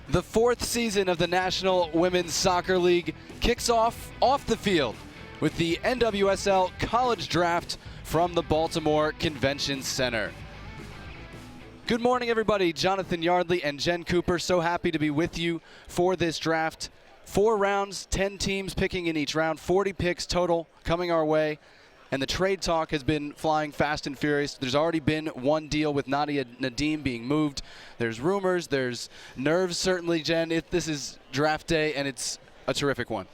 The fourth season of the National Women's Soccer League kicks off the field with the NWSL College Draft from the Baltimore Convention Center. Good morning, everybody. Jonathan Yardley and Jen Cooper, so happy to be with you for this draft. 4 rounds, 10 teams picking in each round, 40 picks total coming our way. And the trade talk has been flying fast and furious. There's already been one deal with Nadia Nadim being moved. There's rumors, there's nerves, certainly, Jen. This is draft day, and it's a terrific one.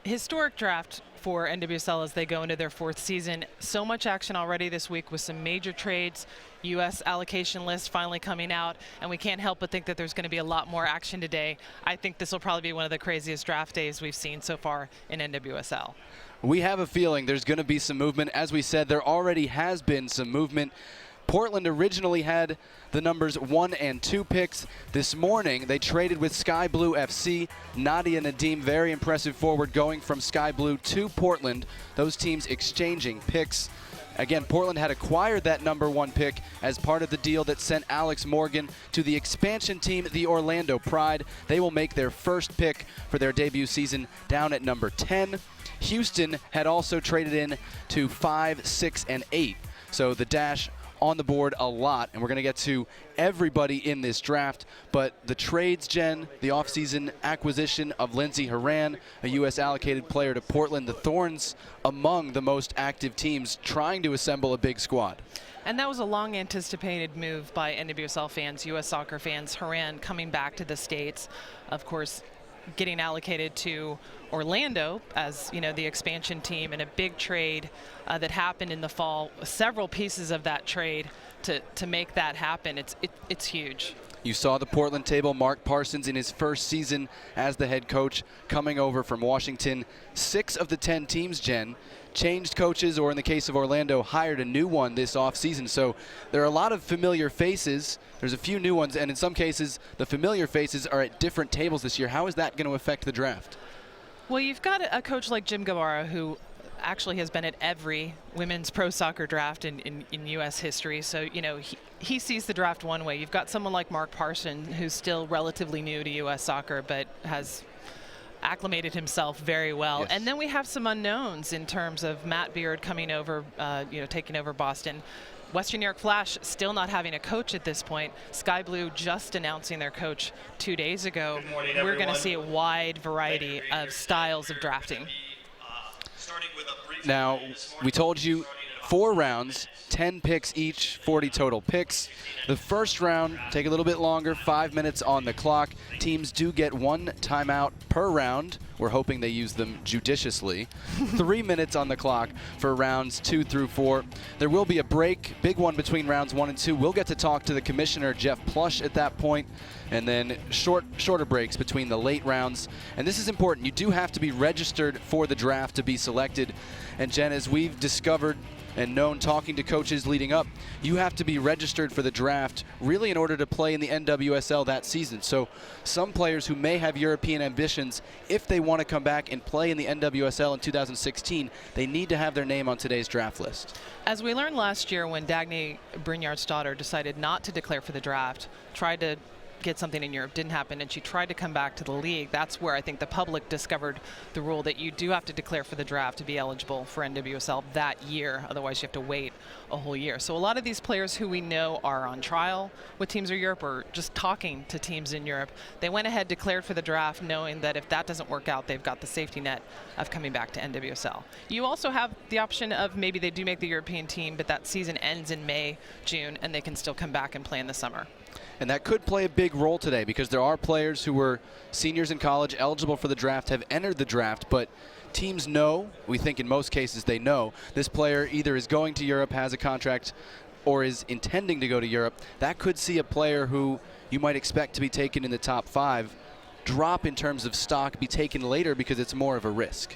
Historic draft for NWSL as they go into their 4th season. So much action already this week with some major trades. U.S. allocation list finally coming out, and we can't help but think that there's going to be a lot more action today. I think this will probably be one of the craziest draft days we've seen so far in NWSL. We have a feeling there's going to be some movement. As we said, there already has been some movement. Portland originally had the numbers 1 and 2 picks. This morning, they traded with Sky Blue FC. Nadia Nadim, very impressive forward, going from Sky Blue to Portland. Those teams exchanging picks. Again, Portland had acquired that number 1 pick as part of the deal that sent Alex Morgan to the expansion team, the Orlando Pride. They will make their first pick for their debut season down at number 10. Houston had also traded in to 5, 6, and 8. So the dash on the board a lot, and we're going to get to everybody in this draft. But the trades, Jen, the offseason acquisition of Lindsey Horan, a U.S. allocated player to Portland, the Thorns among the most active teams trying to assemble a big squad. And that was a long-anticipated move by NWSL fans, U.S. soccer fans. Horan coming back to the States, of course, getting allocated to Orlando as, you know, the expansion team, and a big trade that happened in the fall. Several pieces of that trade to make that happen. It's huge. You saw the Portland table. Mark Parsons in his first season as the head coach coming over from Washington. 6 of the 10 teams, Jen, changed coaches, or in the case of Orlando, hired a new one this offseason. So there are a lot of familiar faces. There's a few new ones, and in some cases, the familiar faces are at different tables this year. How is that going to affect the draft? Well, you've got a coach like Jim Guevara, who actually has been at every women's pro soccer draft in U.S. history. So, you know, he sees the draft one way. You've got someone like Mark Parsons, who's still relatively new to U.S. soccer, but has acclimated himself very well. Yes. And then we have some unknowns in terms of Matt Beard coming over, taking over Boston. Western New York Flash still not having a coach at this point. Sky Blue just announcing their coach 2 days ago. We're going to see a wide variety of styles of drafting. Now, we told you 4 rounds, 10 picks each, 40 total picks. The first round, take a little bit longer, 5 minutes on the clock. Teams do get 1 timeout per round. We're hoping they use them judiciously. 3 minutes on the clock for rounds 2 through 4. There will be a break, big one between rounds 1 and 2. We'll get to talk to the commissioner, Jeff Plush, at that point. And then shorter breaks between the late rounds. And this is important. You do have to be registered for the draft to be selected. And Jen, as we've discovered and known talking to coaches leading up, you have to be registered for the draft really in order to play in the NWSL that season. So some players who may have European ambitions, if they want to come back and play in the NWSL in 2016, they need to have their name on today's draft list. As we learned last year when Dagny Brignars's daughter decided not to declare for the draft, tried to get something in Europe, didn't happen, and she tried to come back to the league. That's where I think the public discovered the rule that you do have to declare for the draft to be eligible for NWSL that year. Otherwise, you have to wait a whole year. So a lot of these players who we know are on trial with teams in Europe or just talking to teams in Europe, they went ahead, declared for the draft, knowing that if that doesn't work out, they've got the safety net of coming back to NWSL. You also have the option of maybe they do make the European team, but that season ends in May, June, and they can still come back and play in the summer. And that could play a big role today because there are players who were seniors in college eligible for the draft, have entered the draft, but teams know, we think in most cases they know, this player either is going to Europe, has a contract, or is intending to go to Europe. That could see a player who you might expect to be taken in the top 5 drop in terms of stock, be taken later because it's more of a risk.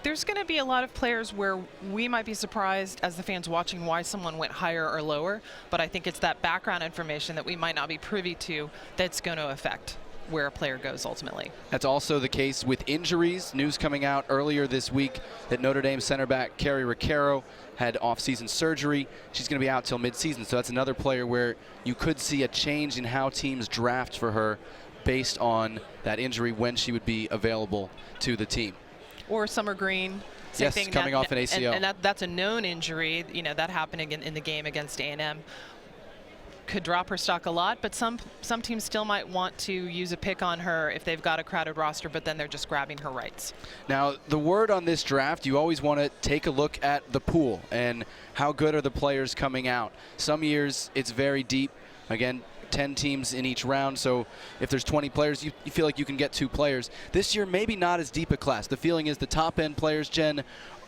There's going to be a lot of players where we might be surprised as the fans watching why someone went higher or lower, but I think it's that background information that we might not be privy to that's going to affect where a player goes ultimately. That's also the case with injuries. News coming out earlier this week that Notre Dame center back Carrie Riccaro had off-season surgery. She's going to be out till mid-season, so that's another player where you could see a change in how teams draft for her based on that injury, when she would be available to the team. Or Summer Green. Yes, coming off an ACL. And that's a known injury. You know, that happened again in the game against A&M. Could drop her stock a lot, but some teams still might want to use a pick on her if they've got a crowded roster, but then they're just grabbing her rights. Now, the word on this draft, you always want to take a look at the pool and how good are the players coming out. Some years it's very deep. Again, 10 teams in each round, so if there's 20 players, you feel like you can get 2 players. This year, maybe not as deep a class. The feeling is the top-end players, Jen,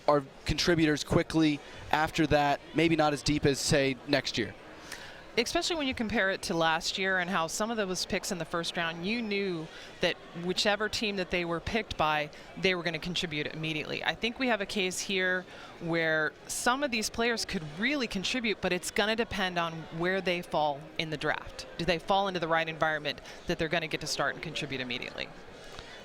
are contributors quickly. After that, maybe not as deep as, say, next year. Especially when you compare it to last year and how some of those picks in the first round, you knew that whichever team that they were picked by, they were going to contribute immediately. I think we have a case here where some of these players could really contribute, but it's going to depend on where they fall in the draft. Do they fall into the right environment that they're going to get to start and contribute immediately?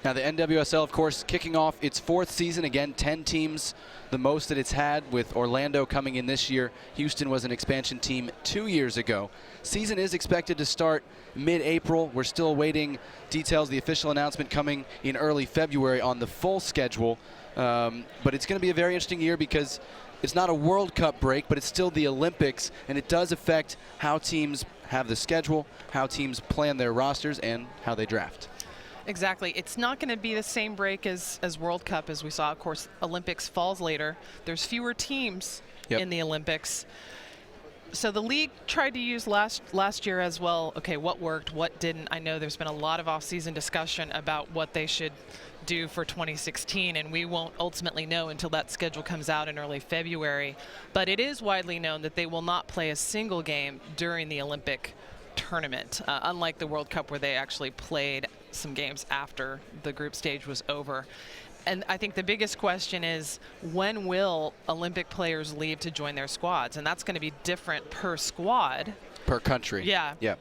Now, the NWSL, of course, kicking off its 4th season. Again, 10 teams, the most that it's had, with Orlando coming in this year. Houston was an expansion team 2 years ago. Season is expected to start mid-April. We're still awaiting details, the official announcement coming in early February on the full schedule. But it's going to be a very interesting year because it's not a World Cup break, but it's still the Olympics, and it does affect how teams have the schedule, how teams plan their rosters, and how they draft. Exactly. It's not going to be the same break as World Cup as we saw. Of course, Olympics falls later. There's fewer teams in the Olympics. So the league tried to use last year as well. Okay, what worked, what didn't? I know there's been a lot of off-season discussion about what they should do for 2016, and we won't ultimately know until that schedule comes out in early February. But it is widely known that they will not play a single game during the Olympic tournament, unlike the World Cup where they actually played some games after the group stage was over. And I think the biggest question is, when will Olympic players leave to join their squads? And that's going to be different per squad. Per country. Yeah. Yeah.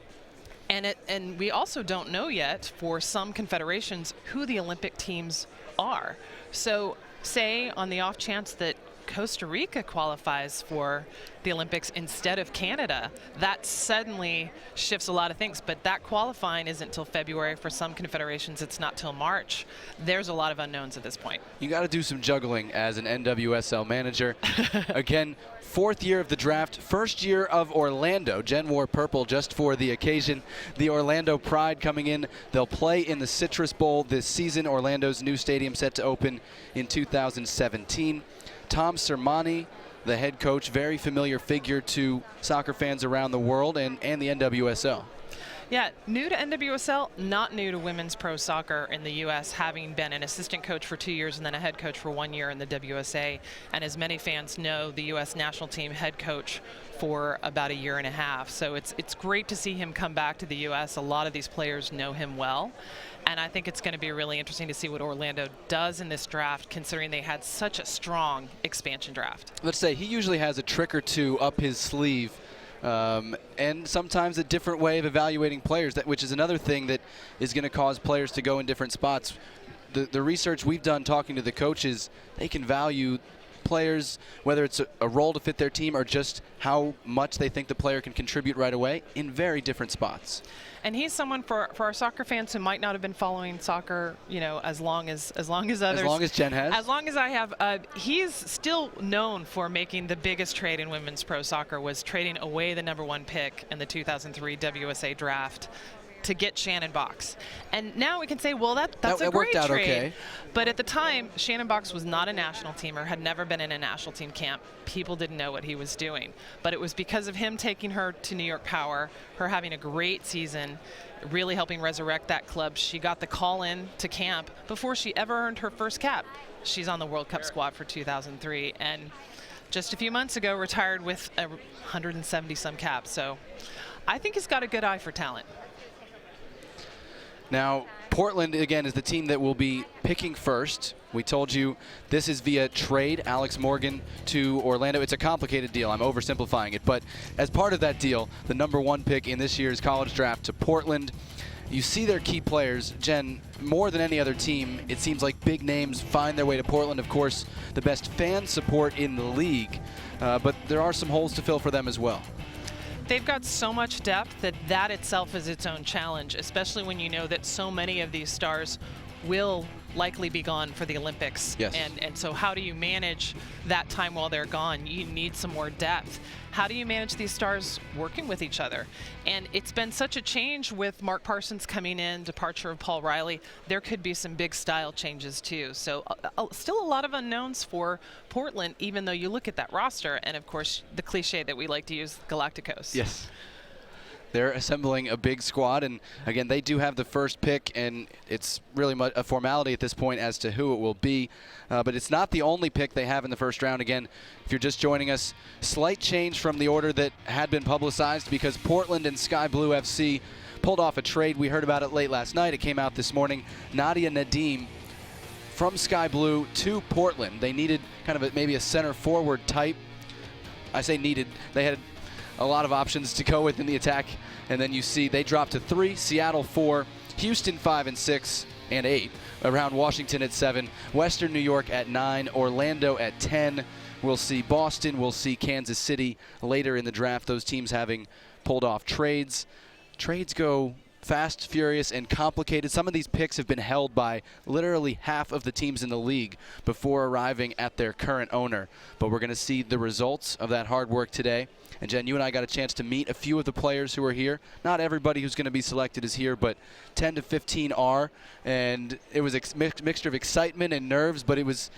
And we also don't know yet for some confederations who the Olympic teams are. So say on the off chance that Costa Rica qualifies for the Olympics instead of Canada, that suddenly shifts a lot of things. But that qualifying isn't till February. For some confederations, it's not till March. There's a lot of unknowns at this point. You got to do some juggling as an NWSL manager. Again, 4th year of the draft, 1st year of Orlando. Jen wore purple just for the occasion. The Orlando Pride coming in. They'll play in the Citrus Bowl this season. Orlando's new stadium set to open in 2017. Tom Sermani, the head coach, very familiar figure to soccer fans around the world and the NWSL. Yeah, new to NWSL, not new to women's pro soccer in the U.S., having been an assistant coach for 2 years and then a head coach for 1 year in the WSA. And as many fans know, the U.S. national team head coach for about 1.5 years. So it's great to see him come back to the U.S. A lot of these players know him well. And I think it's going to be really interesting to see what Orlando does in this draft, considering they had such a strong expansion draft. Let's say he usually has a trick or two up his sleeve, and sometimes a different way of evaluating players, which is another thing that is going to cause players to go in different spots. The research we've done talking to the coaches, they can value players, whether it's a role to fit their team or just how much they think the player can contribute right away, in very different spots. And he's someone for our soccer fans who might not have been following soccer, you know, as long as others. As long as Jen has. As long as I have. He's still known for making the biggest trade in women's pro soccer, was trading away the #1 pick in the 2003 WSA draft to get Shannon Box. And now we can say, well, that's a great worked out trade. okay. But at the time, Shannon Box was not a national teamer, had never been in a national team camp. People didn't know what he was doing. But it was because of him taking her to New York Power, her having a great season, really helping resurrect that club. She got the call in to camp before she ever earned her first cap. She's on the World Cup squad for 2003. And just a few months ago, retired with 170-some caps. So I think he's got a good eye for talent. Now, Portland, again, is the team that will be picking first. We told you this is via trade, Alex Morgan to Orlando. It's a complicated deal. I'm oversimplifying it. But as part of that deal, the #1 pick in this year's college draft to Portland. You see their key players. Jen, more than any other team, it seems like big names find their way to Portland. Of course, the best fan support in the league. But there are some holes to fill for them as well. They've got so much depth that itself is its own challenge, especially when you know that so many of these stars will likely be gone for the Olympics. Yes. And so how do you manage that time while they're gone? You need some more depth. How do you manage these stars working with each other? And it's been such a change with Mark Parsons coming in, departure of Paul Riley. There could be some big style changes too. So still a lot of unknowns for Portland, even though you look at that roster and of course the cliche that we like to use, Galacticos. Yes. They're assembling a big squad, and again, they do have the first pick, and it's really a formality at this point as to who it will be. But it's not the only pick they have in the first round. Again, if you're just joining us, slight change from the order that had been publicized because Portland and Sky Blue FC pulled off a trade. We heard about it late last night. It came out this morning. Nadia Nadim from Sky Blue to Portland. They needed kind of maybe a center forward type. I say needed. They had a lot of options to go with in the attack, and then you see they dropped to 3, Seattle 4, Houston 5 and 6 and 8, around Washington at 7, Western New York at 9, Orlando at 10. We'll see Boston, we'll see Kansas City later in the draft, those teams having pulled off trades. Trades go fast, furious, and complicated. Some of these picks have been held by literally half of the teams in the league before arriving at their current owner. But we're going to see the results of that hard work today. And Jen, you and I got a chance to meet a few of the players who are here. Not everybody who's going to be selected is here, but 10 to 15 are. And it was a mixture of excitement and nerves, but it was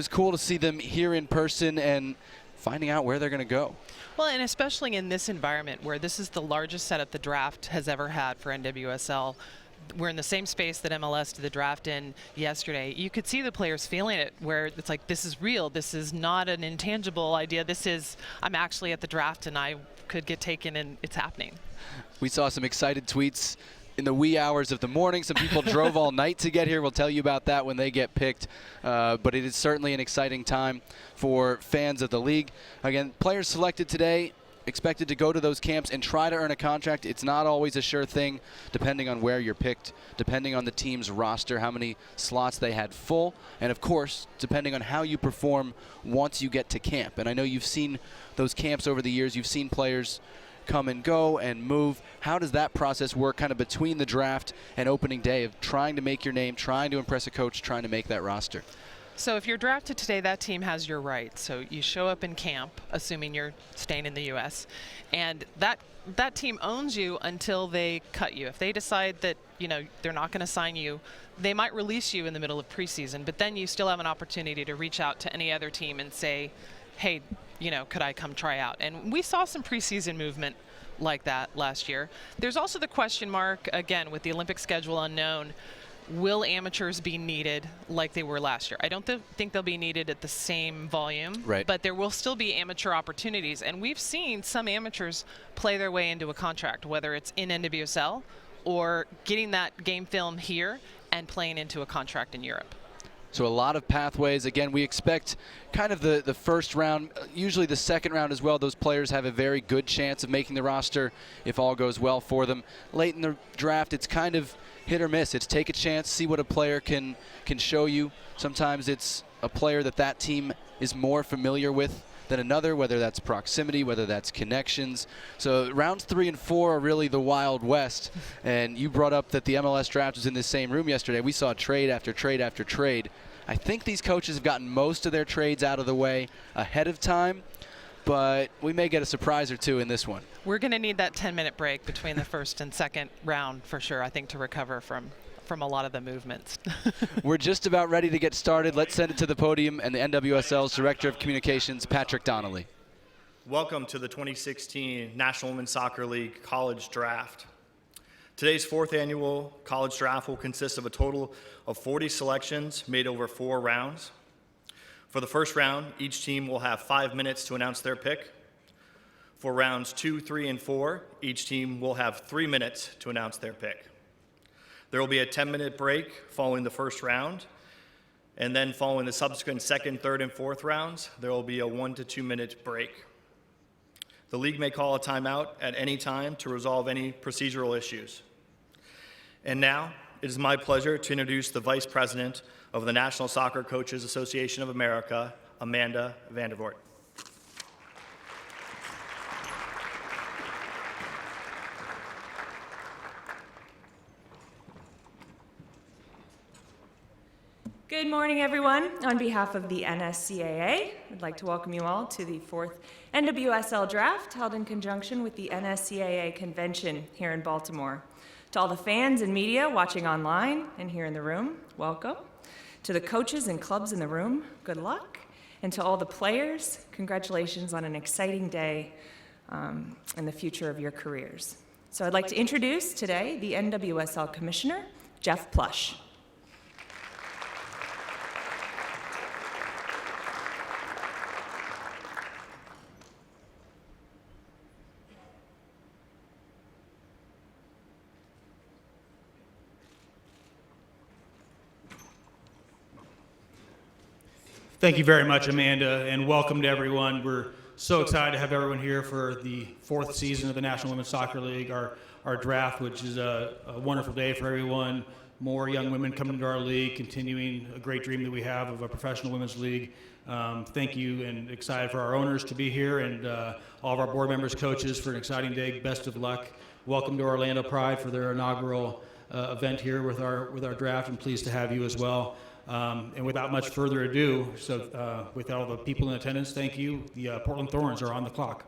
cool to see them here in person and finding out where they're going to go. Well, and especially in this environment where this is the largest setup the draft has ever had for NWSL. We're in the same space that MLS did the draft in yesterday. You could see the players feeling it, where it's like, this is real. This is not an intangible idea. This is, I'm actually at the draft and I could get taken and it's happening. We saw some excited tweets in the wee hours of the morning. Some people drove all night to get here. We'll tell you about that when they get picked. But it is certainly an exciting time for fans of the league. Again, players selected today expected to go to those camps and try to earn a contract. It's not always a sure thing, depending on where you're picked, depending on the team's roster, how many slots they had full, and of course, depending on how you perform once you get to camp. And I know you've seen those camps over the years. You've seen players come and go and move. How does that process work kind of between the draft and opening day of trying to make your name, trying to impress a coach, trying to make that roster? So if you're drafted today, that team has your rights. So you show up in camp, assuming you're staying in the U.S., and that team owns you until they cut you. If they decide that, you know, they're not going to sign you, they might release you in the middle of preseason, but then you still have an opportunity to reach out to any other team and say, hey, you know, could I come try out? And we saw some preseason movement like that last year. There's also the question mark, again, with the Olympic schedule unknown. Will amateurs be needed like they were last year? I don't think they'll be needed at the same volume, right, but there will still be amateur opportunities. And we've seen some amateurs play their way into a contract, whether it's in NWSL or getting that game film here and playing into a contract in Europe. So a lot of pathways. Again, we expect kind of the first round, usually the second round as well. Those players have a very good chance of making the roster if all goes well for them. Late in the draft, it's kind of hit or miss. It's take a chance, see what a player can show you. Sometimes it's a player that team is more familiar with than another, whether that's proximity, whether that's connections. So rounds 3 and 4 are really the Wild West. And you brought up that the MLS draft was in the same room yesterday. We saw trade after trade after trade. I think these coaches have gotten most of their trades out of the way ahead of time, but we may get a surprise or two in this one. We're going to need that 10-minute break between the first and second round for sure, I think, to recover from a lot of the movements. We're just about ready to get started. Let's send it to the podium and the NWSL's Director of Communications, Patrick Donnelly. Welcome to the 2016 National Women's Soccer League College Draft. Today's 4th annual college draft will consist of a total of 40 selections made over 4 rounds. For the first round, each team will have 5 minutes to announce their pick. For rounds 2, 3, and 4, each team will have 3 minutes to announce their pick. There will be a 10-minute break following the first round, and then following the subsequent second, third, and fourth rounds, there will be a 1 to 2 minute break. The league may call a timeout at any time to resolve any procedural issues. And now, it is my pleasure to introduce the Vice President of the National Soccer Coaches Association of America, Amanda Vandervoort. Good morning, everyone. On behalf of the NSCAA, I'd like to welcome you all to the 4th NWSL Draft held in conjunction with the NSCAA Convention here in Baltimore. To all the fans and media watching online and here in the room, welcome. To the coaches and clubs in the room, good luck. And to all the players, congratulations on an exciting day and the future of your careers. So I'd like to introduce today the NWSL Commissioner, Jeff Plush. Thank you very much, Amanda, and welcome to everyone. We're so excited to have everyone here for the 4th season of the National Women's Soccer League, our draft, which is a wonderful day for everyone. More young women coming to our league, continuing a great dream that we have of a professional women's league. Thank you, and excited for our owners to be here, and all of our board members, coaches, for an exciting day. Best of luck. Welcome to Orlando Pride for their inaugural event here with our draft, and pleased to have you as well. And without much further ado, with all the people in attendance, thank you. The Portland Thorns are on the clock.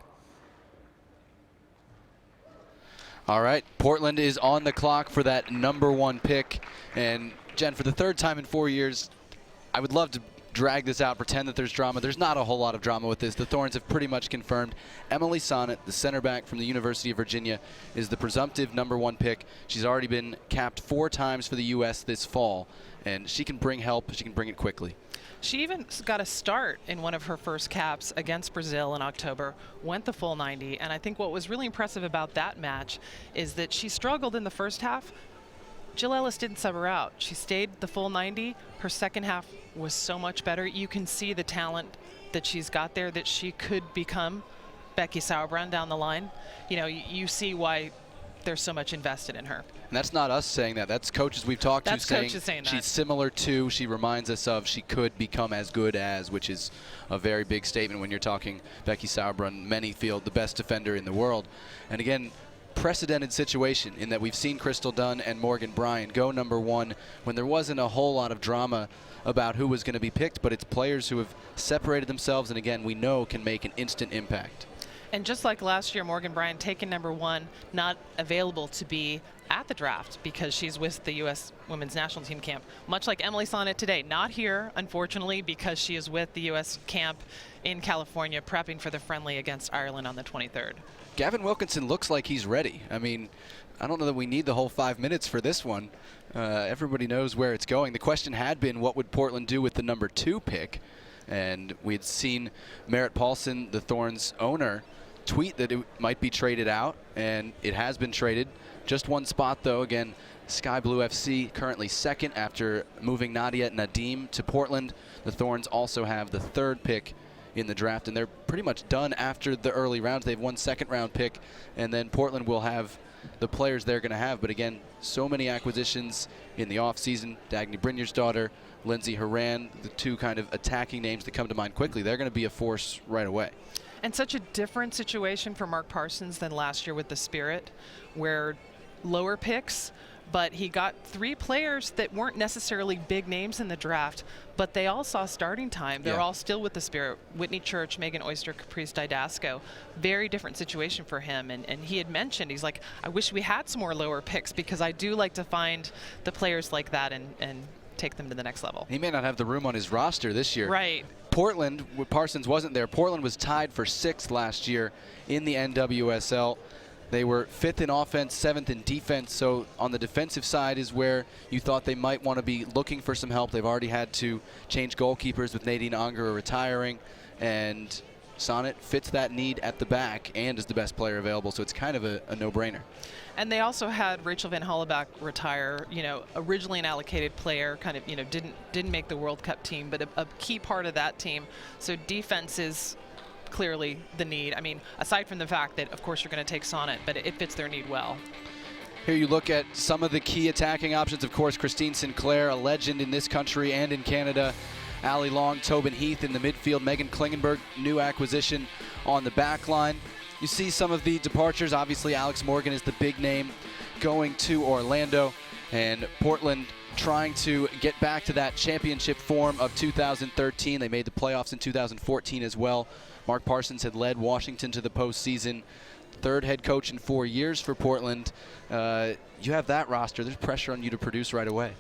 All right, Portland is on the clock for that #1 pick. And Jen, for the 3rd time in 4 years, I would love to drag this out, pretend that there's drama. There's not a whole lot of drama with this. The Thorns have pretty much confirmed Emily Sonnet, the center back from the University of Virginia, is the presumptive #1 pick. She's already been capped 4 times for the U.S. this fall, and she can bring help. She can bring it quickly. She even got a start in one of her first caps against Brazil in October, went the full 90, and I think what was really impressive about that match is that she struggled in the first half. Jill Ellis didn't sub her out. She stayed the full 90. Her second half was so much better. You can see the talent that she's got there, that she could become Becky Sauerbrunn down the line. You know, you see why there's so much invested in her. And that's not us saying that. That's coaches we've talked That's to coaches saying that. She's similar to, she reminds us of, she could become as good as, which is a very big statement when you're talking Becky Sauerbrunn, many feel the best defender in the world. And again, precedented situation in that we've seen Crystal Dunn and Morgan Bryant go #1 when there wasn't a whole lot of drama about who was going to be picked, but it's players who have separated themselves and again we know can make an instant impact. And just like last year, Morgan Bryant taken #1, not available to be at the draft because she's with the U.S. Women's National Team camp. Much like Emily Sonnet today, not here, unfortunately, because she is with the U.S. camp in California prepping for the friendly against Ireland on the 23rd. Gavin Wilkinson looks like he's ready. I mean, I don't know that we need the whole 5 minutes for this one. Everybody knows where it's going. The question had been, what would Portland do with the #2 pick? And we'd seen Merritt Paulson, the Thorns owner, tweet that it might be traded out, and it has been traded. Just one spot, though. Again, Sky Blue FC currently 2nd after moving Nadia Nadim to Portland. The Thorns also have the 3rd pick in the draft, and they're pretty much done after the early rounds. They've one 2nd-round pick, and then Portland will have the players they're going to have. But again, so many acquisitions in the offseason. Dagny Brynjar's daughter, Lindsay Horan, the 2 kind of attacking names that come to mind quickly. They're going to be a force right away. And such a different situation for Mark Parsons than last year with the Spirit, where lower picks, but he got 3 players that weren't necessarily big names in the draft, but they all saw starting time. They're all still with the Spirit. Whitney Church, Megan Oyster, Caprice Didasco. Very different situation for him. And he had mentioned, he's like, I wish we had some more lower picks because I do like to find the players like that and take them to the next level. He may not have the room on his roster this year. Right. Portland, Parsons wasn't there. Portland was tied for 6th last year in the NWSL. They were 5th in offense, 7th in defense. So on the defensive side is where you thought they might want to be looking for some help. They've already had to change goalkeepers with Nadine Unger retiring. And Sonnet fits that need at the back and is the best player available, so it's kind of a no-brainer. And they also had Rachel Van Hollebach retire, originally an allocated player, kind of, didn't make the World Cup team, but a key part of that team. So defense is clearly the need. I mean, aside from the fact that, of course, you're going to take Sonnet, but it fits their need well. Here you look at some of the key attacking options. Of course, Christine Sinclair, a legend in this country and in Canada. Allie Long, Tobin Heath in the midfield. Megan Klingenberg, new acquisition on the back line. You see some of the departures. Obviously, Alex Morgan is the big name going to Orlando. And Portland trying to get back to that championship form of 2013. They made the playoffs in 2014 as well. Mark Parsons had led Washington to the postseason. Third head coach in 4 years for Portland. You have that roster. There's pressure on you to produce right away.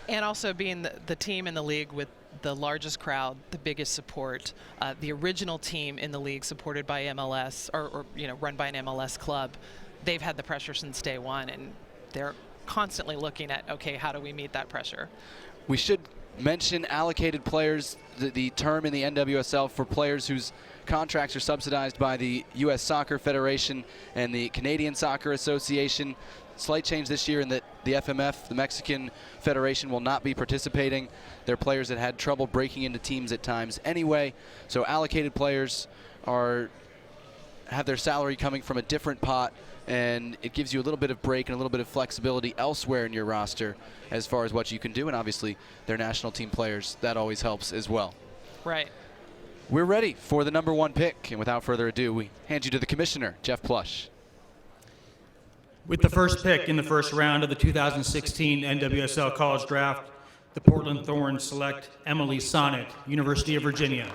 And also being the team in the league with the largest crowd, the biggest support, the original team in the league supported by MLS or run by an MLS club. They've had the pressure since day one, and they're constantly looking at, okay, how do we meet that pressure? We should mention allocated players, the term in the NWSL for players whose contracts are subsidized by the U.S. Soccer Federation and the Canadian Soccer Association. Slight change this year in that the FMF, the Mexican Federation, will not be participating. They're players that had trouble breaking into teams at times anyway. So allocated players have their salary coming from a different pot, and it gives you a little bit of break and a little bit of flexibility elsewhere in your roster as far as what you can do. And obviously, they're national team players. That always helps as well. Right. We're ready for the number one pick. And without further ado, we hand you to the commissioner, Jeff Plush. With the first pick in the first round of the 2016 NWSL College Draft, the Portland Thorns select Emily Sonnet, University of Virginia.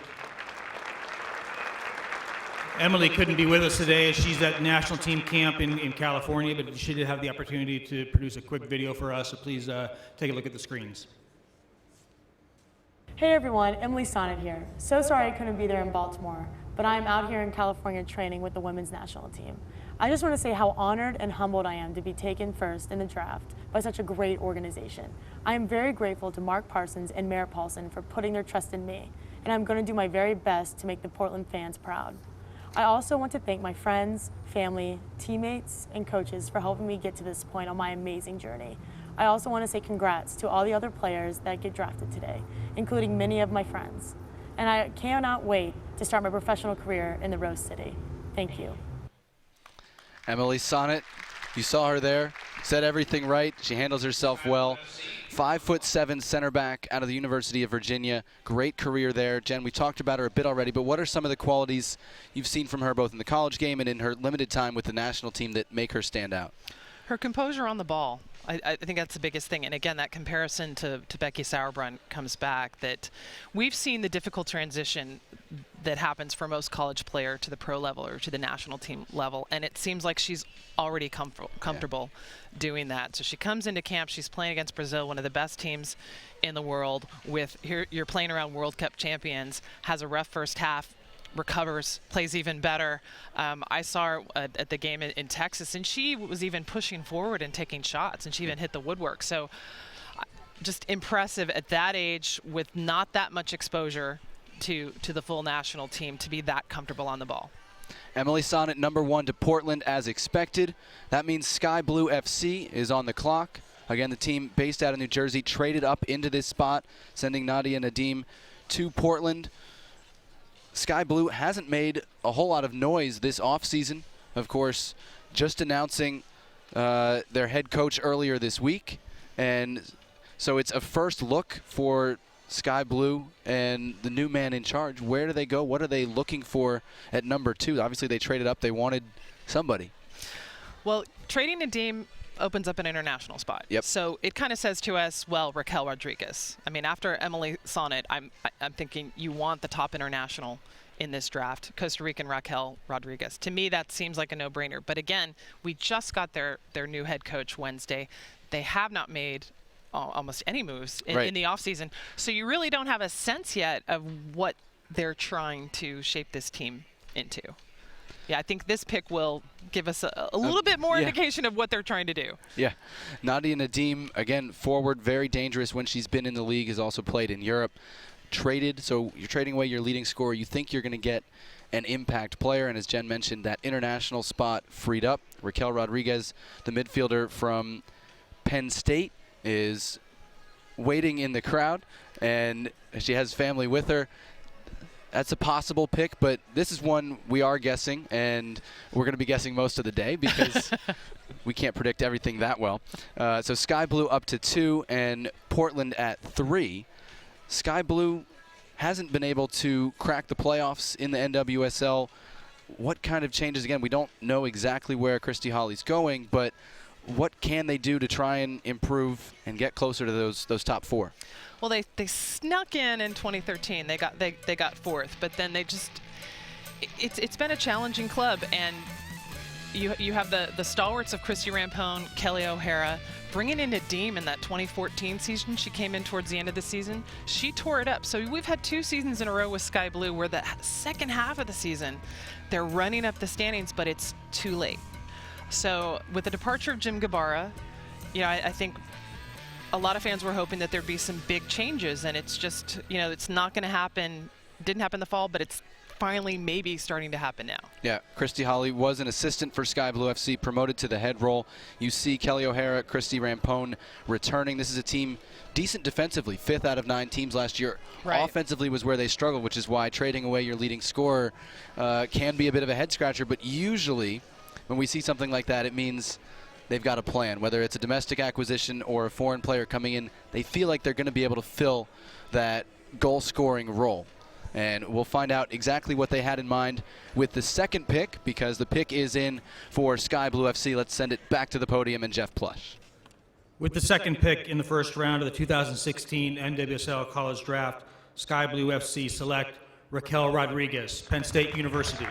Emily couldn't be with us today as she's at national team camp in California, but she did have the opportunity to produce a quick video for us, so please take a look at the screens. Hey everyone, Emily Sonnet here. So sorry I couldn't be there in Baltimore, but I'm out here in California training with the women's national team. I just want to say how honored and humbled I am to be taken first in the draft by such a great organization. I am very grateful to Mark Parsons and Merritt Paulson for putting their trust in me, and I'm going to do my very best to make the Portland fans proud. I also want to thank my friends, family, teammates, and coaches for helping me get to this point on my amazing journey. I also want to say congrats to all the other players that get drafted today, including many of my friends. And I cannot wait to start my professional career in the Rose City. Thank you. Emily Sonnet, you saw her there, said everything right. She handles herself well. 5'7" center back out of the University of Virginia. Great career there. Jen, we talked about her a bit already, but what are some of the qualities you've seen from her both in the college game and in her limited time with the national team that make her stand out? Her composure on the ball. I think that's the biggest thing. And again, that comparison to Becky Sauerbrunn comes back, that we've seen the difficult transition that happens for most college player to the pro level or to the national team level. And it seems like she's already comfortable doing that. So she comes into camp, she's playing against Brazil, one of the best teams in the world. With here, you're playing around World Cup champions, has a rough first half, recovers, plays even better. I saw her at the game in Texas, and she was even pushing forward and taking shots, and she even hit the woodwork. So just impressive at that age with not that much exposure to the full national team to be that comfortable on the ball. Emily Sonnet, number one to Portland as expected. That means Sky Blue FC is on the clock. Again, the team based out of New Jersey traded up into this spot, sending Nadia Nadim to Portland. Sky Blue hasn't made a whole lot of noise this offseason. Of course, just announcing their head coach earlier this week. And so it's a first look for Sky Blue and the new man in charge. Where do they go? What are they looking for at number two? Obviously, they traded up. They wanted somebody. Well, trading Nadim opens up an international spot. Yep. So it kind of says to us, well, Raquel Rodriguez. I mean, after Emily Sonnet, I'm thinking you want the top international in this draft, Costa Rican Raquel Rodriguez. To me, that seems like a no-brainer. But again, we just got their new head coach Wednesday. They have not made almost any moves in the offseason. So you really don't have a sense yet of what they're trying to shape this team into. Yeah, I think this pick will give us a little bit more indication of what they're trying to do. Yeah. Nadia Nadim, again, forward, very dangerous when she's been in the league, has also played in Europe. Traded, so you're trading away your leading scorer. You think you're going to get an impact player. And as Jen mentioned, that international spot freed up. Raquel Rodriguez, the midfielder from Penn State, is waiting in the crowd, and she has family with her. That's a possible pick, but this is one we are guessing, and we're going to be guessing most of the day because we can't predict everything that well. So Sky Blue up to 2 and Portland at 3. Sky Blue hasn't been able to crack the playoffs in the NWSL. What kind of changes? Again, we don't know exactly where Christy Holly's going, but what can they do to try and improve and get closer to those top 4? Well, they snuck in 2013. They got fourth, but then they just it's been a challenging club, and you have the stalwarts of Christy Rampone, Kelly O'Hara, bringing in Nadim in that 2014 season. She came in towards the end of the season. She tore it up. So we've had 2 seasons in a row with Sky Blue where the second half of the season they're running up the standings, but it's too late. So with the departure of Jim Gabara, I think a lot of fans were hoping that there'd be some big changes, and it's just, it's not going to happen. Didn't happen in the fall, but it's finally maybe starting to happen now. Yeah, Christy Holly was an assistant for Sky Blue FC, promoted to the head role. You see Kelly O'Hara, Christy Rampone returning. This is a team decent defensively, 5th out of 9 teams last year. Right. Offensively was where they struggled, which is why trading away your leading scorer can be a bit of a head scratcher. But usually when we see something like that, it means they've got a plan. Whether it's a domestic acquisition or a foreign player coming in, they feel like they're going to be able to fill that goal-scoring role. And we'll find out exactly what they had in mind with the second pick, because the pick is in for Sky Blue FC. Let's send it back to the podium and Jeff Plush. With the second pick in the first round of the 2016 NWSL College Draft, Sky Blue FC select Raquel Rodriguez, Penn State University.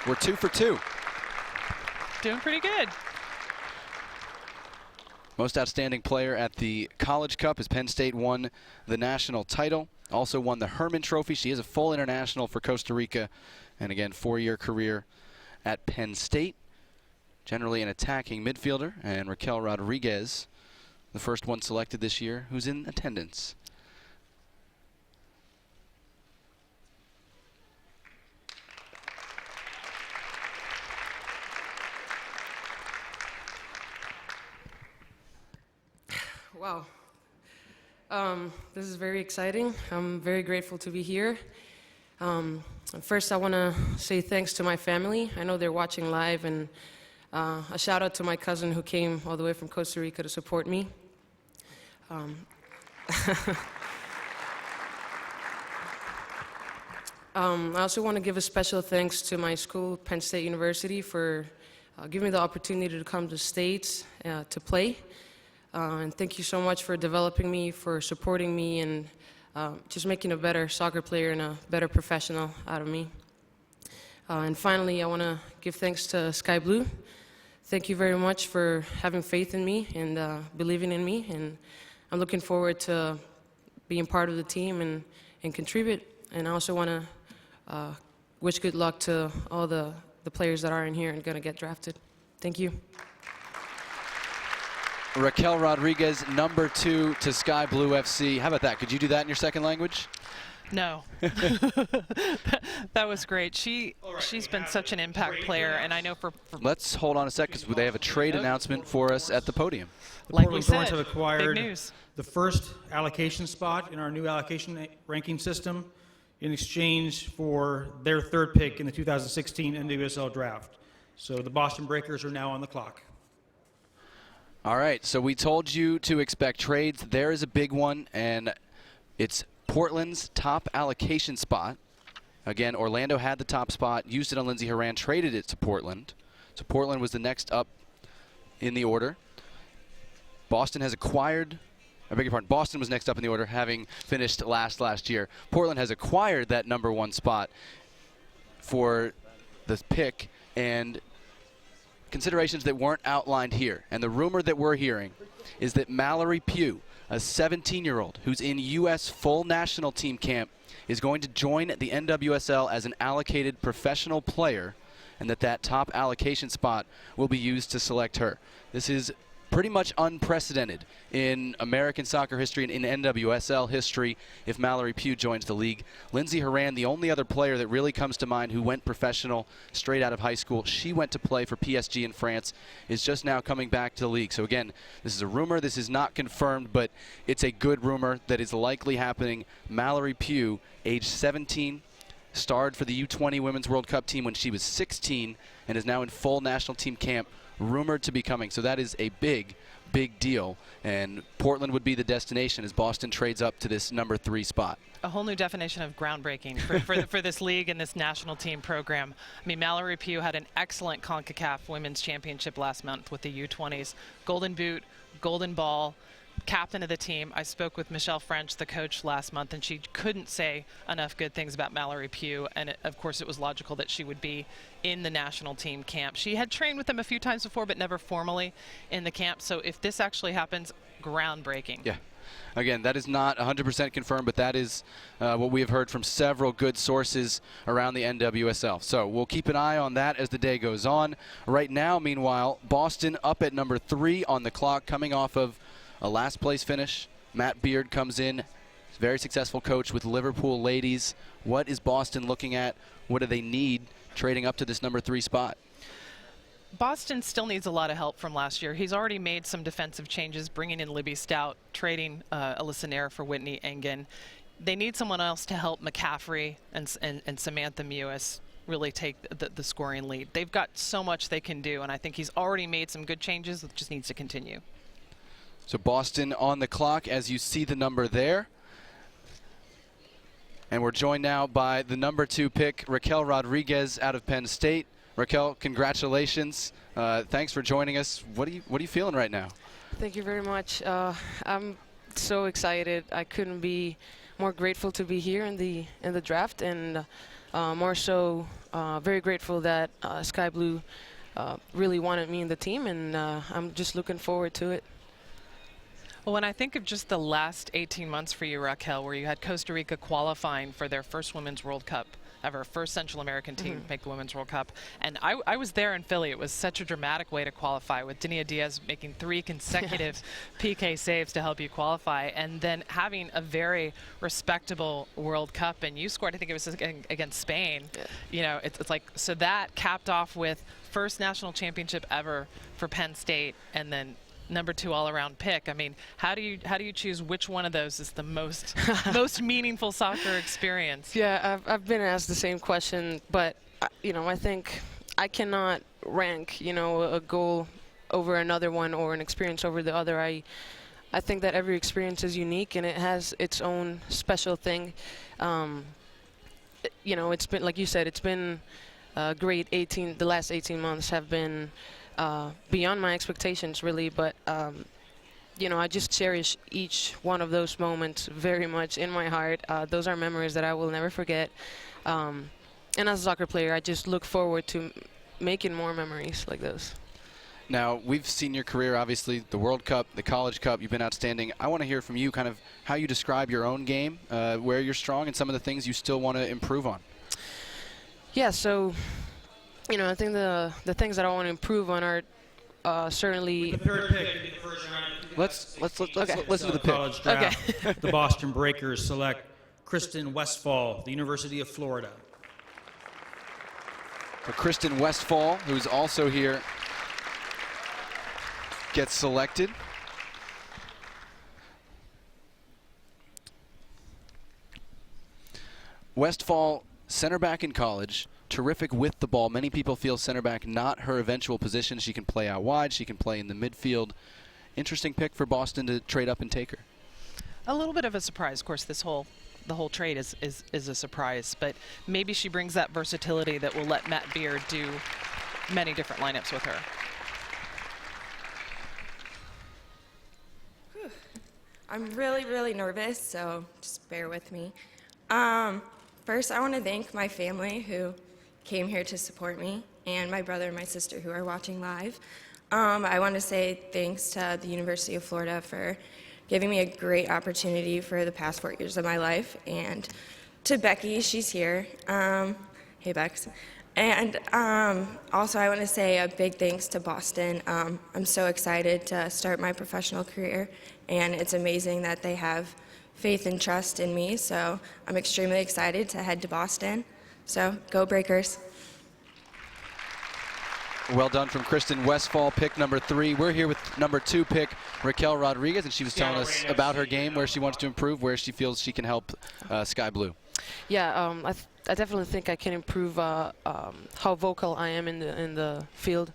We're 2 for 2. Doing pretty good. Most outstanding player at the College Cup as Penn State won the national title. Also won the Herman Trophy. She is a full international for Costa Rica. And again, 4-year career at Penn State. Generally an attacking midfielder. And Raquel Rodriguez, the first one selected this year, who's in attendance. Wow. This is very exciting. I'm very grateful to be here. First, I want to say thanks to my family. I know they're watching live, and a shout out to my cousin who came all the way from Costa Rica to support me. I also want to give a special thanks to my school, Penn State University, for giving me the opportunity to come to the States to play. And thank you so much for developing me, for supporting me, and just making a better soccer player and a better professional out of me. And finally, I want to give thanks to Sky Blue. Thank you very much for having faith in me and believing in me. And I'm looking forward to being part of the team and contribute. And I also want to wish good luck to all the players that are in here and going to get drafted. Thank you. Raquel Rodriguez, number 2 to Sky Blue FC. How about that? Could you do that in your second language? No. That was great. She's been such an impact player, and I know for Let's hold on a second, because they have a trade announcement for us at the podium. The like we Portland said, Thorns have acquired big news. the first allocation spot in our new allocation ranking system in exchange for their third pick in the 2016 NWSL Draft. So the Boston Breakers are now on the clock. All right, so we told you to expect trades. There is a big one, and it's Portland's top allocation spot. Again, Orlando had the top spot, used it on Lindsey Horan, traded it to Portland. So Portland was the next up in the order. Boston has acquired, I beg your pardon, Boston was next up in the order, having finished last year. Portland has acquired that number 1 spot for the pick, and considerations that weren't outlined here. And the rumor that we're hearing is that Mallory Pugh, a 17-year-old who's in U.S. full national team camp, is going to join the NWSL as an allocated professional player, and that top allocation spot will be used to select her. This is pretty much unprecedented in American soccer history and in NWSL history if Mallory Pugh joins the league. Lindsey Horan, the only other player that really comes to mind who went professional straight out of high school, she went to play for PSG in France, is just now coming back to the league. So again, this is a rumor. This is not confirmed, but it's a good rumor that is likely happening. Mallory Pugh, age 17, starred for the U20 Women's World Cup team when she was 16 and is now in full national team camp, rumored to be coming. So that is a big, big deal. And Portland would be the destination as Boston trades up to this number 3 spot. A whole new definition of groundbreaking for this league and this national team program. I mean, Mallory Pugh had an excellent CONCACAF Women's Championship last month with the U20s. Golden Boot, Golden Ball, captain of the team. I spoke with Michelle French, the coach, last month, and she couldn't say enough good things about Mallory Pugh. And of course, it was logical that she would be in the national team camp. She had trained with them a few times before, but never formally in the camp. So if this actually happens, groundbreaking. Yeah. Again, that is not 100% confirmed, but that is what we have heard from several good sources around the NWSL. So we'll keep an eye on that as the day goes on. Right now, meanwhile, Boston up at number 3 on the clock, coming off of a last place finish. Matt Beard comes in, very successful coach with Liverpool ladies. What is Boston looking at? What do they need trading up to this number 3 spot? Boston still needs a lot of help from last year. He's already made some defensive changes, bringing in Libby Stout, trading Alyssa Nair for Whitney Engen. They need someone else to help McCaffrey and Samantha Mewis really take the scoring lead. They've got so much they can do, and I think he's already made some good changes. It just needs to continue. So Boston on the clock as you see the number there. And we're joined now by the number 2 pick, Raquel Rodriguez out of Penn State. Raquel, congratulations. Thanks for joining us. What are you feeling right now? Thank you very much. I'm so excited. I couldn't be more grateful to be here in the draft, and more so very grateful that Sky Blue really wanted me in the team, and I'm just looking forward to it. Well, when I think of just the last 18 months for you, Raquel, where you had Costa Rica qualifying for their first Women's World Cup ever, first Central American team to make the Women's World Cup. And I was there in Philly. It was such a dramatic way to qualify, with Dinia Diaz making 3 consecutive PK saves to help you qualify, and then having a very respectable World Cup. And you scored, I think it was against Spain. Yeah. You know, it's like, so that capped off with first national championship ever for Penn State, and then number 2 all-around pick. I mean, how do you choose which one of those is the most meaningful soccer experience? Yeah, I've been asked the same question, but I think I cannot rank a goal over another one or an experience over the other. I think that every experience is unique and it has its own special thing. It's been, like you said, it's been great. The last 18 months have been beyond my expectations, really, but I just cherish each one of those moments very much in my heart. Those are memories that I will never forget, and as a soccer player, I just look forward to making more memories like those. Now, we've seen your career, obviously, the World Cup, the College Cup. You've been outstanding. I want to hear from you kind of how you describe your own game, where you're strong, and some of the things you still want to improve on. Yeah, so I think the things that I want to improve on are certainly. With the 3rd pick in the first round. Let's listen to the pick. College draft. The Boston Breakers select Kristen Westphal, the University of Florida. So Kristen Westphal, who's also here, gets selected. Westphal, center back in college. Terrific with the ball. Many people feel center back not her eventual position. She can play out wide. She can play in the midfield. Interesting pick for Boston to trade up and take her. A little bit of a surprise. Of course, the whole trade is a surprise, but maybe she brings that versatility that will let Matt Beard do many different lineups with her. I'm really, really nervous, so just bear with me. First, I want to thank my family who came here to support me, and my brother and my sister who are watching live. I want to say thanks to the University of Florida for giving me a great opportunity for the past 4 years of my life, and to Becky, she's here. Hey, Bex. And also, I want to say a big thanks to Boston. I'm so excited to start my professional career, and it's amazing that they have faith and trust in me. So I'm extremely excited to head to Boston. So go Breakers. Well done from Kristen Westphal, pick number 3. We're here with number 2 pick, Raquel Rodriguez, and she was telling us about her game, where she wants to improve, where she feels she can help Sky Blue. Yeah, I definitely think I can improve how vocal I am in the field.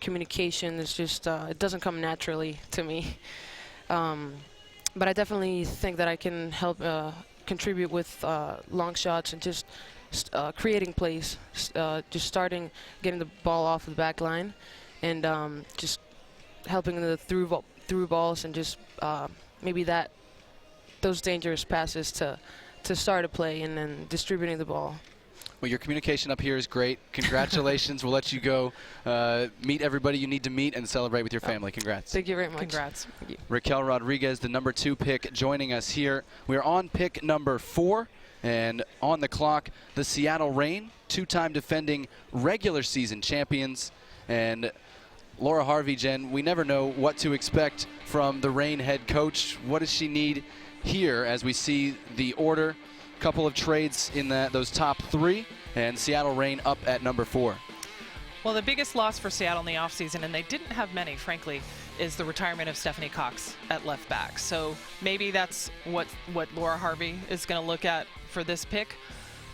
Communication is just it doesn't come naturally to me, but I definitely think that I can help contribute with long shots and just creating plays, just starting getting the ball off the back line, and just helping the through balls, and just maybe those dangerous passes to start a play, and then distributing the ball. Well, your communication up here is great. Congratulations. We'll let you go meet everybody you need to meet and celebrate with your family. Congrats. Thank you very much. Congrats. Thank you. Raquel Rodriguez, the number 2 pick, joining us here. We're on pick number 4, and on the clock, the Seattle Reign, 2-time defending regular season champions. And Laura Harvey, Jen, we never know what to expect from the Reign head coach. What does she need here as we see the order? Couple of trades in those top 3, and Seattle Reign up at number 4. Well, the biggest loss for Seattle in the offseason, and they didn't have many, frankly, is the retirement of Stephanie Cox at left back. So maybe that's what Laura Harvey is going to look at for this pick.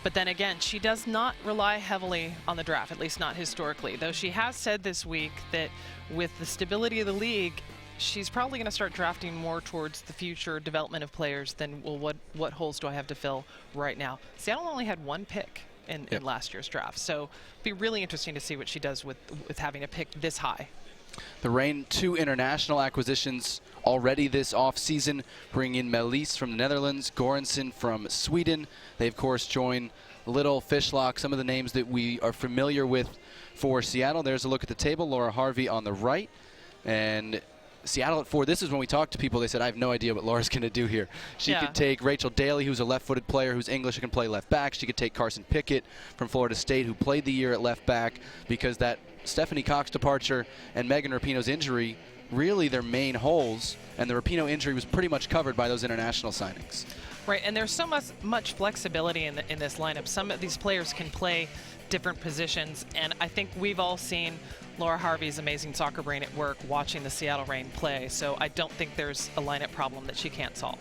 But then again, she does not rely heavily on the draft, at least not historically, though she has said this week that with the stability of the league, she's probably going to start drafting more towards the future development of players than, well, what holes do I have to fill right now? Seattle only had 1 pick in last year's draft, so it'll be really interesting to see what she does with having a pick this high. The Reign, 2 international acquisitions already this offseason, bringing in Melis from the Netherlands, Goranson from Sweden. They, of course, join Little, Fishlock, some of the names that we are familiar with for Seattle. There's a look at the table. Laura Harvey on the right, and Seattle at 4. This is when we talked to people, they said, I have no idea what Laura's going to do here. She could take Rachel Daly, who's a left-footed player who's English and can play left back. She could take Carson Pickett from Florida State, who played the year at left back, because that Stephanie Cox departure and Megan Rapinoe's injury, really their main holes, and the Rapinoe injury was pretty much covered by those international signings. Right, and there's so much flexibility in this lineup. Some of these players can play different positions, and I think we've all seen Laura Harvey's amazing soccer brain at work watching the Seattle Reign play, so I don't think there's a lineup problem that she can't solve.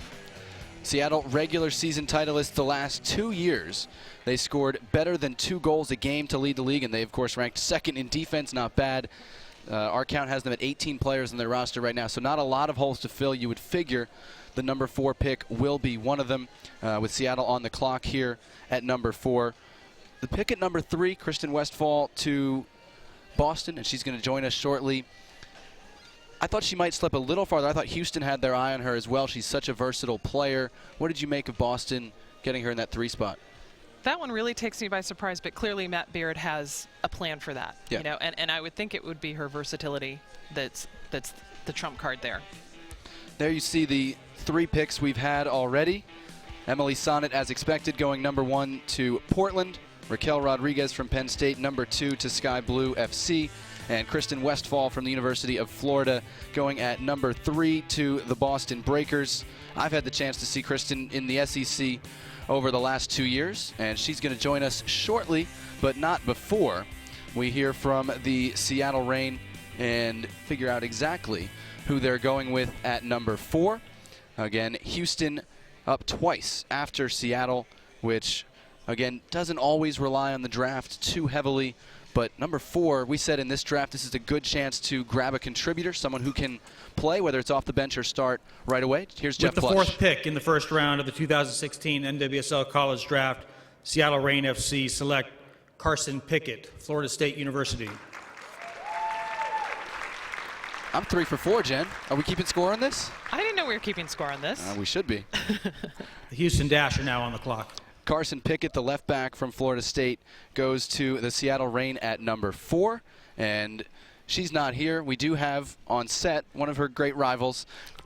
Seattle regular season titleists the last 2 years. They scored better than 2 goals a game to lead the league, and they, of course, ranked 2nd in defense, not bad. Our count has them at 18 players in their roster right now, so not a lot of holes to fill. You would figure the number 4 pick will be one of them, with Seattle on the clock here at number 4. The pick at number 3, Kristen Westphal to Boston, and she's going to join us shortly. I thought she might slip a little farther. I thought Houston had their eye on her as well. She's such a versatile player. What did you make of Boston getting her in that 3 spot? That one really takes me by surprise, but clearly Matt Beard has a plan for that. Yeah. You know, and I would think it would be her versatility that's the trump card there. There you see the 3 picks we've had already. Emily Sonnet, as expected, going number 1 to Portland. Raquel Rodriguez from Penn State, number 2 to Sky Blue FC. And Kristen Westphal from the University of Florida going at number 3 to the Boston Breakers. I've had the chance to see Kristen in the SEC over the last 2 years, and she's going to join us shortly, but not before we hear from the Seattle Reign and figure out exactly who they're going with at number 4. Again, Houston up twice after Seattle, which, again, doesn't always rely on the draft too heavily. But number 4, we said in this draft, this is a good chance to grab a contributor, someone who can play, whether it's off the bench or start right away. Here's Jeff With the Plush. 4th pick in the first round of the 2016 NWSL College Draft, Seattle Reign FC select Carson Pickett, Florida State University. I'm 3 for 4, Jen. Are we keeping score on this? I didn't know we were keeping score on this. We should be. The Houston Dash are now on the clock. Carson Pickett, the left back from Florida State, goes to the Seattle Reign at number 4. And she's not here. We do have on set one of her great rivals,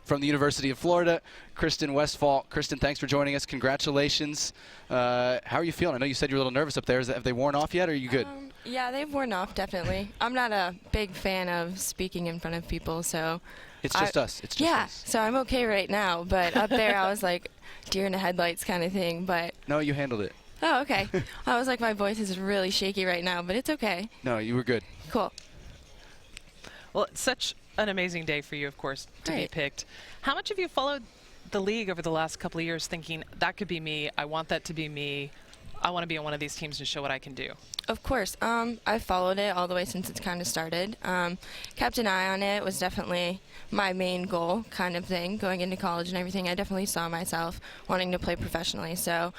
from the University of Florida, Kristen Westphal. Kristen, thanks for joining us. Congratulations. How are you feeling? I know you said you're a little nervous up there. Have they worn off yet, or are you good? Yeah, they've worn off, definitely. I'm not a big fan of speaking in front of people, so... It's just us. It's just us. So I'm okay right now, but up there I was like deer in the headlights kind of thing, but... No, you handled it. Oh, okay. I was like, my voice is really shaky right now, but it's okay. No, you were good. Cool. Well, it's such an amazing day for you, of course, to be picked. How much have you followed the league over the last couple of years thinking, that could be me, I want that to be me, I want to be on one of these teams and show what I can do? Of course. I've followed it all the way since it's kind of started. Kept an eye on it. Was definitely my main goal kind of thing, going into college and everything. I definitely saw myself wanting to play professionally. So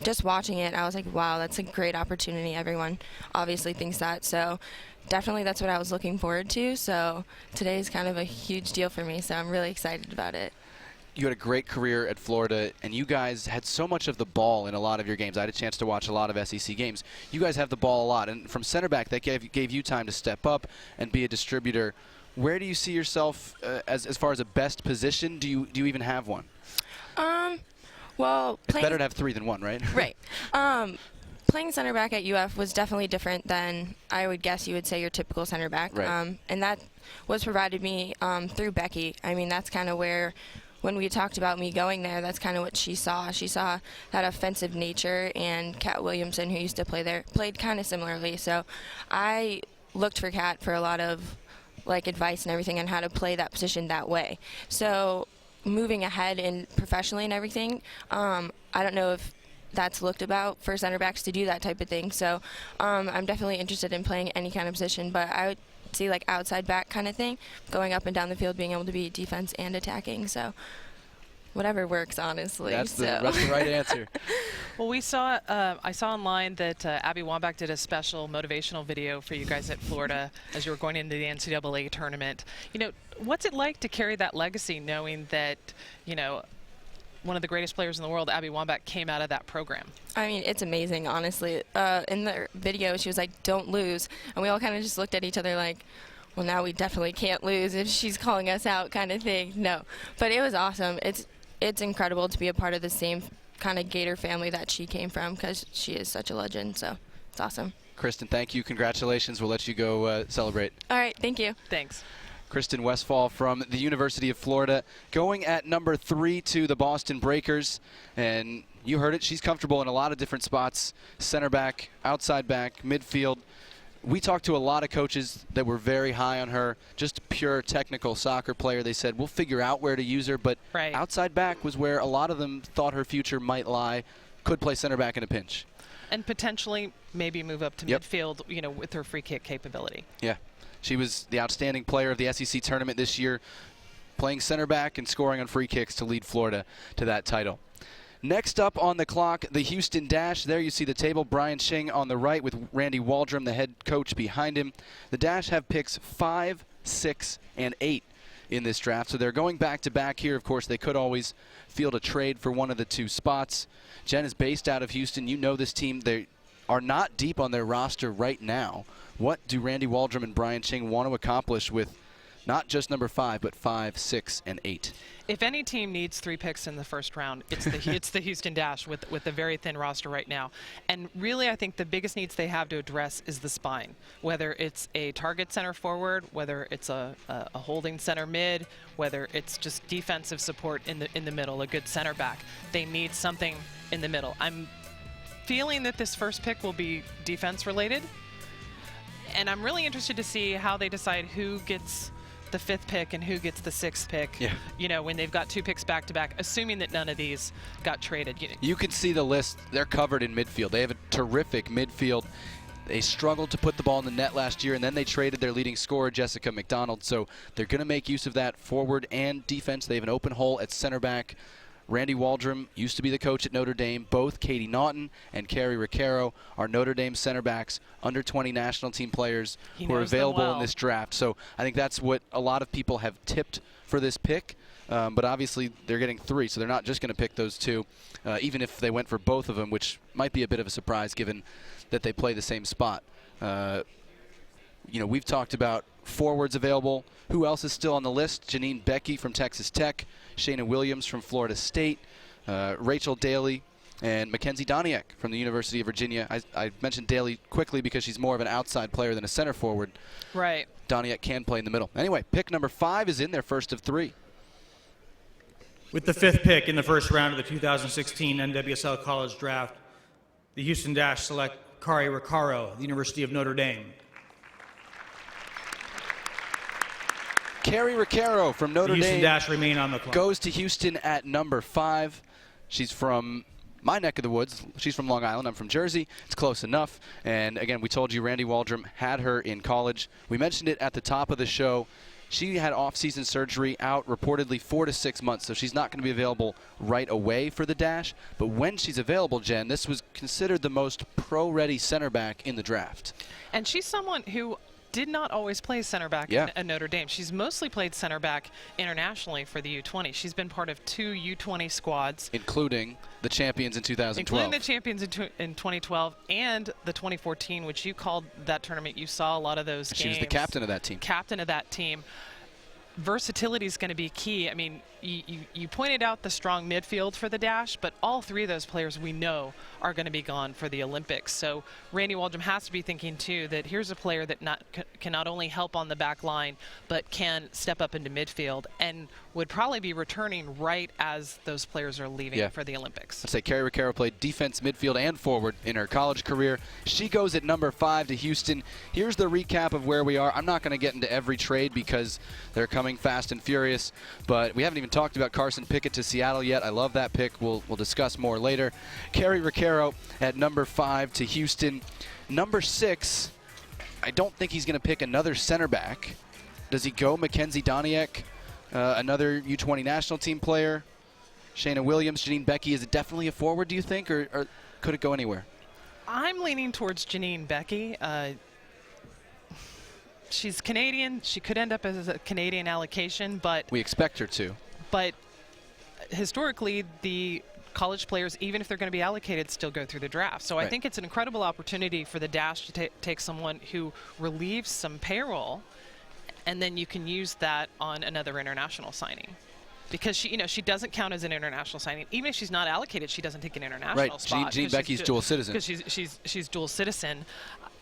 just watching it, I was like, wow, that's a great opportunity. Everyone obviously thinks that. So definitely that's what I was looking forward to. So today is kind of a huge deal for me, so I'm really excited about it. You had a great career at Florida, and you guys had so much of the ball in a lot of your games. I had a chance to watch a lot of SEC games. You guys have the ball a lot, and from center back, that gave you time to step up and be a distributor. Where do you see yourself as far as a best position? Do you even have one? Well, it's better to have three than one, right? Right. Playing center back at UF was definitely different than I would guess you would say your typical center back. Right. And that was provided me through Becky. I mean, that's kind of where, when we talked about me going there, that's kind of what she saw. She saw that offensive nature, and Kat Williamson, who used to play there, played kind of similarly. So I looked for Kat for a lot of advice and everything on how to play that position that way. So moving ahead and professionally and everything, I don't know if that's looked about for center backs to do that type of thing. So I'm definitely interested in playing any kind of position, but I would see outside back kind of thing, going up and down the field, being able to be defense and attacking. So whatever works, honestly. That's the right answer. Well, we saw, I saw online that Abby Wambach did a special motivational video for you guys at Florida as you were going into the NCAA tournament. You know, what's it like to carry that legacy, knowing that, you know, one of the greatest players in the world, Abby Wambach, came out of that program? I mean, it's amazing, honestly. In the video, she was like, "Don't lose," and we all kind of just looked at each other like, well, now we definitely can't lose if she's calling us out, kind of thing. No, but it was awesome. It's incredible to be a part of the same kind of Gator family that she came from, because she is such a legend. So it's awesome. Kristen, thank you. Congratulations. We'll let you go celebrate. All right, thank you. Thanks. Kristen Westphal from the University of Florida, going at number 3 to the Boston Breakers. And you heard it, she's comfortable in a lot of different spots, center back, outside back, midfield. We talked to a lot of coaches that were very high on her, just a pure technical soccer player. They said, we'll figure out where to use her, but outside back was where a lot of them thought her future might lie, could play center back in a pinch. And potentially maybe move up to midfield, you know, with her free kick capability. Yeah. She was the outstanding player of the SEC tournament this year, playing center back and scoring on free kicks to lead Florida to that title. Next up on the clock, the Houston Dash. There you see the table. Brian Shing on the right with Randy Waldrum, the head coach, behind him. The Dash have picks 5, 6, and 8 in this draft, so they're going back-to-back here. Of course, they could always field a trade for one of the two spots. Jen is based out of Houston. You know this team. They are not deep on their roster right now. What do Randy Waldrum and Brian Shing want to accomplish with not just number 5, but 5, 6, and 8? If any team needs 3 picks in the first round, it's the Houston Dash with the very thin roster right now. And really, I think the biggest needs they have to address is the spine, whether it's a target center forward, whether it's a holding center mid, whether it's just defensive support in the middle, a good center back. They need something in the middle. I'm feeling that this first pick will be defense related. And I'm really interested to see how they decide who gets the 5th pick and who gets the 6th pick. Yeah. You know, when they've got 2 picks back to back, assuming that none of these got traded. You can see the list. They're covered in midfield. They have a terrific midfield. They struggled to put the ball in the net last year, and then they traded their leading scorer, Jessica McDonald. So they're going to make use of that forward and defense. They have an open hole at center back. Randy Waldrum used to be the coach at Notre Dame. Both Katie Naughton and Carrie Riccaro are Notre Dame center backs, under 20 national team players who are available in this draft. So I think that's what a lot of people have tipped for this pick. But obviously they're getting 3, so they're not just going to pick those 2, even if they went for both of them, which might be a bit of a surprise given that they play the same spot. we've talked about forwards available. Who else is still on the list? Janine Becky from Texas Tech, Shayna Williams from Florida State, Rachel Daly, and Mackenzie Doniak from the University of Virginia. I mentioned Daly quickly because she's more of an outside player than a center forward. Right. Doniak can play in the middle. Anyway, pick number 5 is in their first of 3. With the 5th pick in the first round of the 2016 NWSL College Draft, the Houston Dash select Kari Recaro, the University of Notre Dame. Kari Recaro from Notre The Houston Dame Dash remain on the clock. goes to Houston at number 5. She's from my neck of the woods. She's from Long Island. I'm from Jersey. It's close enough. And again, we told you Randy Waldrum had her in college. We mentioned it at the top of the show. She had off-season surgery out reportedly 4 to 6 months, so she's not going to be available right away for the Dash. But when she's available, Jen, this was considered the most pro-ready center back in the draft. And she's someone who did not always play center back at Notre Dame. She's mostly played center back internationally for the U20. She's been part of 2 U20 squads. Including the champions in 2012. Including the champions in 2012 and the 2014, which you called that tournament. You saw a lot of those games. She was the captain of that team. Captain of that team. Versatility is going to be key. I mean, you pointed out the strong midfield for the Dash, but all 3 of those players we know are going to be gone for the Olympics. So Randy Waldrum has to be thinking, too, that here's a player that can not only help on the back line, but can step up into midfield and would probably be returning right as those players are leaving for the Olympics. I'd say Kari Recaro played defense, midfield, and forward in her college career. She goes at number 5 to Houston. Here's the recap of where we are. I'm not going to get into every trade because they're coming fast and furious, but we haven't even talked about Carson Pickett to Seattle yet. I love that pick. We'll discuss more later. Kari Recaro at number 5 to Houston. Number 6, I don't think he's going to pick another center back. Does he go Mackenzie Doniak, another U20 national team player? Shayna Williams, Janine Becky, is it definitely a forward, do you think, or could it go anywhere? I'm leaning towards Janine Becky. She's Canadian. She could end up as a Canadian allocation, but we expect her to. But historically, the college players, even if they're going to be allocated, still go through the draft. So I think it's an incredible opportunity for the Dash to take someone who relieves some payroll, and then you can use that on another international signing. Because she doesn't count as an international signing. Even if she's not allocated, she doesn't take an international spot. Right, Janine Becky's dual citizen. Because she's dual citizen.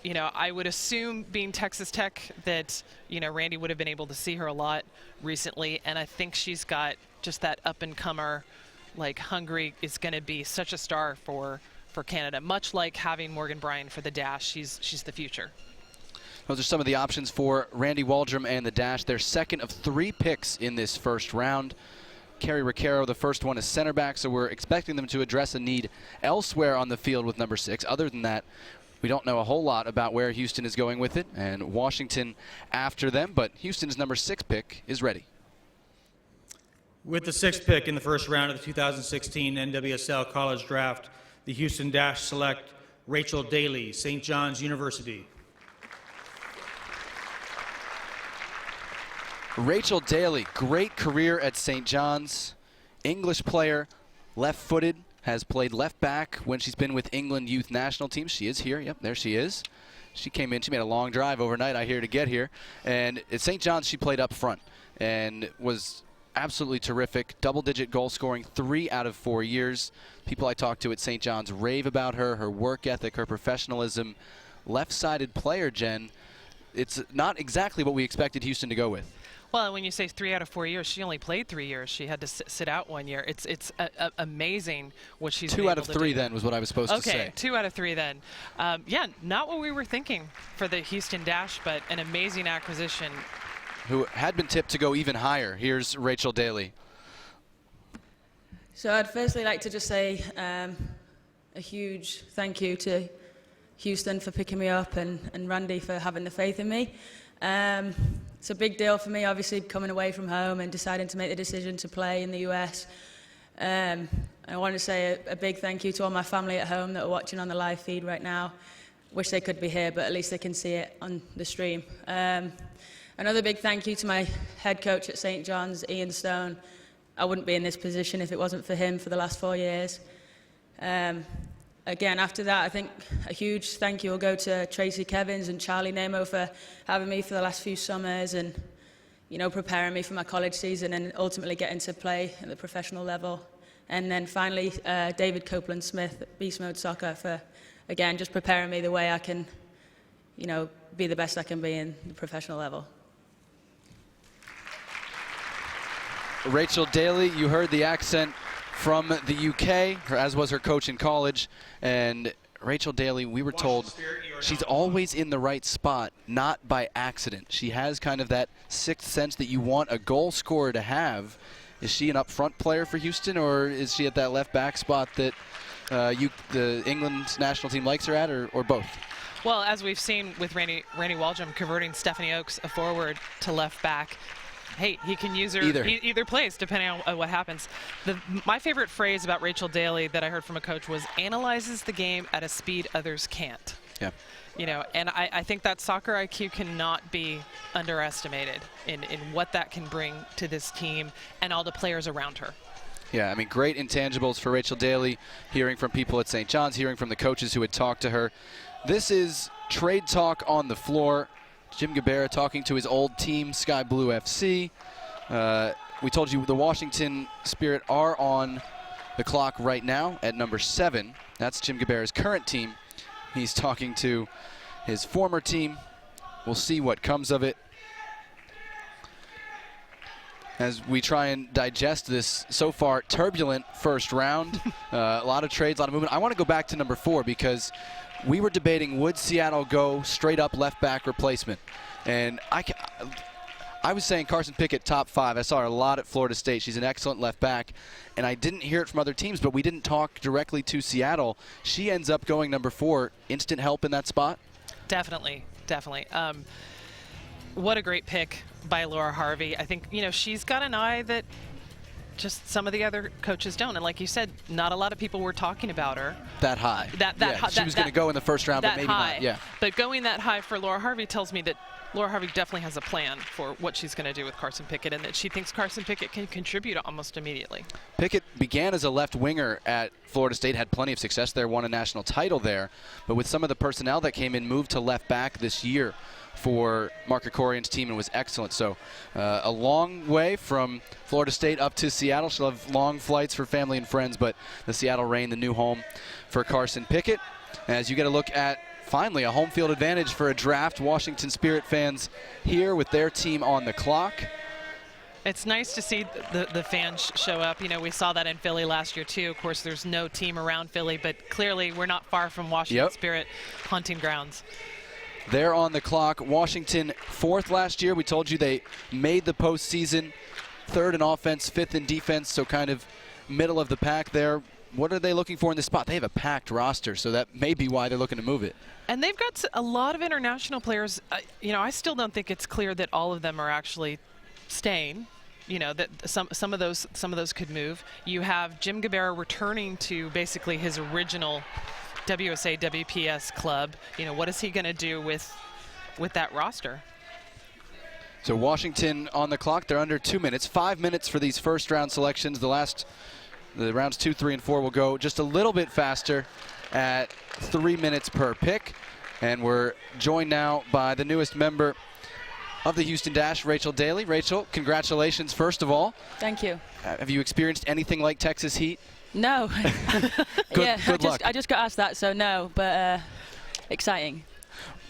I would assume, being Texas Tech, that Randy would have been able to see her a lot recently, and I think she's got just that up-and-comer, hungry is going to be such a star for Canada. Much like having Morgan Bryan for the Dash, she's the future. Those are some of the options for Randy Waldrum and the Dash. Their second of 3 picks in this first round. Kari Recaro, the first one, is center back, so we're expecting them to address a need elsewhere on the field with number 6. Other than that, we don't know a whole lot about where Houston is going with it, and Washington after them, but Houston's number 6 pick is ready. With the 6th pick in the first round of the 2016 NWSL College Draft, the Houston Dash select Rachel Daly, St. John's University. Rachel Daly, great career at St. John's. English player, left-footed, has played left back when she's been with England youth national team. She is here. Yep, there she is. She came in. She made a long drive overnight, I hear, to get here. And at St. John's, she played up front and was absolutely terrific. Double-digit goal scoring 3 out of 4 years. People I talked to at St. John's rave about her work ethic, her professionalism. Left-sided player, Jen. It's not exactly what we expected Houston to go with. Well, when you say 3 out of 4 years, she only played 3 years. She had to sit out 1 year. It's amazing what she's been 2 able out of to 3 do. then was what I was supposed to say. Okay, 2 out of 3 then. Yeah, not what we were thinking for the Houston Dash, but an amazing acquisition. Who had been tipped to go even higher. Here's Rachel Daly. So I'd firstly like to just say a huge thank you to Houston for picking me up and Randy for having the faith in me. It's a big deal for me, obviously, coming away from home and deciding to make the decision to play in the US. I want to say a big thank you to all my family at home that are watching on the live feed right now. Wish they could be here, but at least they can see it on the stream. Another big thank you to my head coach at St. John's, Ian Stone. I wouldn't be in this position if it wasn't for him for the last 4 years. again, after that, I think a huge thank you will go to Tracy Kevins and Charlie Nemo for having me for the last few summers and, you know, preparing me for my college season and ultimately getting to play at the professional level. And then finally, David Copeland-Smith at Beast Mode Soccer for, again, just preparing me the way I can, you know, be the best I can be in the professional level. Rachel Daly, you heard the accent from the UK, as was her coach in college. And Rachel Daly, we were told she's always in the right spot, not by accident. She has kind of that sixth sense that you want a goal scorer to have. Is she an up-front player for Houston, or is she at that left-back spot that the England national team likes her at, or both? Well, as we've seen with Randy Waldrum converting Stephanie Oakes, a forward, to left back, hey, he can use her either place, depending on what happens. My favorite phrase about Rachel Daly that I heard from a coach was analyzes the game at a speed others can't. Yeah. You know, and I think that soccer IQ cannot be underestimated in what that can bring to this team and all the players around her. Yeah, I mean, great intangibles for Rachel Daly, hearing from people at St. John's, hearing from the coaches who had talked to her. This is trade talk on the floor. Jim Gabera talking to his old team, Sky Blue FC. We told you the Washington Spirit are on the clock right now at number 7. That's Jim Gabera's current team. He's talking to his former team. We'll see what comes of it as we try and digest this so far turbulent first round. A lot of trades, a lot of movement. I want to go back to number 4 because we were debating, would Seattle go straight up left back replacement? And I was saying Carson Pickett top 5. I saw her a lot at Florida State. She's an excellent left back. And I didn't hear it from other teams, but we didn't talk directly to Seattle. She ends up going number 4. Instant help in that spot? Definitely, definitely. What a great pick by Laura Harvey. I think, you know, she's got an eye that just some of the other coaches don't. And like you said, not a lot of people were talking about her. That high. She was going to go in the first round, but maybe not. Yeah. But going that high for Laura Harvey tells me that Laura Harvey definitely has a plan for what she's going to do with Carson Pickett, and that she thinks Carson Pickett can contribute almost immediately. Pickett began as a left winger at Florida State, had plenty of success there, won a national title there, but with some of the personnel that came in, moved to left back this year for Mark Krikorian's team and was excellent. So a long way from Florida State up to Seattle. She'll have long flights for family and friends, but the Seattle Reign, the new home for Carson Pickett. As you get a look at finally a home field advantage for a draft. Washington Spirit fans here with their team on the clock. It's nice to see the fans show up. You know, we saw that in Philly last year too. Of course, there's no team around Philly, but clearly we're not far from Washington Spirit hunting grounds. They're on the clock. Washington 4th last year. We told you they made the postseason. 3rd in offense, 5th in defense, so kind of middle of the pack there. What are they looking for in this spot? They have a packed roster, so that may be why they're looking to move it. And they've got a lot of international players. You know, I still don't think it's clear that all of them are actually staying. You know, that some of those could move. You have Jim Gabera returning to basically his original WSA WPS club. You know, what is he going to do with that roster? So Washington on the clock. They're under 2 minutes. 5 minutes for these first round selections. The rounds 2, 3, and 4 will go just a little bit faster at 3 minutes per pick. And we're joined now by the newest member of the Houston Dash, Rachel Daly. Rachel, congratulations first of all. Thank you. Have you experienced anything like Texas heat? No. Good luck. I just got asked that, so no, but exciting.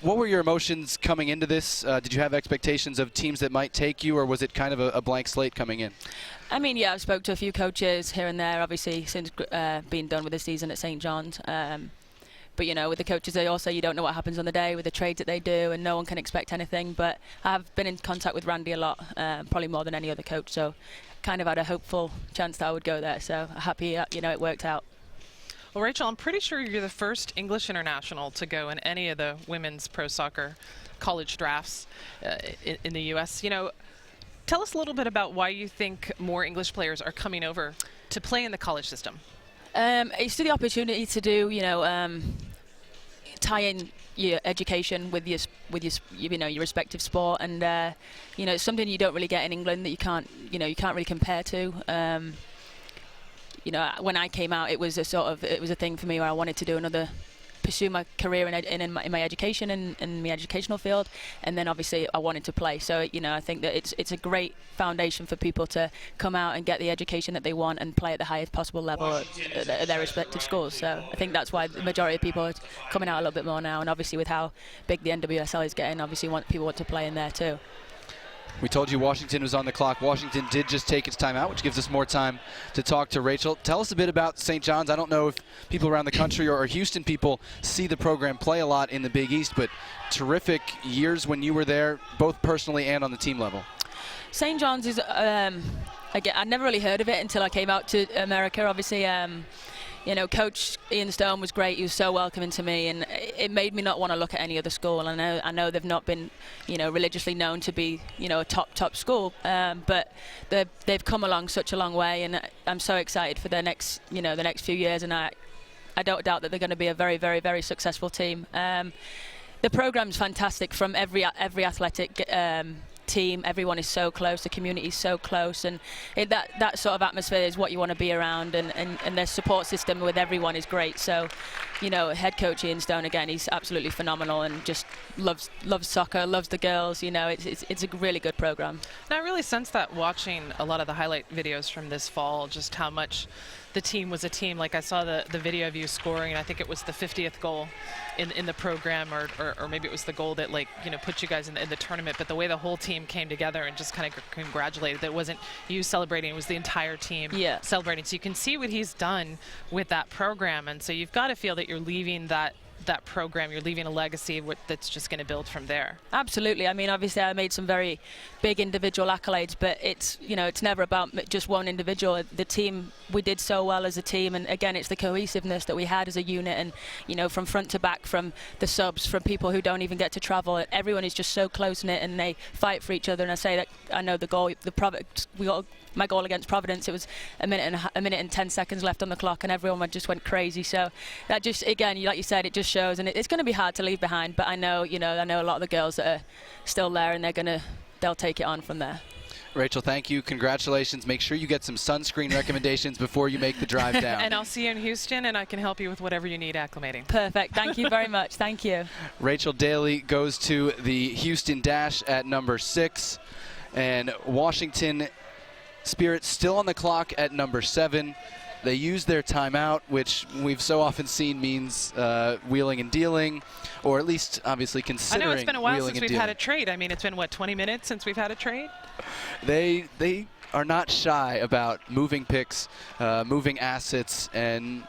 What were your emotions coming into this? Did you have expectations of teams that might take you, or was it kind of a blank slate coming in? I mean, yeah, I've spoke to a few coaches here and there, obviously, since being done with the season at St. John's. But, you know, with the coaches, they all say you don't know what happens on the day with the trades that they do, and no one can expect anything. But I've been in contact with Randy a lot, probably more than any other coach. So kind of had a hopeful chance that I would go there. So happy, you know, it worked out. Well, Rachel, I'm pretty sure you're the first English international to go in any of the women's pro soccer college drafts in the U.S. You know, tell us a little bit about why you think more English players are coming over to play in the college system. It's the opportunity to do, you know, tie in your education with your you know, your respective sport, and you know, it's something you don't really get in England that you can't really compare to. you know, when I came out, it was a thing for me where I wanted to pursue my career in my education and in my educational field, and then obviously I wanted to play. So, you know, I think that it's a great foundation for people to come out and get the education that they want and play at the highest possible level at their respective schools. So I think that's why the majority of people are coming out a little bit more now, and obviously with how big the NWSL is getting, obviously people want to play in there too. We told you Washington was on the clock. Washington did just take its time out, which gives us more time to talk to Rachel. Tell us a bit about St. John's. I don't know if people around the country or Houston people see the program play a lot in the Big East, but terrific years when you were there, both personally and on the team level. St. John's is, again, I'd never really heard of it until I came out to America. Obviously, you know, Coach Ian Stone was great. He was so welcoming to me, and it made me not want to look at any other school. I know they've not been, you know, religiously known to be, you know, a top school, but they've come along such a long way, and I'm so excited for the next few years, and I don't doubt that they're going to be a very, very, very successful team. The program's fantastic from every athletic team. Everyone is so close, the community is so close, and that sort of atmosphere is what you want to be around, and their support system with everyone is great. So, you know, head coach Ian Stone, again, he's absolutely phenomenal and just loves soccer, loves the girls. You know, it's a really good program. And I really sense that watching a lot of the highlight videos from this fall, just how much the team was a team. Like I saw the video of you scoring, and I think it was the 50th goal in the program, or maybe it was the goal that, like, you know, put you guys in the tournament. But the way the whole team came together and just kind of congratulated, that it wasn't you celebrating, it was the entire team celebrating. So you can see what he's done with that program, and so you've got to feel that you're leaving that program, you're leaving a legacy that's just going to build from there. Absolutely. I mean, obviously I made some very big individual accolades, but it's never about just one individual. The team, we did so well as a team, and again, it's the cohesiveness that we had as a unit, and, you know, from front to back, from the subs, from people who don't even get to travel, everyone is just so close-knit, and they fight for each other. And I say that, I know the goal, my goal against Providence, it was a minute and 10 seconds left on the clock, and everyone just went crazy. So that just, again, like you said, it just shows, and it's going to be hard to leave behind, but I know a lot of the girls that are still there, and they'll take it on from there. Rachel, thank you. Congratulations. Make sure you get some sunscreen recommendations before you make the drive down. And I'll see you in Houston, and I can help you with whatever you need acclimating. Perfect. Thank you very much. Thank you. Rachel Daly goes to the Houston Dash at number 6, and Washington Spirit still on the clock at number 7. They used their timeout, which we've so often seen means wheeling and dealing, or at least obviously considering. I know it's been a while since we've dealing. had a trade. I mean, it's been, what, 20 minutes since we've had a trade? They are not shy about moving picks, moving assets, and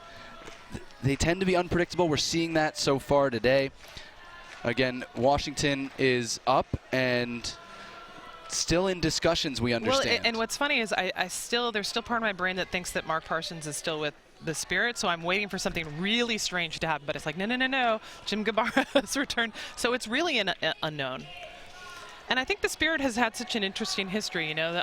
they tend to be unpredictable. We're seeing that so far today. Again, Washington is up and still in discussions, we understand. Well, and what's funny is there's still part of my brain that thinks that Mark Parsons is still with the Spirit, so I'm waiting for something really strange to happen, but it's like, no, Jim Gabarra has returned. So it's really an unknown. And I think the Spirit has had such an interesting history, you know,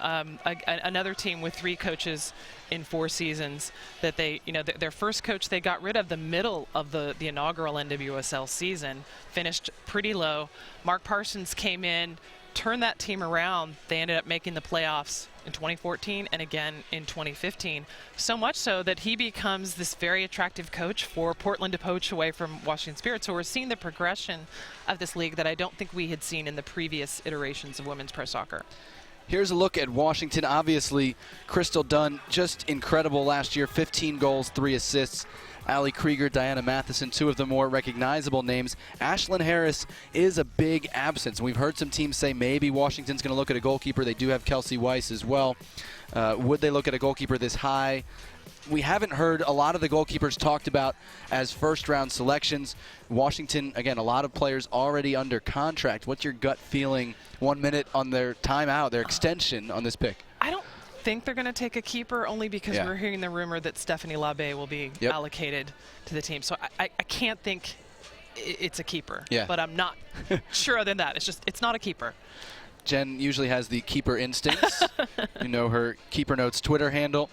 another team with 3 coaches in 4 seasons that they, you know, their first coach they got rid of the middle of the inaugural NWSL season, finished pretty low. Mark Parsons came in, turned that team around. They ended up making the playoffs in 2014 and again in 2015. So much so that he becomes this very attractive coach for Portland to poach away from Washington Spirit. So we're seeing the progression of this league that I don't think we had seen in the previous iterations of women's pro soccer. Here's a look at Washington. Obviously, Crystal Dunn, just incredible last year, 15 goals, 3 assists. Ali Krieger, Diana Matheson, 2 of the more recognizable names. Ashlyn Harris is a big absence. We've heard some teams say maybe Washington's going to look at a goalkeeper. They do have Kelsey Weiss as well. Would they look at a goalkeeper this high? We haven't heard a lot of the goalkeepers talked about as first-round selections. Washington, again, a lot of players already under contract. What's your gut feeling 1 minute on their timeout, their extension on this pick? I don't think they're going to take a keeper, only because we're hearing the rumor that Stephanie Labbe will be allocated to the team. So I can't think it's a keeper, but I'm not sure other than that. It's not a keeper. Jen usually has the keeper instincts. You know her Keeper Notes Twitter handle.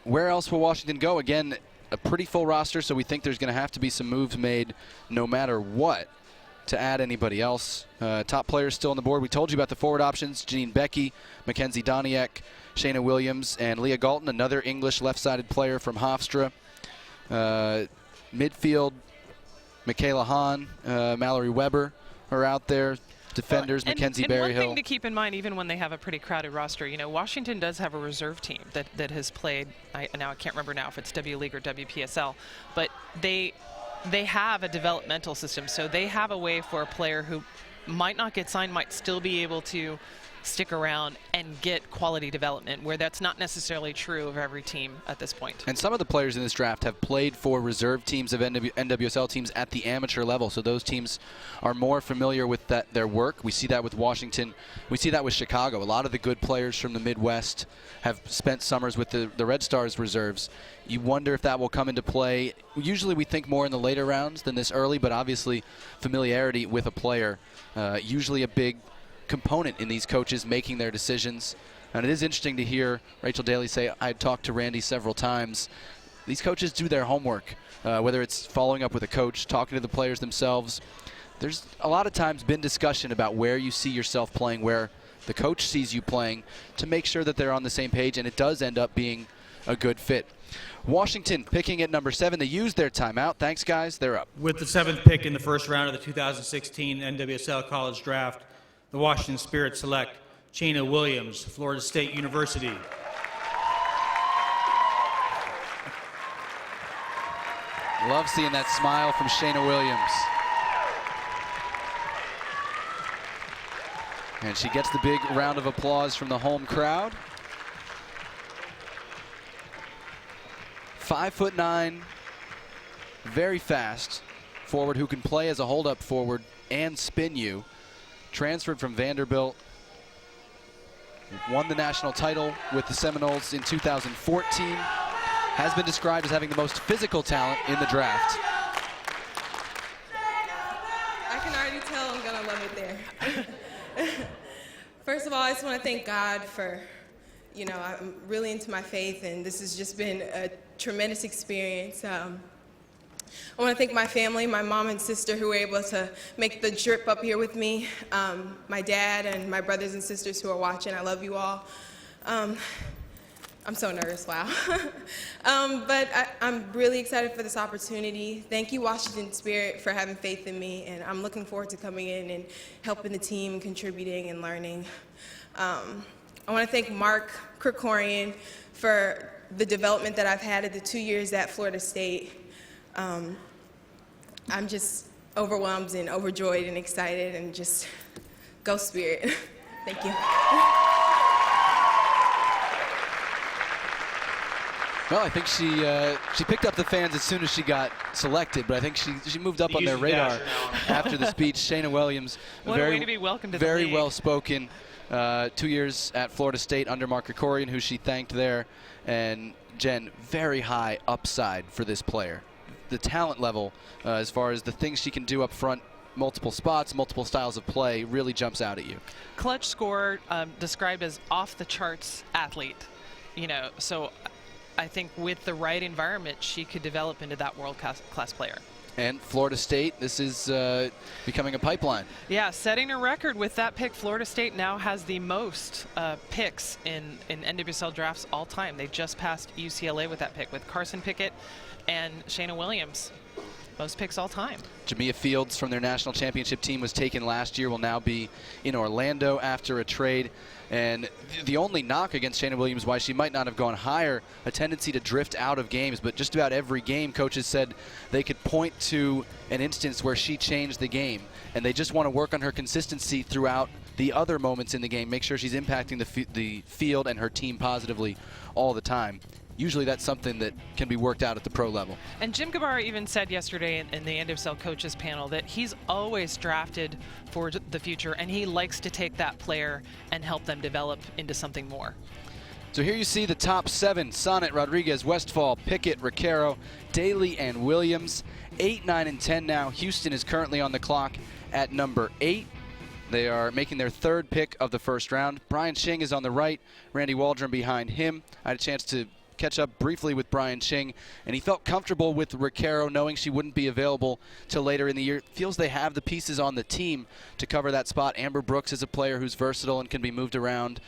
Where else will Washington go? Again, a pretty full roster, so we think there's going to have to be some moves made no matter what. to add anybody else. Top players still on the board. We told you about the forward options: Janine Becky, Mackenzie Doniak, Shayna Williams, and Leah Galton, another English left-sided player from Hofstra. Midfield, Michaela Hahn, Mallory Weber are out there. Defenders, Mackenzie Berryhill. One thing to keep in mind, even when they have a pretty crowded roster, you know, Washington does have a reserve team that has played. I can't remember now if it's W League or WPSL, but they have a developmental system, so they have a way for a player who might not get signed, might still be able to stick around and get quality development, where that's not necessarily true of every team at this point. And some of the players in this draft have played for reserve teams of NWSL teams at the amateur level, so those teams are more familiar with their work. We see that with Washington. We see that with Chicago. A lot of the good players from the Midwest have spent summers with the Red Stars reserves. You wonder if that will come into play. Usually we think more in the later rounds than this early, but obviously familiarity with a player, usually a big component in these coaches making their decisions. And it is interesting to hear Rachel Daly say, I talked to Randy several times. These coaches do their homework, whether it's following up with a coach, talking to the players themselves. There's a lot of times been discussion about where you see yourself playing, where the coach sees you playing, to make sure that they're on the same page, and it does end up being a good fit. Washington picking at number 7. They used their timeout. Thanks, guys. They're up. With the 7th pick in the first round of the 2016 NWSL College Draft, the Washington Spirit select Shayna Williams, Florida State University. Love seeing that smile from Shayna Williams. And she gets the big round of applause from the home crowd. 5'9", very fast forward who can play as a hold-up forward and spin you. Transferred from Vanderbilt. Won the national title with the Seminoles in 2014. Has been described as having the most physical talent in the draft. I can already tell I'm gonna love it there. First of all, I just want to thank God for, you know, I'm really into my faith, and this has just been a tremendous experience. I want to thank my family, my mom and sister, who were able to make the trip up here with me, my dad and my brothers and sisters who are watching. I love you all. I'm so nervous, wow. But I'm really excited for this opportunity. Thank you, Washington Spirit, for having faith in me, and I'm looking forward to coming in and helping the team, contributing and learning. I want to thank Mark Krikorian for the development that I've had at the 2 years at Florida State. I'm just overwhelmed and overjoyed and excited, and just go Spirit. Thank you. Well, I think she picked up the fans as soon as she got selected, but I think she moved up on their radar after the speech. Shayna Williams, what a way to be welcomed to the very league. well spoken. 2 years at Florida State under Mark Krikorian, who she thanked there. And Jen, very high upside for this player. The talent level, as far as the things she can do up front, multiple spots, multiple styles of play, really jumps out at you. Clutch scorer, described as off the charts athlete. You know, so I think with the right environment, she could develop into that world class player. And Florida State, this is becoming a pipeline. Yeah, setting a record with that pick. Florida State now has the most picks in NWSL drafts all time. They just passed UCLA with that pick, with Carson Pickett and Shayna Williams. Most picks all time. Jamia Fields from their national championship team was taken last year, will now be in Orlando after a trade. And the only knock against Shayna Williams, why she might not have gone higher, a tendency to drift out of games, but just about every game coaches said they could point to an instance where she changed the game, and they just want to work on her consistency throughout the other moments in the game, make sure she's impacting the field and her team positively all the time. Usually that's something that can be worked out at the pro level. And Jim Gabarra even said yesterday in the NWSL coaches panel that he's always drafted for the future, and he likes to take that player and help them develop into something more. So here you see the top 7: Sonnet, Rodriguez, Westfall, Pickett, Recaro, Daly, and Williams. 8, 9, and 10 now. Houston is currently on the clock at number 8. They are making their 3rd pick of the first round. Brian Shing is on the right, Randy Waldron behind him. I had a chance to catch up briefly with Brian Ching, and he felt comfortable with Recaro, knowing she wouldn't be available till later in the year. Feels they have the pieces on the team to cover that spot. Amber Brooks is a player who's versatile and can be moved around.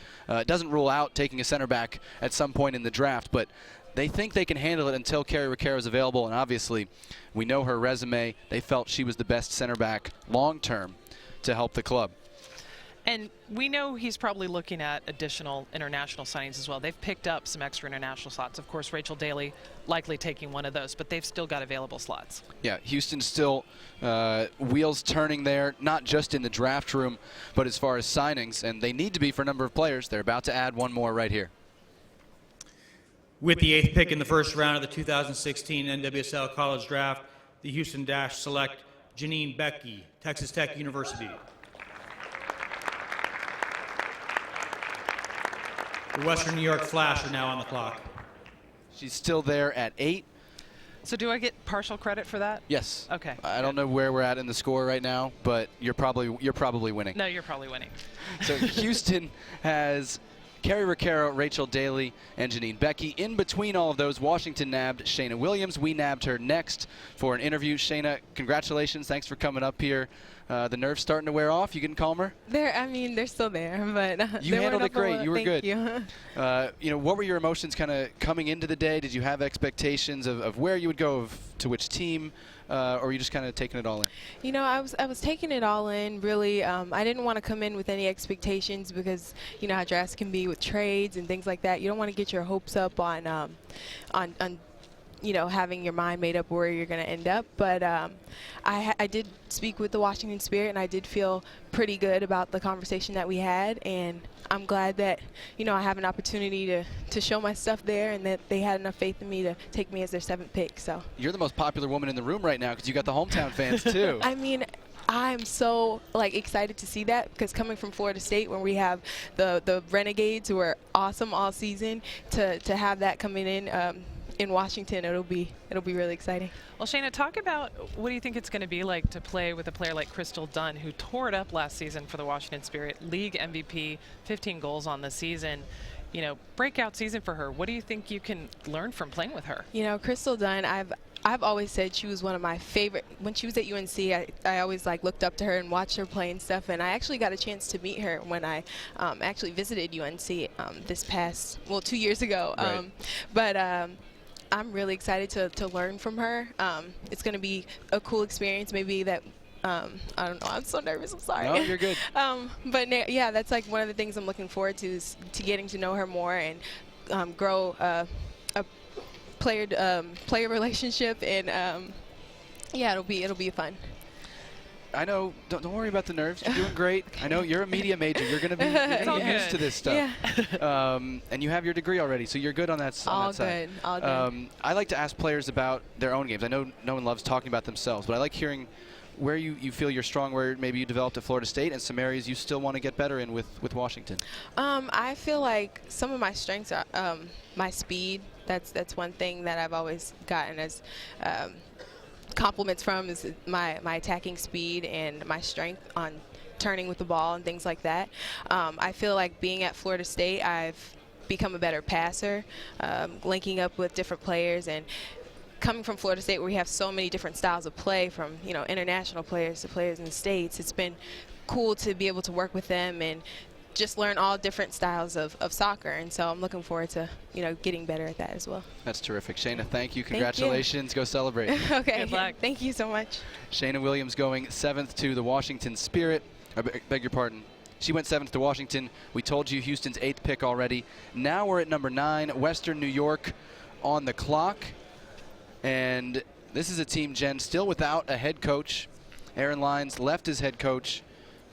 Doesn't rule out taking a center back at some point in the draft, but they think they can handle it until Carrie Recaro is available, and obviously we know her resume. They felt she was the best center back long-term to help the club. And we know he's probably looking at additional international signings as well. They've picked up some extra international slots. Of course, Rachel Daly likely taking one of those, but they've still got available slots. Yeah, Houston's still wheels turning there, not just in the draft room, but as far as signings, and they need to be for a number of players. They're about to add one more right here. With the 8th pick in the first round of the 2016 NWSL College Draft, the Houston Dash select Janine Becky, Texas Tech University. The Western New York Flash are now on the clock. She's still there at 8. So do I get partial credit for that? Yes. Okay. I don't know where we're at in the score right now, but you're probably winning. No, you're probably winning. So Houston has Carrie Recaro, Rachel Daly, and Janine Becky. In between all of those, Washington nabbed Shayna Williams. We nabbed her next for an interview. Shayna, congratulations. Thanks for coming up here. The nerves starting to wear off. You getting calmer? They're still there, but you handled it great. You were good. Thank you. What were your emotions kind of coming into the day? Did you have expectations of where you would go, to which team, or were you just kind of taking it all in? I was taking it all in. Really, I didn't want to come in with any expectations because you know how drafts can be with trades and things like that. You don't want to get your hopes up on having your mind made up where you're going to end up. But I did speak with the Washington Spirit, and I did feel pretty good about the conversation that we had. And I'm glad that, I have an opportunity to show my stuff there, and that they had enough faith in me to take me as their 7th pick. So you're the most popular woman in the room right now because you got the hometown fans, too. I mean, I'm so excited to see that, because coming from Florida State, where we have the Renegades who are awesome all season, to have that coming in Washington, it'll be really exciting. Well, Shayna, talk about what do you think it's going to be like to play with a player like Crystal Dunn, who tore it up last season for the Washington Spirit, league MVP, 15 goals on the season. Breakout season for her. What do you think you can learn from playing with her? Crystal Dunn, I've always said she was one of my favorite. When she was at UNC, I always looked up to her and watched her play and stuff. And I actually got a chance to meet her when I actually visited UNC this past 2 years ago. Right. I'm really excited to learn from her. It's going to be a cool experience. Maybe that. I don't know. I'm so nervous. I'm sorry. No, you're good. But yeah, that's one of the things I'm looking forward to, is to getting to know her more and grow a player relationship. And yeah, it'll be fun. I know. Don't worry about the nerves. You're doing great. I know you're a media major. You're going to be used to this stuff. Yeah. And you have your degree already, so you're good on that, All side. All good. I like to ask players about their own games. I know no one loves talking about themselves, but I like hearing where you feel you're strong, where maybe you developed at Florida State, and some areas you still want to get better in with Washington. I feel like some of my strengths are my speed. That's one thing that I've always gotten as compliments from, is my attacking speed and my strength on turning with the ball and things like that. I feel like being at Florida State, I've become a better passer, linking up with different players, and coming from Florida State, where we have so many different styles of play, from international players to players in the States. It's been cool to be able to work with them and just learn all different styles of soccer, and so I'm looking forward to getting better at that as well. That's terrific. Shayna, thank you. Congratulations. Go celebrate. Okay. Good luck. Thank you so much. Shayna Williams going 7th to the Washington Spirit. I beg your pardon. She went 7th to Washington. We told you Houston's 8th pick already. Now we're at number 9, Western New York on the clock. And this is a team, Jen, still without a head coach. Aaron Lyons left as head coach,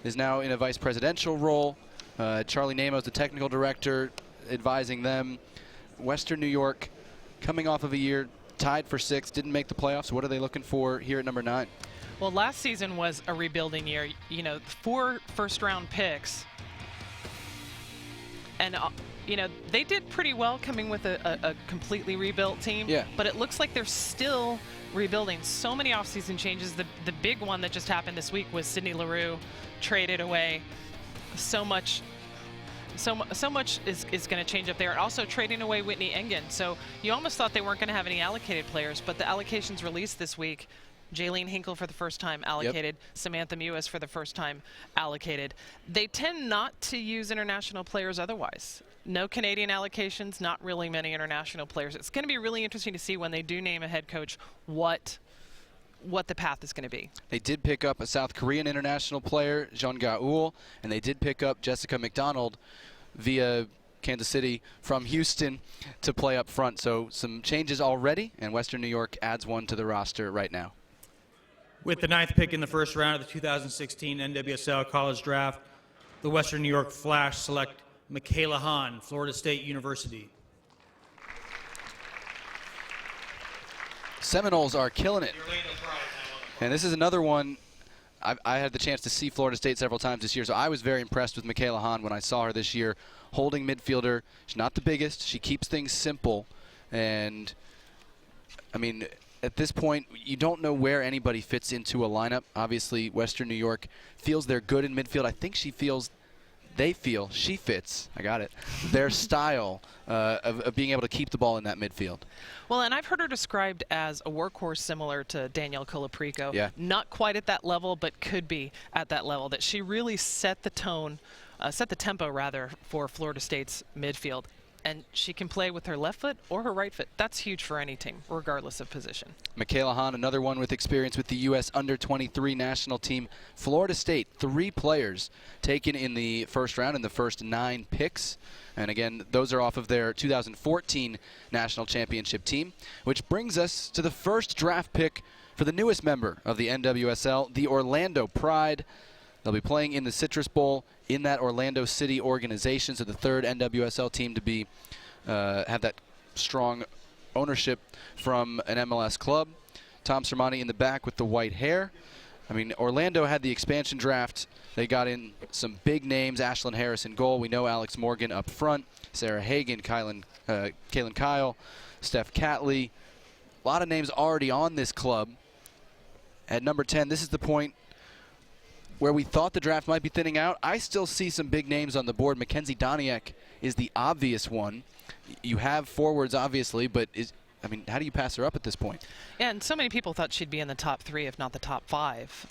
is now in a vice presidential role. Charlie Namos, the technical director, advising them. Western New York coming off of a year tied for 6th, didn't make the playoffs. What are they looking for here at number 9? Well, last season was a rebuilding year. 4 first-round picks. And, they did pretty well coming with a completely rebuilt team. Yeah. But it looks like they're still rebuilding. So many offseason changes. The big one that just happened this week was Sydney Leroux traded away. So much So much is going to change up there. Also trading away Whitney Engen. So you almost thought they weren't going to have any allocated players, but the allocations released this week. Jaylene Hinkle for the first time allocated. Yep. Samantha Mewis for the first time allocated. They tend not to use international players otherwise. No Canadian allocations, not really many international players. It's going to be really interesting to see when they do name a head coach what the path is going to be. They did pick up a South Korean international player, Jeon Ga-eul, and they did pick up Jessica McDonald via Kansas City from Houston to play up front. So some changes already, and Western New York adds one to the roster right now. With the 9th pick in the first round of the 2016 NWSL College Draft, the Western New York Flash select Michaela Hahn, Florida State University. Seminoles are killing it. And this is another one. I had the chance to see Florida State several times this year, so I was very impressed with Michaela Hahn when I saw her this year. Holding midfielder. She's not the biggest. She keeps things simple. And, I mean, at this point, you don't know where anybody fits into a lineup. Obviously, Western New York feels they're good in midfield. I think she feel she fits, I got it, their style of being able to keep the ball in that midfield. Well, and I've heard her described as a workhorse similar to Danielle Colaprico. Yeah. Not quite at that level, but could be at that level, that she really set the tone, set the tempo, rather, for Florida State's midfield. And she can play with her left foot or her right foot. That's huge for any team, regardless of position. Michaela Hahn, another one with experience with the U.S. Under-23 national team. Florida State, 3 players taken in the first round in the first 9 picks. And again, those are off of their 2014 national championship team, which brings us to the first draft pick for the newest member of the NWSL, the Orlando Pride. They'll be playing in the Citrus Bowl in that Orlando City organization, so the 3rd NWSL team to be have that strong ownership from an MLS club. Tom Sermani in the back with the white hair. I mean, Orlando had the expansion draft. They got in some big names, Ashlyn Harris in goal. We know Alex Morgan up front, Sarah Hagan, Kaylin Kyle, Steph Catley. A lot of names already on this club. At number 10, this is the point where we thought the draft might be thinning out. I still see some big names on the board. Mackenzie Doniak is the obvious one. You have forwards, obviously, but how do you pass her up at this point? Yeah, and so many people thought she'd be in the top 3, if not the top 5.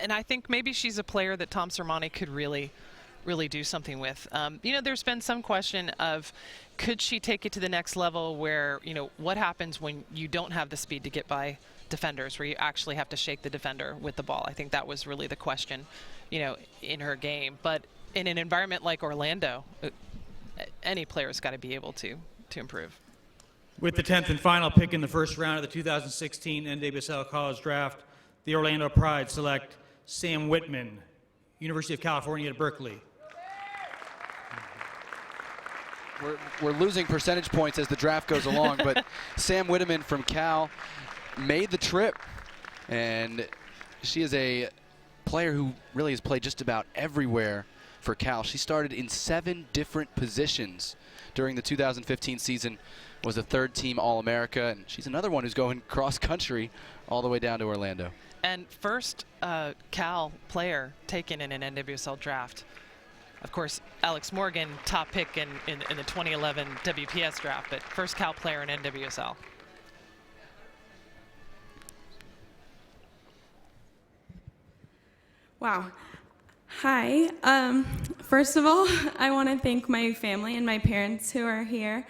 And I think maybe she's a player that Tom Sermani could really do something with. There's been some question of, could she take it to the next level where, what happens when you don't have the speed to get by defenders, where you actually have to shake the defender with the ball. I think that was really the question, in her game. But in an environment like Orlando, any player's got to be able to improve. With the 10th and final pick in the first round of the 2016 NWSL College Draft, the Orlando Pride select Sam Whitman, University of California at Berkeley. We're losing percentage points as the draft goes along, but Sam Whitman from Cal made the trip, and she is a player who really has played just about everywhere for Cal. She started in 7 different positions during the 2015 season, was a 3rd-team All-America, and she's another one who's going cross-country all the way down to Orlando. And first Cal player taken in an NWSL draft. Of course, Alex Morgan, top pick in the 2011 WPS draft, but first Cal player in NWSL. Wow. Hi. First of all, I want to thank my family and my parents who are here.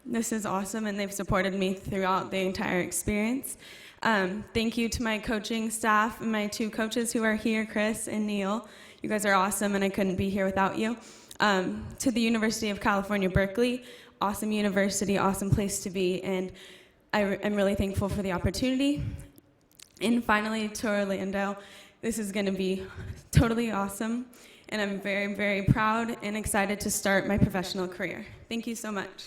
This is awesome, and they've supported me throughout the entire experience. Thank you to my coaching staff and my 2 coaches who are here, Chris and Neil. You guys are awesome, and I couldn't be here without you. To the University of California, Berkeley, awesome university, awesome place to be, and I'm really thankful for the opportunity. And finally, to Orlando. This is going to be totally awesome, and I'm very, very proud and excited to start my professional career. Thank you so much.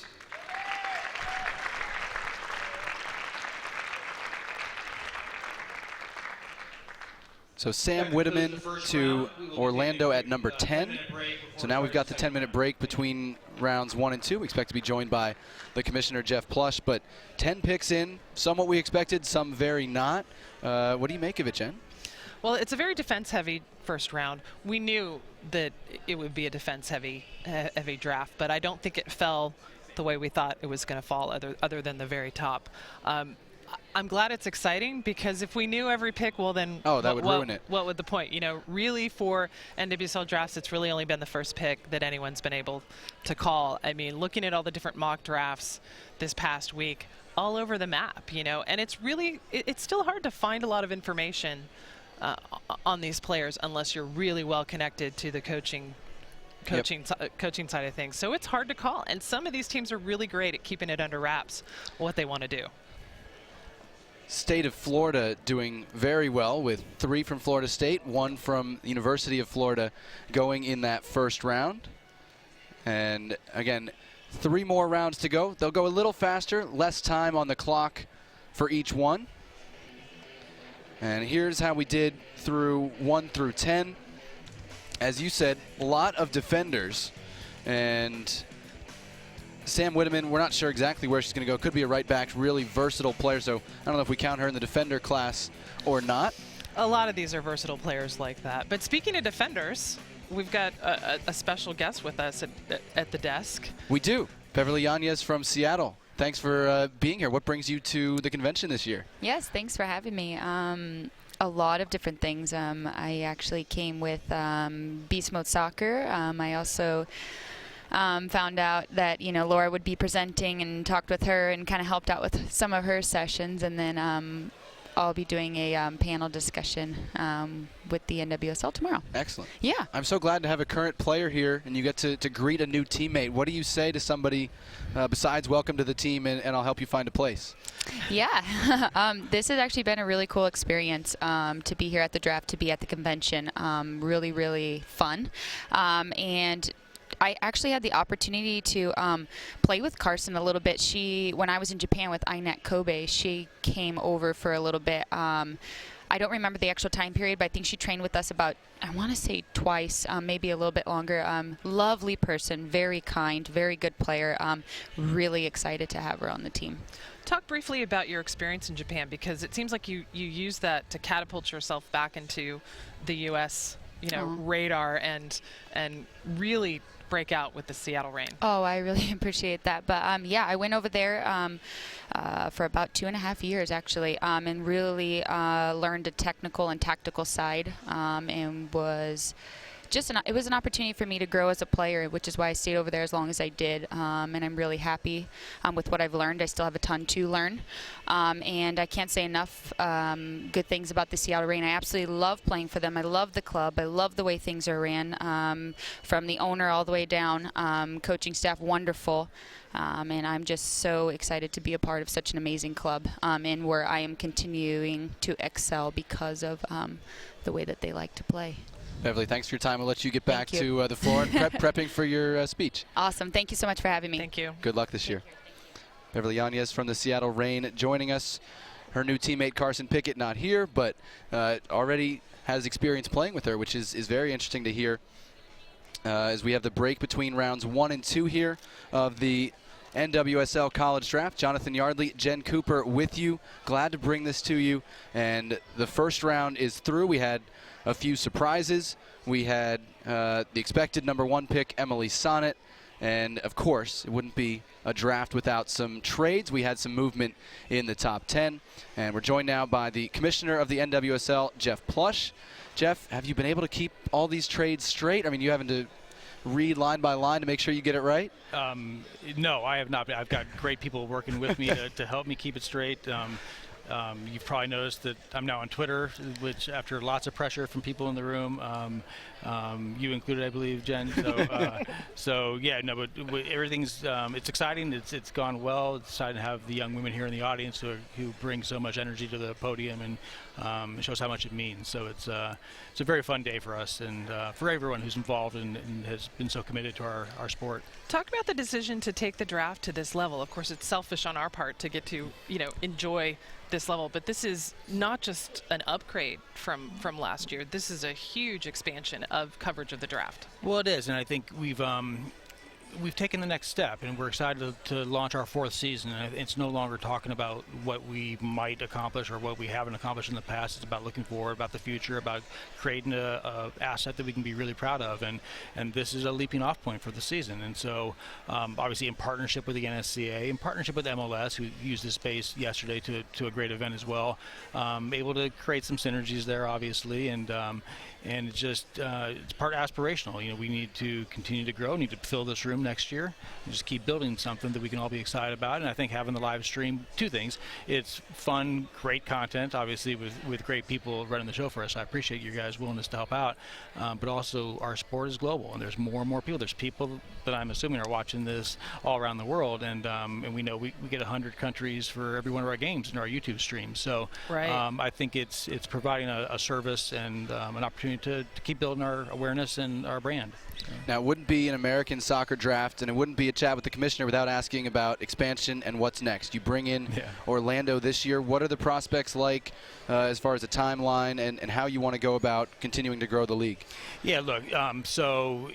So Sam Whitman to Orlando at number 10. So now we've got the 10-minute break between rounds 1 and 2. We expect to be joined by the commissioner, Jeff Plush, but 10 picks in, some what we expected, some very not. What do you make of it, Jen? Well, it's a very defense-heavy first round. We knew that it would be a defense-heavy heavy draft, but I don't think it fell the way we thought it was going to fall, other than the very top. I'm glad it's exciting, because if we knew every pick, well then, that would ruin it. What would the point? You know, really for NWSL drafts, it's really only been the first pick that anyone's been able to call. I mean, looking at all the different mock drafts this past week, all over the map, you know, and it's really, it's still hard to find a lot of information on these players unless you're really well connected to the coaching side of things. So it's hard to call, and some of these teams are really great at keeping it under wraps what they want to do. State of Florida doing very well with 3 from Florida State, 1 from the University of Florida going in that first round. And again, 3 more rounds to go. They'll go a little faster, less time on the clock for each one. And here's how we did through 1 through 10. As you said, a lot of defenders, and Sam Whitteman, we're not sure exactly where she's going to go. Could be a right back, really versatile player, so I don't know if we count her in the defender class or not. A lot of these are versatile players like that. But speaking of defenders, we've got a special guest with us at the desk. We do. Beverly Yanez from Seattle. Thanks for being here. What brings you to the convention this year? Yes, thanks for having me. A lot of different things. I actually came with Beast Mode Soccer. I also found out that, you know, Laura would be presenting, and talked with her and kind of helped out with some of her sessions. And then I'll be doing a panel discussion with the NWSL tomorrow. Excellent. Yeah. I'm so glad to have a current player here, and you get to greet a new teammate. What do you say to somebody besides welcome to the team and I'll help you find a place? Yeah. This has actually been a really cool experience to be here at the draft, to be at the convention. Really, really fun. And I actually had the opportunity to play with Carson a little bit. When I was in Japan with Inet Kobe, she came over for a little bit. I don't remember the actual time period, but I think she trained with us about, I want to say twice, maybe a little bit longer. Lovely person, very kind, very good player. Really excited to have her on the team. Talk briefly about your experience in Japan, because it seems like you use that to catapult yourself back into the U.S. radar and really break out with the Seattle Reign. Oh, I really appreciate that. But yeah, I went over there for about 2.5 years actually, and really learned a technical and tactical side, and was it was an opportunity for me to grow as a player, which is why I stayed over there as long as I did, and I'm really happy with what I've learned. I still have a ton to learn, and I can't say enough good things about the Seattle Reign. I absolutely love playing for them. I love the club. I love the way things are ran, from the owner all the way down. Coaching staff, wonderful. And I'm just so excited to be a part of such an amazing club, and where I am continuing to excel because of the way that they like to play. Beverly, thanks for your time. I'll let you get back to the floor and prepping for your speech. Awesome. Thank you so much for having me. Thank you. Good luck this year. Beverly Yanez from the Seattle Reign joining us. Her new teammate Carson Pickett not here, but already has experience playing with her, which is very interesting to hear. As we have the break between rounds 1 and 2 here of the NWSL College Draft. Jonathan Yardley, Jen Cooper with you. Glad to bring this to you. And the first round is through. We had a few surprises. We had the expected #1 pick, Emily Sonnet. And, of course, it wouldn't be a draft without some trades. We had some movement in the top 10. And we're joined now by the commissioner of the NWSL, Jeff Plush. Jeff, have you been able to keep all these trades straight? I mean, you having to read line by line to make sure you get it right? No, I have not. I've got great people working with me to help me keep it straight. You've probably noticed that I'm now on Twitter, which after lots of pressure from people in the room, you included, I believe, Jen. So yeah, no, but everything's it's exciting. It's gone well. It's exciting to have the young women here in the audience who bring so much energy to the podium, and it shows how much it means. So it's a very fun day for us and for everyone who's involved and has been so committed to our sport. Talk about the decision to take the draft to this level. Of course, it's selfish on our part to get to enjoy this level, but this is not just an upgrade from last year. This is a huge expansion of coverage of the draft. Well, it is, and I think we've we've taken the next step, and we're excited to launch our 4th season. And it's no longer talking about what we might accomplish or what we haven't accomplished in the past. It's about looking forward, about the future, about creating a asset that we can be really proud of. And this is a leaping off point for the season. And so, obviously, in partnership with the NSCAA, in partnership with MLS, who used this space yesterday to a great event as well, able to create some synergies there, obviously, and it's just it's part aspirational. You know, we need to continue to grow, need to fill this room next year, and just keep building something that we can all be excited about. And I think having the live stream, 2 things: it's fun, great content, obviously with great people running the show for us. I appreciate you guys' willingness to help out, but also our sport is global, and there's more and more people. There's people that I'm assuming are watching this all around the world, and we know we get 100 countries for every one of our games in our YouTube stream. So I think it's providing a service and an opportunity to keep building our awareness and our brand. Now, it wouldn't be an American soccer draft, and it wouldn't be a chat with the commissioner without asking about expansion and what's next. You bring in Orlando this year. What are the prospects like as far as a timeline and how you want to go about continuing to grow the league? Yeah, look, so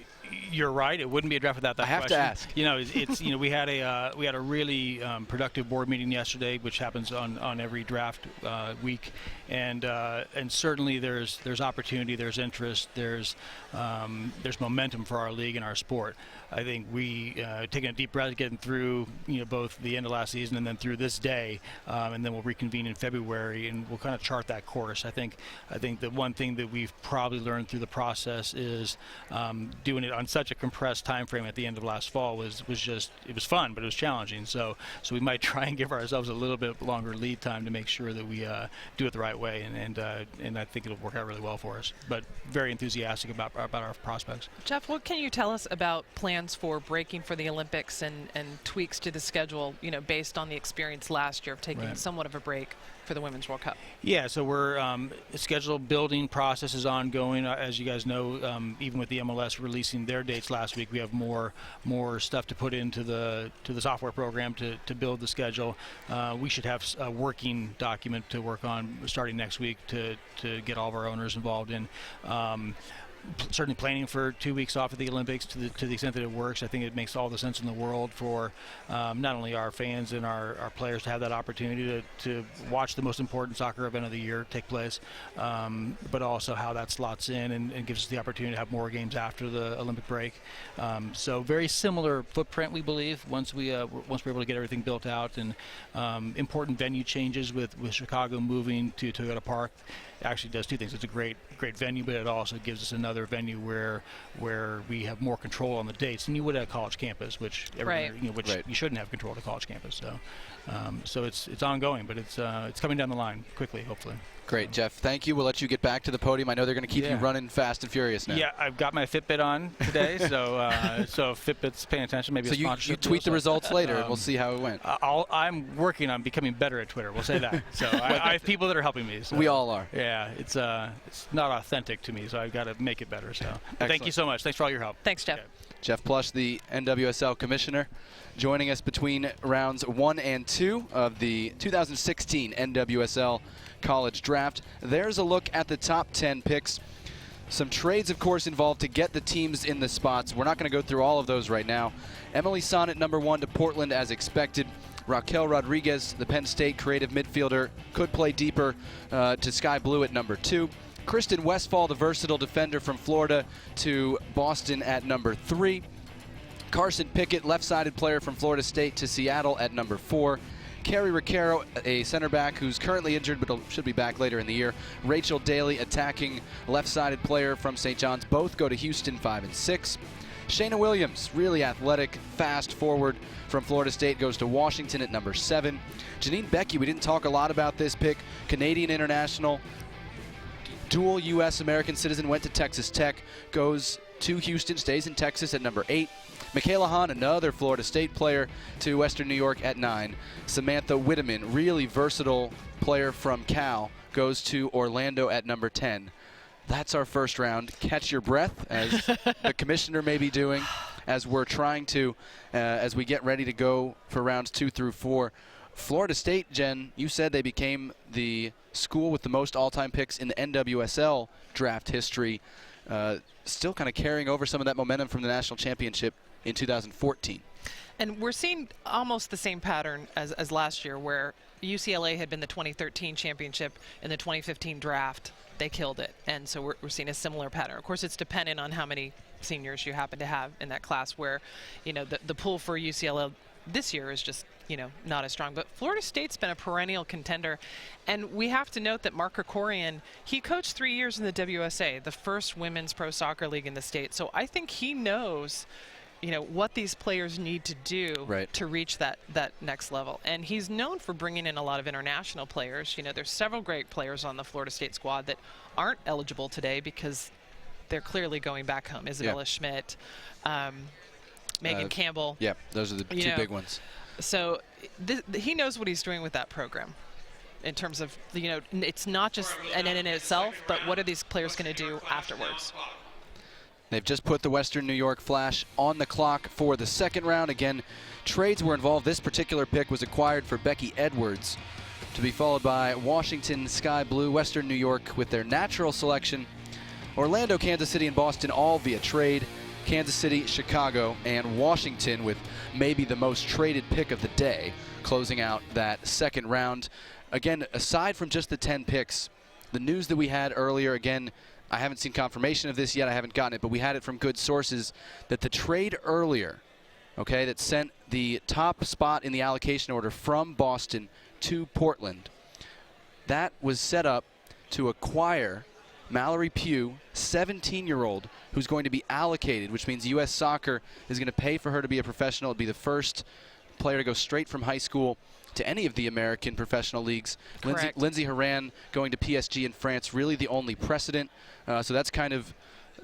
you're right. It wouldn't be a draft without that question. I have to ask. You know, it's you know, we had a really productive board meeting yesterday, which happens on every draft week, and certainly there's opportunity, there's interest, there's momentum for our league and our sport. I think we taking a deep breath, getting through both the end of last season and then through this day, and then we'll reconvene in February and we'll kind of chart that course. I think the one thing that we've probably learned through the process is doing it on such a compressed time frame at the end of last fall was just, it was fun, but it was challenging. So we might try and give ourselves a little bit longer lead time to make sure that we do it the right way, and I think it'll work out really well for us. But very enthusiastic about our prospects. Jeff, what can you tell us about plans for breaking for the Olympics and tweaks to the schedule, based on the experience last year of taking somewhat of a break for the Women's World Cup? Yeah, so we're schedule building process is ongoing. As you guys know, even with the MLS releasing their dates last week, we have more stuff to put into the software program to build the schedule. We should have a working document to work on starting next week to get all of our owners involved in. Certainly planning for 2 weeks off at the Olympics to the extent that it works. I think it makes all the sense in the world for not only our fans and our players to have that opportunity to watch the most important soccer event of the year take place, but also how that slots in and gives us the opportunity to have more games after the Olympic break. So very similar footprint, we believe, once we're able to get everything built out, and important venue changes with Chicago moving to Toyota Park. Actually does 2 things. It's a great venue, but it also gives us another venue where we have more control on the dates than you would at a college campus, which you shouldn't have control at a college campus. So it's ongoing, but it's coming down the line quickly, hopefully. Great, Jeff. Thank you. We'll let you get back to the podium. I know they're going to keep you running fast and furious now. Yeah, I've got my Fitbit on today, so if Fitbit's paying attention, maybe so a sponsorship. you tweet the results later, and we'll see how it went. I'm working on becoming better at Twitter. We'll say that. So I have people that are helping me. So. We all are. Yeah, it's not authentic to me, so I've got to make it better. So thank you so much. Thanks for all your help. Thanks, Jeff. Okay. Jeff Plush, the NWSL commissioner, joining us between rounds 1 and 2 of the 2016 NWSL College Draft. There's a look at the top 10 picks. Some trades, of course, involved to get the teams in the spots. We're not going to go through all of those right now. Emily Sonnet, number 1 to Portland as expected. Raquel Rodriguez, the Penn State creative midfielder, could play deeper to Sky Blue at number 2. Kristen Westphal, the versatile defender from Florida, to Boston at number 3. Carson Pickett, left-sided player from Florida State, to Seattle at number 4. Carrie Riquero, a center back who's currently injured but should be back later in the year. Rachel Daly, attacking left-sided player from St. John's. Both go to Houston, 5 and 6. Shayna Williams, really athletic, fast forward from Florida State, goes to Washington at number 7. Janine Becky, we didn't talk a lot about this pick. Canadian international, dual U.S. American citizen, went to Texas Tech, goes to Houston, stays in Texas at number 8. Michaela Hahn, another Florida State player, to Western New York at 9. Samantha Whitteman, really versatile player from Cal, goes to Orlando at number 10. That's our first round. Catch your breath, as the commissioner may be doing, as we're trying to, as we get ready to go for rounds 2 through 4. Florida State, Jen, you said they became the school with the most all-time picks in the NWSL draft history. Still kind of carrying over some of that momentum from the national championship in 2014. And we're seeing almost the same pattern as last year, where UCLA had been the 2013 championship. In the 2015 draft, they killed it. And so we're seeing a similar pattern. Of course, it's dependent on how many seniors you happen to have in that class, where, you know, the pool for UCLA this year is just, you know, not as strong. But Florida State's been a perennial contender. And we have to note that Mark Krikorian, he coached 3 years in the WSA, the first women's pro soccer league in the state. So I think he knows, you know, what these players need to do to reach that next level. And he's known for bringing in a lot of international players. You know, there's several great players on the Florida State squad that aren't eligible today because they're clearly going back home. Isabella Schmidt, Megan Campbell. Yeah, those are the two big ones. So he knows what he's doing with that program in terms of, you know, it's not just an end in itself, but what are these players going to do afterwards? They've just put the Western New York Flash on the clock for the second round. Again, trades were involved. This particular pick was acquired for Becky Edwards, to be followed by Washington Sky Blue, Western New York with their natural selection, Orlando, Kansas City, and Boston all via trade, Kansas City, Chicago, and Washington with maybe the most traded pick of the day, closing out that second round. Again, aside from just the 10 picks, the news that we had earlier, again, I haven't seen confirmation of this yet. I haven't gotten it, but we had it from good sources that the trade earlier, okay, that sent the top spot in the allocation order from Boston to Portland, that was set up to acquire Mallory Pugh, 17-year-old, who's going to be allocated, which means U.S. Soccer is going to pay for her to be a professional. It'll be the first player to go straight from high school to any of the American professional leagues. Lindsay Horan going to PSG in France, really the only precedent. So that's kind of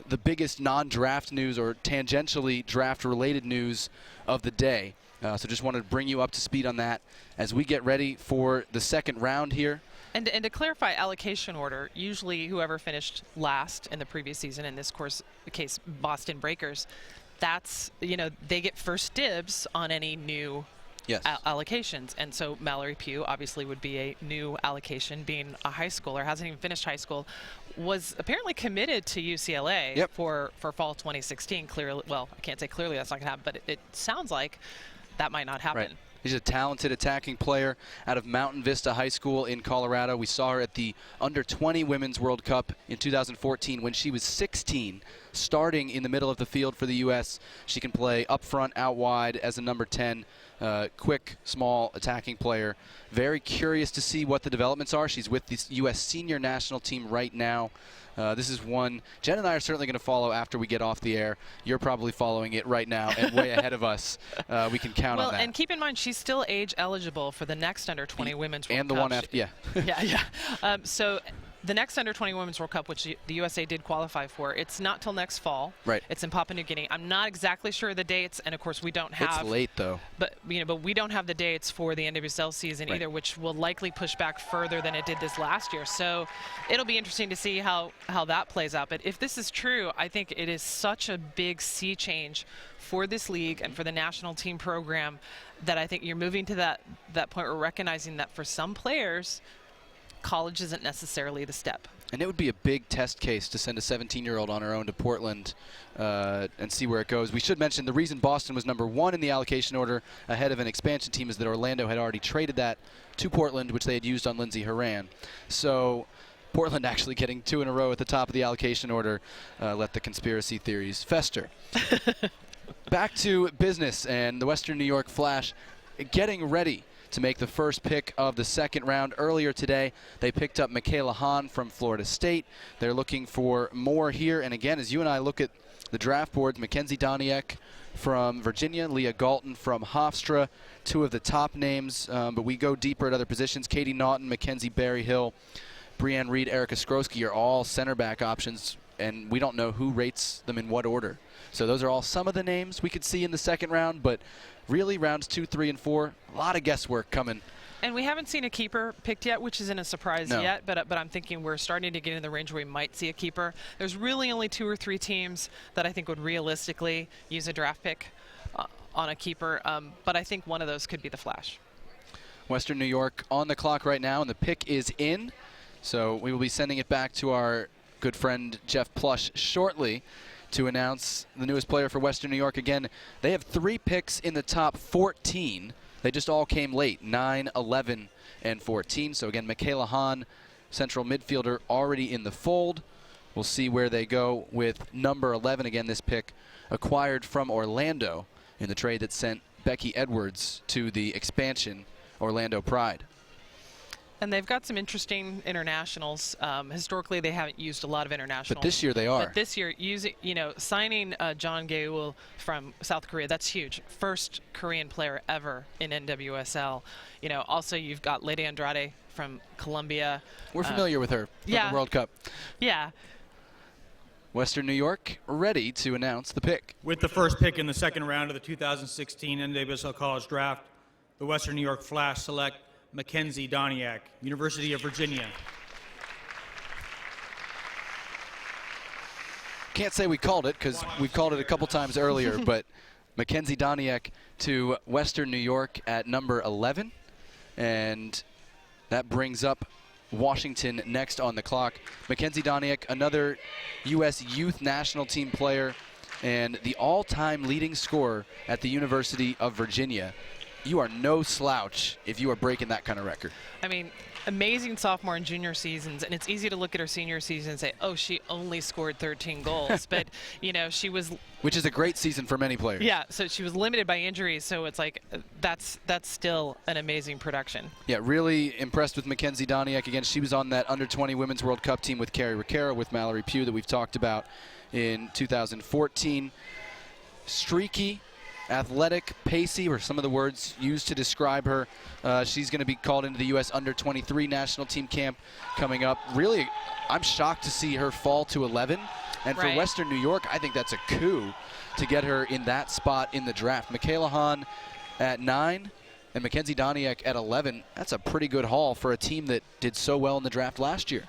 the biggest non-draft news or tangentially draft-related news of the day. So just wanted to bring you up to speed on that as we get ready for the second round here. And to clarify allocation order, usually whoever finished last in the previous season, in this case Boston Breakers, that's, you know, they get first dibs on any new allocations. And so Mallory Pugh obviously would be a new allocation, being a high schooler, hasn't even finished high school, was apparently committed to UCLA for fall 2016. Clearly, well, I can't say clearly that's not going to happen, but it sounds like that might not happen. Right. She's a talented attacking player out of Mountain Vista High School in Colorado. We saw her at the Under-20 Women's World Cup in 2014 when she was 16, starting in the middle of the field for the U.S. She can play up front, out wide as a number 10. Quick, small attacking player. Very curious to see what the developments are. She's with the U.S. senior national team right now. This is one Jen and I are certainly going to follow after we get off the air. You're probably following it right now and way ahead of us. We can count on that. And keep in mind, she's still age eligible for the next Under-20 Women's World Cup. And the one after, So the next Under-20 Women's World Cup, which the USA did qualify for, it's not till next fall. Right. It's in Papua New Guinea. I'm not exactly sure of the dates, and of course we don't have. It's late though. But we don't have the dates for the NWSL season either, which will likely push back further than it did this last year. So it'll be interesting to see how that plays out. But if this is true, I think it is such a big sea change for this league and for the national team program that I think you're moving to that point where recognizing that for some players, college isn't necessarily the step. And it would be a big test case to send a 17-year-old on her own to Portland and see where it goes. We should mention the reason Boston was number 1 in the allocation order ahead of an expansion team is that Orlando had already traded that to Portland, which they had used on Lindsay Horan. So Portland actually getting 2 in a row at the top of the allocation order let the conspiracy theories fester. Back to business, and the Western New York Flash getting ready to make the first pick of the second round. Earlier today, they picked up Michaela Hahn from Florida State. They're looking for more here. And again, as you and I look at the draft boards, Mackenzie Doniek from Virginia, Leah Galton from Hofstra, 2 of the top names. But we go deeper at other positions. Katie Naughton, Mackenzie Berryhill, Brianne Reed, Erica Skrosky are all center back options, and we don't know who rates them in what order. So those are all some of the names we could see in the second round, but really rounds 2, 3, and 4, a lot of guesswork coming. And we haven't seen a keeper picked yet, which isn't a surprise yet, but I'm thinking we're starting to get in the range where we might see a keeper. There's really only 2 or 3 teams that I think would realistically use a draft pick on a keeper, but I think one of those could be the Flash. Western New York on the clock right now, and the pick is in. So we will be sending it back to our good friend Jeff Plush shortly to announce the newest player for Western New York. Again, they have 3 picks in the top 14. They just all came late, 9, 11, and 14. So again, Michaela Hahn, central midfielder, already in the fold. We'll see where they go with number 11. Again, this pick acquired from Orlando in the trade that sent Becky Edwards to the expansion Orlando Pride. And they've got some interesting internationals. Historically, they haven't used a lot of internationals. But this year they are. But this year, signing John Gaeul from South Korea, that's huge. First Korean player ever in NWSL. Also you've got Lady Andrade from Colombia. We're familiar with her from the World Cup. Yeah. Western New York ready to announce the pick. With the first pick in the second round of the 2016 NWSL College Draft, the Western New York Flash select Mackenzie Doniak, University of Virginia. Can't say we called it because we've called it a couple times earlier, but Mackenzie Doniak to Western New York at number 11. And that brings up Washington next on the clock. Mackenzie Doniak, another U.S. Youth National Team player and the all-time leading scorer at the University of Virginia. You are no slouch if you are breaking that kind of record. I mean, amazing sophomore and junior seasons, and it's easy to look at her senior season and say, oh, she only scored 13 goals. But, she was... Which is a great season for many players. Yeah, so she was limited by injuries, so it's like that's still an amazing production. Yeah, really impressed with Mackenzie Doniak. Again, she was on that under-20 Women's World Cup team with Carrie Riccara, with Mallory Pugh that we've talked about in 2014. Streaky, athletic, pacey were some of the words used to describe her. She's going to be called into the U.S. under-23 national team camp coming up. Really, I'm shocked to see her fall to 11. And for Western New York, I think that's a coup to get her in that spot in the draft. Michaela Hahn at 9 and Mackenzie Doniak at 11. That's a pretty good haul for a team that did so well in the draft last year.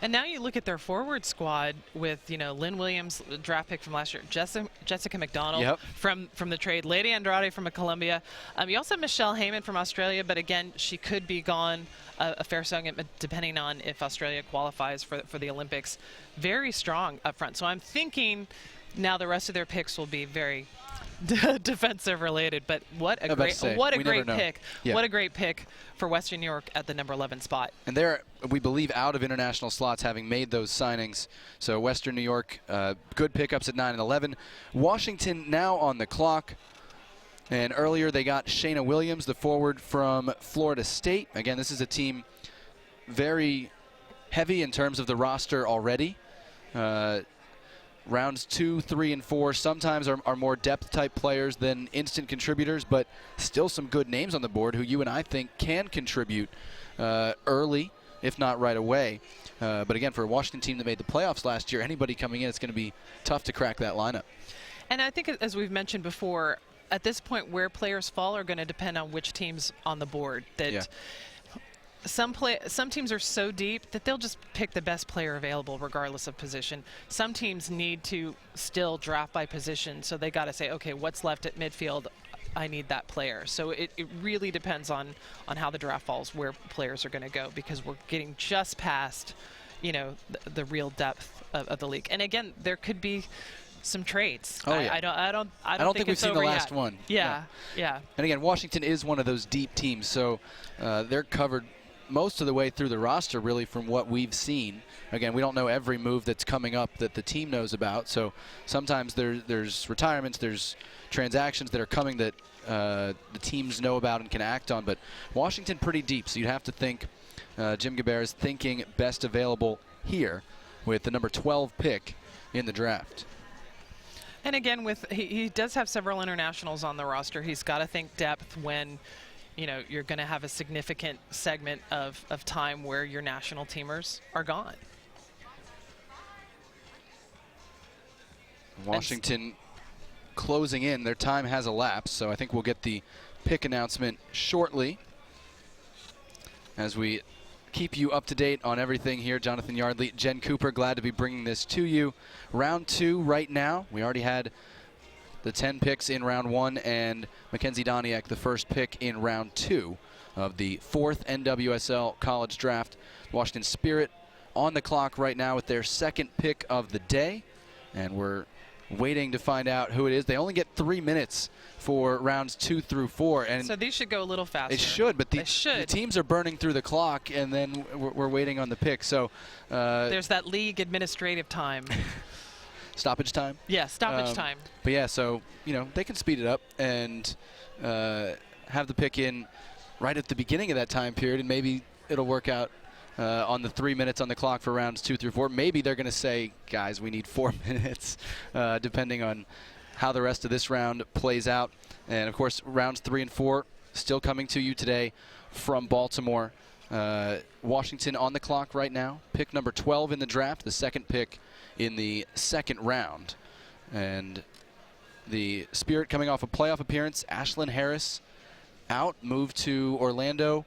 And now you look at their forward squad with, Lynn Williams, draft pick from last year, Jessica McDonald from the trade, Lady Andrade from Colombia. You also have Michelle Heyman from Australia, but again, she could be gone a fair second, depending on if Australia qualifies for the Olympics. Very strong up front. So I'm thinking now the rest of their picks will be very defensive related, but what a great pick. Yeah. What a great pick for Western New York at the number 11 spot. And they're, we believe, out of international slots, having made those signings. So Western New York, good pickups at 9 and 11. Washington now on the clock. And earlier they got Shayna Williams, the forward from Florida State. Again, this is a team very heavy in terms of the roster already. Rounds 2, 3, and 4 sometimes are more depth-type players than instant contributors, but still some good names on the board who you and I think can contribute early, if not right away. But again, for a Washington team that made the playoffs last year, anybody coming in, it's going to be tough to crack that lineup. And I think, as we've mentioned before, at this point where players fall are going to depend on which team's on the board. Some teams are so deep that they'll just pick the best player available regardless of position. Some teams need to still draft by position, so they got to say, okay, what's left at midfield? I need that player. So it really depends on how the draft falls, where players are going to go, because we're getting just past, the real depth of the league. And again, there could be some trades. Oh, yeah. I don't think we've seen the last yet. one. Yeah. And again, Washington is one of those deep teams, so they're covered most of the way through the roster, really, from what we've seen. Again, we don't know every move that's coming up that the team knows about, so sometimes there's retirements, there's transactions that are coming that the teams know about and can act on, but Washington pretty deep, so you'd have to think Jim Gabert is thinking best available here with the number 12 pick in the draft. And again, he does have several internationals on the roster. He's got to think depth when you're going to have a significant segment of time where your national teamers are gone. Washington closing in. Their time has elapsed, so I think we'll get the pick announcement shortly as we keep you up to date on everything here. Jonathan Yardley, Jen Cooper, glad to be bringing this to you. Round 2 right now. We already had the 10 picks in round 1, and Mackenzie Doniak, the first pick in round 2 of the 4th NWSL college draft. Washington Spirit on the clock right now with their second pick of the day, and we're waiting to find out who it is. They only get 3 minutes for rounds 2 through 4. And so these should go a little faster. It should, but the teams are burning through the clock, and then we're waiting on the pick. So there's that league administrative time. Stoppage time? Yeah, stoppage time. But yeah, so, they can speed it up and have the pick in right at the beginning of that time period, and maybe it'll work out on the 3 minutes on the clock for rounds 2 through 4. Maybe they're going to say, guys, we need 4 minutes, depending on how the rest of this round plays out. And, of course, rounds 3 and 4 still coming to you today from Baltimore. Washington on the clock right now. Pick number 12 in the draft, the second pick in the second round. And the Spirit coming off a playoff appearance, Ashlyn Harris out, moved to Orlando.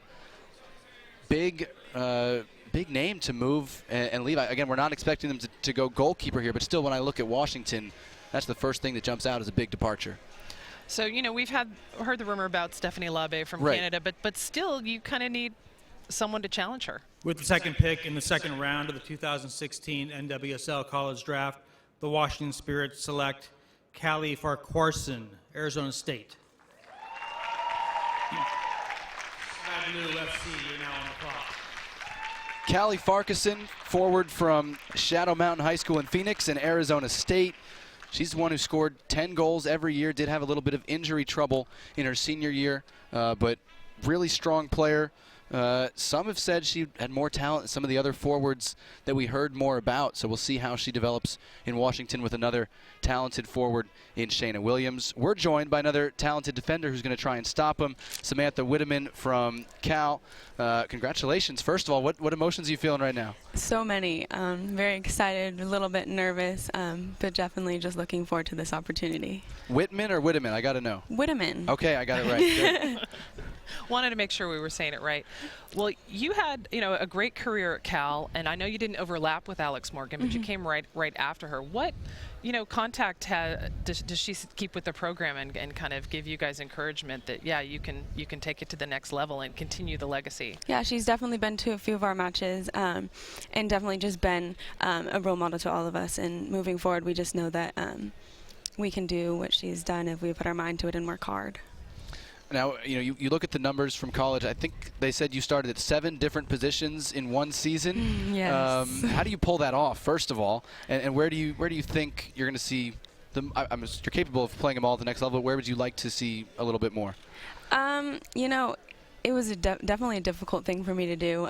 Big name to move and leave. Again, we're not expecting them to go goalkeeper here, but still when I look at Washington, that's the first thing that jumps out as a big departure. So, we've heard the rumor about Stephanie Labe from Canada, but still you kind of need someone to challenge her. With the second pick in the second round of the 2016 NWSL College Draft, the Washington Spirit select Callie Farquharson, Arizona State. NWSL, you're now on the clock. Callie Farquharson, forward from Shadow Mountain High School in Phoenix and Arizona State. She's the one who scored 10 goals every year, did have a little bit of injury trouble in her senior year, but really strong player. Some have said she had more talent than some of the other forwards that we heard more about, so we'll see how she develops in Washington with another talented forward in Shayna Williams. We're joined by another talented defender who's going to try and stop him, Samantha Witteman from Cal. Congratulations. First of all, what emotions are you feeling right now? So many. Very excited, a little bit nervous, but definitely just looking forward to this opportunity. Whitman or Witteman? I got to know. Witteman. Okay, I got it right. Wanted to make sure we were saying it right. Well, you had a great career at Cal, and I know you didn't overlap with Alex Morgan, but you came right after her. What contact does she keep with the program and kind of give you guys encouragement that you can take it to the next level and continue the legacy? Yeah, she's definitely been to a few of our matches, and definitely just been a role model to all of us. And moving forward, we just know that we can do what she's done if we put our mind to it and work hard. Now, you look at the numbers from college. I think they said you started at 7 different positions in one season. Yes. How do you pull that off, first of all? And where do you think you're going to see them? You're capable of playing them all at the next level, but where would you like to see a little bit more? It was definitely a difficult thing for me to do.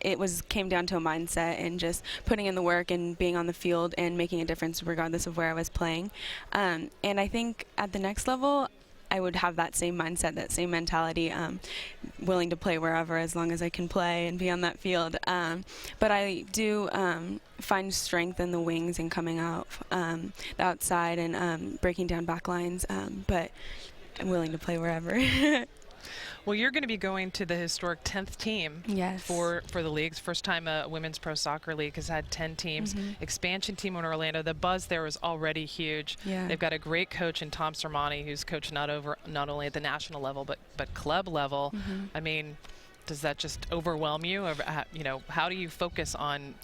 It came down to a mindset and just putting in the work and being on the field and making a difference regardless of where I was playing. And I think at the next level, I would have that same mindset, that same mentality, willing to play wherever as long as I can play and be on that field. But I do find strength in the wings and coming out the outside and breaking down back lines, but I'm willing to play wherever. Well, you're going to be going to the historic 10th team for the leagues. First time a women's pro soccer league has had 10 teams. Expansion team in Orlando. The buzz there is already huge. Yeah. They've got a great coach in Tom Sermani, who's coached not only at the national level but club level. I mean, does that just overwhelm you? Or, how do you focus on?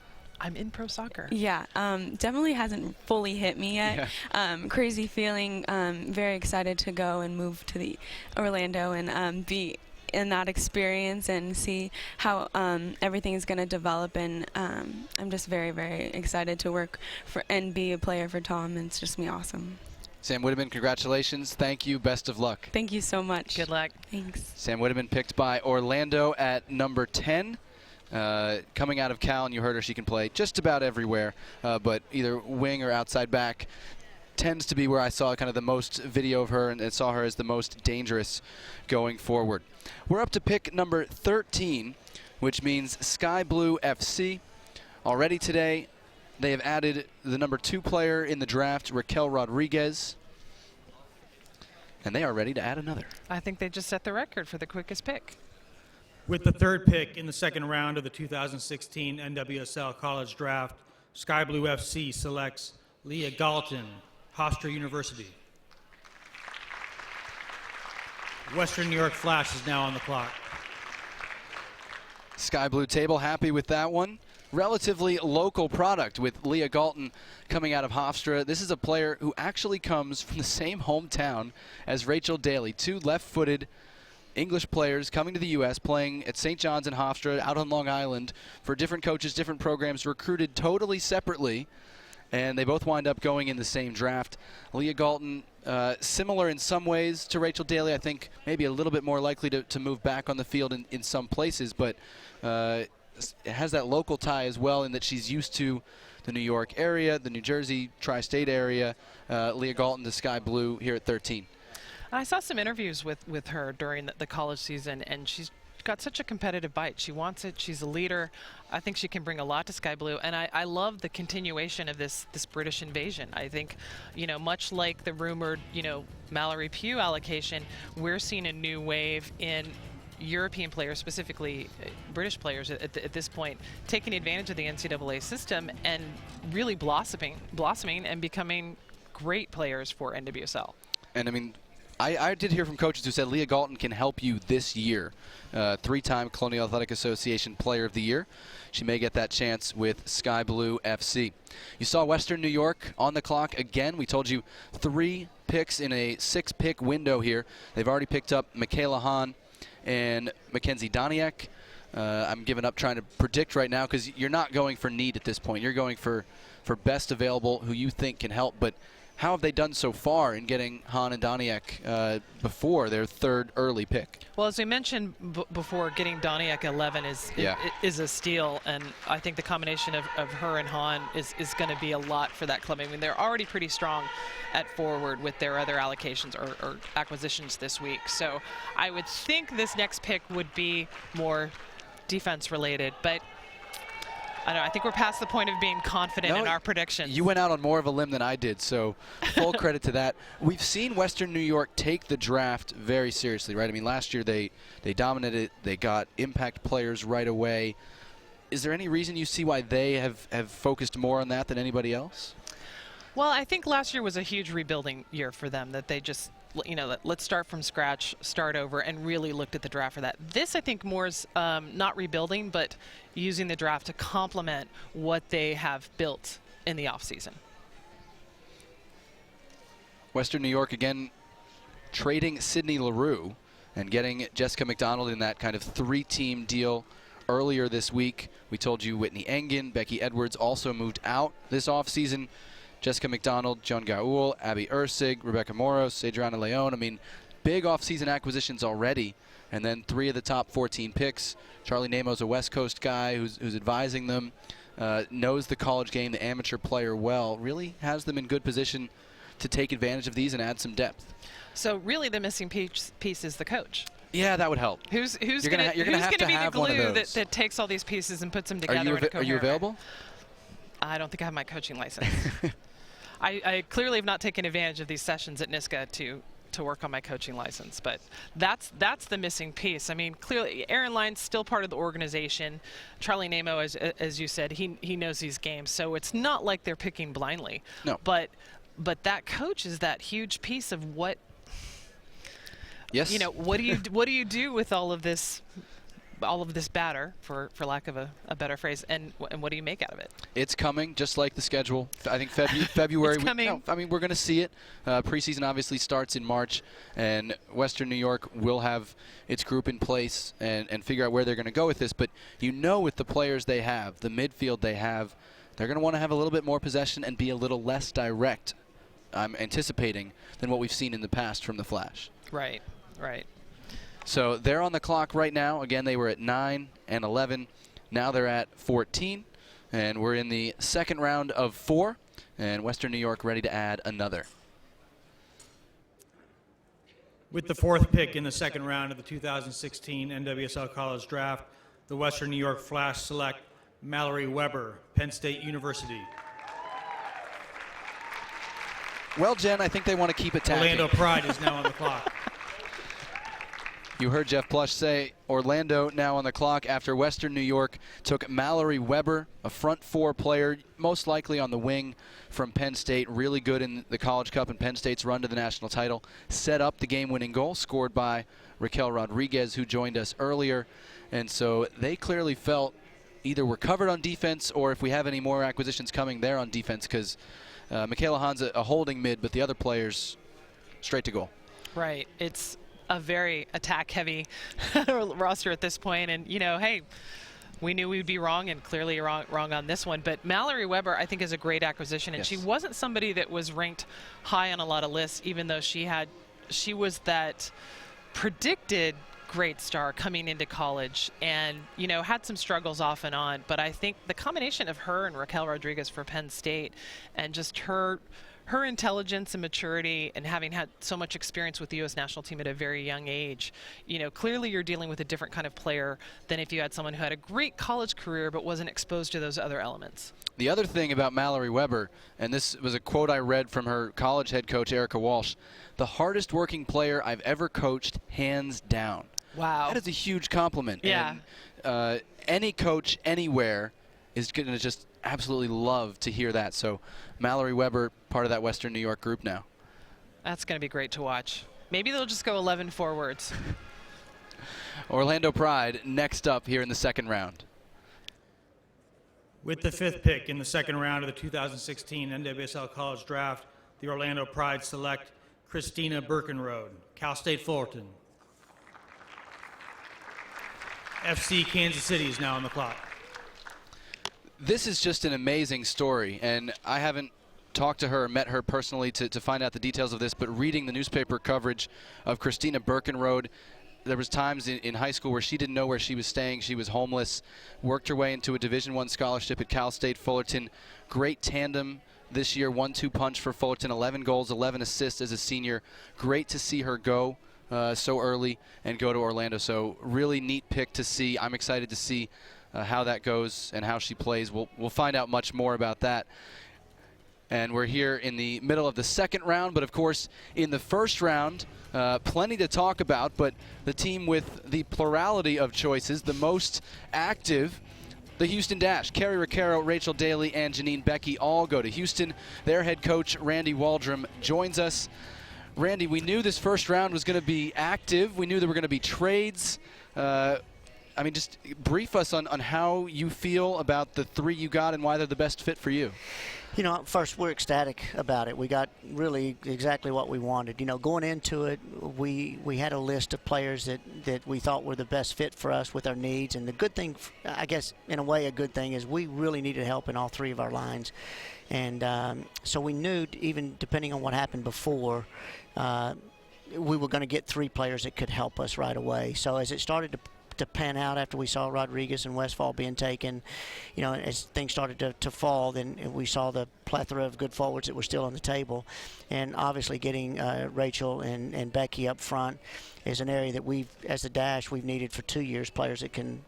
I'm in pro soccer. Yeah, definitely hasn't fully hit me yet. Yeah. Crazy feeling. Very excited to go and move to the Orlando and be in that experience and see how everything is going to develop. And I'm just very, very excited to work for and be a player for Tom. It's just me awesome. Sam Witteman, congratulations. Thank you. Best of luck. Thank you so much. Good luck. Thanks. Sam Witteman picked by Orlando at number 10. Coming out of Cal, and you heard her, she can play just about everywhere, but either wing or outside back tends to be where I saw kind of the most video of her and saw her as the most dangerous going forward. We're up to pick number 13, which means Sky Blue FC. Already today, they have added the number 2 player in the draft, Raquel Rodriguez, and they are ready to add another. I think they just set the record for the quickest pick. With the third pick in the second round of the 2016 NWSL College Draft, Sky Blue FC selects Leah Galton, Hofstra University. Western New York Flash is now on the clock. Sky Blue table happy with that one. relatively local product with Leah Galton coming out of Hofstra. This is a player who actually comes from the same hometown as Rachel Daly, two left-footed English players coming to the U.S., playing at St. John's and Hofstra out on Long Island for different coaches, different programs, recruited totally separately, and they both wind up going in the same draft. Leah Galton, similar in some ways to Rachel Daly, I think maybe a little bit more likely to move back on the field in some places, but it has that local tie as well in that she's used to the New York area, the New Jersey tri-state area. Leah Galton, the Sky Blue, here at 13. I saw some interviews with her during the college season, and she's got such a competitive bite. She wants it. She's a leader. I think she can bring a lot to Sky Blue, and I love the continuation of this British invasion. I think, much like the rumored, Mallory Pugh allocation, we're seeing a new wave in European players, specifically British players at this point, taking advantage of the NCAA system and really blossoming and becoming great players for NWSL. And I mean, I did hear from coaches who said Leah Galton can help you this year. Three-time Colonial Athletic Association Player of the Year. She may get that chance with Sky Blue FC. You saw Western New York on the clock again. We told you 3 picks in a 6-pick window here. They've already picked up Michaela Hahn and Mackenzie Doniak. I'm giving up trying to predict right now because you're not going for need at this point. You're going for best available who you think can help. But how have they done so far in getting Hahn and Doniak before their 3rd early pick? Well, as we mentioned before, getting Doniak 11 is a steal, and I think the combination of her and Hahn is going to be a lot for that club. I mean, they're already pretty strong at forward with their other allocations or acquisitions this week. So I would think this next pick would be more defense related, but I don't know, I think we're past the point of being confident in our predictions. You went out on more of a limb than I did, so full credit to that. We've seen Western New York take the draft very seriously, right? I mean, last year they dominated. They got impact players right away. Is there any reason you see why they have focused more on that than anybody else? Well, I think last year was a huge rebuilding year for them, that they just, let's start from scratch, start over, and really looked at the draft for that. This, I think, more is not rebuilding, but using the draft to complement what they have built in the offseason. Western New York, again, trading Sydney LaRue and getting Jessica McDonald in that kind of 3-team deal earlier this week. We told you Whitney Engen, Becky Edwards also moved out this offseason. Jessica McDonald, Joan Gaul, Abby Ursig, Rebecca Moros, Adriana Leon. I mean, big offseason acquisitions already. And then 3 of the top 14 picks. Charlie Namo's a West Coast guy who's advising them, knows the college game, the amateur player well, really has them in good position to take advantage of these and add some depth. So really the missing piece is the coach. Yeah, that would help. Who's going to be the glue that takes all these pieces and puts them together? Are you available? I don't think I have my coaching license. I clearly have not taken advantage of these sessions at NSCAA to work on my coaching license, but that's the missing piece. I mean, clearly Aaron Lyne's still part of the organization. Charlie Namo, as you said, he knows these games, so it's not like they're picking blindly. No. But that coach is that huge piece of what. Yes. What do you do with all of this batter, for lack of a better phrase, and what do you make out of it? It's coming, just like the schedule. I think February. It's coming. We're going to see it. Preseason obviously starts in March, and Western New York will have its group in place and figure out where they're going to go with this. But with the players they have, the midfield they have, they're going to want to have a little bit more possession and be a little less direct, I'm anticipating, than what we've seen in the past from the Flash. Right. So they're on the clock right now. Again, they were at 9 and 11. Now they're at 14. And we're in the second round of 4. And Western New York ready to add another. With the 4th pick in the second round of the 2016 NWSL College Draft, the Western New York Flash select Mallory Weber, Penn State University. Well, Jen, I think they want to keep attacking. Orlando Pride is now on the clock. You heard Jeff Plush say Orlando now on the clock after Western New York took Mallory Weber, a front 4 player, most likely on the wing from Penn State, really good in the College Cup and Penn State's run to the national title. Set up the game-winning goal scored by Raquel Rodriguez, who joined us earlier. And so they clearly felt either we're covered on defense or if we have any more acquisitions coming there on defense, because Michaela Hahn's a holding mid, but the other players straight to goal. Right. It's a very attack-heavy roster at this point, and hey, we knew we'd be wrong, and clearly wrong on this one. But Mallory Weber, I think, is a great acquisition, and she wasn't somebody that was ranked high on a lot of lists, even though she was that predicted great star coming into college, and had some struggles off and on. But I think the combination of her and Raquel Rodriguez for Penn State, and just her intelligence and maturity, and having had so much experience with the U.S. national team at a very young age, clearly you're dealing with a different kind of player than if you had someone who had a great college career but wasn't exposed to those other elements. The other thing about Mallory Weber, and this was a quote I read from her college head coach, Erica Walsh, the hardest working player I've ever coached, hands down. Wow. That is a huge compliment. Yeah. And any coach anywhere is going to just absolutely love to hear that. So Mallory Weber, part of that Western New York group now. That's going to be great to watch. Maybe they'll just go 11 forwards. Orlando Pride next up here in the second round. With the 5th pick in the second round of the 2016 NWSL College Draft, the Orlando Pride select Christina Birkenrode, Cal State Fullerton. FC Kansas City is now on the clock. This is just an amazing story, and I haven't talked to her or met her personally to find out the details of this, but reading the newspaper coverage of Christina Birkenrode, there was times in high school where she didn't know where she was staying. She was homeless, worked her way into a Division I scholarship at Cal State Fullerton. Great tandem this year, 1-2 punch for Fullerton, 11 goals, 11 assists as a senior. Great to see her go so early and go to Orlando. So really neat pick to see. I'm excited to see how that goes and how she plays. We'll find out much more about that. And we're here in the middle of the second round, but of course in the first round, plenty to talk about, but the team with the plurality of choices, the most active, the Houston Dash. Carrie Recaro, Rachel Daly, and Janine Becky all go to Houston. Their head coach, Randy Waldrum, joins us. Randy, we knew this first round was going to be active. We knew there were going to be trades. Just brief us on how you feel about the three you got and why they're the best fit for you. First, we're ecstatic about it. We got really exactly what we wanted. Going into it, we had a list of players that we thought were the best fit for us with our needs. And the good thing, I guess, in a way, a good thing is we really needed help in all three of our lines. And so we knew, even depending on what happened before, we were going to get three players that could help us right away. So as it started to pan out after we saw Rodriguez and Westfall being taken, as things started to fall, then we saw the plethora of good forwards that were still on the table. And obviously getting Rachel and Becky up front is an area that as the Dash, we've needed for 2 years, players that can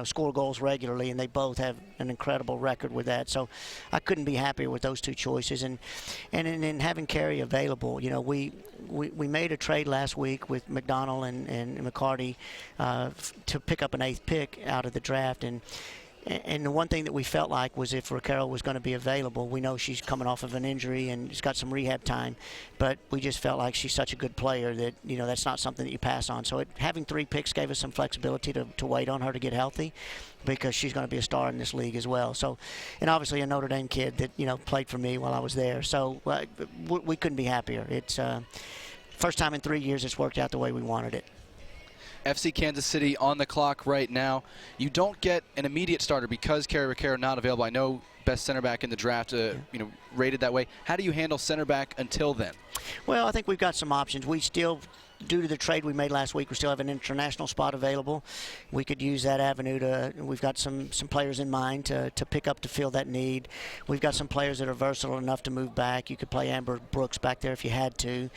score goals regularly, and they both have an incredible record with that. So I couldn't be happier with those two choices. And in having Carrie available, we made a trade last week with McDonald and McCarty to pick up an 8th pick out of the draft. And the one thing that we felt like was if Raquel was going to be available, we know she's coming off of an injury and she's got some rehab time, but we just felt like she's such a good player that, that's not something that you pass on. So having 3 picks gave us some flexibility to wait on her to get healthy, because she's going to be a star in this league as well. So, and obviously a Notre Dame kid that, played for me while I was there. So we couldn't be happier. It's first time in 3 years it's worked out the way we wanted it. FC Kansas City on the clock right now. You don't get an immediate starter because Carrie Recaro not available. I know best center back in the draft, rated that way. How do you handle center back until then? Well, I think we've got some options. We still, due to the trade we made last week, we still have an international spot available. We could use that avenue we've got some players in mind to pick up to fill that need. We've got some players that are versatile enough to move back. You could play Amber Brooks back there if you had to.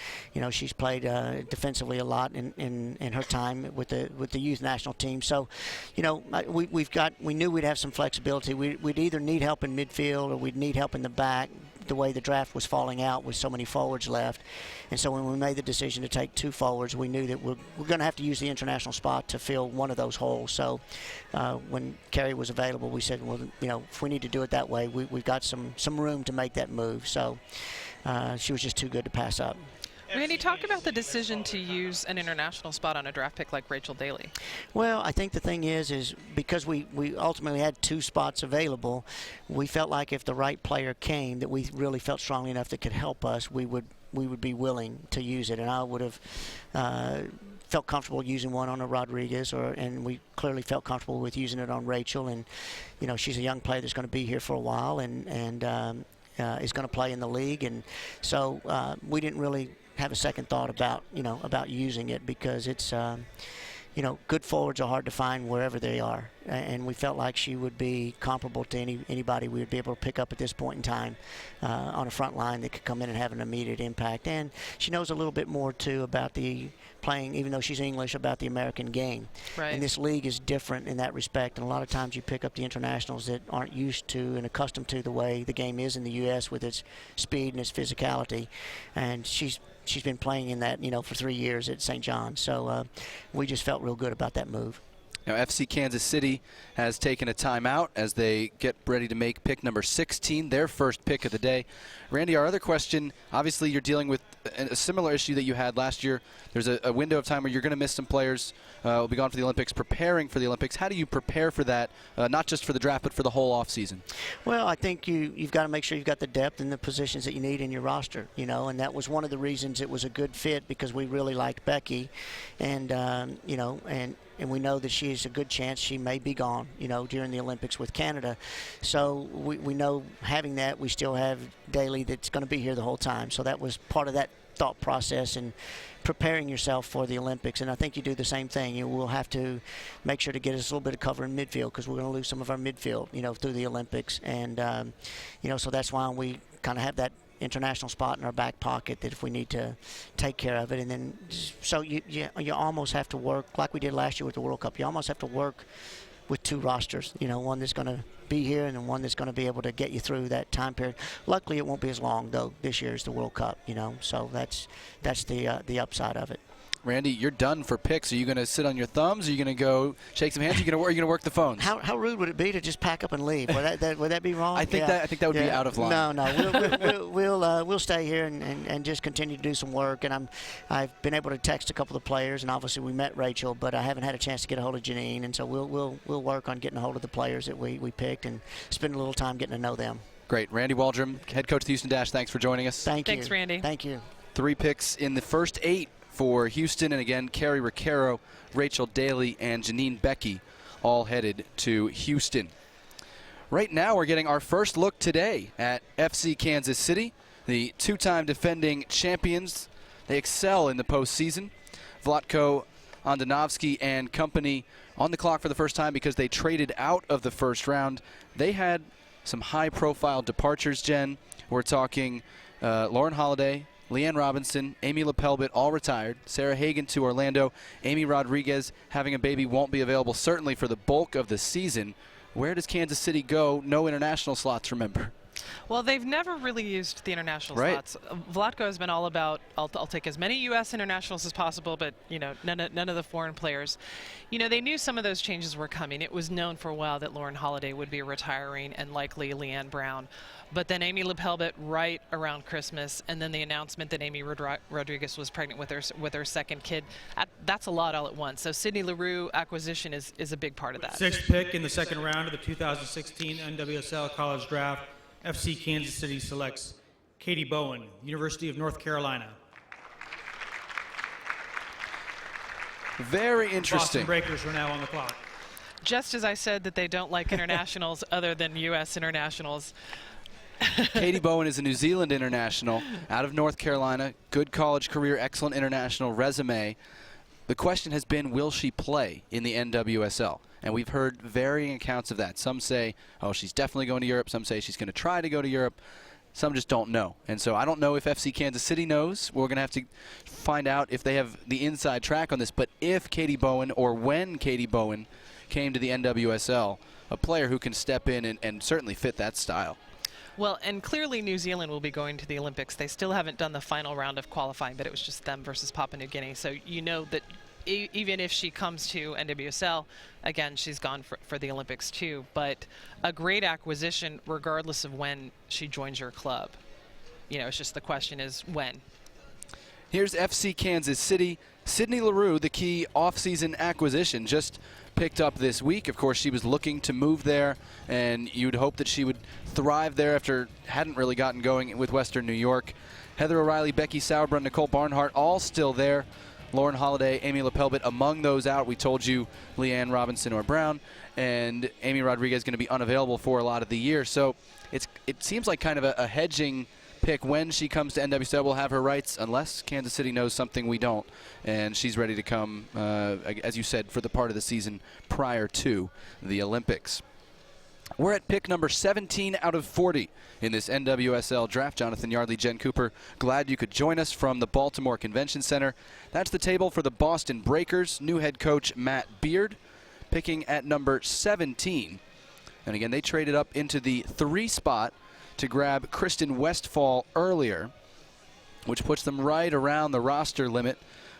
She's played defensively a lot in her time with the youth national team. So, we knew we'd have some flexibility. We'd either need help in midfield or we'd need help in the back, the way the draft was falling out with so many forwards left. And so when we made the decision to take 2 forwards, we knew that we're going to have to use the international spot to fill one of those holes. So when Carrie was available, we said, well, if we need to do it that way, we've got some room to make that move. So she was just too good to pass up. Randy, talk about the decision to use an international spot on a draft pick like Rachel Daly. Well, I think the thing is because we ultimately had 2 spots available, we felt like if the right player came that we really felt strongly enough that could help us, we would be willing to use it. And I would have felt comfortable using one on a Rodriguez, and we clearly felt comfortable with using it on Rachel. And you know, she's a young player that's going to be here for a while, and is going to play in the league. And so we didn't really have a second thought about using it, because it's good forwards are hard to find wherever they are, and we felt like she would be comparable to anybody we would be able to pick up at this point in time on a front line that could come in and have an immediate impact. And she knows a little bit more too about the playing, even though she's English, about the American game. Right. And this league is different in that respect, and a lot of times you pick up the internationals that aren't used to and accustomed to the way the game is in the U.S. with its speed and its physicality, and she's been playing in that, for 3 years at St. John's. So we just felt real good about that move. Now, FC Kansas City has taken a timeout as they get ready to make pick number 16, their first pick of the day. Randy, our other question, obviously you're dealing with a similar issue that you had last year. There's a window of time where you're going to miss some players, will be gone for the Olympics, preparing for the Olympics. How do you prepare for that, not just for the draft, but for the whole offseason? Well, I think you've got to make sure you've got the depth and the positions that you need in your roster, and that was one of the reasons it was a good fit, because we really liked Becky, and and we know that she's a good chance she may be gone, during the Olympics with Canada. So we know having that, we still have Daly that's going to be here the whole time. So that was part of that thought process and preparing yourself for the Olympics. And I think you do the same thing. You will have to make sure to get us a little bit of cover in midfield, because we're going to lose some of our midfield, through the Olympics. And, so that's why we kind of have that international spot in our back pocket, that if we need to take care of it. And then so you almost have to work like we did last year with the World Cup. You almost have to work with 2 rosters, one that's going to be here and then one that's going to be able to get you through that time period. Luckily it won't be as long though this year as the World Cup, so that's the upside of it. Randy, you're done for picks. Are you going to sit on your thumbs? Are you going to go shake some hands? Are you going to work the phones? How rude would it be to just pack up and leave? Would that be wrong? I think that would be out of line. No. We'll stay here and just continue to do some work. And I've been able to text a couple of players, and obviously we met Rachel, but I haven't had a chance to get a hold of Janine. And so we'll work on getting a hold of the players that we picked and spend a little time getting to know them. Great. Randy Waldrum, head coach of the Houston Dash, thanks for joining us. Thanks, Randy. Thank you. 3 picks in the first 8 for Houston, and again, Carrie Riccaro, Rachel Daly, and Janine Becky all headed to Houston. Right now, we're getting our first look today at FC Kansas City, the 2-time defending champions. They excel in the postseason. Vlatko Andonovski and company on the clock for the first time because they traded out of the first round. They had some high-profile departures, Jen. We're talking Lauren Holiday, Leanne Robinson, Amy LaPelbit, all retired. Sarah Hagan to Orlando. Amy Rodriguez having a baby won't be available certainly for the bulk of the season. Where does Kansas City go? No international slots, remember. Well, they've never really used the international slots. Vlatko has been all about, I'll take as many U.S. internationals as possible, but, none of the foreign players. They knew some of those changes were coming. It was known for a while that Lauren Holiday would be retiring and likely Leanne Brown. But then Amy LaPelbit right around Christmas, and then the announcement that Amy Rodriguez was pregnant with her second kid. That's a lot all at once. So Sydney LaRue acquisition is a big part of that. 6th pick in the second round of the 2016 NWSL College Draft, FC Kansas City selects Katie Bowen, University of North Carolina. Very interesting. Boston Breakers are now on the clock. Just as I said that they don't like internationals other than U.S. internationals. Katie Bowen is a New Zealand international out of North Carolina. Good college career, excellent international resume. The question has been, will she play in the NWSL? And we've heard varying accounts of that. Some say, oh, she's definitely going to Europe. Some say she's going to try to go to Europe. Some just don't know. And so I don't know if FC Kansas City knows. We're going to have to find out if they have the inside track on this. But if Katie Bowen, or when Katie Bowen came to the NWSL, a player who can step in and certainly fit that style. Well, and clearly New Zealand will be going to the Olympics. They still haven't done the final round of qualifying, but it was just them versus Papua New Guinea. So that even if she comes to NWSL, again, she's gone for the Olympics too. But a great acquisition regardless of when she joins your club. It's just the question is when. Here's FC Kansas City. Sydney Leroux, the key offseason acquisition, just picked up this week. Of course, she was looking to move there, and you'd hope that she would thrive there after hadn't really gotten going with Western New York. Heather O'Reilly, Becky Sauerbrunn, Nicole Barnhart, all still there. Lauren Holiday, Amy LaPelbit, among those out. We told you Leanne Robinson or Brown, and Amy Rodriguez going to be unavailable for a lot of the year. So it seems like kind of a hedging pick. When she comes to NWSL, we'll have her rights, unless Kansas City knows something we don't, and she's ready to come, as you said, for the part of the season prior to the Olympics. We're at pick number 17 out of 40 in this NWSL draft. Jonathan Yardley, Jen Cooper, glad you could join us from the Baltimore Convention Center. That's the table for the Boston Breakers. New head coach Matt Beard picking at number 17. And again, they traded up into the 3 spot to grab Kristen Westphal earlier, which puts them right around the roster limit.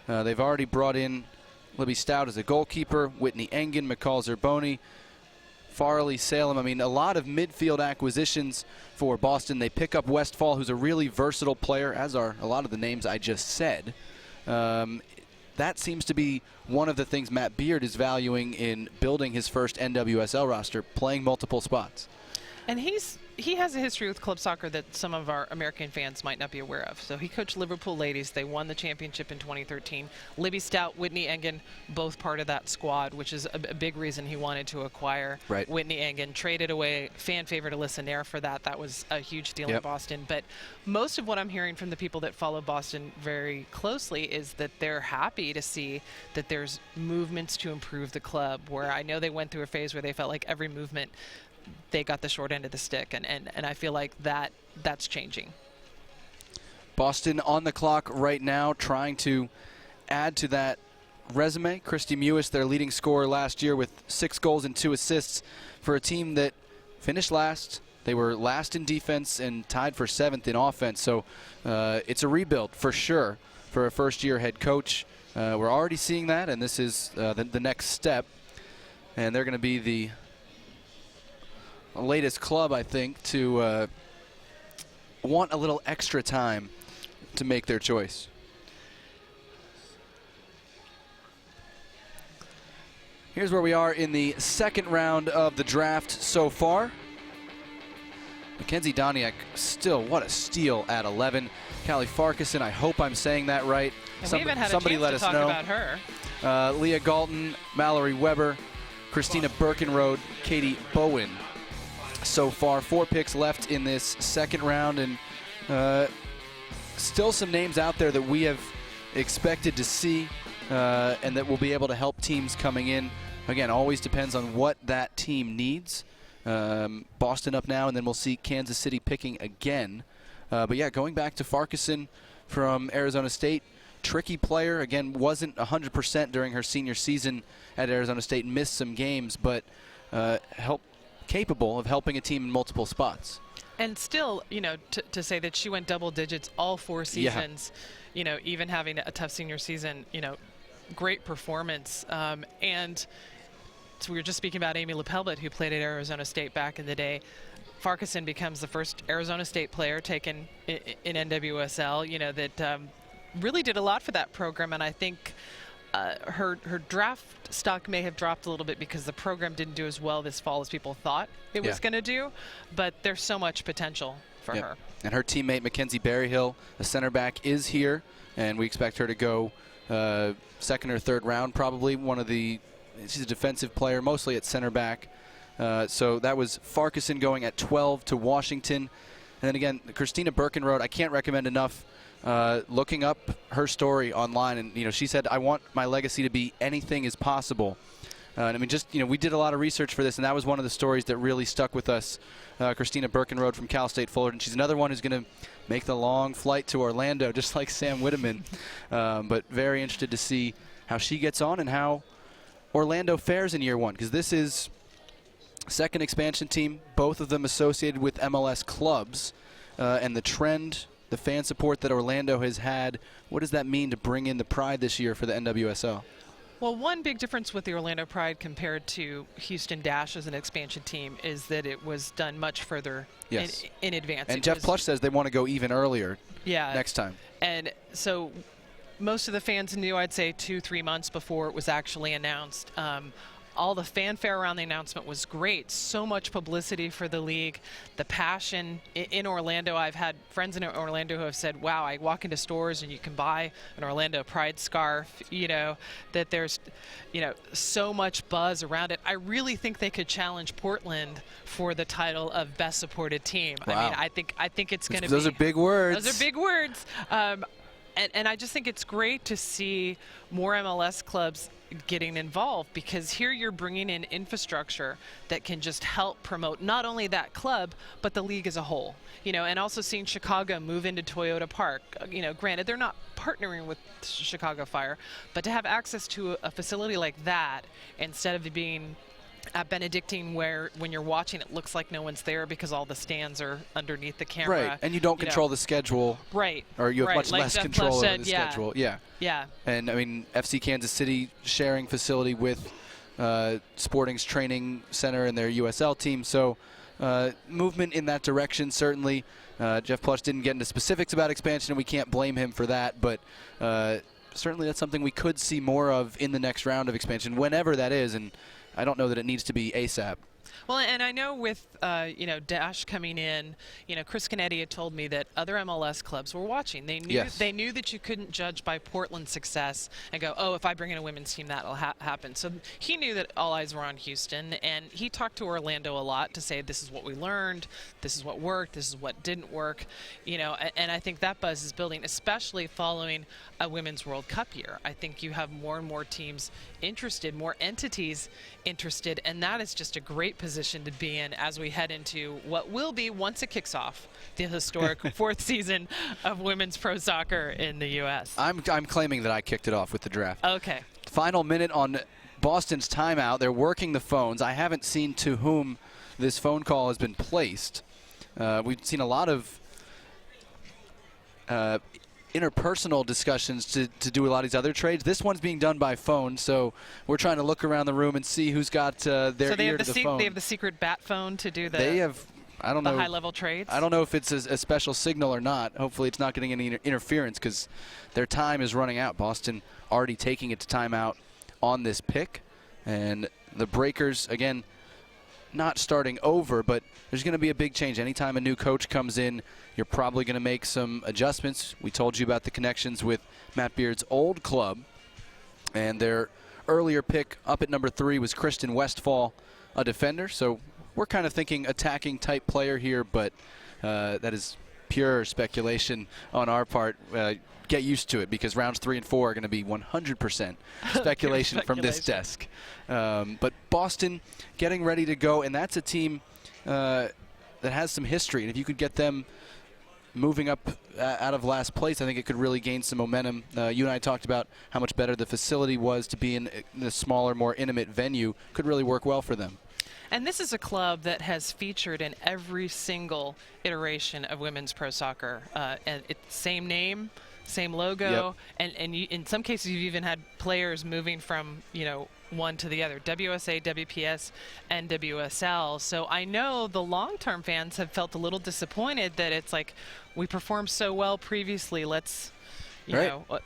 They've already brought in Libby Stout as a goalkeeper, Whitney Engen, McCall Zerboni, Farley, Salem. I mean, a lot of midfield acquisitions for Boston. They pick up Westphal, who's a really versatile player, as are a lot of the names I just said. That seems to be one of the things Matt Beard is valuing in building his first NWSL roster, playing multiple spots. And he has a history with club soccer that some of our American fans might not be aware of. So he coached Liverpool Ladies. They won the championship in 2013. Libby Stout, Whitney Engen, both part of that squad, which is a big reason he wanted to acquire Whitney Engen. Traded away fan favorite Alyssa Nair for that. That was a huge deal in Boston. But most of what I'm hearing from the people that follow Boston very closely is that they're happy to see that there's movements to improve the club, where I know they went through a phase where they felt like every movement they got the short end of the stick, and I feel like that's changing. Boston on the clock right now, trying to add to that resume. Christy Mewis, their leading scorer last year, with 6 goals and 2 assists for a team that finished last. They were last in defense and tied for 7th in offense. So it's a rebuild for sure for a first-year head coach. We're already seeing that, and this is the next step. And they're going to be the latest club, I think, to want a little extra time to make their choice. Here's where we are in the second round of the draft so far. Mackenzie Doniak, still, what a steal at 11. Callie Farquharson, I hope I'm saying that right. And we haven't had somebody a chance let to us talk know. about her. Leah Galton, Mallory Weber, Christina Birkenrode, Katie Bowen. So far, 4 picks left in this second round, and still some names out there that we have expected to see and that will be able to help teams coming in. Again, always depends on what that team needs. Boston up now, and then we'll see Kansas City picking again. But yeah, going back to Farquharson from Arizona State, tricky player. Again, wasn't 100% during her senior season at Arizona State, missed some games, but capable of helping a team in multiple spots. And still, you know, to say that she went double digits all 4 seasons, you know, even having a tough senior season, you know, great performance. And so we were just speaking about Amy LaPelbit, who played at Arizona State back in the day. Farquharson becomes the first Arizona State player taken in NWSL, you know, that really did a lot for that program. And I think her draft stock may have dropped a little bit because the program didn't do as well this fall as people thought it was going to do, but there's so much potential for her. And her teammate Mackenzie Berryhill, a center back, is here, and we expect her to go second or third round probably. She's a defensive player, mostly at center back. So that was Farquharson going at 12 to Washington. And then again, Christina Birkenrode, I can't recommend enough looking up her story online, and you know, she said, I want my legacy to be anything is possible. And I mean, just, you know, we did a lot of research for this, and that was one of the stories that really stuck with us. Christina Birkenrode from Cal State Fullerton. She's another one who's going to make the long flight to Orlando, just like Sam Whitteman. But very interested to see how she gets on and how Orlando fares in year 1, because this is second expansion team, both of them associated with MLS clubs, and the trend, the fan support that Orlando has had, what does that mean to bring in the pride this year for the NWSL? Well, one big difference with the Orlando Pride compared to Houston Dash as an expansion team is that it was done much further in advance. And Jeff Plush says they want to go even earlier next time. And so most of the fans knew, I'd say 2-3 months before it was actually announced. All the fanfare around the announcement was great. So much publicity for the league. The passion in Orlando. I've had friends in Orlando who have said, wow, I walk into stores and you can buy an Orlando Pride scarf, that there's, so much buzz around it. I really think they could challenge Portland for the title of best supported team. Wow. I mean, I think it's going to be. Those are big words. Those are big words. And I just think it's great to see more MLS clubs getting involved, because here you're bringing in infrastructure that can just help promote not only that club but the league as a whole, and also seeing Chicago move into Toyota Park. Granted, they're not partnering with Chicago Fire, but to have access to a facility like that instead of being at Benedictine, where when you're watching it looks like no one's there because all the stands are underneath the camera. Right, and you don't control the schedule. Right. Or you have much like less Jeff control Plush over the said, schedule. Yeah. Yeah. And, I mean, FC Kansas City sharing facility with Sporting's training center and their USL team. So movement in that direction, certainly. Jeff Plush didn't get into specifics about expansion, and we can't blame him for that. But certainly that's something we could see more of in the next round of expansion, whenever that is. And I don't know that it needs to be ASAP. Well, and I know with, Dash coming in, Chris Canetti had told me that other MLS clubs were watching. They knew, Yes. they knew that you couldn't judge by Portland's success and go, oh, if I bring in a women's team, that'll happen. So he knew that all eyes were on Houston, and he talked to Orlando a lot to say, this is what we learned, this is what worked, this is what didn't work, and I think that buzz is building, especially following a Women's World Cup year. I think you have more and more teams interested, more entities interested, and that is just a great position to be in as we head into what will be, once it kicks off, the historic fourth season of women's pro soccer in the U.S. I'm claiming that I kicked it off with the draft. Okay. Final minute on Boston's timeout. They're working the phones. I haven't seen to whom this phone call has been placed. We've seen a lot of interpersonal discussions to do a lot of these other trades. This one's being done by phone, so we're trying to look around the room and see who's got their ear to the phone. They have the secret bat phone to do the high-level trades? I don't know if it's a special signal or not. Hopefully it's not getting any interference, because their time is running out. Boston already taking it to timeout on this pick. And the Breakers, again, not starting over, but there's going to be a big change. Anytime a new coach comes in, you're probably going to make some adjustments. We told you about the connections with Matt Beard's old club, and their earlier pick up at number 3 was Kristen Westphal, a defender. So we're kind of thinking attacking type player here, but that is pure speculation on our part. Get used to it, because rounds 3 and 4 are going to be 100% speculation from this desk. But Boston getting ready to go, and that's a team that has some history. And if you could get them moving up out of last place, I think it could really gain some momentum. You and I talked about how much better the facility was to be in a smaller, more intimate venue. Could really work well for them. And this is a club that has featured in every single iteration of women's pro soccer. And it's same name, same logo, and you, in some cases you've even had players moving from one to the other, WSA, WPS, and NWSL. So I know the long-term fans have felt a little disappointed that it's like, we performed so well previously, let's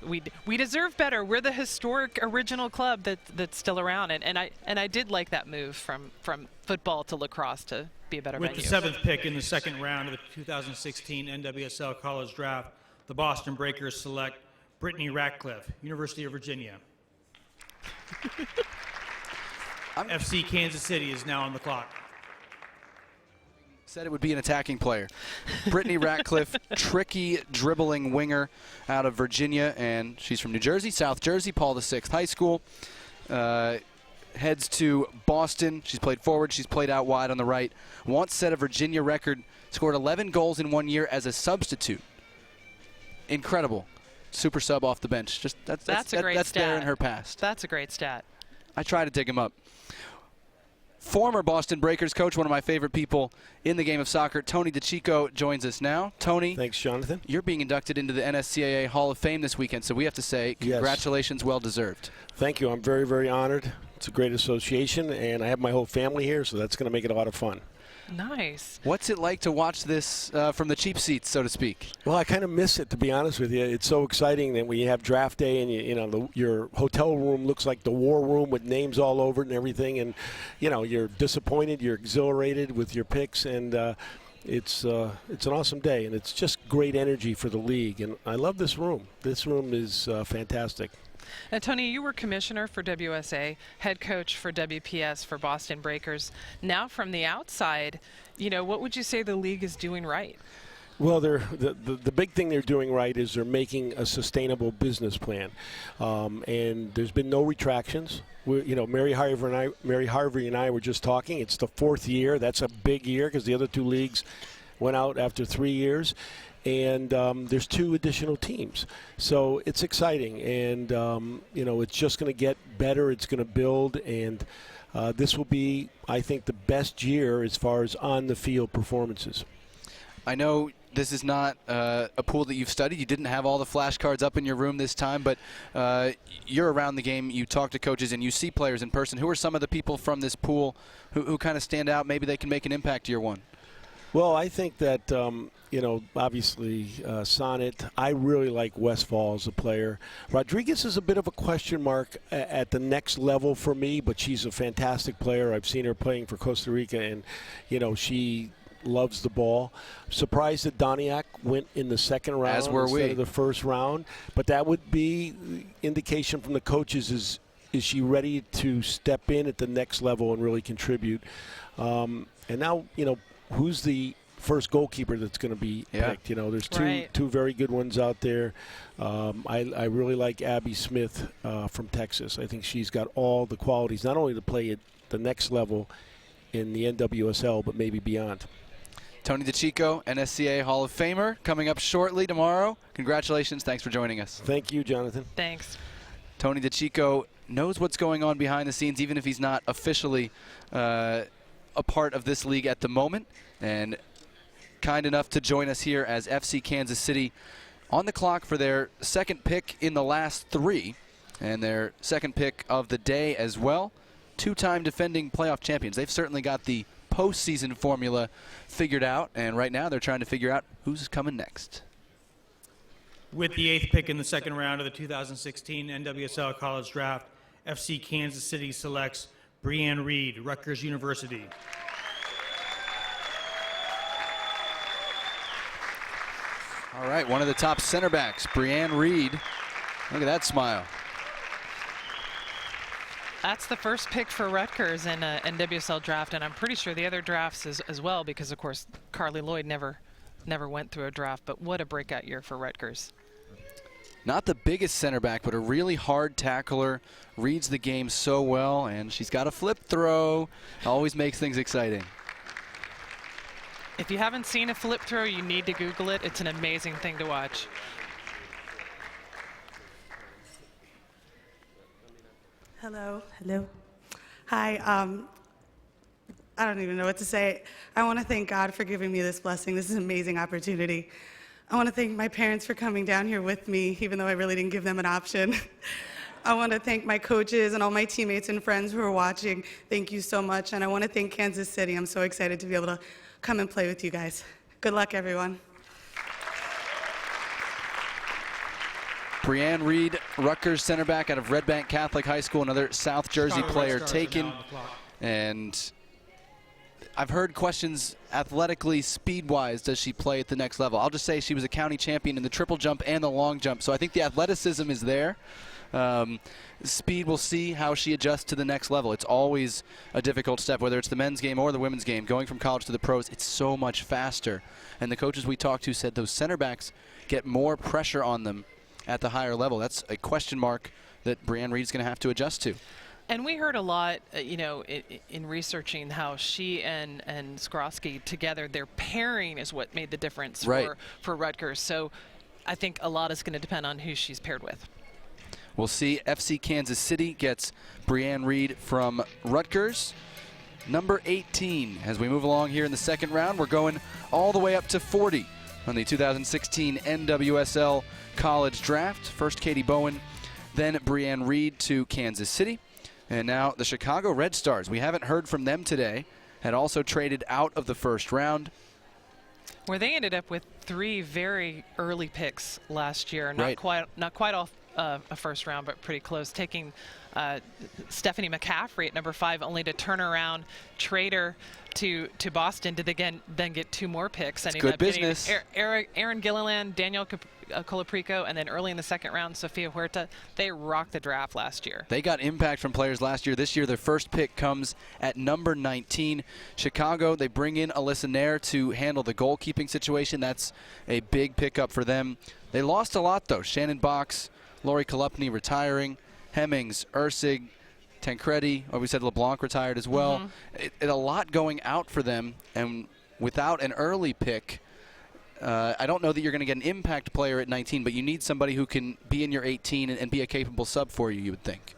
we deserve better. We're the historic original club that's still around, and I did like that move from football to lacrosse to be a better venue. With the 7th pick in the second round of the 2016 NWSL College Draft, the Boston Breakers select Brittany Ratcliffe, University of Virginia. FC Kansas City is now on the clock. Said it would be an attacking player. Brittany Ratcliffe, tricky dribbling winger out of Virginia, and she's from New Jersey, South Jersey, Paul VI High School. Heads to Boston. She's played forward. She's played out wide on the right. Once set a Virginia record, scored 11 goals in 1 year as a substitute. Incredible. Super sub off the bench. Just that's a great that's stat. there in her past. That's a great stat. I try to dig him up. Former Boston Breakers coach, one of my favorite people in the game of soccer, Tony DeCicco, joins us now. Tony. Thanks, Jonathan. You're being inducted into the NSCAA Hall of Fame this weekend, so we have to say congratulations, well deserved. Thank you. I'm very, very honored. It's a great association, and I have my whole family here, so that's going to make it a lot of fun. Nice. What's it like to watch this from the cheap seats, so to speak? Well, I kind of miss it, to be honest with you. It's so exciting that when you have draft day and your hotel room looks like the war room with names all over it and everything, and you're disappointed, you're exhilarated with your picks, and it's an awesome day, and it's just great energy for the league. And I love this room. This room is fantastic. And Tony, you were commissioner for WSA, head coach for WPS for Boston Breakers. Now from the outside, what would you say the league is doing right? Well, the big thing they're doing right is they're making a sustainable business plan, and there's been no retractions. Mary Harvey and I were just talking. It's the 4th year. That's a big year because the other 2 leagues went out after 3 years. And there's 2 additional teams. So it's exciting. And, it's just going to get better. It's going to build. And this will be, I think, the best year as far as on-the-field performances. I know this is not a pool that you've studied. You didn't have all the flashcards up in your room this time, but you're around the game. You talk to coaches, and you see players in person. Who are some of the people from this pool who kind of stand out? Maybe they can make an impact year one. Well, I think that, obviously Sonnet, I really like Westfall as a player. Rodriguez is a bit of a question mark at the next level for me, but she's a fantastic player. I've seen her playing for Costa Rica, and, she loves the ball. Surprised that Doniak went in the second round instead of the first round, but that would be indication from the coaches is she ready to step in at the next level and really contribute. And now, who's the first goalkeeper that's going to be picked? There's two very good ones out there. I really like Abby Smith from Texas. I think she's got all the qualities, not only to play at the next level in the NWSL, but maybe beyond. Tony DeCicco, NSCAA Hall of Famer, coming up shortly tomorrow. Congratulations. Thanks for joining us. Thank you, Jonathan. Thanks. Tony DeCicco knows what's going on behind the scenes, even if he's not officially a part of this league at the moment, and kind enough to join us here as FC Kansas City on the clock for their second pick in the last 3 and their second pick of the day as well. 2-time defending playoff champions. They've certainly got the postseason formula figured out, and right now they're trying to figure out who's coming next. With the 8th pick in the second round of the 2016 NWSL College Draft, FC Kansas City selects Brianne Reed, Rutgers University. All right, one of the top center backs, Brianne Reed. Look at that smile. That's the first pick for Rutgers in a NWSL draft, and I'm pretty sure the other drafts as well, because of course Carly Lloyd never went through a draft. But what a breakout year for Rutgers. Not the biggest center back, but a really hard tackler, reads the game so well, and she's got a flip throw. Always makes things exciting. If you haven't seen a flip throw, you need to Google it. It's an amazing thing to watch. Hello. Hi. I don't even know what to say. I want to thank God for giving me this blessing. This is an amazing opportunity. I want to thank my parents for coming down here with me, even though I really didn't give them an option. I want to thank my coaches and all my teammates and friends who are watching. Thank you so much. And I want to thank Kansas City. I'm so excited to be able to come and play with you guys. Good luck, everyone. Brianne Reed, Rutgers center back out of Red Bank Catholic High School, another South Jersey player taken. And I've heard questions athletically, speed-wise, does she play at the next level? I'll just say she was a county champion in the triple jump and the long jump, so I think the athleticism is there. Speed, we'll see how she adjusts to the next level. It's always a difficult step, whether it's the men's game or the women's game. Going from college to the pros, it's so much faster. And the coaches we talked to said those center backs get more pressure on them at the higher level. That's a question mark that Brianne Reed's going to have to adjust to. And we heard a lot, in researching how she and Skrosky together, their pairing is what made the difference for Rutgers. So I think a lot is going to depend on who she's paired with. We'll see. FC Kansas City gets Brianne Reed from Rutgers. Number 18. As we move along here in the second round, we're going all the way up to 40 on the 2016 NWSL College Draft. First Katie Bowen, then Brianne Reed to Kansas City. And now the Chicago Red Stars. We haven't heard from them today. had also traded out of the first round. Where they ended up with 3 very early picks last year. Not Right. quite off a first round, but pretty close. Taking Stephanie McCaffrey at number 5, only to turn around, trade her to Boston, to then get 2 more picks. It's good business. Aaron Gilliland, Danielle Colaprico, and then early in the second round, Sofia Huerta. They rocked the draft last year. They got impact from players last year. This year, their first pick comes at number 19. Chicago, they bring in Alyssa Nair to handle the goalkeeping situation. That's a big pickup for them. They lost a lot, though. Shannon Box, Lori Kolupny retiring, Hemmings, Ursig, Tancredi, or we said LeBlanc retired as well. A lot going out for them, and without an early pick, I don't know that you're going to get an impact player at 19, but you need somebody who can be in your 18 and be a capable sub for you, you would think.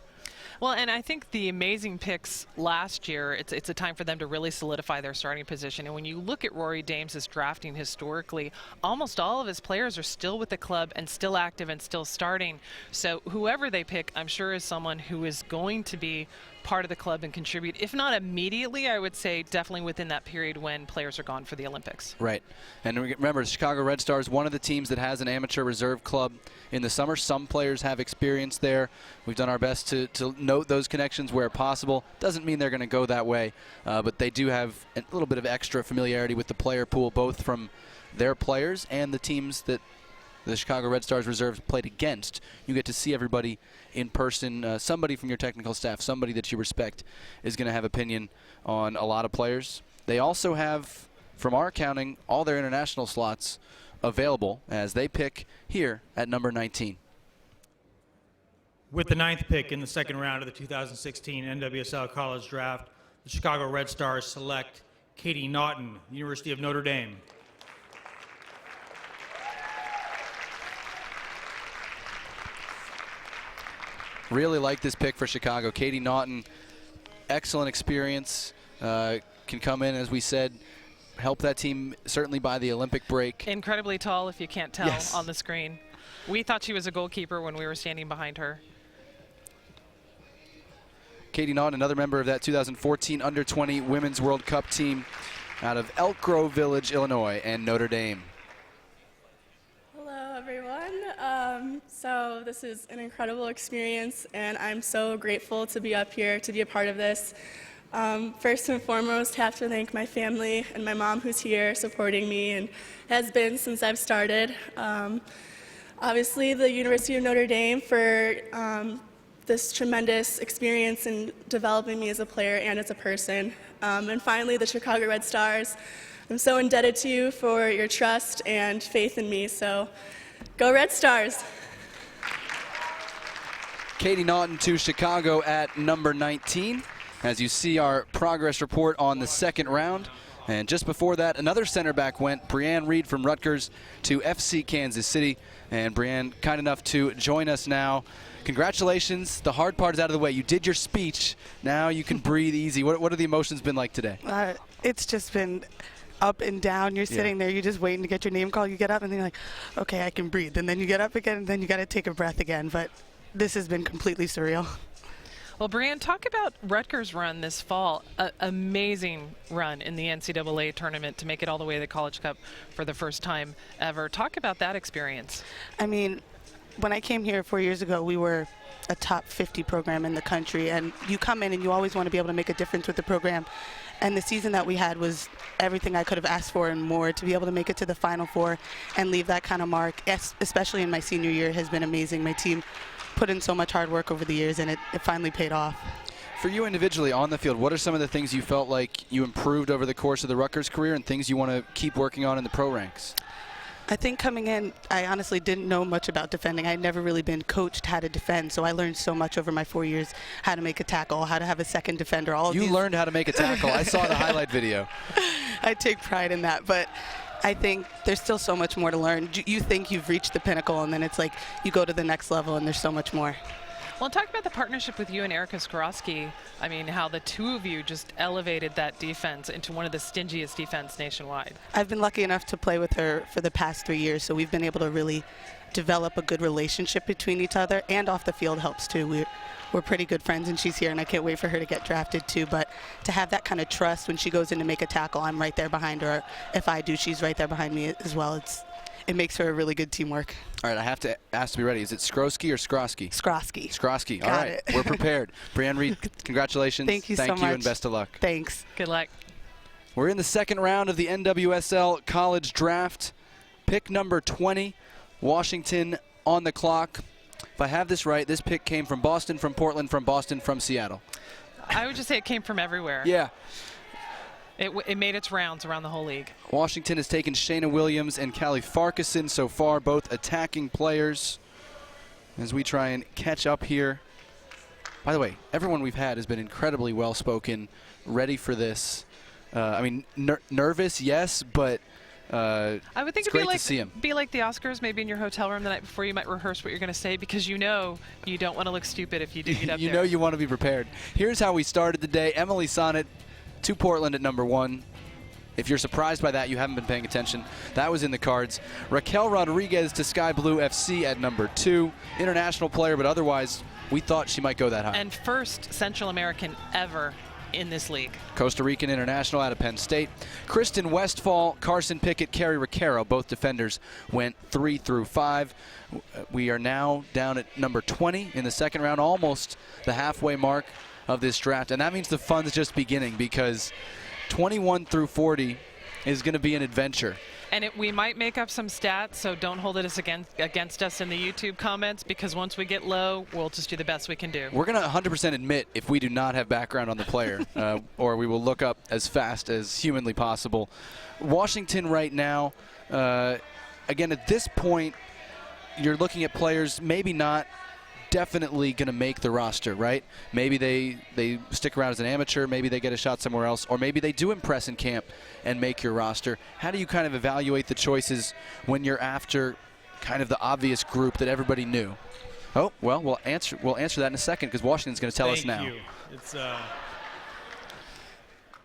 Well, and I think the amazing picks last year, it's a time for them to really solidify their starting position. And when you look at Rory Dames' drafting historically, almost all of his players are still with the club and still active and still starting. So whoever they pick, I'm sure, is someone who is going to be part of the club and contribute, if not immediately, I would say definitely within that period when players are gone for the Olympics. Right. And remember, Chicago Red Stars, one of the teams that has an amateur reserve club in the summer. Some players have experience there. We've done our best to note those connections where possible. Doesn't mean they're going to go that way, but they do have a little bit of extra familiarity with the player pool, both from their players and the teams that the Chicago Red Stars reserves played against. You get to see everybody in person. Somebody from your technical staff, somebody that you respect, is going to have opinion on a lot of players. They also have, from our counting, all their international slots available as they pick here at number 19. With the 9th pick in the second round of the 2016 NWSL College Draft, the Chicago Red Stars select Katie Naughton, University of Notre Dame. Really like this pick for Chicago. Katie Naughton, excellent experience, can come in, as we said, help that team certainly by the Olympic break. Incredibly tall, if you can't tell Yes. on the screen. We thought she was a goalkeeper when we were standing behind her. Katie Naughton, another member of that 2014 Under-20 Women's World Cup team out of Elk Grove Village, Illinois, and Notre Dame. Hello, everyone. So this is an incredible experience, and I'm so grateful to be up here, to be a part of this. First and foremost, have to thank my family and my mom, who's here supporting me and has been since I've started. Obviously, the University of Notre Dame for this tremendous experience in developing me as a player and as a person. And finally, the Chicago Red Stars. I'm so indebted to you for your trust and faith in me, so go Red Stars. Katie Naughton to Chicago at number 19. As you see our progress report on the second round. And just before that, another center back went, Brianne Reed from Rutgers to FC Kansas City. And Brianne, kind enough to join us now. Congratulations. The hard part is out of the way. You did your speech. Now you can breathe easy. What have the emotions been like today? It's just been up and down. You're sitting there, you're just waiting to get your name called. You get up and then you're like, okay, I can breathe. And then you get up again and then you got to take a breath again. But this has been completely surreal. Well, Brianne, talk about Rutgers' run this fall. Amazing run in the NCAA tournament to make it all the way to the College Cup for the first time ever. Talk about that experience. I mean, when I came here 4 years ago, we were a top 50 program in the country. And you come in and you always want to be able to make a difference with the program. And the season that we had was everything I could have asked for and more. To be able to make it to the Final Four and leave that kind of mark, especially in my senior year, has been amazing. My team put in so much hard work over the years, and it finally paid off. For you individually on the field, what are some of the things you felt like you improved over the course of the Rutgers career and things you want to keep working on in the pro ranks? I think coming in, I honestly didn't know much about defending. I'd never really been coached how to defend, so I learned so much over my 4 years, how to make a tackle, how to have a second defender. You learned how to make a tackle. I saw the highlight video. I take pride in that, but I think there's still so much more to learn. You think you've reached the pinnacle, and then it's like you go to the next level, and there's so much more. Well, talk about the partnership with you and Erica Skorowski. I mean, how the two of you just elevated that defense into one of the stingiest defense nationwide. I've been lucky enough to play with her for the past 3 years, so we've been able to really develop a good relationship between each other, and off the field helps too. we're pretty good friends, and she's here, and I can't wait for her to get drafted too. But to have that kind of trust when she goes in to make a tackle, I'm right there behind her. If I do, she's right there behind me as well. It makes for a really good teamwork. All right, I have to ask to be ready. Is it Skrosky or Skrosky? Skrosky. Skrosky. All Got right, it. we're prepared. Brianne Reed, congratulations. Thank you so much. Thank you, and best of luck. Thanks. Good luck. We're in the second round of the NWSL College Draft. Pick number 20, Washington on the clock. If I have this right, this pick came from Boston, from Portland, from Boston, from Seattle. I would just say it came from everywhere. Yeah. It made its rounds around the whole league. Washington has taken Shayna Williams and Callie Farquharson so far, both attacking players. As we try and catch up here. By the way, everyone we've had has been incredibly well-spoken, ready for this. I mean, nervous, yes, but I would think it's great to see him. Be like the Oscars, maybe in your hotel room the night before. You might rehearse what you're going to say because you know you don't want to look stupid if you do get up You there. know you want to be prepared. Here's how we started the day. Emily Sonnet to Portland at number 1. If you're surprised by that, you haven't been paying attention. That was in the cards. Raquel Rodriguez to Sky Blue FC at number 2. International player, but otherwise we thought she might go that high. And first Central American ever in this league. Costa Rican international out of Penn State. Kristen Westphal, Carson Pickett, Carrie Recaro, both defenders went 3 through 5. We are now down at number 20 in the second round, almost the halfway mark of this draft. And that means the fun's just beginning because 21 through 40 is going to be an adventure. And we might make up some stats, so don't hold it against us in the YouTube comments because once we get low, we'll just do the best we can do. We're going to 100% admit if we do not have background on the player, or we will look up as fast as humanly possible. Washington right now, again, at this point, you're looking at players maybe not definitely going to make the roster, right? Maybe they stick around as an amateur, maybe they get a shot somewhere else, or maybe they do impress in camp and make your roster. How do you kind of evaluate the choices when you're after kind of the obvious group that everybody knew? Oh, well, we'll answer that in a second because Washington's going to tell us now. Thank you. It's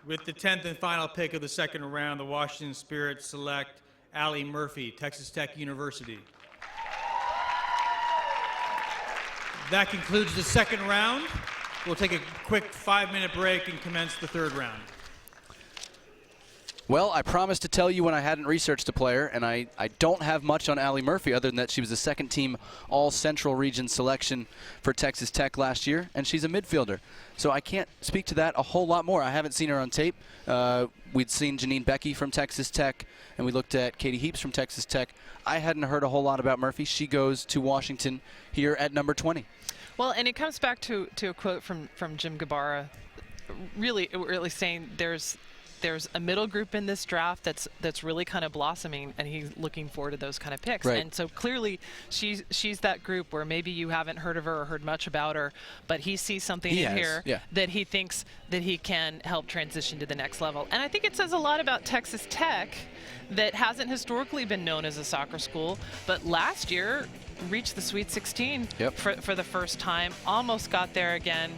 with the 10th and final pick of the second round, the Washington Spirit select Allie Murphy, Texas Tech University. That concludes the second round. We'll take a quick 5-minute break and commence the third round. Well, I promised to tell you when I hadn't researched a player, and I don't have much on Allie Murphy other than that she was a second-team All-Central Region selection for Texas Tech last year, and she's a midfielder. So I can't speak to that a whole lot more. I haven't seen her on tape. We'd seen Janine Becky from Texas Tech, and we looked at Katie Heaps from Texas Tech. I hadn't heard a whole lot about Murphy. She goes to Washington here at number 20. Well, and it comes back to a quote from Jim Gabarra, really saying there's a middle group in this draft that's really kind of blossoming, and he's looking forward to those kind of picks. Right. And so clearly she's that group where maybe you haven't heard of her or heard much about her, but he sees something here that he thinks that he can help transition to the next level. And I think it says a lot about Texas Tech that hasn't historically been known as a soccer school, but last year reached the Sweet 16 for the first time, almost got there again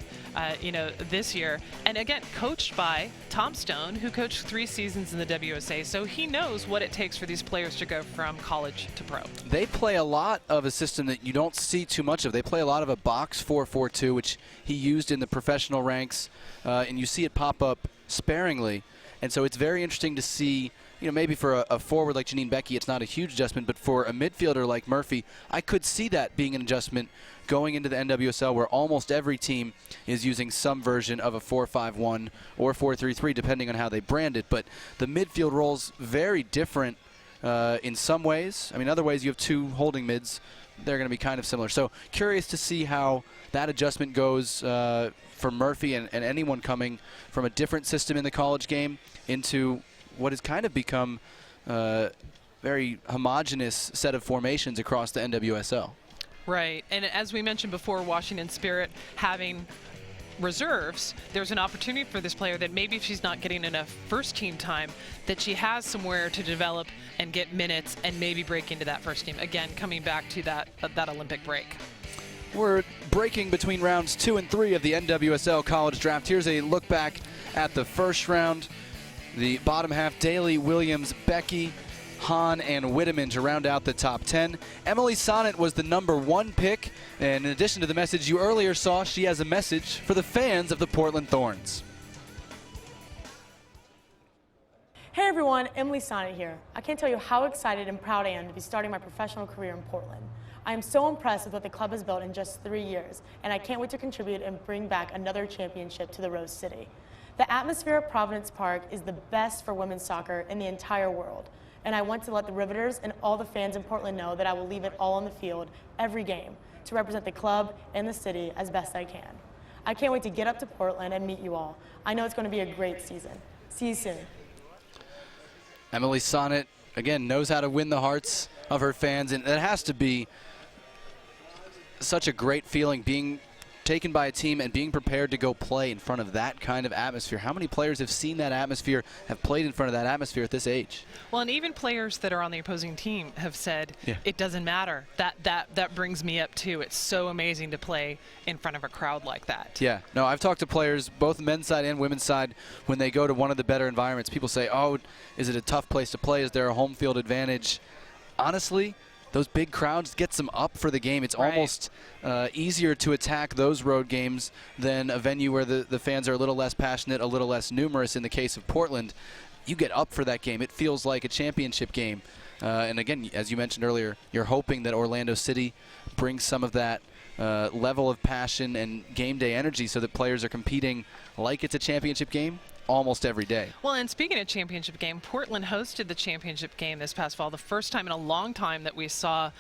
this year. And again, coached by Tom Stone, who coached 3 seasons in the WSA, so he knows what it takes for these players to go from college to pro. They play a lot of a system that you don't see too much of. They play a lot of a box 4-4-2, which he used in the professional ranks, and you see it pop up sparingly. And so it's very interesting to see, maybe for a forward like Janine Becky, it's not a huge adjustment, but for a midfielder like Murphy, I could see that being an adjustment going into the NWSL where almost every team is using some version of a 4-5-1 or 4-3-3, depending on how they brand it. But the midfield role's very different in some ways. I mean, other ways you have 2 holding mids. They're going to be kind of similar. So curious to see how that adjustment goes for Murphy and anyone coming from a different system in the college game into what has kind of become a very homogenous set of formations across the NWSL. Right, and as we mentioned before, Washington Spirit having reserves, there's an opportunity for this player that maybe if she's not getting enough first team time, that she has somewhere to develop and get minutes and maybe break into that first team. Again, coming back to that Olympic break. We're breaking between rounds 2 and 3 of the NWSL College Draft. Here's a look back at the first round. The bottom half, Daly, Williams, Becky, Hahn, and Whitteman to round out the top 10. Emily Sonnet was the #1 pick, and in addition to the message you earlier saw, she has a message for the fans of the Portland Thorns. Hey everyone, Emily Sonnet here. I can't tell you how excited and proud I am to be starting my professional career in Portland. I am so impressed with what the club has built in just 3 years, and I can't wait to contribute and bring back another championship to the Rose City. The atmosphere at Providence Park is the best for women's soccer in the entire world, and I want to let the Riveters and all the fans in Portland know that I will leave it all on the field every game to represent the club and the city as best I can. I can't wait to get up to Portland and meet you all. I know it's going to be a great season. See you soon. Emily Sonnet, again, knows how to win the hearts of her fans, and it has to be such a great feeling being taken by a team and being prepared to go play in front of that kind of atmosphere. How many players have seen that atmosphere, have played in front of that atmosphere at this age? Well, and even players that are on the opposing team have said, it doesn't matter. That brings me up too. It's so amazing to play in front of a crowd like that. Yeah. No, I've talked to players, both men's side and women's side, when they go to one of the better environments. People say, oh, is it a tough place to play? Is there a home field advantage? Honestly, those big crowds gets them up for the game. It's almost easier to attack those road games than a venue where the fans are a little less passionate, a little less numerous. In the case of Portland, you get up for that game. It feels like a championship game. And again, as you mentioned earlier, you're hoping that Orlando City brings some of that level of passion and game day energy so that players are competing like it's a championship game almost every day. Well, and speaking of championship game, Portland hosted the championship game this past fall, the first time in a long time that we saw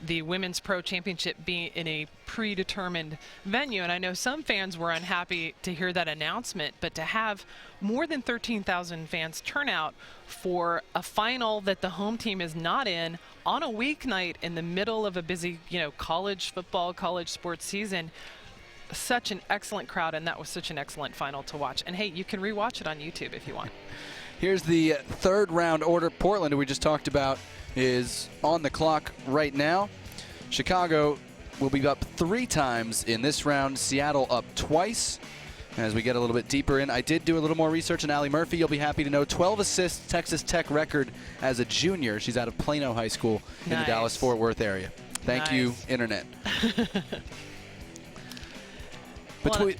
the Women's Pro Championship be in a predetermined venue. And I know some fans were unhappy to hear that announcement, but to have more than 13,000 fans turn out for a final that the home team is not in on a weeknight in the middle of a busy, college football, college sports season, such an excellent crowd, and that was such an excellent final to watch. And hey, you can rewatch it on YouTube if you want. Here's the third round order. Portland, who we just talked about, is on the clock right now. Chicago will be up 3 times in this round. Seattle up twice. As we get a little bit deeper in, I did do a little more research on Allie Murphy. You'll be happy to know 12 assists, Texas Tech record as a junior. She's out of Plano High School in the Dallas-Fort Worth area. Thank you, Internet.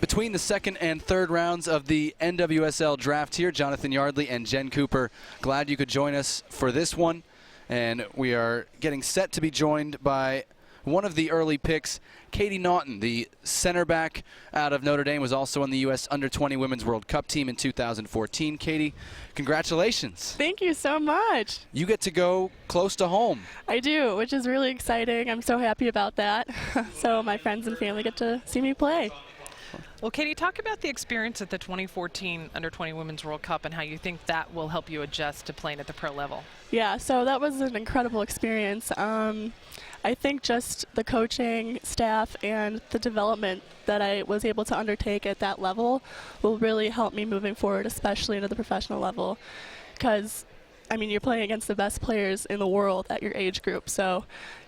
Between the second and third rounds of the NWSL draft here, Jonathan Yardley and Jen Cooper, glad you could join us for this one. And we are getting set to be joined by one of the early picks, Katie Naughton, the center back out of Notre Dame, was also on the U.S. Under-20 Women's World Cup team in 2014. Katie, congratulations. Thank you so much. You get to go close to home. I do, which is really exciting. I'm so happy about that. So my friends and family get to see me play. Well, Katie, talk about the experience at the 2014 Under-20 Women's World Cup and how you think that will help you adjust to playing at the pro level. Yeah, so that was an incredible experience. I think just the coaching staff and the development that I was able to undertake at that level will really help me moving forward, especially into the professional level. Because, I mean, you're playing against the best players in the world at your age group, so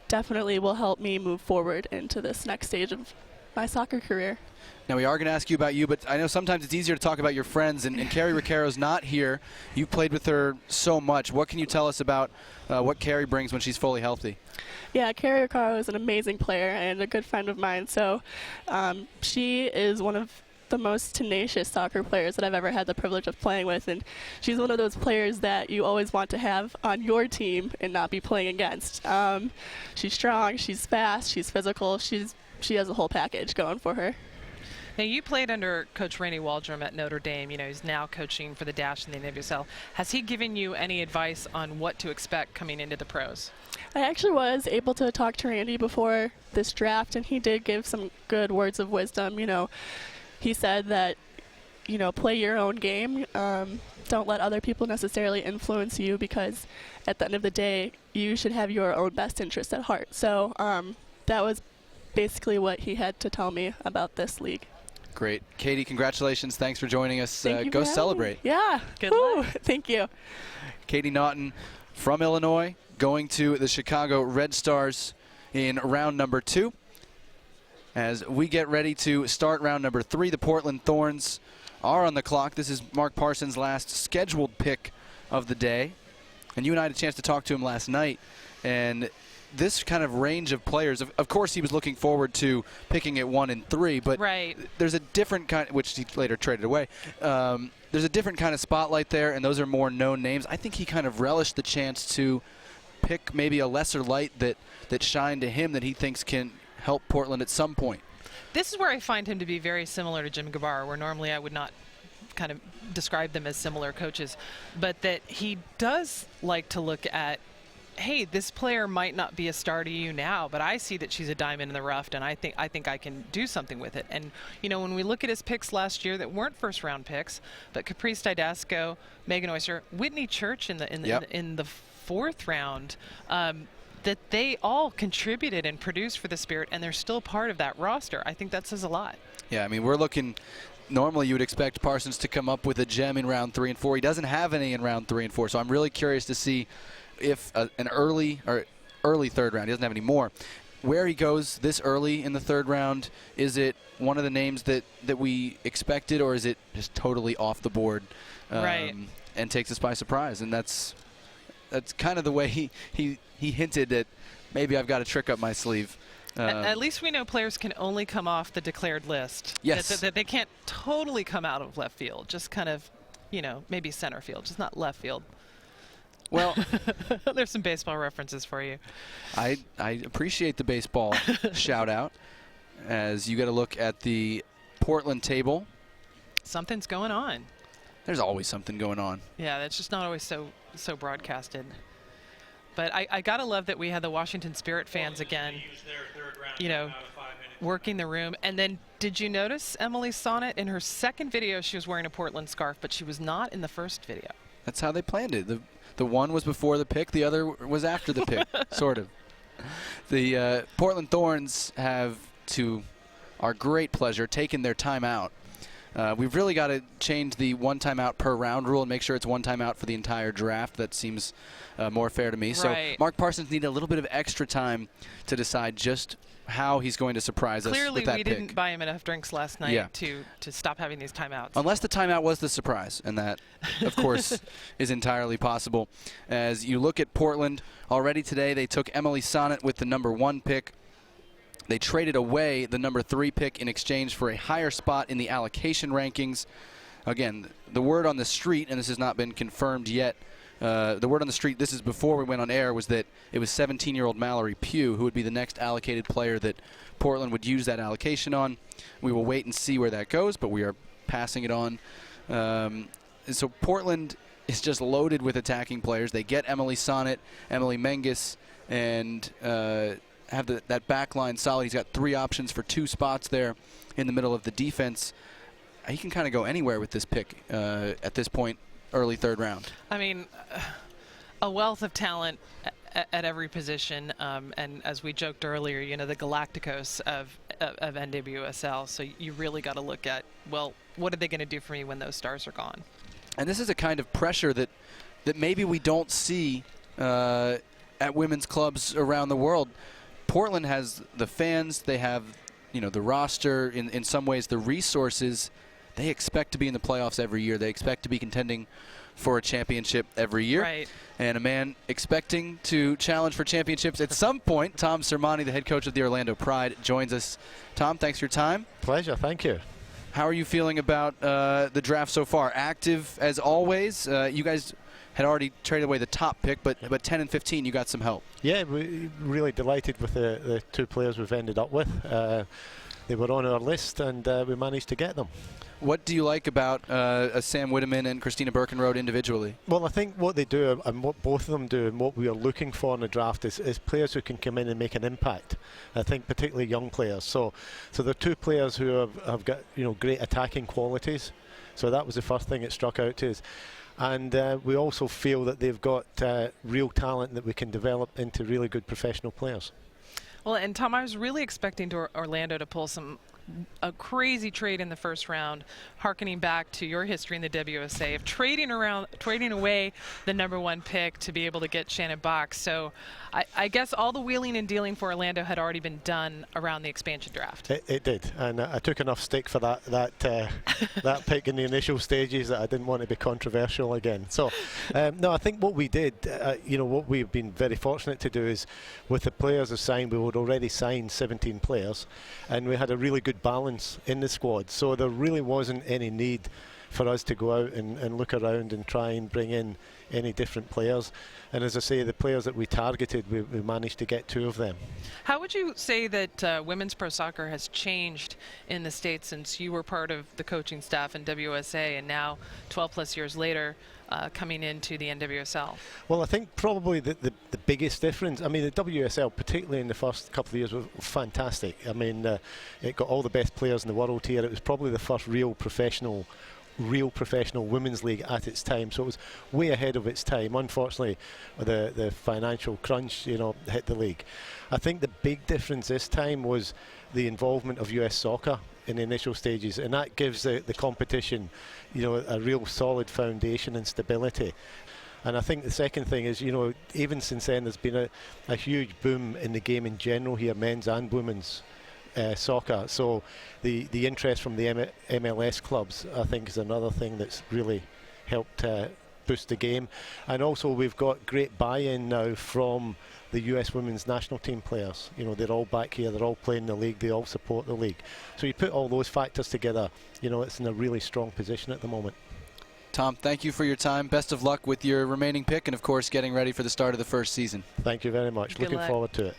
definitely will help me move forward into this next stage of my soccer career. Now, we are going to ask you about you, but I know sometimes it's easier to talk about your friends, and Carrie Riccaro's not here. You've played with her so much. What can you tell us about what Carrie brings when she's fully healthy? Yeah, Carrie Riccaro is an amazing player and a good friend of mine. So she is one of the most tenacious soccer players that I've ever had the privilege of playing with, and she's one of those players that you always want to have on your team and not be playing against. She's strong, she's fast, she's physical, she has a whole package going for her. Now, you played under Coach Randy Waldrum at Notre Dame. You know, he's now coaching for the Dash in the NWSL. Has he given you any advice on what to expect coming into the pros? I actually was able to talk to Randy before this draft, and he did give some good words of wisdom. You know, he said that, you know, play your own game. Don't let other people necessarily influence you, because at the end of the day, you should have your own best interests at heart. So that was basically what he had to tell me about this league. Great. Katie, congratulations. Thanks for joining us. Thank you go for celebrate. Me. Yeah. Good luck. Thank you. Katie Naughton from Illinois, going to the Chicago Red Stars in round number 2. As we get ready to start round number 3, the Portland Thorns are on the clock. This is Mark Parsons' last scheduled pick of the day. And you and I had a chance to talk to him last night, and this kind of range of players, of course he was looking forward to picking at 1 and 3, but there's a different kind, which he later traded away. There's a different kind of spotlight there, and those are more known names. I think he kind of relished the chance to pick maybe a lesser light that shined to him that he thinks can help Portland at some point. This is where I find him to be very similar to Jim Gabar, where normally I would not kind of describe them as similar coaches, but that he does like to look at, hey, this player might not be a star to you now, but I see that she's a diamond in the rough, and I think I can do something with it. And you know, when we look at his picks last year that weren't first-round picks, but Caprice Didasco, Megan Oyster, Whitney Church in the 4th round, that they all contributed and produced for the Spirit, and they're still part of that roster. I think that says a lot. Yeah, I mean, we're looking. Normally, you would expect Parsons to come up with a gem in round 3 and 4. He doesn't have any in round 3 and 4, so I'm really curious to see if an early 3rd round, he doesn't have any more, where he goes this early in the 3rd round. Is it one of the names that we expected, or is it just totally off the board and takes us by surprise? And that's kind of the way he hinted at, maybe I've got a trick up my sleeve. At least we know players can only come off the declared list. Yes. That they can't totally come out of left field, just kind of, you know, maybe center field, just not left field. Well, there's some baseball references for you. I appreciate the baseball shout out as you get a look at the Portland table. Something's going on. There's always something going on. Yeah, that's just not always so broadcasted. But I gotta love that we had the Washington Spirit fans again, you know, working the room. And then did you notice Emily Sonnet in her 2nd video, she was wearing a Portland scarf, but she was not in the 1st video. That's how they planned it. The one was before the pick, the other was after the pick, sort of. The Portland Thorns have, to our great pleasure, taken their timeout. We've really got to change the 1 timeout per round rule and make sure it's 1 timeout for the entire draft. That seems more fair to me. Right. So Mark Parsons needed a little bit of extra time to decide just how he's going to surprise us with that Clearly, we pick. didn't buy him enough drinks last night to stop having these timeouts. Unless the timeout was the surprise, and that, of course, is entirely possible. As you look at Portland, already today they took Emily Sonnet with the number 1 pick. They traded away the number 3 pick in exchange for a higher spot in the allocation rankings. Again, the word on the street, and this has not been confirmed yet, the word on the street, this is before we went on air, was that it was 17-year-old Mallory Pugh who would be the next allocated player that Portland would use that allocation on. We will wait and see where that goes, but we are passing it on. And so Portland is just loaded with attacking players. They get Emily Sonnet, Emily Menges, and have that back line solid. He's got 3 options for 2 spots there in the middle of the defense. He can kind of go anywhere with this pick at this point, early 3rd round. I mean, a wealth of talent at every position, and as we joked earlier, you know, the Galacticos of NWSL. So you really got to look at, well, what are they going to do for me when those stars are gone? And this is a kind of pressure that maybe we don't see at women's clubs around the world. Portland has the fans, they have, you know, the roster, in some ways the resources. They expect to be in the playoffs every year. They expect to be contending for a championship every year. Right. And a man expecting to challenge for championships at some point, Tom Sermani, the head coach of the Orlando Pride, joins us. Tom, thanks for your time. Pleasure, thank you. How are you feeling about the draft so far? Active as always. You guys had already traded away the top pick, but 10 and 15, you got some help. Yeah, we're really delighted with the 2 players we've ended up with. They were on our list, and we managed to get them. What do you like about Sam Wideman and Christina Birkenrode individually? Well, I think what they do, and what both of them do, and what we are looking for in the draft is players who can come in and make an impact. I think particularly young players. So they're 2 players who have got, you know, great attacking qualities. So that was the first thing that struck out to us. And we also feel that they've got real talent that we can develop into really good professional players. Well, and Tom, I was really expecting Orlando to pull some a crazy trade in the first round, hearkening back to your history in the WSA of trading away the #1 pick to be able to get Shannon Box. So I guess all the wheeling and dealing for Orlando had already been done around the expansion draft. It did, and I took enough stick for that pick in the initial stages that I didn't want to be controversial again. So, no, I think what we did, what we've been very fortunate to do is, with the players assigned, we would already signed 17 players, and we had a really good balance in the squad. So there really wasn't any need for us to go out and look around and try and bring in any different players. And as I say, the players that we targeted, we managed to get 2 of them. How would you say that women's pro soccer has changed in the States since you were part of the coaching staff in WSA and now 12 plus years later coming into the NWSL? Well, I think probably the biggest difference, I mean, the WSL, particularly in the first couple of years, was fantastic. I mean, it got all the best players in the world here. It was probably the first real professional women's league at its time, so it was way ahead of its time. Unfortunately, the financial crunch, hit the league. I think the big difference this time was the involvement of US soccer in the initial stages, and that gives the competition, a real solid foundation and stability. And I think the second thing is, even since then, there's been a huge boom in the game in general here, men's and women's soccer. So the interest from the MLS clubs, I think, is another thing that's really helped boost the game. And also we've got great buy-in now from the US women's national team players. They're all back here, they're all playing the league, they all support the league. So you put all those factors together, it's in a really strong position at the moment. Tom, thank you for your time. Best of luck with your remaining pick and, of course, getting ready for the start of the first season. Thank you very much. Good Looking luck. forward to it.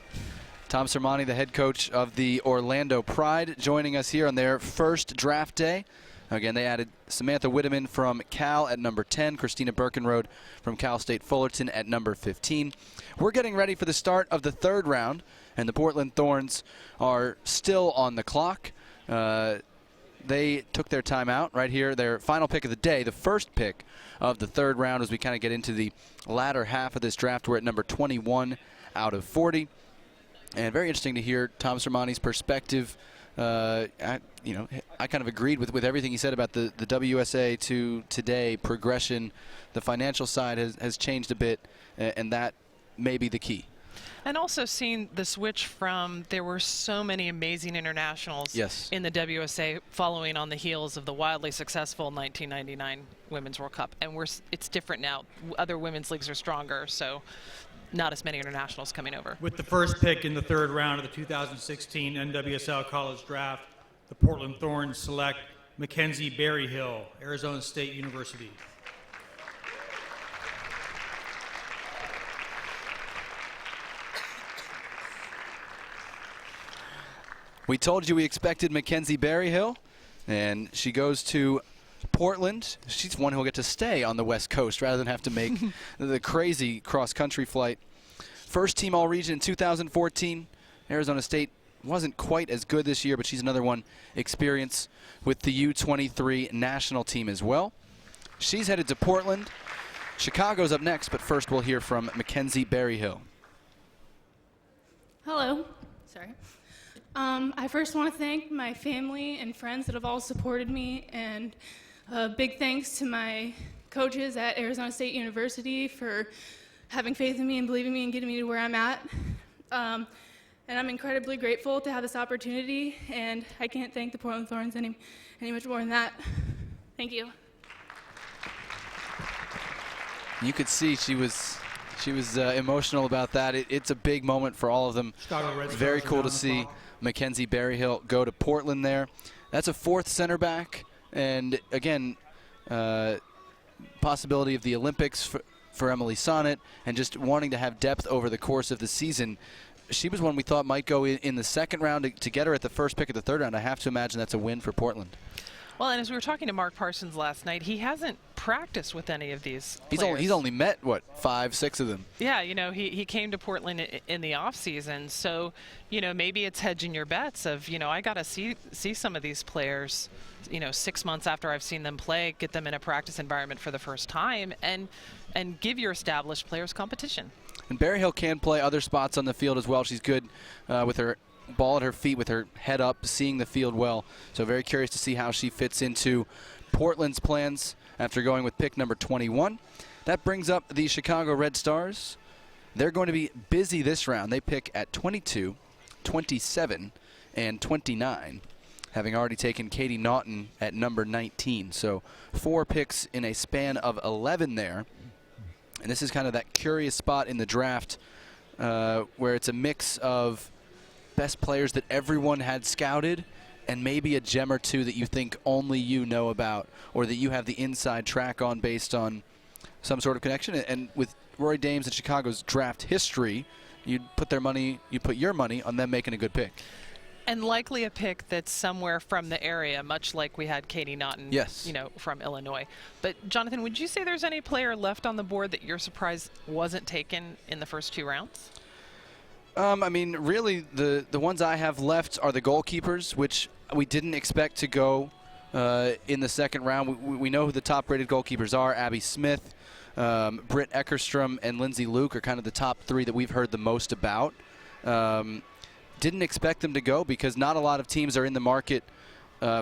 Tom Sermani, the head coach of the Orlando Pride, joining us here on their first draft day. Again, they added Samantha Whitteman from Cal at number 10, Christina Birkenrode from Cal State Fullerton at number 15. We're getting ready for the start of the 3rd round, and the Portland Thorns are still on the clock. They took their time out right here, their final pick of the day, the first pick of the 3rd round as we kind of get into the latter half of this draft. We're at number 21 out of 40. And very interesting to hear Tom Sermani's perspective. I kind of agreed with everything he said about the WSA to today progression. The financial side has changed a bit, and that may be the key. And also seeing the switch from, there were so many amazing internationals in the WSA following on the heels of the wildly successful 1999 Women's World Cup. And it's different now. Other women's leagues are stronger, so not as many internationals coming over. With the first pick in the 3rd round of the 2016 NWSL College Draft, the Portland Thorns select Mackenzie Berryhill, Arizona State University. We told you we expected Mackenzie Berryhill, and she goes to Portland. She's one who will get to stay on the West Coast rather than have to make the crazy cross-country flight. First team All-Region in 2014. Arizona State wasn't quite as good this year, but she's another one experience with the U23 national team as well. She's headed to Portland. Chicago's up next, but first we'll hear from Mackenzie Berryhill. Hello. Sorry. I first want to thank my family and friends that have all supported me, and big thanks to my coaches at Arizona State University for having faith in me and believing me and getting me to where I'm at. And I'm incredibly grateful to have this opportunity, and I can't thank the Portland Thorns any much more than that. Thank you. You could see she was emotional about that. It's a big moment for all of them. Very cool to see Mackenzie Berryhill go to Portland there. That's a 4th center back, and again, possibility of the Olympics for Emily Sonnet, and just wanting to have depth over the course of the season. She was one we thought might go in the 2nd round. To get her at the first pick of the 3rd round, I have to imagine that's a win for Portland. Well, and as we were talking to Mark Parsons last night, he hasn't practiced with any of these players. He's only met, 5, 6 of them? Yeah, he came to Portland in the offseason, so, maybe it's hedging your bets of, I got to see some of these players, 6 months after I've seen them play, get them in a practice environment for the first time, and give your established players competition. And Berryhill can play other spots on the field as well. She's good with her ball at her feet with her head up, seeing the field well. So very curious to see how she fits into Portland's plans after going with pick number 21. That brings up the Chicago Red Stars. They're going to be busy this round. They pick at 22, 27, and 29, having already taken Katie Naughton at number 19. So 4 picks in a span of 11 there. And this is kind of that curious spot in the draft where it's a mix of best players that everyone had scouted and maybe a gem or two that you think only you know about or that you have the inside track on based on some sort of connection. And with Rory Dames and Chicago's draft history, you'd put your money on them making a good pick. And likely a pick that's somewhere from the area, much like we had Katie Naughton, yes, from Illinois. But Jonathan, would you say there's any player left on the board that you're surprised wasn't taken in the first 2 rounds? I mean, really, the ones I have left are the goalkeepers, which we didn't expect to go in the second round. We know who the top-rated goalkeepers are. Abby Smith, Britt Eckerstrom, and Lindsay Luke are kind of the top 3 that we've heard the most about. Didn't expect them to go because not a lot of teams are in the market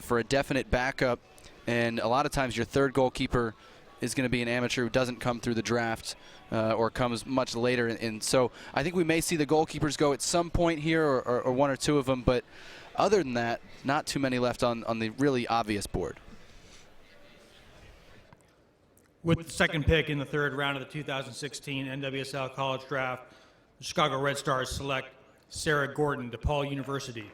for a definite backup, and a lot of times your third goalkeeper is going to be an amateur who doesn't come through the draft or comes much later. And so I think we may see the goalkeepers go at some point here or 1 or 2 of them, but other than that, not too many left on the really obvious board. With the second pick in the 3rd round of the 2016 NWSL College Draft, the Chicago Red Stars select Sarah Gordon, DePaul University.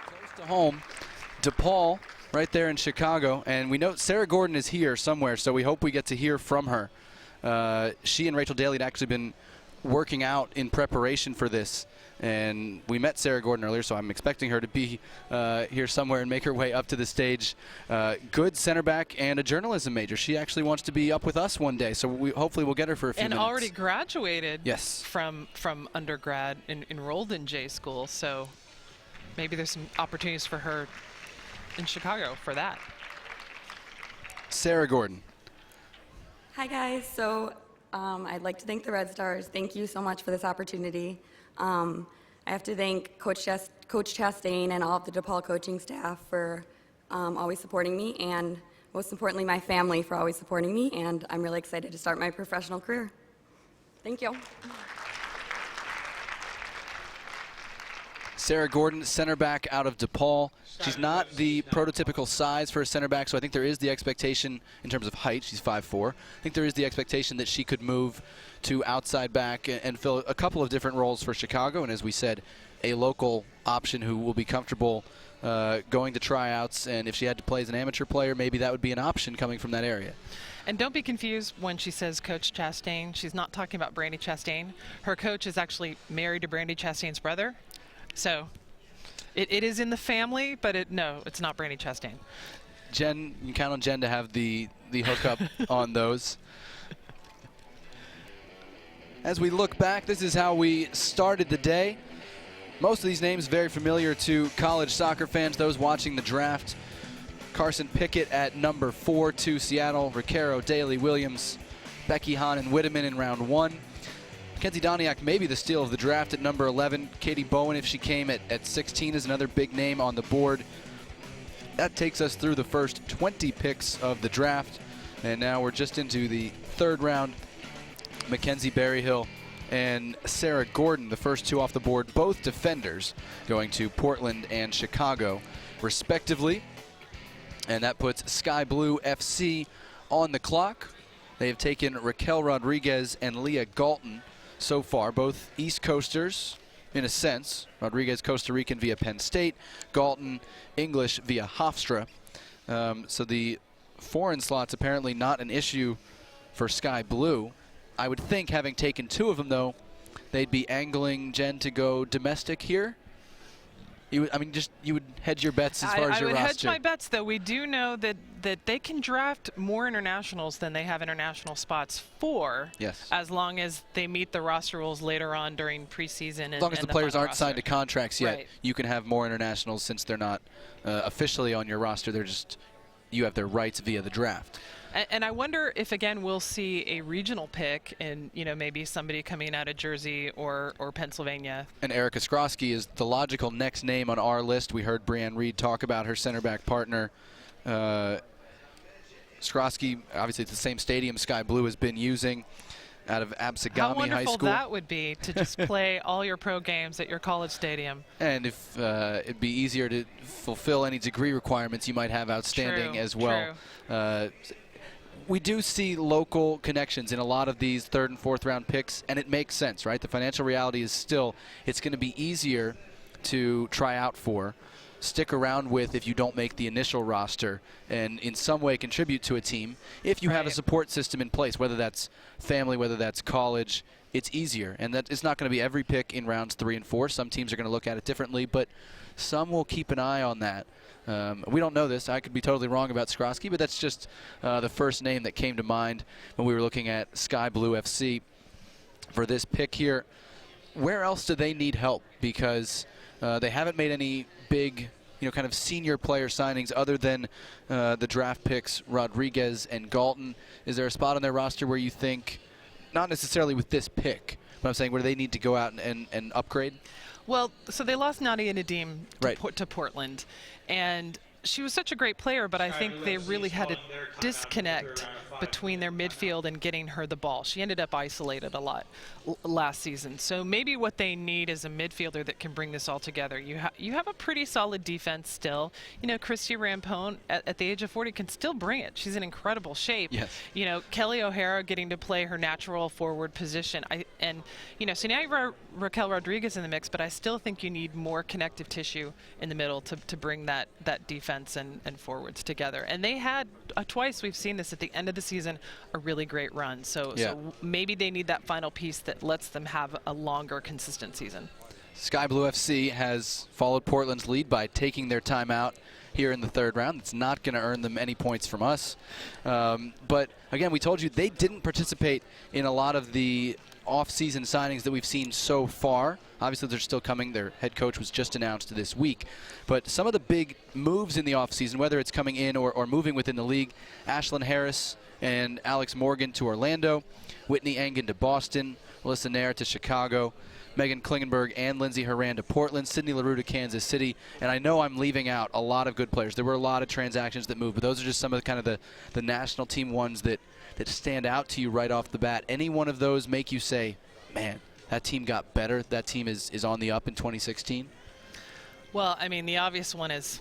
Close to home, DePaul right there in Chicago, and we know Sarah Gordon is here somewhere, so we hope we get to hear from her. She and Rachel Daly had actually been working out in preparation for this, and we met Sarah Gordon earlier, so I'm expecting her to be here somewhere and make her way up to the stage. Good center back and a journalism major. She actually wants to be up with us one day, so hopefully we'll get her for a few minutes. And already graduated yes. from undergrad and enrolled in J School, so maybe there's some opportunities for her in Chicago for that. Sarah Gordon. Hi guys, so I'd like to thank the Red Stars. Thank you so much for this opportunity. I have to thank Coach Chastain and all of the DePaul coaching staff for always supporting me, and most importantly my family for always supporting me, and I'm really excited to start my professional career. Thank you. Sarah Gordon, center back out of DePaul. She's not the prototypical size for a center back, so I think there is the expectation in terms of height. She's 5'4". I think there is the expectation that she could move to outside back and fill a couple of different roles for Chicago. And as we said, a local option who will be comfortable going to tryouts. And if she had to play as an amateur player, maybe that would be an option coming from that area. And don't be confused when she says Coach Chastain. She's not talking about Brandy Chastain. Her coach is actually married to Brandy Chastain's brother. So it is in the family, but no, it's not Brandy Chastain. Jen, you can count on Jen to have the hookup on those. As we look back, this is how we started the day. Most of these names very familiar to college soccer fans, those watching the draft. Carson Pickett at number 4 to Seattle, Riquero, Daly, Williams, Becky Hahn, and Whitteman in round 1. Mackenzie Doniak maybe the steal of the draft at number 11. Katie Bowen, if she came at 16, is another big name on the board. That takes us through the first 20 picks of the draft. And now we're just into the 3rd round. Mackenzie Berryhill and Sarah Gordon, the first 2 off the board, both defenders going to Portland and Chicago, respectively. And that puts Sky Blue FC on the clock. They have taken Raquel Rodriguez and Leah Galton so far, both East Coasters in a sense. Rodriguez, Costa Rican via Penn State, Galton, English via Hofstra. So the foreign slot's apparently not an issue for Sky Blue. I would think, having taken 2 of them, though, they'd be angling Jen to go domestic here. You would hedge your bets as far as your roster. I would hedge my bets, though. We do know that they can draft more internationals than they have international spots for. Yes. As long as they meet the roster rules later on during preseason. As long as the players aren't roster. signed to contracts yet, right. You can have more internationals since they're not officially on your roster. They're just you have their rights via the draft. And I wonder if, again, we'll see a regional pick and, maybe somebody coming out of Jersey or Pennsylvania. And Erica Skrosky is the logical next name on our list. We heard Brianne Reed talk about her center back partner. Skrosky, obviously it's the same stadium Sky Blue has been using out of Absegami High School. How wonderful that would be to just play all your pro games at your college stadium. And if it'd be easier to fulfill any degree requirements you might have outstanding as well. We do see local connections in a lot of these third and fourth round picks, and it makes sense, right? The financial reality is still it's going to be easier to try out for, stick around with if you don't make the initial roster, and in some way contribute to a team if you have a support system in place, whether that's family, whether that's college. It's easier, and that it's not going to be every pick in rounds 3 and 4. Some teams are going to look at it differently, but some will keep an eye on that. We don't know this. I could be totally wrong about Skrosky, but that's just the first name that came to mind when we were looking at Sky Blue FC for this pick here. Where else do they need help? Because they haven't made any big, kind of senior player signings other than the draft picks Rodriguez and Galton. Is there a spot on their roster where you think, not necessarily with this pick, but I'm saying where they need to go out and upgrade? Well, so they lost Nadia Nadim to Portland, and she was such a great player, but I think they really had a disconnect between their midfield and getting her the ball. She ended up isolated a lot last season. So maybe what they need is a midfielder that can bring this all together. You have a pretty solid defense still. Christy Rampone at the age of 40 can still bring it. She's in incredible shape. Yes. Kelly O'Hara getting to play her natural forward position. So now you have Raquel Rodriguez in the mix, but I still think you need more connective tissue in the middle to bring that defense and forwards together. And they had twice, we've seen this at the end of the season, a really great run. So maybe they need that final piece that lets them have a longer, consistent season. Sky Blue FC has followed Portland's lead by taking their time out here in the third round. It's not going to earn them any points from us. But again, we told you they didn't participate in a lot of the off-season signings that we've seen so far. Obviously, they're still coming. Their head coach was just announced this week. But some of the big moves in the offseason, whether it's coming in or moving within the league, Ashlyn Harris and Alex Morgan to Orlando, Whitney Engen to Boston, Alyssa Nair to Chicago, Megan Klingenberg and Lindsay Horan to Portland, Sydney LaRue to Kansas City. And I know I'm leaving out a lot of good players. There were a lot of transactions that moved, but those are just some of the kind of the national team ones that stand out to you right off the bat. Any one of those make you say, man, that team got better, that team is on the up in 2016? Well, I mean, the obvious one is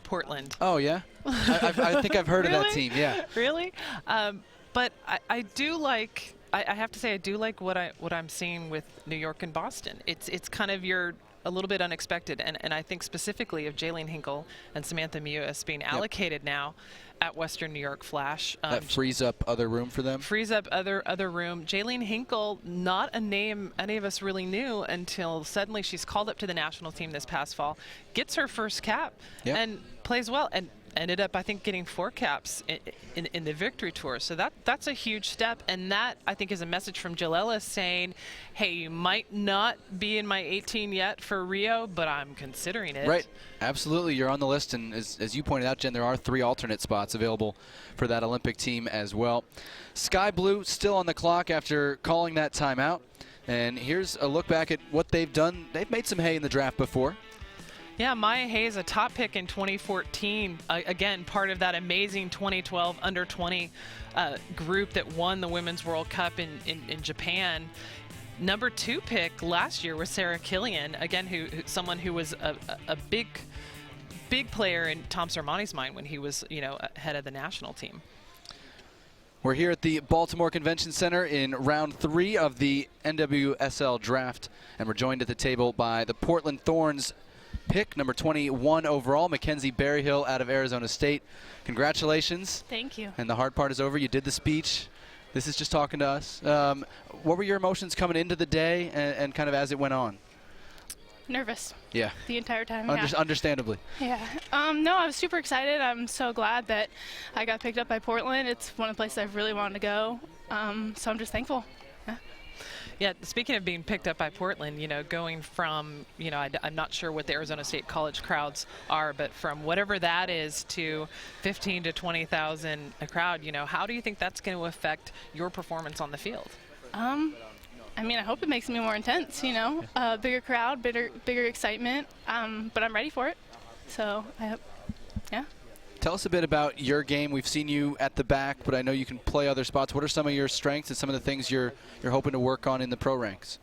Portland. Oh, yeah? I think I've heard of that team, yeah. Really? But I do like, I have to say, I do like what I'm seeing with New York and Boston. It's kind of a little bit unexpected, and I think specifically of Jaylene Hinkle and Samantha Mewis being allocated now at Western New York Flash. That frees up other room for them? Frees up other room. Jaylene Hinkle, not a name any of us really knew until suddenly she's called up to the national team this past fall, gets her first cap, and plays well, and ended up, I think, getting 4 caps in the victory tour. So that's a huge step, and that, I think, is a message from Jill Ellis saying, hey, you might not be in my 18 yet for Rio, but I'm considering it. Right. Absolutely. You're on the list, and as you pointed out, Jen, there are 3 alternate spots available for that Olympic team as well. Sky Blue still on the clock after calling that timeout, and here's a look back at what they've done. They've made some hay in the draft before. Yeah, Maya Hayes, a top pick in 2014. Again, part of that amazing 2012 under-20 group that won the Women's World Cup in Japan. Number 2 pick last year was Sarah Killian, again, someone who was a big player in Tom Sermani's mind when he was, head of the national team. We're here at the Baltimore Convention Center in round 3 of the NWSL draft, and we're joined at the table by the Portland Thorns pick, number 21 overall, Mackenzie Berryhill out of Arizona State. Congratulations. Thank you. And the hard part is over. You did the speech. This is just talking to us. What were your emotions coming into the day and kind of as it went on? Nervous. Yeah. The entire time. Understandably. Yeah. No, I was super excited. I'm so glad that I got picked up by Portland. It's one of the places I've really wanted to go. So I'm just thankful. Yeah. Yeah, speaking of being picked up by Portland, going from, I'm not sure what the Arizona State college crowds are, but from whatever that is to 15 to 20,000 a crowd, how do you think that's going to affect your performance on the field? I mean, I hope it makes me more intense, bigger crowd, bigger excitement, but I'm ready for it. So I hope, yeah. Tell us a bit about your game. We've seen you at the back, but I know you can play other spots. What are some of your strengths and some of the things you're hoping to work on in the pro ranks?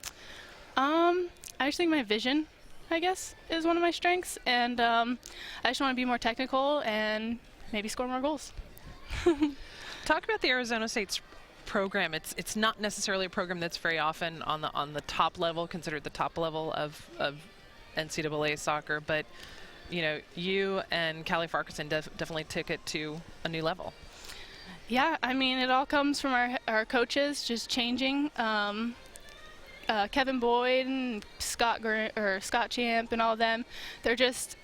I just think my vision, I guess, is one of my strengths, and I just want to be more technical and maybe score more goals. Talk about the Arizona State's program. It's not necessarily a program that's very often on the top level, considered the top level of NCAA soccer, but you and Callie Farquharson definitely took it to a new level. Yeah, I mean, it all comes from our coaches just changing. Kevin Boyd and Scott Champ and all of them, they're just,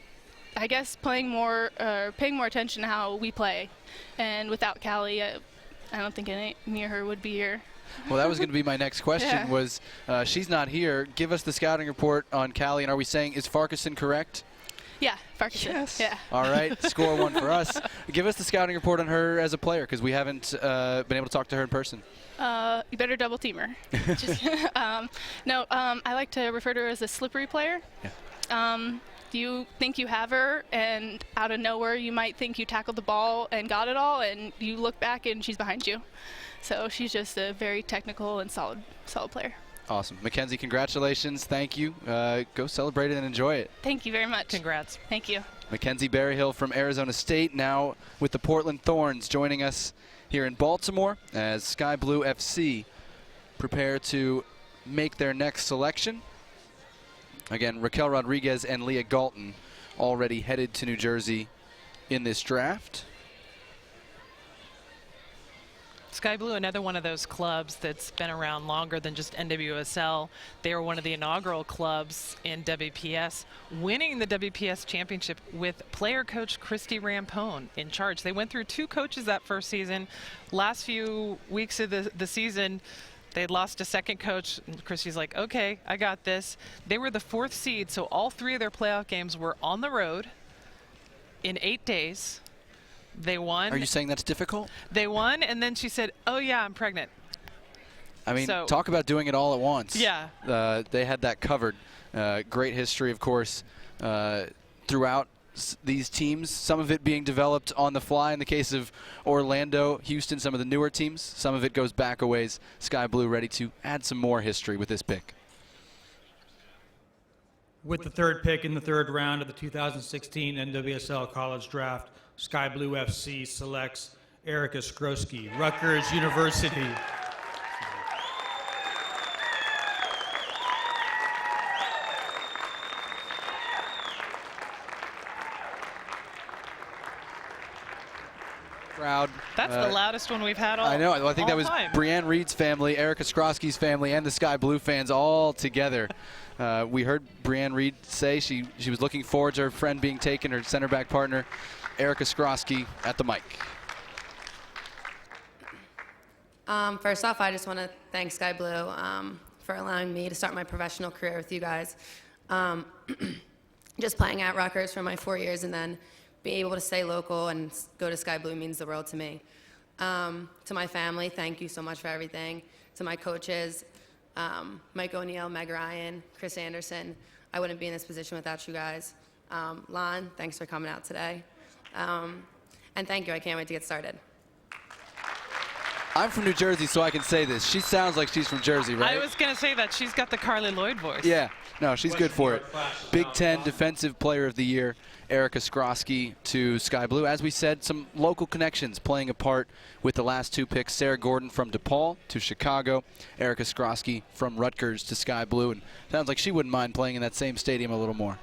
I guess, paying more attention to how we play. And without Callie, I don't think me or her would be here. Well, that was going to be my next question. Was she's not here. Give us the scouting report on Callie, and are we saying, is Farquharson correct? Yeah, Farquharson. Yes. Yeah. All right, score one for us. Give us the scouting report on her as a player, because we haven't been able to talk to her in person. You better double team her. I like to refer to her as a slippery player. Yeah. You think you have her, and out of nowhere you might think you tackled the ball and got it all, and you look back and she's behind you. So she's just a very technical and solid player. Awesome. Mackenzie, congratulations. Thank you. Go celebrate it and enjoy it. Thank you very much. Congrats. Thank you. Mackenzie Berryhill from Arizona State, now with the Portland Thorns, joining us here in Baltimore as Sky Blue FC prepare to make their next selection. Again, Raquel Rodriguez and Leah Galton already headed to New Jersey in this draft. Sky Blue, another one of those clubs that's been around longer than just NWSL. They were one of the inaugural clubs in WPS, winning the WPS championship with player coach Christy Rampone in charge. They went through 2 coaches that first season. Last few weeks of the season, they lost a second coach. And Christy's like, okay, I got this. They were the 4th seed, so all 3 of their playoff games were on the road in 8 days. They won. Are you saying that's difficult? They won, and then she said, oh, yeah, I'm pregnant. I mean, talk about doing it all at once. Yeah. They had that covered. Great history, of course, throughout these teams, some of it being developed on the fly in the case of Orlando, Houston, some of the newer teams. Some of it goes back a ways. Sky Blue ready to add some more history with this pick. With the 3rd pick in the 3rd round of the 2016 NWSL College Draft, Sky Blue FC selects Erica Skrosky, Rutgers University. Crowd. That's the loudest one we've had all I know. I think that was time. Brianne Reed's family, Erica Skrosky's family, and the Sky Blue fans all together. We heard Brianne Reed say she was looking forward to her friend being taken, her center back partner, Erica Skrosky, at the mic. First off, I just want to thank Sky Blue for allowing me to start my professional career with you guys. Just playing at Rutgers for my 4 years and then being able to stay local and go to Sky Blue means the world to me. To my family, thank you so much for everything. To my coaches, Mike O'Neill, Meg Ryan, Chris Anderson, I wouldn't be in this position without you guys. Lon, thanks for coming out today. And thank you, I can't wait to get started. I'm from New Jersey, so I can say this. She sounds like she's from Jersey, right? I was going to say that. She's got the Carly Lloyd voice. Yeah. No, she's good for it. Big Ten Defensive Player of the Year, Erica Skrosky to Sky Blue. As we said, some local connections playing a part with the last 2 picks. Sarah Gordon from DePaul to Chicago. Erica Skrosky from Rutgers to Sky Blue. And sounds like she wouldn't mind playing in that same stadium a little more.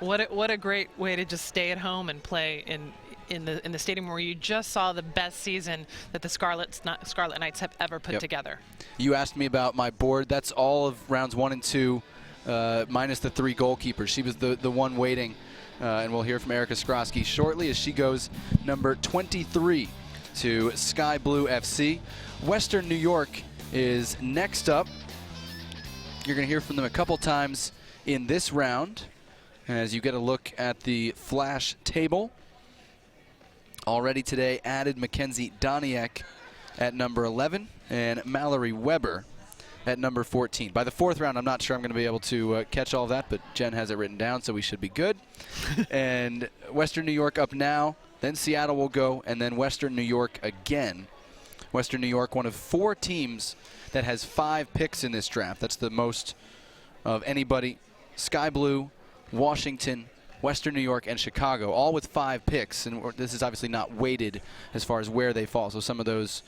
What a great way to just stay at home and play in the stadium where you just saw the best season that the Scarlet Knights have ever put together. You asked me about my board. That's all of rounds 1 and 2, minus the 3 goalkeepers. She was the one waiting, and we'll hear from Erica Skrosky shortly as she goes number 23 to Sky Blue FC. Western New York is next up. You're going to hear from them a couple times in this round as you get a look at the flash table. Already today added Mackenzie Doniak at number 11 and Mallory Weber at number 14. By the fourth round, I'm not sure I'm going to be able to catch all of that, but Jen has it written down, so we should be good. And Western New York up now, then Seattle will go, and then Western New York again. Western New York, one of 4 teams that has 5 picks in this draft. That's the most of anybody. Sky Blue, Washington, Western New York, and Chicago, all with 5 picks. And this is obviously not weighted as far as where they fall. So some of those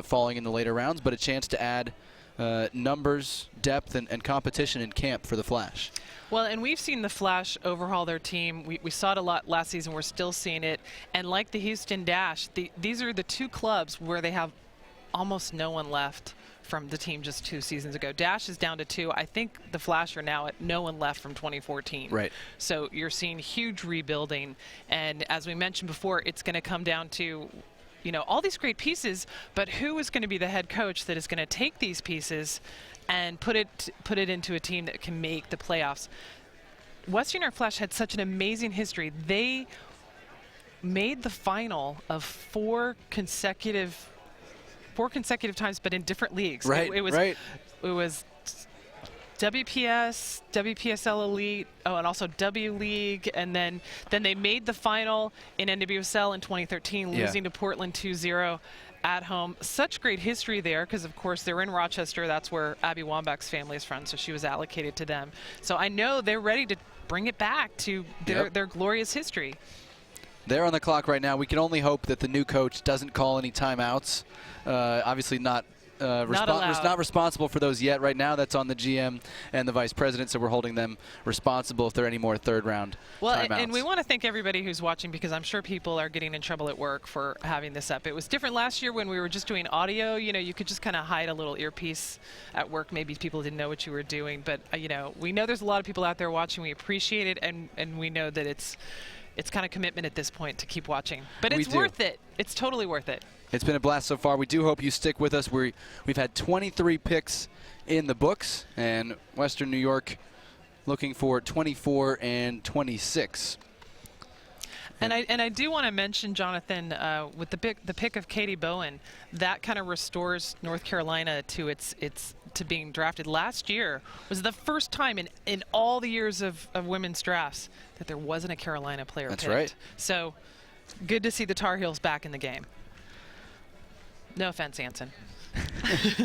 falling in the later rounds, but a chance to add numbers, depth, and competition in camp for the Flash. Well, and we've seen the Flash overhaul their team. We saw it a lot last season. We're still seeing it. And like the Houston Dash, these are the 2 clubs where they have almost no one left from the team just 2 seasons ago. Dash is down to 2. I think the Flash are now at no one left from 2014. Right. So you're seeing huge rebuilding. And as we mentioned before, it's going to come down to, you know, all these great pieces, but who is going to be the head coach that is going to take these pieces and put it into a team that can make the playoffs? Western New York Flash had such an amazing history. They made the final of 4 consecutive times, but in different leagues. Right, It was WPS, WPSL Elite, and also W League, and then they made the final in NWSL in 2013, losing to Portland 2-0 at home. Such great history there, because of course they're in Rochester. That's where Abby Wambach's family is from, so she was allocated to them. So I know they're ready to bring it back to their glorious history. They're on the clock right now. We can only hope that the new coach doesn't call any timeouts. Obviously not responsible for those yet. Right now that's on the GM and the vice president, so we're holding them responsible if there are any more third-round timeouts. And we want to thank everybody who's watching, because I'm sure people are getting in trouble at work for having this up. It was different last year when we were just doing audio. You know, you could just kind of hide a little earpiece at work. Maybe people didn't know what you were doing. But, you know, we know there's a lot of people out there watching. We appreciate it, and we know that it's kind of commitment at this point to keep watching. But it's worth it. It's totally worth it. It's been a blast so far. We do hope you stick with us. We've had 23 picks in the books, and Western New York looking for 24 and 26. And I do want to mention, Jonathan, with the pick of Katie Bowen, that kind of restores North Carolina to its to being drafted. Last year was the first time in all the years of women's drafts that there wasn't a Carolina player picked. That's right. So good to see the Tar Heels back in the game. No offense, Anson.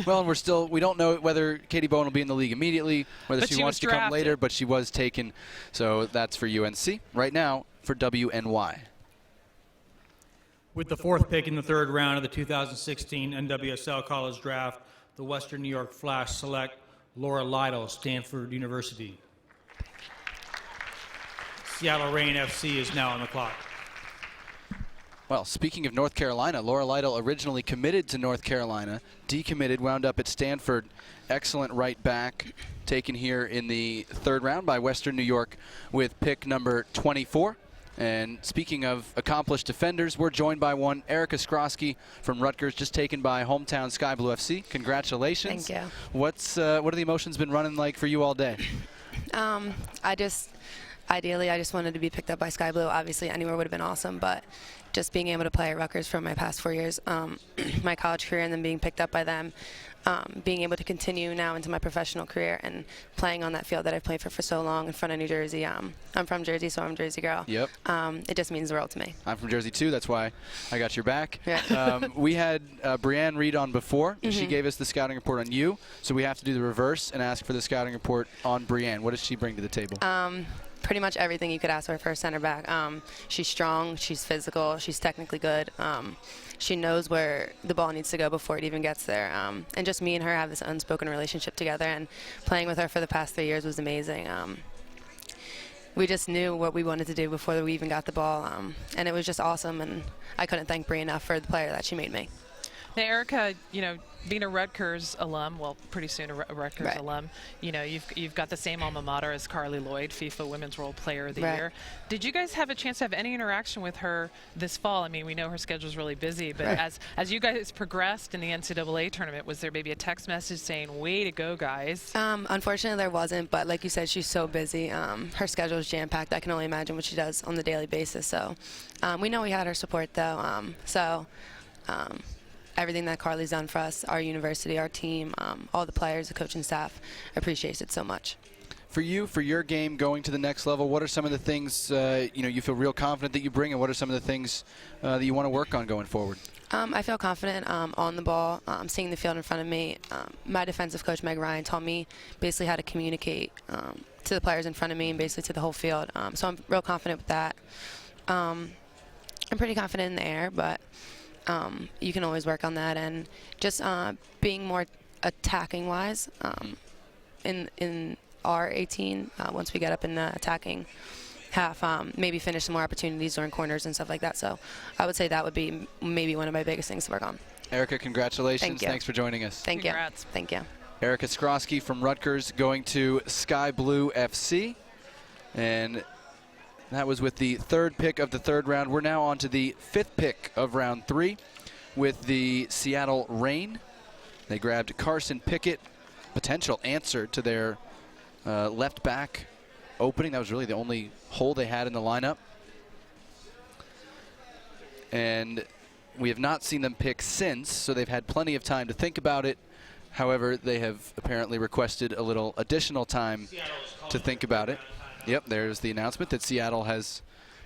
Well, we don't know whether Katie Bowen will be in the league immediately, whether she wants to come later, but she was taken. So that's for UNC. Right now, for WNY. With the 4th pick in the 3rd round of the 2016 NWSL College Draft, the Western New York Flash select Laura Lytle, Stanford University. Seattle Reign FC is now on the clock. Well, speaking of North Carolina, Laura Lytle originally committed to North Carolina, decommitted, wound up at Stanford. Excellent right back, taken here in the 3rd round by Western New York with pick number 24. And speaking of accomplished defenders, we're joined by one, Erica Skrosky from Rutgers, just taken by hometown Sky Blue FC. Congratulations. Thank you. What are the emotions been running like for you all day? Ideally, I just wanted to be picked up by Sky Blue. Obviously, anywhere would have been awesome, but just being able to play at Rutgers for my past 4 years, my college career, and then being picked up by them, being able to continue now into my professional career and playing on that field that I've played for so long in front of New Jersey. I'm from Jersey, so I'm a Jersey girl. Yep. It just means the world to me. I'm from Jersey, too. That's why I got your back. Yeah. We had Brianne Reed on before. Mm-hmm. She gave us the scouting report on you, so we have to do the reverse and ask for the scouting report on Brianne. What does she bring to the table? Pretty much everything you could ask for a center back. She's strong, she's physical, she's technically good. She knows where the ball needs to go before it even gets there. And just me and her have this unspoken relationship together, and playing with her for the past 3 years was amazing. We just knew what we wanted to do before we even got the ball, and it was just awesome, and I couldn't thank Brie enough for the player that she made me. Now, Erica, being a Rutgers alum, well, pretty soon a Rutgers Right. alum, you've got the same alma mater as Carly Lloyd, FIFA Women's World Player of the Right. Year. Did you guys have a chance to have any interaction with her this fall? I mean, we know her schedule's really busy, but Right. as you guys progressed in the NCAA tournament, was there maybe a text message saying, "Way to go, guys"? Unfortunately, there wasn't, but like you said, she's so busy. Her schedule is jam-packed. I can only imagine what she does on the daily basis. So we know we had her support, though. Everything that Carly's done for us, our university, our team, all the players, the coaching staff, appreciates it so much. For you, for your game going to the next level, what are some of the things you feel real confident that you bring, and what are some of the things that you want to work on going forward? I feel confident on the ball, seeing the field in front of me. My defensive coach, Meg Ryan, taught me basically how to communicate to the players in front of me and basically to the whole field. So I'm real confident with that. I'm pretty confident in the air, but you can always work on that. And just being more attacking-wise in our 18, once we get up in the attacking half, maybe finish some more opportunities during corners and stuff like that. So I would say that would be maybe one of my biggest things to work on. Erica, congratulations. Thank you. Thanks for joining us. Thank Congrats. you. Thank you. Erica Skrosky from Rutgers going to Sky Blue FC. And that was with the 3rd pick of the 3rd round. We're now on to the 5th pick of round 3 with the Seattle Reign. They grabbed Carson Pickett, potential answer to their left back opening. That was really the only hole they had in the lineup. And we have not seen them pick since, so they've had plenty of time to think about it. However, they have apparently requested a little additional time to think about it. Yep, there's the announcement that Seattle has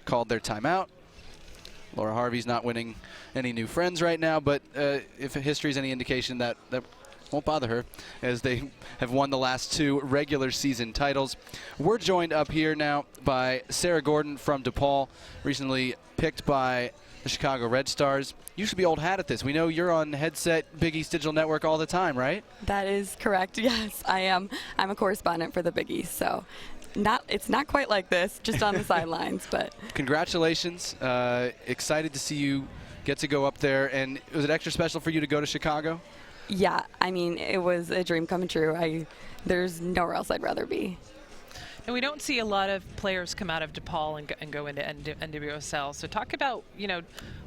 called their timeout. Laura Harvey's not winning any new friends right now, but if history is any indication, that won't bother her, as they have won the last 2 regular season titles. We're joined up here now by Sarah Gordon from DePaul, recently picked by the Chicago Red Stars. You should be old hat at this. We know you're on headset Big East Digital Network all the time, right? That is correct. Yes, I am. I'm a correspondent for the Big East, so it's not quite like this, just on the sidelines, but Congratulations. Excited to see you get to go up there. And was it extra special for you to go to Chicago? yeah, I mean, it was a dream come true. There's nowhere else I'd rather be. And we don't see a lot of players come out of DePaul and go into NWSL. So talk about,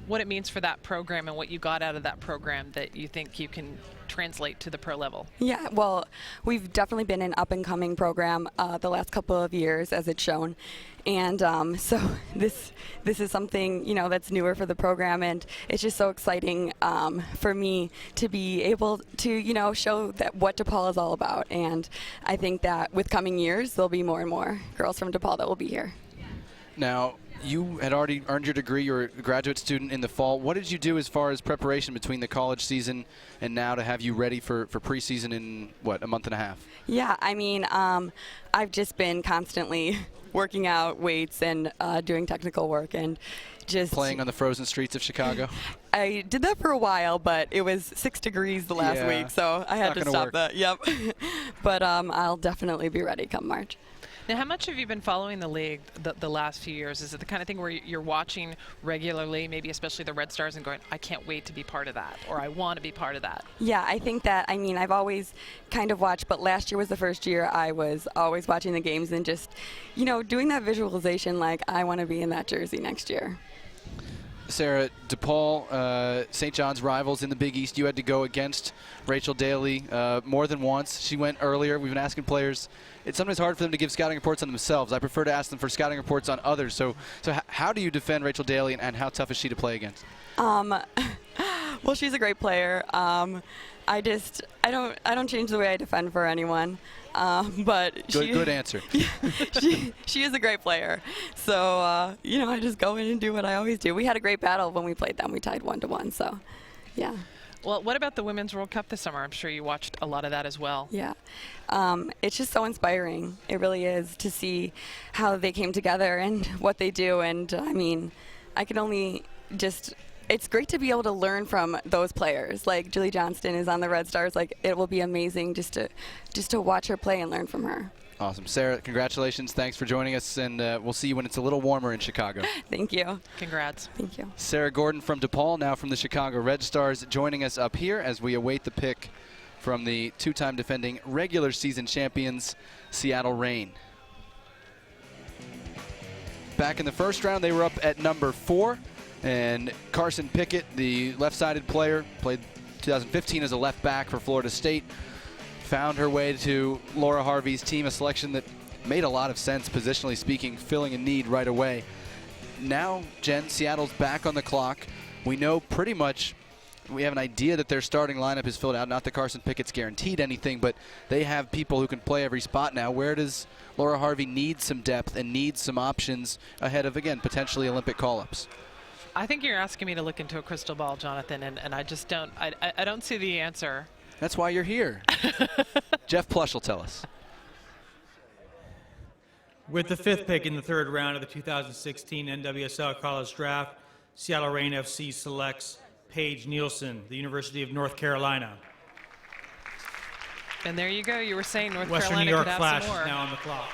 what it means for that program and what you got out of that program that you think you can translate to the pro level. Yeah, well, we've definitely been an up-and-coming program the last couple of years, as it's shown. And so this is something, that's newer for the program, and it's just so exciting for me to be able to, show that what DePaul is all about. And I think that with coming years, there'll be more and more girls from DePaul that will be here. Now, you had already earned your degree. You're a graduate student in the fall. What did you do as far as preparation between the college season and now to have you ready for preseason in, a month and a half? Yeah, I mean, I've just been constantly working out weights and doing technical work and just playing on the frozen streets of Chicago? I did that for a while, but it was 6 degrees the last week, so I had to stop that. Yep. But I'll definitely be ready come March. Now, how much have you been following the league the last few years? Is it the kind of thing where you're watching regularly, maybe especially the Red Stars, and going, I can't wait to be part of that, or I want to be part of that? Yeah, I think that, I've always kind of watched, but last year was the first year I was always watching the games and just, doing that visualization like I want to be in that jersey next year. Sarah, DePaul, St. John's rivals in the Big East. You had to go against Rachel Daly more than once. She went earlier. We've been asking players. It's sometimes hard for them to give scouting reports on themselves. I prefer to ask them for scouting reports on others. So how do you defend Rachel Daly, and how tough is she to play against? Well, she's a great player. I don't change the way I defend for anyone. But good answer. she is a great player. So I just go in and do what I always do. We had a great battle when we played them. We tied 1-1. So, yeah. Well, what about the Women's World Cup this summer? I'm sure you watched a lot of that as well. Yeah. It's just so inspiring. It really is, to see how they came together and what they do. And, I can only just – it's great to be able to learn from those players. Like Julie Johnston is on the Red Stars. Like, it will be amazing just to watch her play and learn from her. Awesome. Sarah, congratulations. Thanks for joining us, and we'll see you when it's a little warmer in Chicago. Thank you. Congrats. Thank you. Sarah Gordon from DePaul, now from the Chicago Red Stars, joining us up here as we await the pick from the two-time defending regular season champions, Seattle Reign. Back in the first round, they were up at number 4, and Carson Pickett, the left-sided player, played 2015 as a left back for Florida State, found her way to Laura Harvey's team, a selection that made a lot of sense, positionally speaking, filling a need right away. Now, Jen, Seattle's back on the clock. We know pretty much, we have an idea that their starting lineup is filled out. Not that Carson Pickett's guaranteed anything, but they have people who can play every spot now. Where does Laura Harvey need some depth and need some options ahead of, again, potentially Olympic call-ups? I think you're asking me to look into a crystal ball, Jonathan, and I just don't. I don't see the answer. That's why you're here. Jeff Plush will tell us. With the 5th pick in the 3rd round of the 2016 NWSL College Draft, Seattle Reign FC selects Paige Nielsen, the University of North Carolina. And there you go. You were saying North Western Carolina New York could have Flash some more. is now on the clock.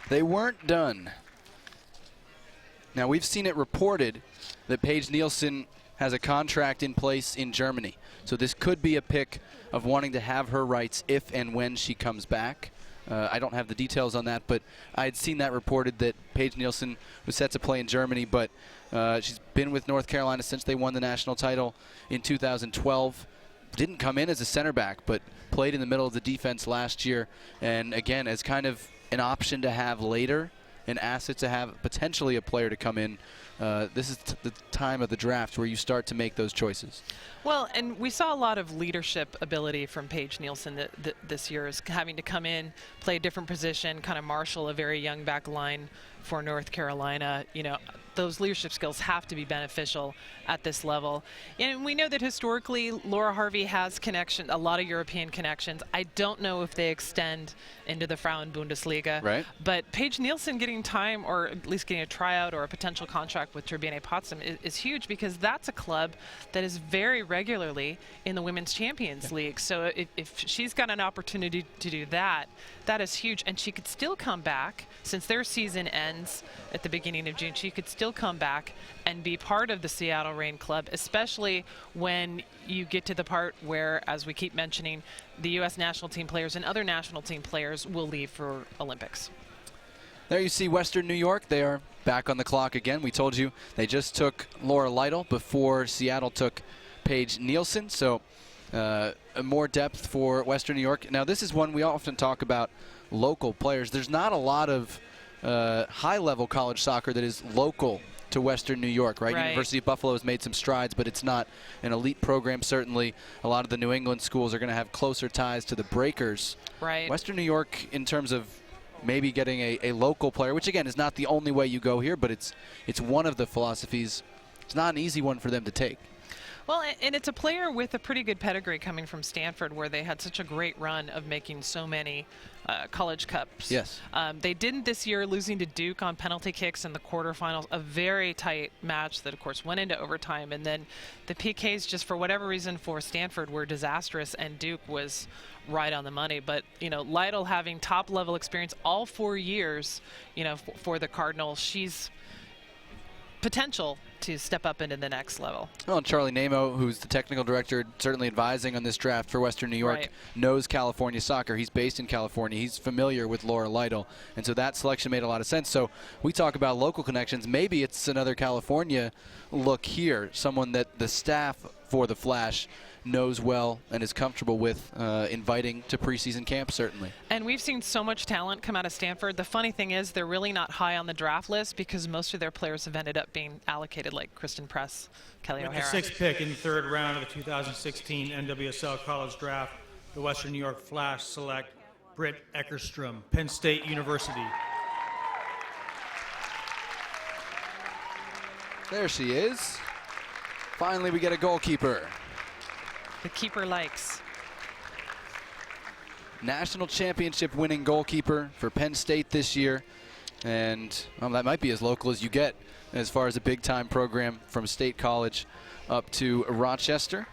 They weren't done. Now, we've seen it reported that Paige Nielsen has a contract in place in Germany. So this could be a pick of wanting to have her rights if and when she comes back. I don't have the details on that, but I had seen that reported that Paige Nielsen was set to play in Germany, but she's been with North Carolina since they won the national title in 2012. Didn't come in as a center back, but played in the middle of the defense last year, and again, as kind of an option to have later, an asset to have, potentially a player to come in. This is the time of the draft where you start to make those choices. Well, and we saw a lot of leadership ability from Paige Nielsen this year, is having to come in, play a different position, kind of marshal a very young back line for North Carolina. You know, those leadership skills have to be beneficial at this level. And we know that historically Laura Harvey has a lot of European connections. I don't know if they extend into the Frauen Bundesliga. Right. But Paige Nielsen getting time, or at least getting a tryout or a potential contract with Turbine Potsdam is huge, because that's a club that is very regularly in the Women's Champions League. So if she's got an opportunity to do that, that is huge. And she could still come back, since their season ends at the beginning of June, she could still come back and be part of the Seattle Reign club, especially when you get to the part where, as we keep mentioning, the U.S. national team players and other national team players will leave for Olympics. There you see Western New York. They are back on the clock again. We told you they just took Laura Lytle before Seattle took Paige Nielsen. So more depth for Western New York. Now, this is one we often talk about, local players. There's not a lot of high-level college soccer that is local to Western New York, right? University of Buffalo has made some strides, but it's not an elite program, certainly. A lot of the New England schools are going to have closer ties to the Breakers. Right. Western New York, in terms of maybe getting a local player, which, again, is not the only way you go here, but it's one of the philosophies. It's not an easy one for them to take. Well, and it's a player with a pretty good pedigree coming from Stanford, where they had such a great run of making so many college cups. Yes. They didn't this year, losing to Duke on penalty kicks in the quarterfinals, a very tight match that, of course, went into overtime. And then the PKs, just for whatever reason, for Stanford were disastrous, and Duke was right on the money. But, you know, Lytle having top-level experience all 4 years, you know, for the Cardinals, she's potential to step up into the next level. Well, and Charlie Namo, who's the technical director, certainly advising on this draft for Western New York, knows California soccer. He's based in California. He's familiar with Laura Lytle. And so that selection made a lot of sense. So we talk about local connections. Maybe it's another California look here, someone that the staff for the Flash knows well and is comfortable with inviting to preseason camp, certainly. And we've seen so much talent come out of Stanford. The funny thing is they're really not high on the draft list, because most of their players have ended up being allocated, like Kristen Press, Kelly With O'Hara. the 6th pick in the 3rd round of the 2016 NWSL College Draft, the Western New York Flash select Britt Eckerstrom, Penn State University. There she is. Finally, we get a goalkeeper. The keeper likes. National championship winning goalkeeper for Penn State this year. And well, that might be as local as you get as far as a big-time program from State College up to Rochester.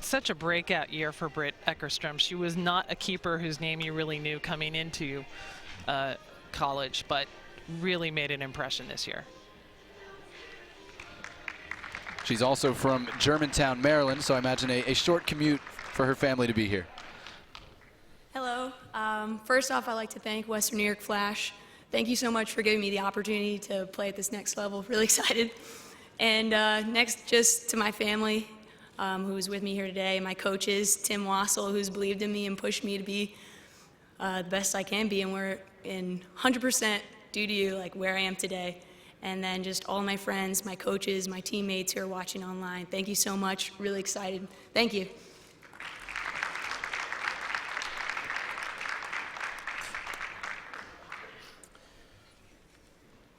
such a breakout year for Britt Eckerstrom. She was not a keeper whose name you really knew coming into college, but really made an impression this year. She's also from Germantown, Maryland, so I imagine a short commute for her family to be here. Hello. First off, I'd like to thank Western New York Flash. Thank you so much for giving me the opportunity to play at this next level. Really excited. And next, just to my family who's with me here today, my coaches, Tim Wassel, who's believed in me and pushed me to be the best I can be, and we're in 100% due to you, like where I am today. And then just all my friends, my coaches, my teammates who are watching online. Thank you so much. Really excited. Thank you.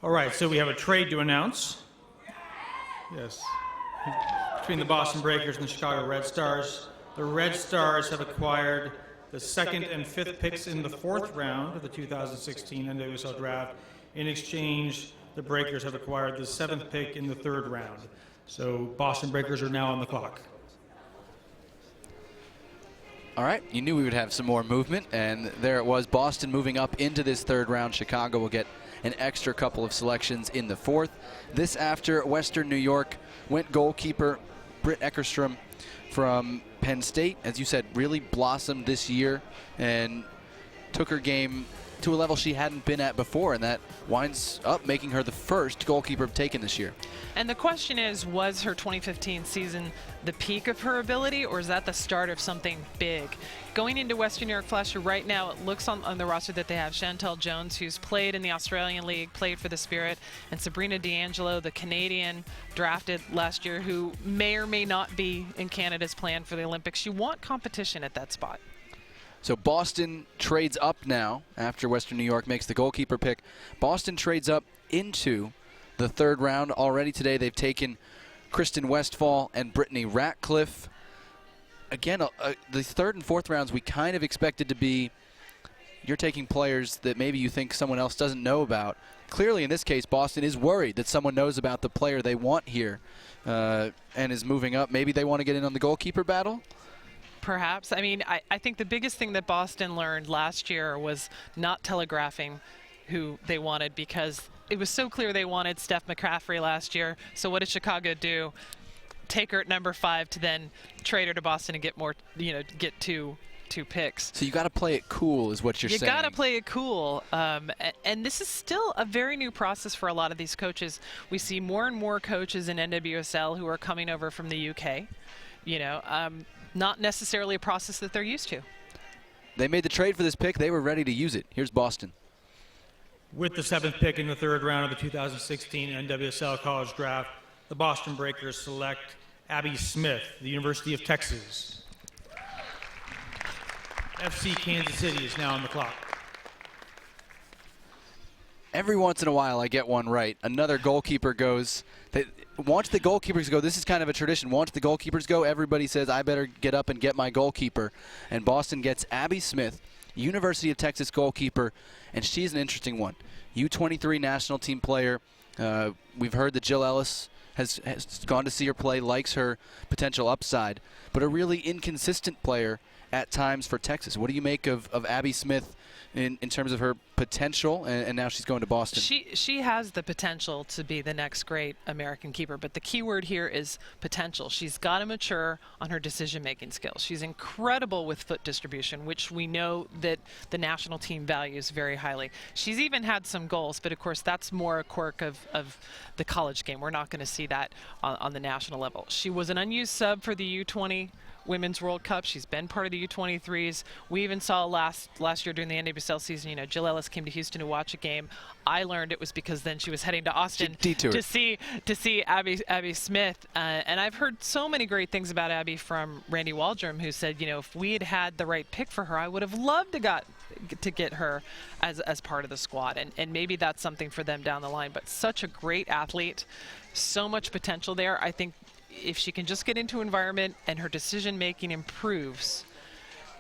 All right, so we have a trade to announce. Yes. Between the Boston Breakers and the Chicago Red Stars. The Red Stars have acquired the 2nd and 5th picks in the 4th round of the 2016 NWSL Draft. In exchange, the Breakers have acquired the 7th pick in the 3rd round. So Boston Breakers are now on the clock. All right, you knew we would have some more movement, and there it was. Boston moving up into this 3rd round. Chicago will get an extra couple of selections in the 4th. This after Western New York went goalkeeper Britt Eckerstrom from Penn State. As you said, really blossomed this year and took her game to a level she hadn't been at before, and that winds up making her the first goalkeeper taken this year. And the question is, was her 2015 season the peak of her ability, or is that the start of something big? Going into Western New York Flash right now, it looks on the roster that they have Chantel Jones, who's played in the Australian League, played for the Spirit, and Sabrina D'Angelo, the Canadian drafted last year, who may or may not be in Canada's plan for the Olympics. You want competition at that spot. So Boston trades up now after Western New York makes the goalkeeper pick. Boston trades up into the 3rd round. Already today they've taken Kristen Westphal and Brittany Ratcliffe. Again, the 3rd and 4th rounds we kind of expected to be, you're taking players that maybe you think someone else doesn't know about. Clearly in this case, Boston is worried that someone knows about the player they want here and is moving up. Maybe they want to get in on the goalkeeper battle? Perhaps. I mean, I think the biggest thing that Boston learned last year was not telegraphing who they wanted, because it was so clear they wanted Steph McCaffrey last year. So what did Chicago do? Take her at number 5 to then trade her to Boston and get more, get two picks. So you got to play it cool is what you're saying. You got to play it cool. And this is still a very new process for a lot of these coaches. We see more and more coaches in NWSL who are coming over from the UK, not necessarily a process that they're used to. They made the trade for this pick. They were ready to use it. Here's Boston. With the 7th pick in the 3rd round of the 2016 NWSL College Draft, the Boston Breakers select Abby Smith, the University of Texas. FC Kansas City is now on the clock. Every once in a while I get one right. Another goalkeeper goes. Once the goalkeepers go, this is kind of a tradition. Once the goalkeepers go, everybody says, I better get up and get my goalkeeper. And Boston gets Abby Smith, University of Texas goalkeeper, and she's an interesting one. U23 national team player. We've heard that Jill Ellis has gone to see her play, likes her potential upside, but a really inconsistent player at times for Texas. What do you make of Abby Smith in terms of her potential, and now she's going to Boston? She has the potential to be the next great American keeper, but the key word here is potential. She's got to mature on her decision-making skills. She's incredible with foot distribution, which we know that the national team values very highly. She's even had some goals, but of course that's more a quirk of the college game. We're not going to see that on the national level. She was an unused sub for the U20 Women's World Cup. She's been part of the U23s. We even saw last year during the NWSL season, Jill Ellis came to Houston to watch a game. I learned it was because then she was heading to Austin to see Abby Smith. And I've heard so many great things about Abby from Randy Waldrum, who said, if we had had the right pick for her, I would have loved to get her as part of the squad. And maybe that's something for them down the line. But such a great athlete, so much potential there. I think if she can just get into an environment and her decision making improves,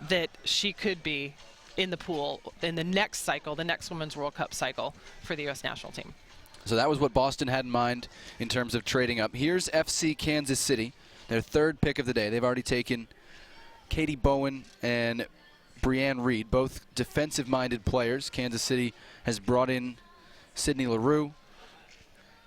that she could be in the pool in the next cycle, the next Women's World Cup cycle for the U.S. national team. So that was what Boston had in mind in terms of trading up. Here's FC Kansas City, their 3rd pick of the day. They've already taken Katie Bowen and Brianne Reed, both defensive-minded players. Kansas City has brought in Sydney LaRue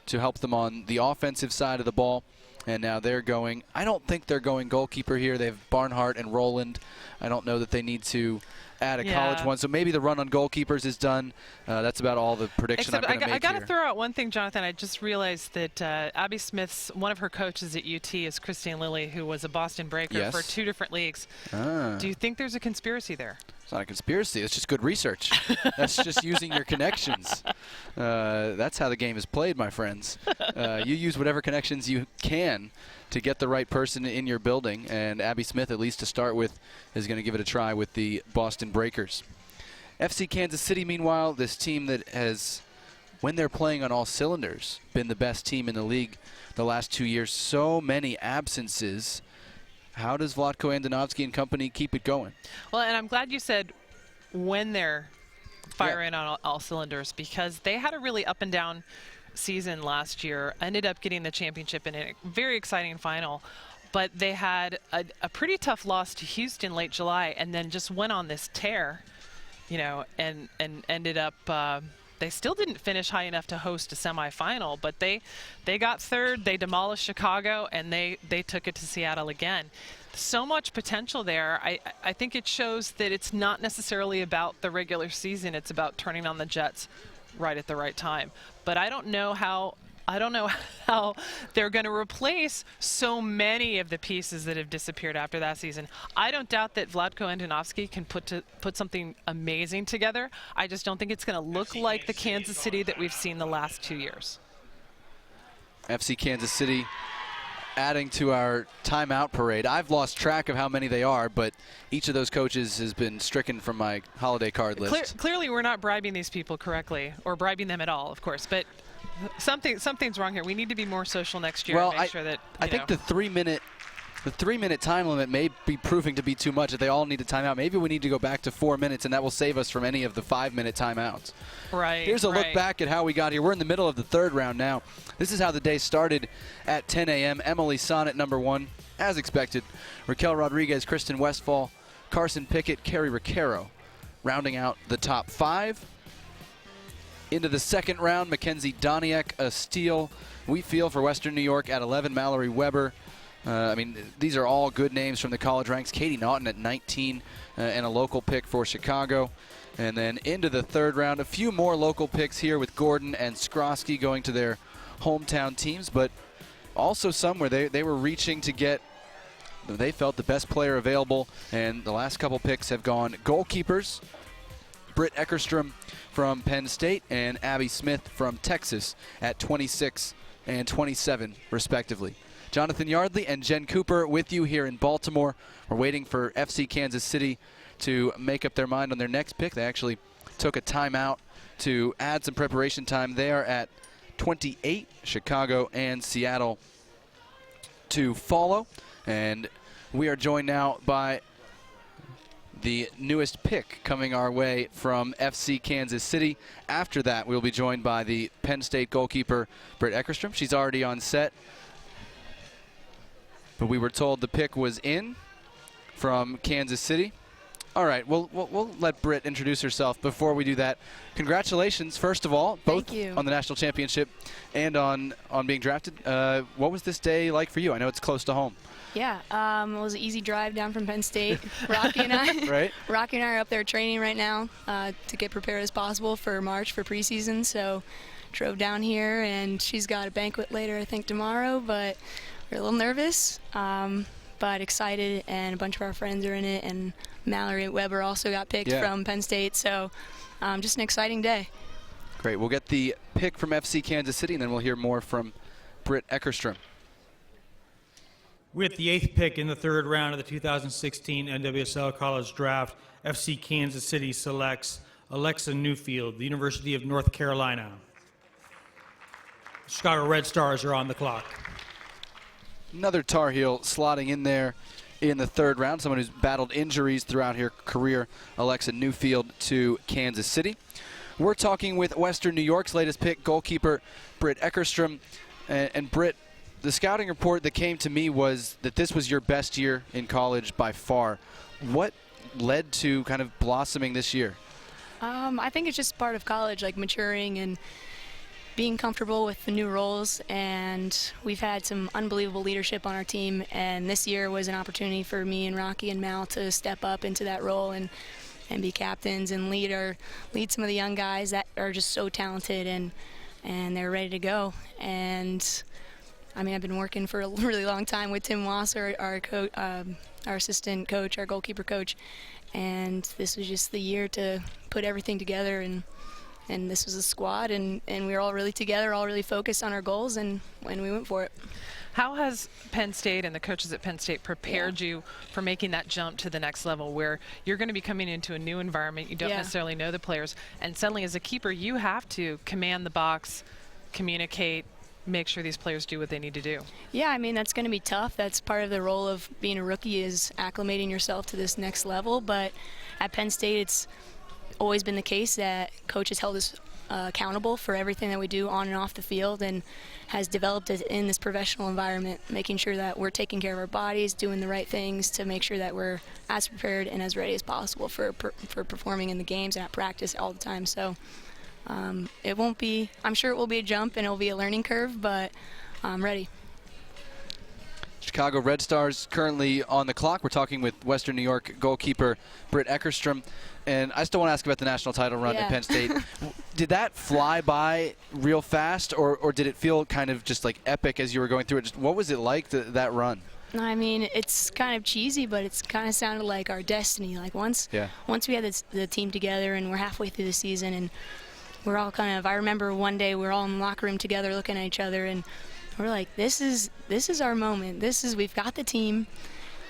to help them on the offensive side of the ball. And now they're going, I don't think they're going goalkeeper here. They have Barnhart and Rowland. I don't know that they need to add a college one. So maybe the run on goalkeepers is done. That's about all the prediction I'm going to make I got to here. throw out one thing, Jonathan. I just realized that Abby Smith's, one of her coaches at UT is Christine Lilly, who was a Boston Breaker for 2 different leagues. Do you think there's a conspiracy there? It's not a conspiracy. It's just good research. That's just using your connections. That's how the game is played, my friends. You use whatever connections you can to get the right person in your building, and Abby Smith, at least to start with, is going to give it a try with the Boston Breakers. FC Kansas City, meanwhile, this team that has, when they're playing on all cylinders, been the best team in the league the last 2 years. So many absences. How does Vlatko Andonovski and company keep it going? Well, and I'm glad you said when they're firing on all cylinders, because they had a really up and down season last year, ended up getting the championship in a very exciting final, but they had a pretty tough loss to Houston late July and then just went on this tear, you know, and ended up they still didn't finish high enough to host a semifinal, but they got third, they demolished Chicago, and they took it to Seattle again. So much potential there. I think it shows that it's not necessarily about the regular season, it's about turning on the Jets right at the right time. But I don't know how they're going to replace so many of the pieces that have disappeared after that season. I don't doubt that Vlatko Andonovski can put something amazing together. I just don't think it's going to look like the Kansas City that we've seen the last 2 years. FC Kansas City adding to our timeout parade. I've lost track of how many they are, but each of those coaches has been stricken from my holiday card list. Clearly, we're not bribing these people correctly, or bribing them at all, of course. But something's wrong here. We need to be more social next year. Well, and make sure that I think the 3-minute time limit may be proving to be too much. If they all need a timeout, maybe we need to go back to 4 minutes, and that will save us from any of the 5-minute timeouts. Right. Here's a look back at how we got here. We're in the middle of the third round now. This is how the day started at 10 a.m. Emily Sonnet, number 1, as expected. Raquel Rodriguez, Kristen Westphal, Carson Pickett, Carrie Riquero, rounding out the top 5. Into the second round, Mackenzie Doniak, a steal, we feel, for Western New York at 11. Mallory Weber. I mean, these are all good names from the college ranks. Katie Naughton at 19 and a local pick for Chicago. And then into the third round, a few more local picks here with Gordon and Skrosky going to their hometown teams, but also some where they were reaching to get, they felt, the best player available. And the last couple picks have gone goalkeepers. Britt Eckerstrom from Penn State and Abby Smith from Texas at 26 and 27, respectively. Jonathan Yardley and Jen Cooper with you here in Baltimore. We're waiting for FC Kansas City to make up their mind on their next pick. They actually took a timeout to add some preparation time. They are at 28, Chicago and Seattle to follow. And we are joined now by the newest pick coming our way from FC Kansas City. After that, we'll be joined by the Penn State goalkeeper, Britt Eckerstrom. She's already on set, but we were told the pick was in from Kansas City. All right, we'll let Britt introduce herself. Before we do that, congratulations, first of all, both on the national championship and on being drafted. What was this day like for you? I know it's close to home. Yeah, it was an easy drive down from Penn State. Rocky and I, Rocky and I are up there training right now to get prepared as possible for March for preseason. So, drove down here, and she's got a banquet later, I think tomorrow. But we're a little nervous, but excited, and a bunch of our friends are in it. And Mallory Weber also got picked from Penn State. So, just an exciting day. Great. We'll get the pick from FC Kansas City, and then we'll hear more from Britt Eckerstrom. With the 8th pick in the third round of the 2016 NWSL College Draft, FC Kansas City selects Alexa Newfield, the University of North Carolina. The Chicago Red Stars are on the clock. Another Tar Heel slotting in there in the third round, someone who's battled injuries throughout her career, Alexa Newfield to Kansas City. We're talking with Western New York's latest pick, goalkeeper Britt Eckerstrom. And Britt, the scouting report that came to me was that this was your best year in college by far. What led to kind of blossoming this year? I think it's just part of college, like maturing and being comfortable with the new roles, and we've had some unbelievable leadership on our team, and this year was an opportunity for me and Rocky and Mal to step up into that role and be captains and lead some of the young guys that are just so talented and they're ready to go. And I mean, I've been working for a really long time with Tim Wasser, our assistant coach, our goalkeeper coach, and this was just the year to put everything together, and this was a squad, and we were all really together, all really focused on our goals, and we went for it. How has Penn State and the coaches at Penn State prepared you for making that jump to the next level, where you're going to be coming into a new environment, you don't necessarily know the players, and suddenly as a keeper you have to command the box, communicate, make sure these players do what they need to do? Yeah, I mean, that's going to be tough. That's part of the role of being a rookie, is acclimating yourself to this next level. But at Penn State, it's always been the case that coach has held us accountable for everything that we do on and off the field, and has developed it in this professional environment, making sure that we're taking care of our bodies, doing the right things to make sure that we're as prepared and as ready as possible for performing in the games and at practice all the time. So it won't be, I'm sure it will be a jump and it will be a learning curve, but I'm ready. Chicago Red Stars currently on the clock. We're talking with Western New York goalkeeper Britt Eckerstrom. And I still want to ask about the national title run at Penn State. Did that fly by real fast, or did it feel kind of just like epic as you were going through it? Just what was it like, that run? I mean, it's kind of cheesy, but it's kind of sounded like our destiny. Like once we had the team together and we're halfway through the season, and we're all kind of, I remember one day we were all in the locker room together looking at each other, and we're like, this is our moment. We've got the team,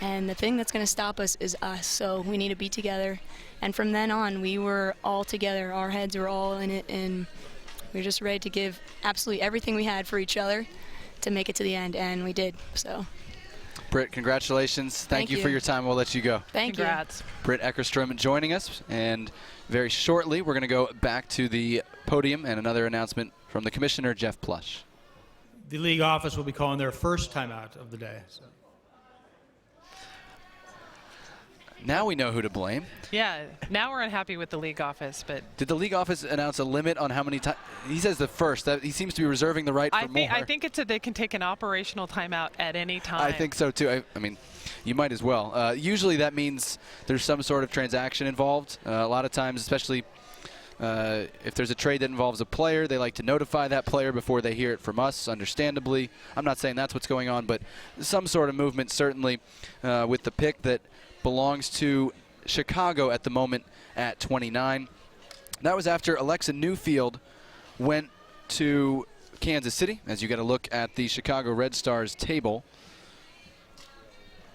and the thing that's going to stop us is us. So we need to be together. And from then on, we were all together. Our heads were all in it, and we were just ready to give absolutely everything we had for each other to make it to the end, and we did. So, Britt, congratulations. Thank you for your time. We'll let you go. Congrats. Britt Eckerstrom joining us, and very shortly we're going to go back to the podium and another announcement from the commissioner, Jeff Plush. The league office will be calling their first timeout of the day. So. Now we know who to blame. Yeah, now we're unhappy with the league office, but did the league office announce a limit on how many times? He says the first. He seems to be reserving the right for more. I think it's that they can take an operational timeout at any time. I think so too. I mean, you might as well. Usually that means there's some sort of transaction involved. A lot of times, especially if there's a trade that involves a player, they like to notify that player before they hear it from us, understandably. I'm not saying that's what's going on, but some sort of movement certainly with the pick that belongs to Chicago at the moment at 29. That was after Alexa Newfield went to Kansas City, as you get a look at the Chicago Red Stars table.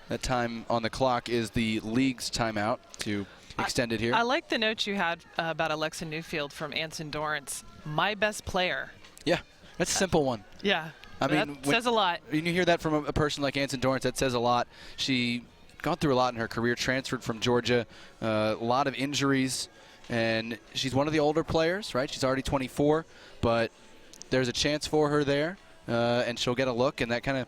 That time on the clock is the league's timeout to extend it here. I like the note you had about Alexa Newfield from Anson Dorrance. My best player. Yeah, that's a simple one. Yeah, I mean, that says a lot. When you hear that from a person like Anson Dorrance, that says a lot. She gone through a lot in her career, transferred from Georgia, a lot of injuries, and she's one of the older players, right? She's already 24, but there's a chance for her there, and she'll get a look, and that kind of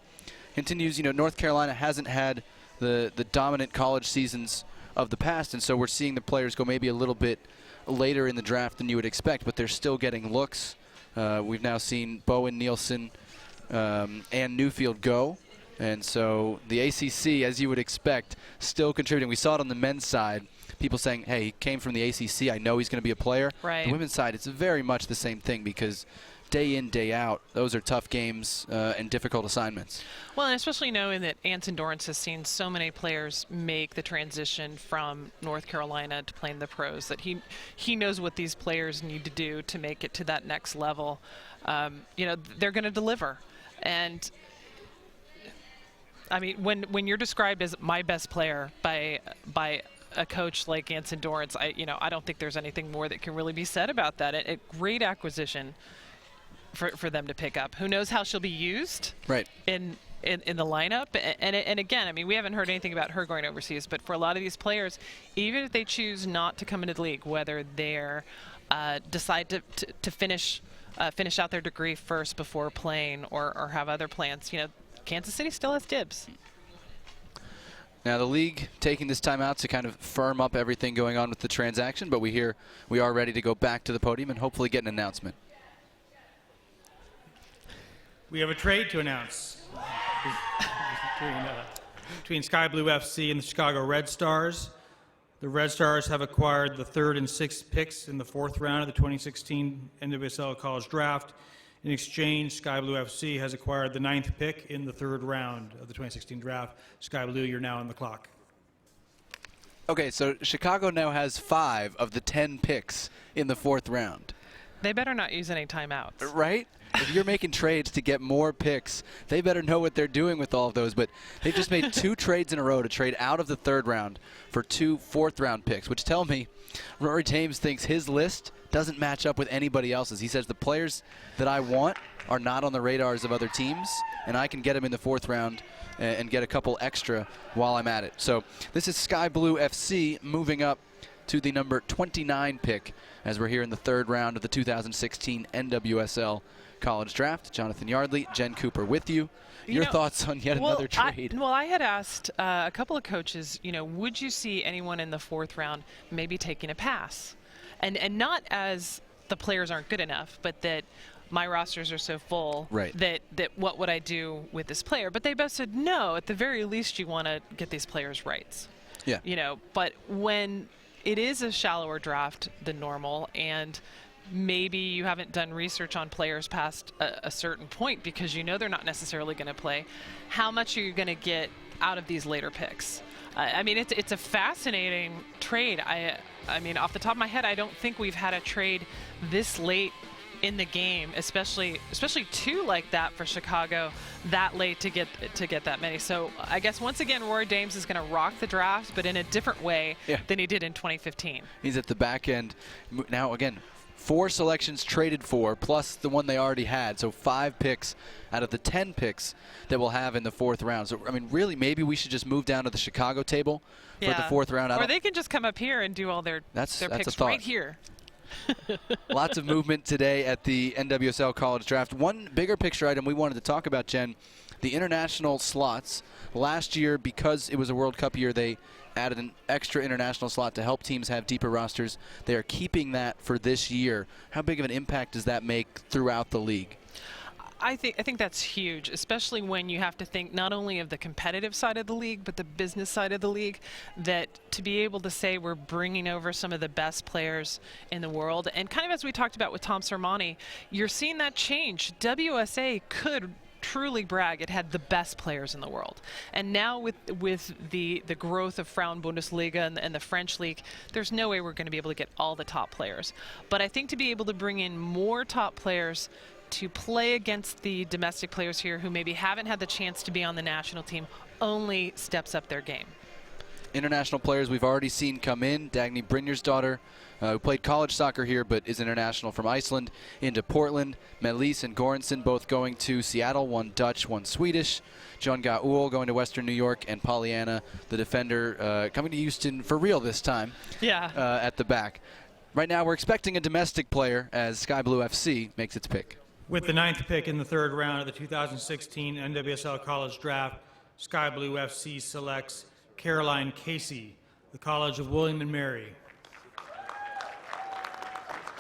continues. You know, North Carolina hasn't had the dominant college seasons of the past, and so we're seeing the players go maybe a little bit later in the draft than you would expect, but they're still getting looks. We've now seen Bowen, Nielsen, and Newfield go. And so the ACC, as you would expect, still contributing. We saw it on the men's side. People saying, hey, he came from the ACC. I know he's going to be a player. Right. The women's side, it's very much the same thing because day in, day out, those are tough games and difficult assignments. Well, and especially knowing that Anson Dorrance has seen so many players make the transition from North Carolina to playing the pros, that he knows what these players need to do to make it to that next level. You know, they're going to deliver. And I mean, when you're described as my best player by a coach like Anson Dorrance, I don't think there's anything more that can really be said about that. A great acquisition for them to pick up. Who knows how she'll be used? Right. In the lineup, and again, I mean, we haven't heard anything about her going overseas, but for a lot of these players, even if they choose not to come into the league, whether they're decide to finish out their degree first before playing or have other plans, you know, Kansas City still has dibs. Now the league taking this time out to kind of firm up everything going on with the transaction, but we are ready to go back to the podium and hopefully get an announcement. We have a trade to announce between Sky Blue FC and the Chicago Red Stars. The Red Stars have acquired the 3rd and 6th picks in the 4th round of the 2016 NWSL College Draft. In exchange, Sky Blue FC has acquired the 9th pick in the 3rd round of the 2016 draft. Sky Blue, you're now on the clock. Okay, so Chicago now has 5 of the 10 picks in the 4th round. They better not use any timeouts. Right? If you're making trades to get more picks, they better know what they're doing with all of those. But they just made 2 trades in a row to trade out of the 3rd round for 2 4th-round picks, which tell me Rory James thinks his list doesn't match up with anybody else's. He says the players that I want are not on the radars of other teams, and I can get them in the 4th round and get a couple extra while I'm at it. So this is Sky Blue FC moving up to the number 29 pick as we're here in the 3rd round of the 2016 NWSL College Draft. Jonathan Yardley, Jen Cooper with you. Your thoughts on yet another trade? I had asked a couple of coaches, would you see anyone in the 4th round maybe taking a pass? And not as the players aren't good enough, but that my rosters are so full that what would I do with this player? But they both said, no, at the very least you want to get these players' rights. Yeah. But when it is a shallower draft than normal, and maybe you haven't done research on players past a certain point because they're not necessarily going to play, how much are you going to get out of these later picks? I mean, it's a fascinating trade. I mean, off the top of my head, I don't think we've had a trade this late in the game, especially 2 like that for Chicago that late to get that many. So I guess once again, Rory James is going to rock the draft, but in a different way than he did in 2015. He's at the back end now. Again, 4 selections traded for, plus the one they already had. So 5 picks out of the 10 picks that we'll have in the 4th round. So, I mean, really, maybe we should just move down to the Chicago table for the 4th round. Or they can just come up here and do all their picks right here. Lots of movement today at the NWSL College Draft. One bigger picture item we wanted to talk about, Jen, the international slots. Last year, because it was a World Cup year, they added an extra international slot to help teams have deeper rosters. They are keeping that for this year. How big of an impact does that make throughout the league? I think that's huge, especially when you have to think not only of the competitive side of the league, but the business side of the league, that to be able to say we're bringing over some of the best players in the world. And kind of as we talked about with Tom Sermani, you're seeing that change. WSA could truly brag it had the best players in the world. And now with the growth of Frauen Bundesliga and the French league, there's no way we're going to be able to get all the top players. But I think to be able to bring in more top players to play against the domestic players here who maybe haven't had the chance to be on the national team only steps up their game. International players we've already seen come in. Dagny Brynjarsdottir, who played college soccer here but is international from Iceland, into Portland. Melis and Goranson both going to Seattle, one Dutch, one Swedish. John Gaul going to Western New York, and Pollyanna, the defender, coming to Houston for real this time at the back. Right now we're expecting a domestic player as Sky Blue FC makes its pick. With the 9th pick in the 3rd round of the 2016 NWSL College Draft, Sky Blue FC selects Caroline Casey, the College of William and Mary.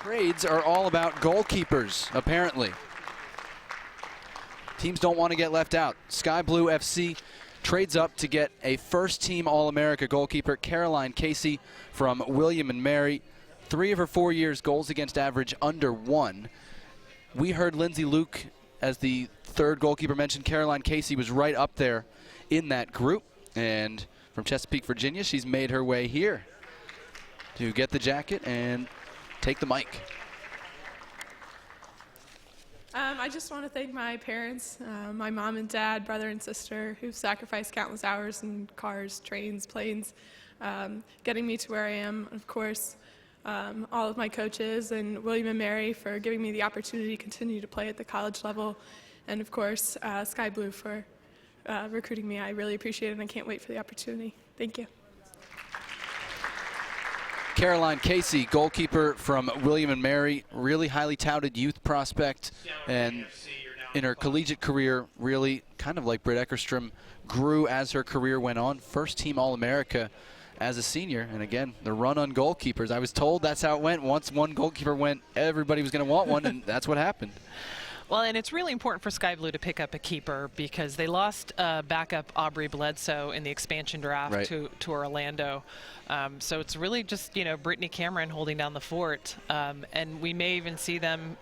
Trades are all about goalkeepers, apparently. Teams don't want to get left out. Sky Blue FC trades up to get a first-team All-America goalkeeper, Caroline Casey from William and Mary. 3 of her 4 years, goals against average under 1. We heard Lindsay Luke as the 3rd goalkeeper mentioned. Caroline Casey was right up there in that group. And from Chesapeake, Virginia, she's made her way here to get the jacket and take the mic. I just want to thank my parents, my mom and dad, brother and sister, who've sacrificed countless hours in cars, trains, planes, getting me to where I am. Of course, all of my coaches and William and Mary for giving me the opportunity to continue to play at the college level. And of course, Sky Blue for recruiting me. I really appreciate it, and I can't wait for the opportunity. Thank you. Caroline Casey, goalkeeper from William and Mary, really highly touted youth prospect, and in her collegiate career, really kind of like Britt Eckerstrom, grew as her career went on. First team All-America as a senior. And again, the run on goalkeepers. I was told that's how it went. Once one goalkeeper went, everybody was going to want one, and that's what happened. Well, and it's really important for Sky Blue to pick up a keeper because they lost backup Aubrey Bledsoe in the expansion draft to Orlando. So it's really just, Brittany Cameron holding down the fort. And we may even see them,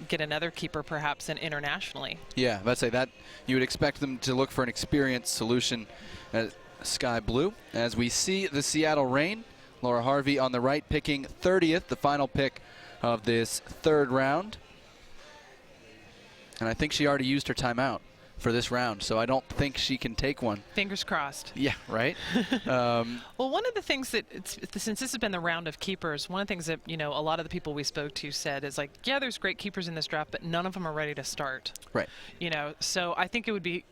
get another keeper perhaps internationally. Yeah, let's say that you would expect them to look for an experienced solution at Sky Blue. As we see the Seattle Reign, Laura Harvey on the right picking 30th, the final pick of this third round. And I think she already used her timeout for this round, so I don't think she can take one. Fingers crossed. Yeah, right? Well, one of the things that, since this has been the round of keepers, one of the things that, a lot of the people we spoke to said is like, yeah, there's great keepers in this draft, but none of them are ready to start. Right. So I think it would be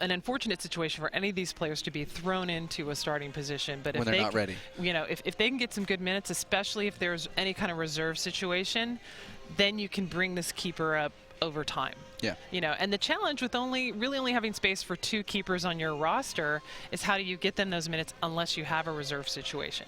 an unfortunate situation for any of these players to be thrown into a starting position. But when if they're not ready. If they can get some good minutes, especially if there's any kind of reserve situation, then you can bring this keeper up over time. Yeah. And the challenge with only having space for 2 keepers on your roster is how do you get them those minutes unless you have a reserve situation.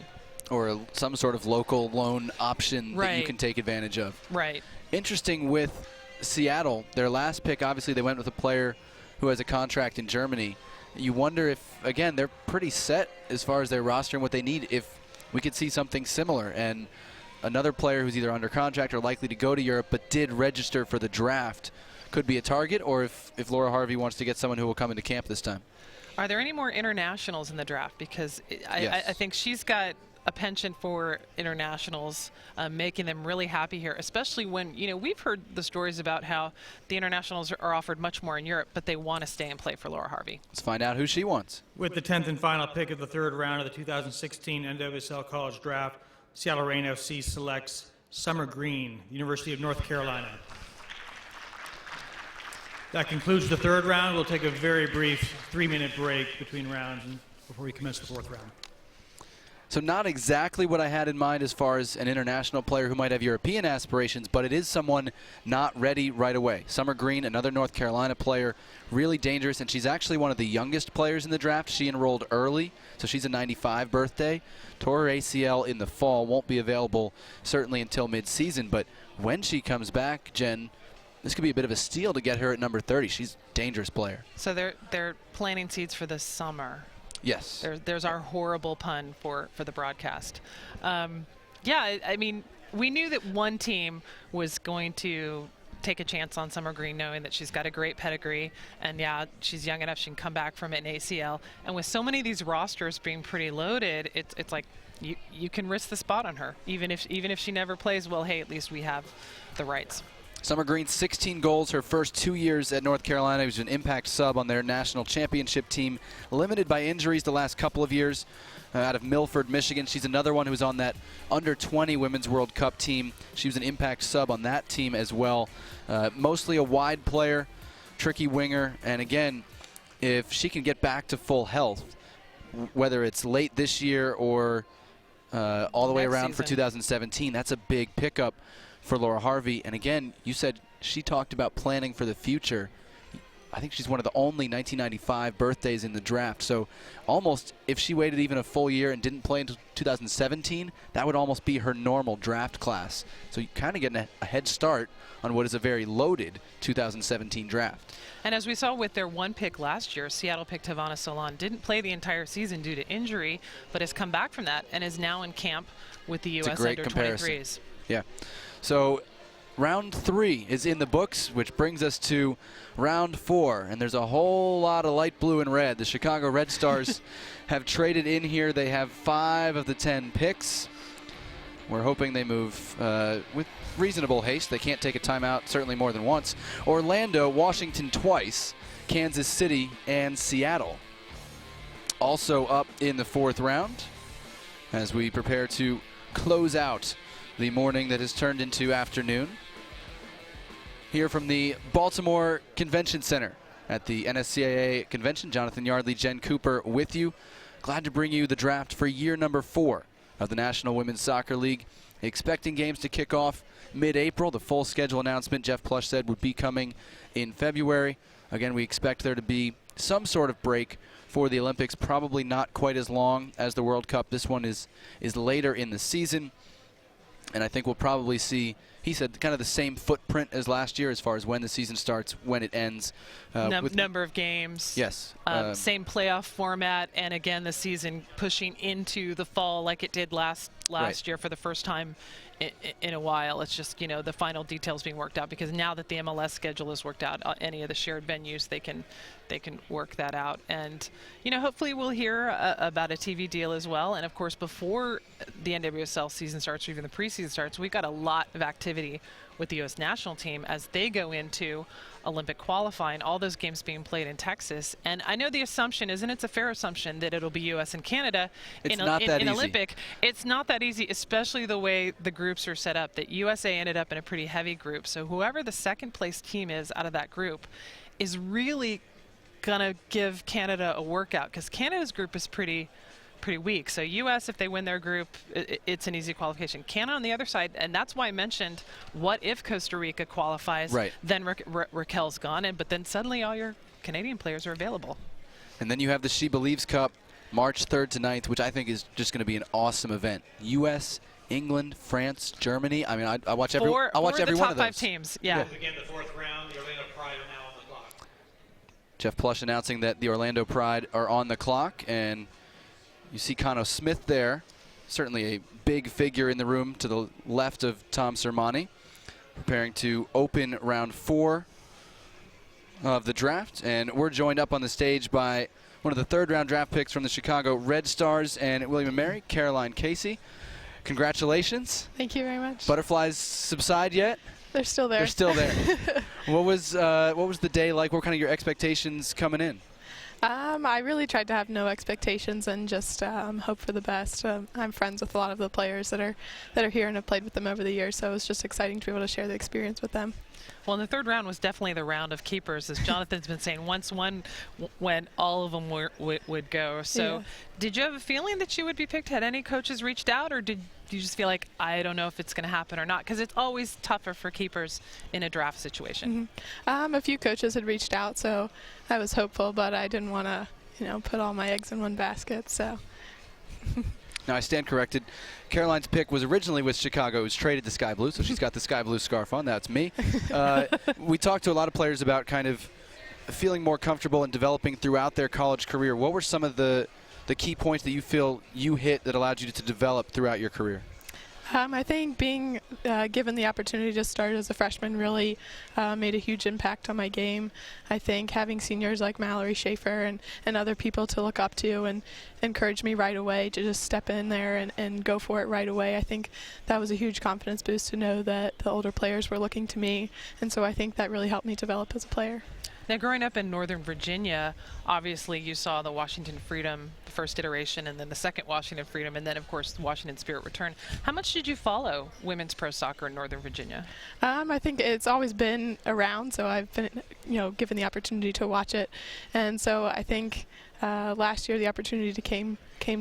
Or some sort of local loan option that you can take advantage of. Right. Interesting with Seattle, their last pick, obviously they went with a player who has a contract in Germany. You wonder if, again, they're pretty set as far as their roster and what they need, if we could see something similar. And another player who's either under contract or likely to go to Europe but did register for the draft could be a target, or if Laura Harvey wants to get someone who will come into camp this time. Are there any more internationals in the draft? Because Yes. I think she's got a penchant for internationals, making them really happy here, especially when, we've heard the stories about how the internationals are offered much more in Europe, but they want to stay and play for Laura Harvey. Let's find out who she wants. With the 10th and final pick of the third round of the 2016 NWSL College Draft, Seattle Reign FC selects Summer Green, University of North Carolina. That concludes the third round. We'll take a very brief 3-minute break between rounds before we commence the fourth round. So not exactly what I had in mind as far as an international player who might have European aspirations, but it is someone not ready right away. Summer Green, another North Carolina player, really dangerous, and she's actually one of the youngest players in the draft. She enrolled early, so she's a 95 birthday. Tore her ACL in the fall, won't be available certainly until mid-season, but when she comes back, Jen, this could be a bit of a steal to get her at number 30. She's a dangerous player. So they're planting seeds for the summer. Yes. There's our horrible pun for the broadcast. Yeah, I mean, we knew that one team was going to take a chance on Summer Green, knowing that she's got a great pedigree, and yeah, she's young enough, she can come back from an ACL. And with so many of these rosters being pretty loaded, it's like you can risk the spot on her, even if she never plays well. Hey, at least we have the rights. Summer Green, 16 goals her first 2 years at North Carolina. He was an impact sub on their national championship team. Limited by injuries the last couple of years out of Milford, Michigan. She's another one who's on that under-20 Women's World Cup team. She was an impact sub on that team as well. Mostly a wide player, tricky winger. And again, if she can get back to full health, whether it's late this year or all the way around for 2017, that's a big pickup for Laura Harvey. And again, you said she talked about planning for the future. I think she's one of the only 1995 birthdays in the draft. So almost, if she waited even a full year and didn't play until 2017, that would almost be her normal draft class. So you kind of get a head start on what is a very loaded 2017 draft. And as we saw with their one pick last year, Seattle picked Havana Solon. Didn't play the entire season due to injury, but has come back from that and is now in camp with the U.S. under-23s. Yeah. So round 3 is in the books, which brings us to round 4. And there's a whole lot of light blue and red. The Chicago Red Stars have traded in here. They have 5 of the 10 picks. We're hoping they move with reasonable haste. They can't take a timeout, certainly more than once. Orlando, Washington twice, Kansas City, and Seattle. Also up in the 4th round as we prepare to close out the morning that has turned into afternoon. Here from the Baltimore Convention Center at the NSCAA Convention, Jonathan Yardley, Jen Cooper with you. Glad to bring you the draft for year number 4 of the National Women's Soccer League. Expecting games to kick off mid-April. The full schedule announcement, Jeff Plush said, would be coming in February. Again, we expect there to be some sort of break for the Olympics, probably not quite as long as the World Cup. This one is later in the season, and I think we'll probably see, he said, kind of the same footprint as last year as far as when the season starts, when it ends. Number of games. Yes. Same playoff format, and again, the season pushing into the fall like it did last Right. year for the first time in a while. It's just, the final details being worked out, because now that the MLS schedule is worked out, any of the shared venues, they can work that out. And, hopefully we'll hear about a TV deal as well. And of course, before the NWSL season starts, or even the preseason starts, we've got a lot of activity with the U.S. national team as they go into Olympic qualifying, all those games being played in Texas. And I know the assumption is, and it's a fair assumption, that it'll be U.S. and Canada in Olympic. It's not that easy, especially the way the groups are set up, that USA ended up in a pretty heavy group. So whoever the second place team is out of that group is really going to give Canada a workout, because Canada's group is pretty weak. So U.S., if they win their group, it's an easy qualification. Canada on the other side, and that's why I mentioned, what if Costa Rica qualifies? Right. Then Raquel's gone, but then suddenly all your Canadian players are available. And then you have the She Believes Cup, March 3rd to 9th, which I think is just going to be an awesome event. U.S., England, France, Germany. I mean, I watch every one of those. the top 5 teams, yeah. Again, the 4th round, the Orlando Pride are now on the clock. Jeff Plush announcing that the Orlando Pride are on the clock, and you see Kano Smith there, certainly a big figure in the room to the left of Tom Sermani, preparing to open round 4 of the draft. And we're joined up on the stage by one of the 3rd-round draft picks from the Chicago Red Stars and William & Mary, Caroline Casey. Congratulations. Thank you very much. Butterflies subside yet? They're still there. They're still there. What was the day like? What were kind of your expectations coming in? I really tried to have no expectations and just hope for the best. I'm friends with a lot of the players that are here and have played with them over the years, so it was just exciting to be able to share the experience with them. Well, and the 3rd round was definitely the round of keepers, as Jonathan's been saying. Once one went, all of them would go. So Did you have a feeling that you would be picked? Had any coaches reached out, or did you just feel like, I don't know if it's going to happen or not? Because it's always tougher for keepers in a draft situation. A few coaches had reached out, so I was hopeful, but I didn't want to, put all my eggs in one basket. So. Now, I stand corrected. Caroline's pick was originally with Chicago. It was traded to Sky Blue, so she's got the Sky Blue scarf on. That's me. We talked to a lot of players about kind of feeling more comfortable and developing throughout their college career. What were some of the key points that you feel you hit that allowed you to develop throughout your career? I think being given the opportunity to start as a freshman really made a huge impact on my game. I think having seniors like Mallory Schaefer and other people to look up to and encourage me right away to just step in there and go for it right away. I think that was a huge confidence boost to know that the older players were looking to me, and so I think that really helped me develop as a player. Now, growing up in Northern Virginia, obviously you saw the Washington Freedom, the first iteration, and then the second Washington Freedom, and then, of course, the Washington Spirit return. How much did you follow women's pro soccer in Northern Virginia? I think it's always been around, so I've been, given the opportunity to watch it. And so I think last year the opportunity came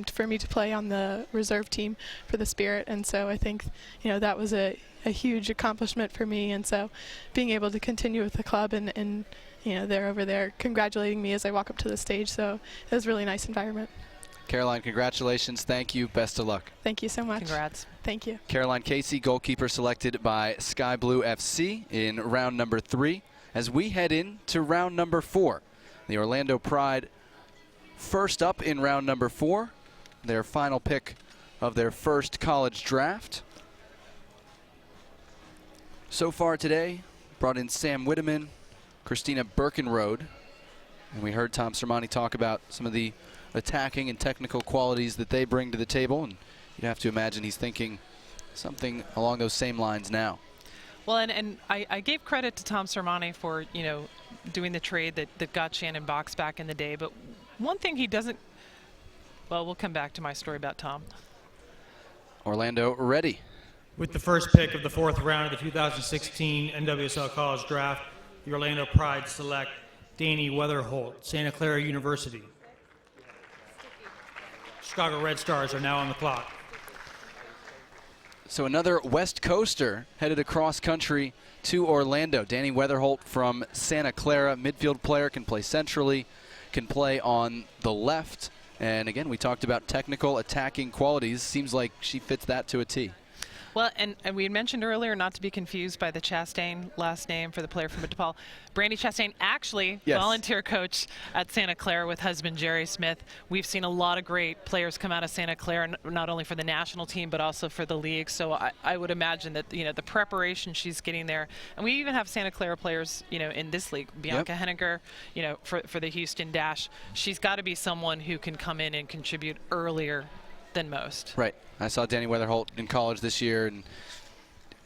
for me to play on the reserve team for the Spirit, and so I think, that was a huge accomplishment for me. And so being able to continue with the club and they're over there congratulating me as I walk up to the stage. So it was a really nice environment. Caroline, congratulations. Thank you. Best of luck. Thank you so much. Congrats. Thank you. Caroline Casey, goalkeeper selected by Sky Blue FC in round number 3. As we head into round number 4, the Orlando Pride first up in round number 4, their final pick of their first college draft. So far today, brought in Sam Whitteman, Christina Birkenrode, and we heard Tom Sermani talk about some of the attacking and technical qualities that they bring to the table, and you'd have to imagine he's thinking something along those same lines now. Well, and I gave credit to Tom Sermani for, doing the trade that got Shannon Box back in the day, but one thing he doesn't, well, we'll come back to my story about Tom. Orlando ready. With the first pick of the 4th round of the 2016 NWSL College Draft, the Orlando Pride select Danny Weatherholt, Santa Clara University. Chicago Red Stars are now on the clock. So another West Coaster headed across country to Orlando. Danny Weatherholt from Santa Clara, midfield player, can play centrally, can play on the left. And again, we talked about technical attacking qualities. Seems like she fits that to a T. Well, and we had mentioned earlier not to be confused by the Chastain last name for the player from DePaul. Brandy Chastain, actually volunteer coach at Santa Clara with husband Jerry Smith. We've seen a lot of great players come out of Santa Clara, not only for the national team but also for the league. So I would imagine that the preparation she's getting there, and we even have Santa Clara players in this league. Bianca Henniger, for the Houston Dash. She's got to be someone who can come in and contribute earlier than most. Right. I saw Danny Weatherholt in college this year, and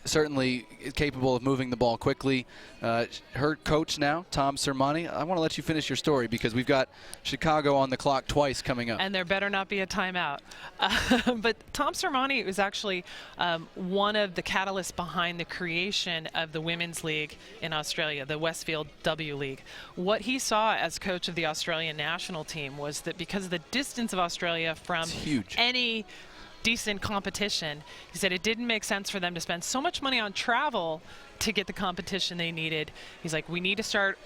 certainly capable of moving the ball quickly. Her coach now, Tom Sermani. I want to let you finish your story because we've got Chicago on the clock twice coming up. And there better not be a timeout. But Tom Sermani was actually one of the catalysts behind the creation of the Women's League in Australia, the Westfield W League. What he saw as coach of the Australian national team was that because of the distance of Australia from any decent competition, he said it didn't make sense for them to spend so much money on travel to get the competition they needed. He's like, we need to start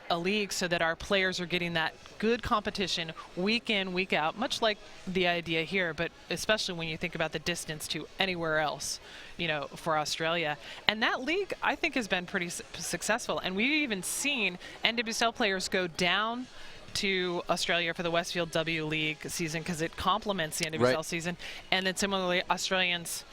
a league so that our players are getting that good competition week in, week out, much like the idea here, but especially when you think about the distance to anywhere else, for Australia. And that league, I think, has been pretty successful. And we've even seen NWSL players go down to Australia for the Westfield W League season because it complements the NWSL season. And then similarly, Australians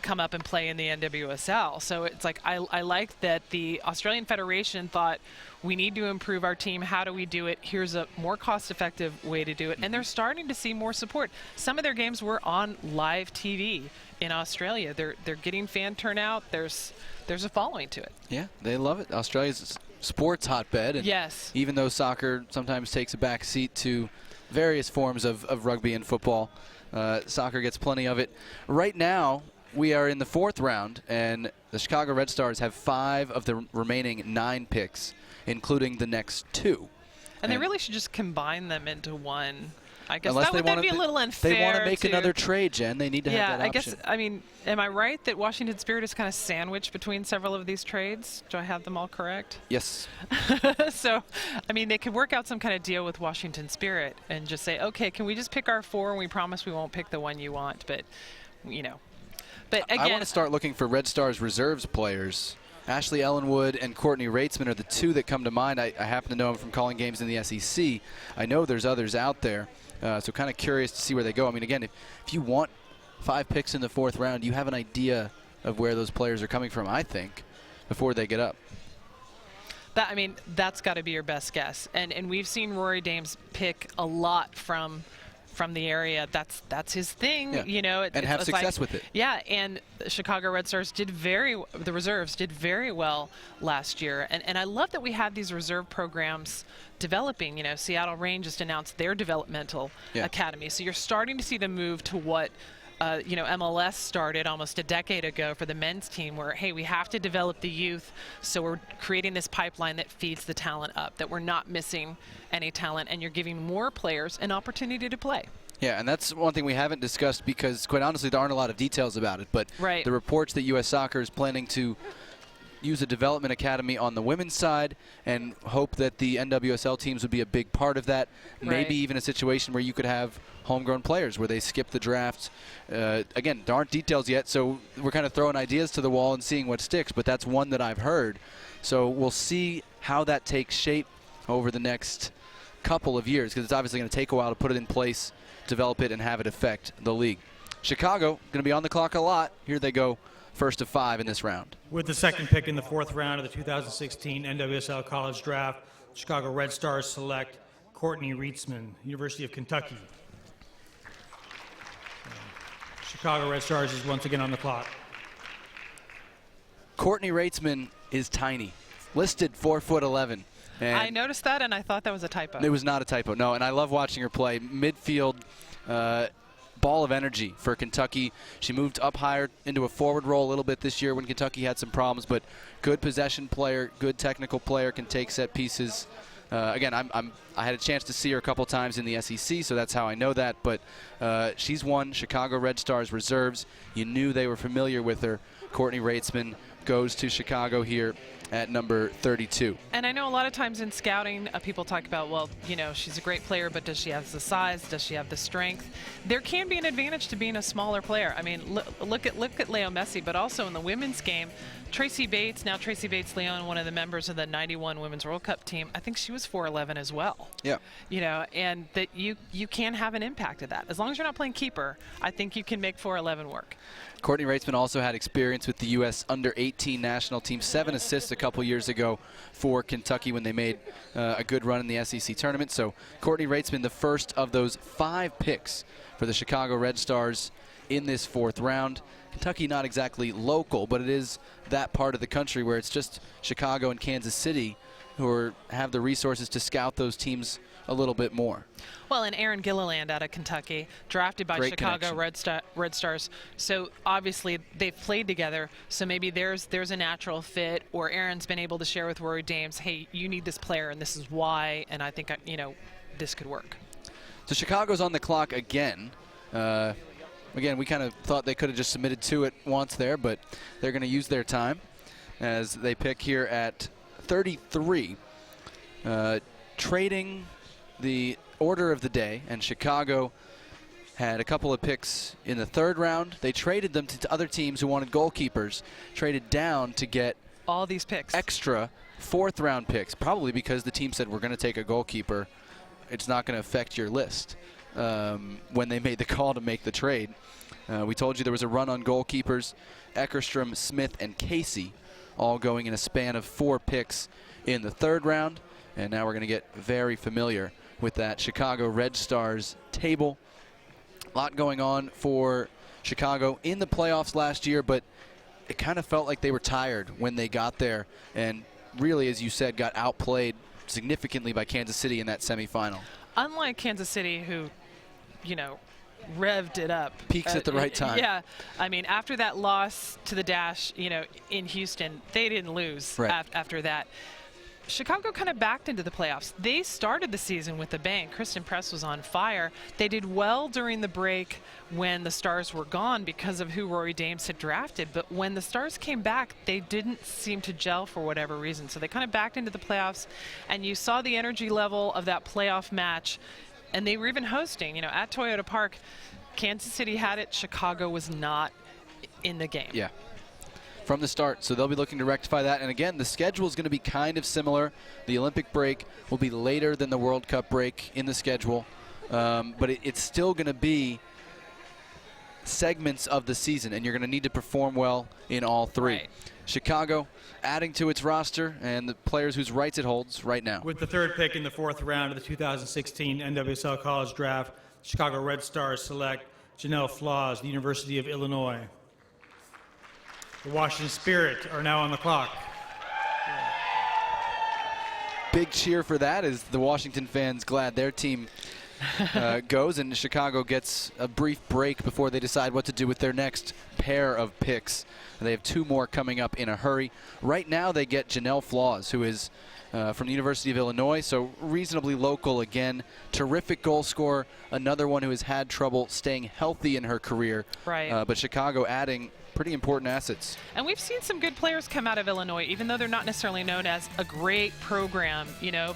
come up and play in the NWSL. So it's like, I like that the Australian Federation thought, we need to improve our team. How do we do it? Here's a more cost-effective way to do it. And they're starting to see more support. Some of their games were on live TV in Australia. They're getting fan turnout. There's a following to it. Yeah, they love it. Australia's sports hotbed. And even though soccer sometimes takes a back seat to various forms of rugby and football, soccer gets plenty of it. Right now, we are in the 4th round, and the Chicago Red Stars have 5 of the remaining 9 picks, including the next 2. And they really should just combine them into one. I guess Unless that would be a little unfair. They want to make another trade, Jen. They need to have that option. I mean, am I right that Washington Spirit is kind of sandwiched between several of these trades? Do I have them all correct? Yes. So, I mean, they could work out some kind of deal with Washington Spirit and just say, okay, can we just pick our 4 and we promise we won't pick the one you want? But, But again, I want to start looking for Red Stars reserves players. Ashley Ellenwood and Courtney Reitzman are the 2 that come to mind. I happen to know them from calling games in the SEC. I know there's others out there. So kind of curious to see where they go. I mean, again, if you want 5 picks in the 4th round, you have an idea of where those players are coming from, I think, before they get up. That's got to be your best guess. And we've seen Rory Dames pick a lot from the area. That's his thing, and have success with it. Yeah, and the Chicago Red Stars the reserves did very well last year. And I love that we have these reserve programs developing. Seattle Reign just announced their developmental academy. So you're starting to see them move to what MLS started almost a decade ago for the men's team, where, hey, we have to develop the youth, so we're creating this pipeline that feeds the talent up, that we're not missing any talent, and you're giving more players an opportunity to play. Yeah, and that's one thing we haven't discussed because, quite honestly, there aren't a lot of details about it. But the reports that U.S. Soccer is planning to use a development academy on the women's side and hope that the NWSL teams would be a big part of that. Maybe even a situation where you could have homegrown players where they skip the draft. Again, there aren't details yet, so we're kind of throwing ideas to the wall and seeing what sticks, but that's one that I've heard. So we'll see how that takes shape over the next couple of years, because it's obviously going to take a while to put it in place, develop it, and have it affect the league. Chicago going to be on the clock a lot. Here they go, first of 5 in this round. With the 2nd pick in the 4th round of the 2016 NWSL College Draft, Chicago Red Stars select Courtney Reitzman, University of Kentucky. Chicago Red Stars is once again on the clock. Courtney Reitzman is tiny, listed 4'11". I noticed that, and I thought that was a typo. It was not a typo, no, and I love watching her play. Midfield ball of energy for Kentucky. She moved up higher into a forward role a little bit this year when Kentucky had some problems, but good possession player, good technical player, can take set pieces. again, I had a chance to see her a couple times in the SEC, so that's how I know that. But she's one Chicago Red Stars reserves. You knew they were familiar with her. Courtney Reitzman goes to Chicago here at number 32. And I know a lot of times in scouting, people talk about, well, you know, she's a great player, but does she have the size? Does she have the strength? There can be an advantage to being a smaller player. I mean, look at Leo Messi, but also in the women's game, Tracy Bates Leon, one of the members of the 91 Women's World Cup team, I think she was 4'11" as well. Yeah. You know, and that you can have an impact of that. As long as you're not playing keeper, I think you can make 4'11" work. Courtney Reitzman also had experience with the U.S. under-18 national team, 7 assists a couple years ago for Kentucky when they made a good run in the SEC tournament. So Courtney Reitzman, the first of those 5 picks for the Chicago Red Stars in this 4th round. Kentucky not exactly local, but it is that part of the country where it's just Chicago and Kansas City who have the resources to scout those teams a little bit more. Well, and Aaron Gilliland out of Kentucky, drafted by Great Chicago Red Stars. So obviously they've played together. So maybe there's a natural fit, or Aaron's been able to share with Rory Dames, hey, you need this player, and this is why. And I think this could work. So Chicago's on the clock again. Again, we kind of thought they could have just submitted to it once there, but they're going to use their time as they pick here at 33, trading the order of the day, and Chicago had a couple of picks in the 3rd round. They traded them to other teams who wanted goalkeepers, traded down to get all these picks, extra 4th round picks, probably because the team said, we're going to take a goalkeeper. It's not going to affect your list. When they made the call to make the trade. We told you there was a run on goalkeepers. Eckerstrom, Smith, and Casey all going in a span of 4 picks in the 3rd round. And now we're going to get very familiar with that Chicago Red Stars table. A lot going on for Chicago in the playoffs last year, but it kind of felt like they were tired when they got there, and really, as you said, got outplayed significantly by Kansas City in that semifinal. Unlike Kansas City, who, revved it up. Peaks at the right time. Yeah. I mean, after that loss to the Dash, in Houston, they didn't lose after that. Chicago kind of backed into the playoffs. They started the season with a bang. Kristen Press was on fire. They did well during the break when the Stars were gone because of who Rory Dames had drafted. But when the Stars came back, they didn't seem to gel for whatever reason. So they kind of backed into the playoffs, and you saw the energy level of that playoff match. And they were even hosting, at Toyota Park. Kansas City had it. Chicago was not in the game. Yeah. From the start, so they'll be looking to rectify that. And again, the schedule is going to be kind of similar. The Olympic break will be later than the World Cup break in the schedule, but it's still going to be segments of the season, and you're going to need to perform well in all 3. Right. Chicago adding to its roster and the players whose rights it holds right now. With the 3rd pick in the 4th round of the 2016 NWSL College Draft, Chicago Red Stars select Janelle Flaws, the University of Illinois. The Washington Spirit are now on the clock. Big cheer for that as the Washington fans glad their team goes, and Chicago gets a brief break before they decide what to do with their next pair of picks. They have 2 more coming up in a hurry. Right now they get Janelle Flaws, who is from the University of Illinois, so reasonably local again. Terrific goal scorer, another one who has had trouble staying healthy in her career. Right. But Chicago adding pretty important assets. And we've seen some good players come out of Illinois, even though they're not necessarily known as a great program,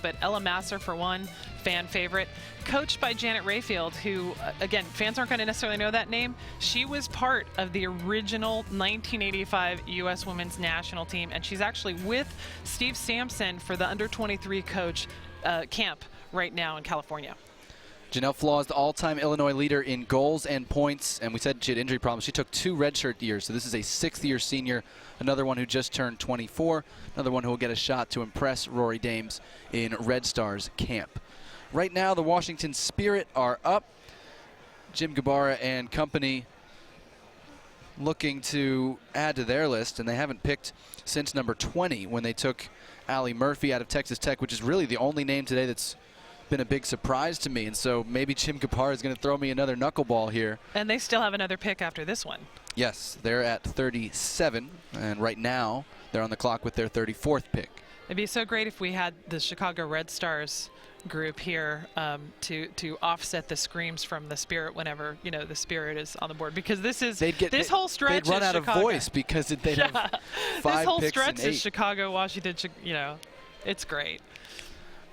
but Ella Masser, for one, fan favorite, coached by Janet Rayfield, who, again, fans aren't going to necessarily know that name. She was part of the original 1985 U.S. Women's National Team, and she's actually with Steve Sampson for the under-23 coach camp right now in California. Janelle Flaws, the all-time Illinois leader in goals and points, and we said she had injury problems. She took 2 redshirt years, so this is a 6th-year senior, another one who just turned 24, another one who will get a shot to impress Rory Dames in Red Stars camp. Right now, the Washington Spirit are up. Jim Gabarra and company looking to add to their list, and they haven't picked since number 20 when they took Allie Murphy out of Texas Tech, which is really the only name today that's been a big surprise to me, and so maybe Jim Gabarra is going to throw me another knuckleball here. And they still have another pick after this one. Yes, they're at 37, and right now They're on the clock with their 34th pick. It'd be so great if we had the Chicago Red Stars group here to offset the screams from the Spirit whenever the Spirit is on the board, because this whole stretch they'd run is out Chicago. of voice because they'd have 5 this whole picks stretch and 8. is Chicago, Washington. It's great.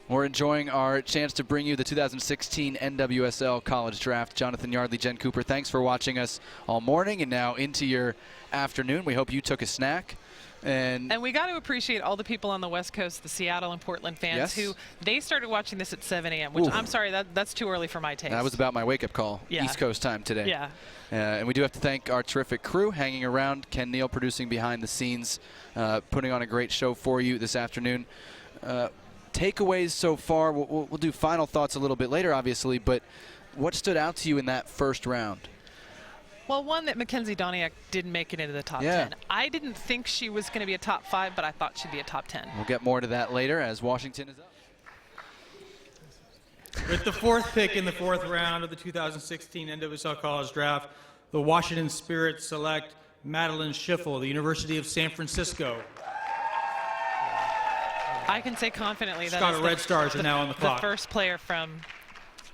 We're enjoying our chance to bring you the 2016 NWSL College Draft. Jonathan Yardley, Jen Cooper, thanks for watching us all morning and now into your afternoon. We hope you took a snack. And we got to appreciate all the people on the West Coast, the Seattle and Portland fans, who they started watching this at 7 a.m., which I'm sorry, that's too early for my taste. That was about my wake-up call, Yeah. East Coast time today. Yeah. And we do have to thank our terrific crew hanging around. Ken Neal producing behind the scenes, putting on a great show for you this afternoon. Takeaways so far, we'll do final thoughts a little bit later, obviously, but what stood out to you in that first round? Well, one, that Mackenzie Doniak didn't make it into the top 10. I didn't think she was going to be a top 5, but I thought she'd be a top 10. We'll get more to that later as Washington is up. With the 4th pick in the 4th round of the 2016 NWSL College Draft, the Washington Spirit select Madeline Schiffel, the University of San Francisco. I can say confidently that Chicago Red Stars are now on the clock. The first player from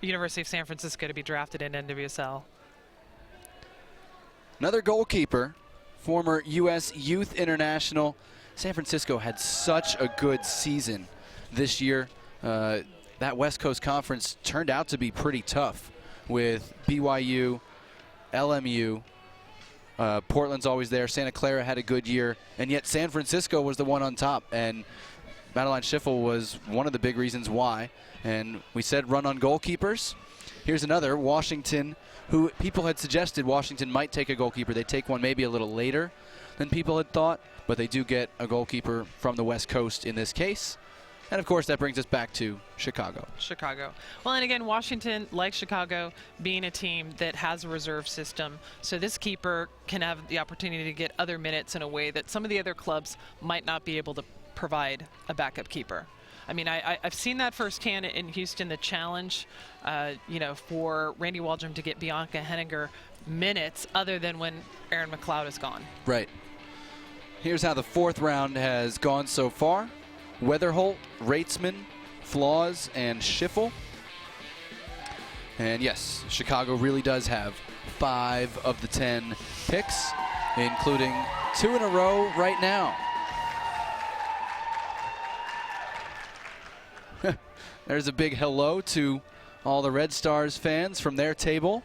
University of San Francisco to be drafted in NWSL. Another goalkeeper, former U.S. Youth International. San Francisco had such a good season this year. That West Coast Conference turned out to be pretty tough with BYU, LMU. Portland's always there. Santa Clara had a good year, and yet San Francisco was the one on top. And Madeline Schiffel was one of the big reasons why. And we said run on goalkeepers. Here's another, Washington, who people had suggested Washington might take a goalkeeper. They take one maybe a little later than people had thought, but they do get a goalkeeper from the West Coast in this case. And, of course, that brings us back to Chicago. Chicago. Well, and again, Washington, like Chicago, being a team that has a reserve system, so this keeper can have the opportunity to get other minutes in a way that some of the other clubs might not be able to provide a backup keeper. I mean, I've seen that firsthand in Houston, the challenge, for Randy Waldrum to get Bianca Henninger minutes other than when Erin McLeod is gone. Right. Here's how the 4th round has gone so far. Weatherholt, Reitzman, Flaws, and Schiffel. And yes, Chicago really does have 5 of the 10 picks, including 2 in a row right now. There's a big hello to all the Red Stars fans from their table.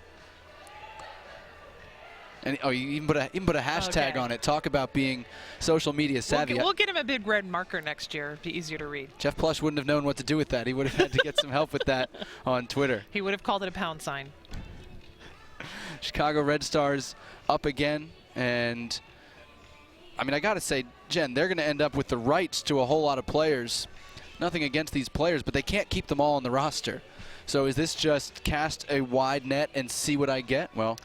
And you even put a hashtag on it. Talk about being social media savvy. We'll get him a big red marker next year. It'd be easier to read. Jeff Plush wouldn't have known what to do with that. He would have had to get some help with that on Twitter. He would have called it a pound sign. Chicago Red Stars up again. And, I mean, I got to say, Jen, they're going to end up with the rights to a whole lot of players. Nothing against these players, but they can't keep them all on the roster. So is this just cast a wide net and see what I get? Well,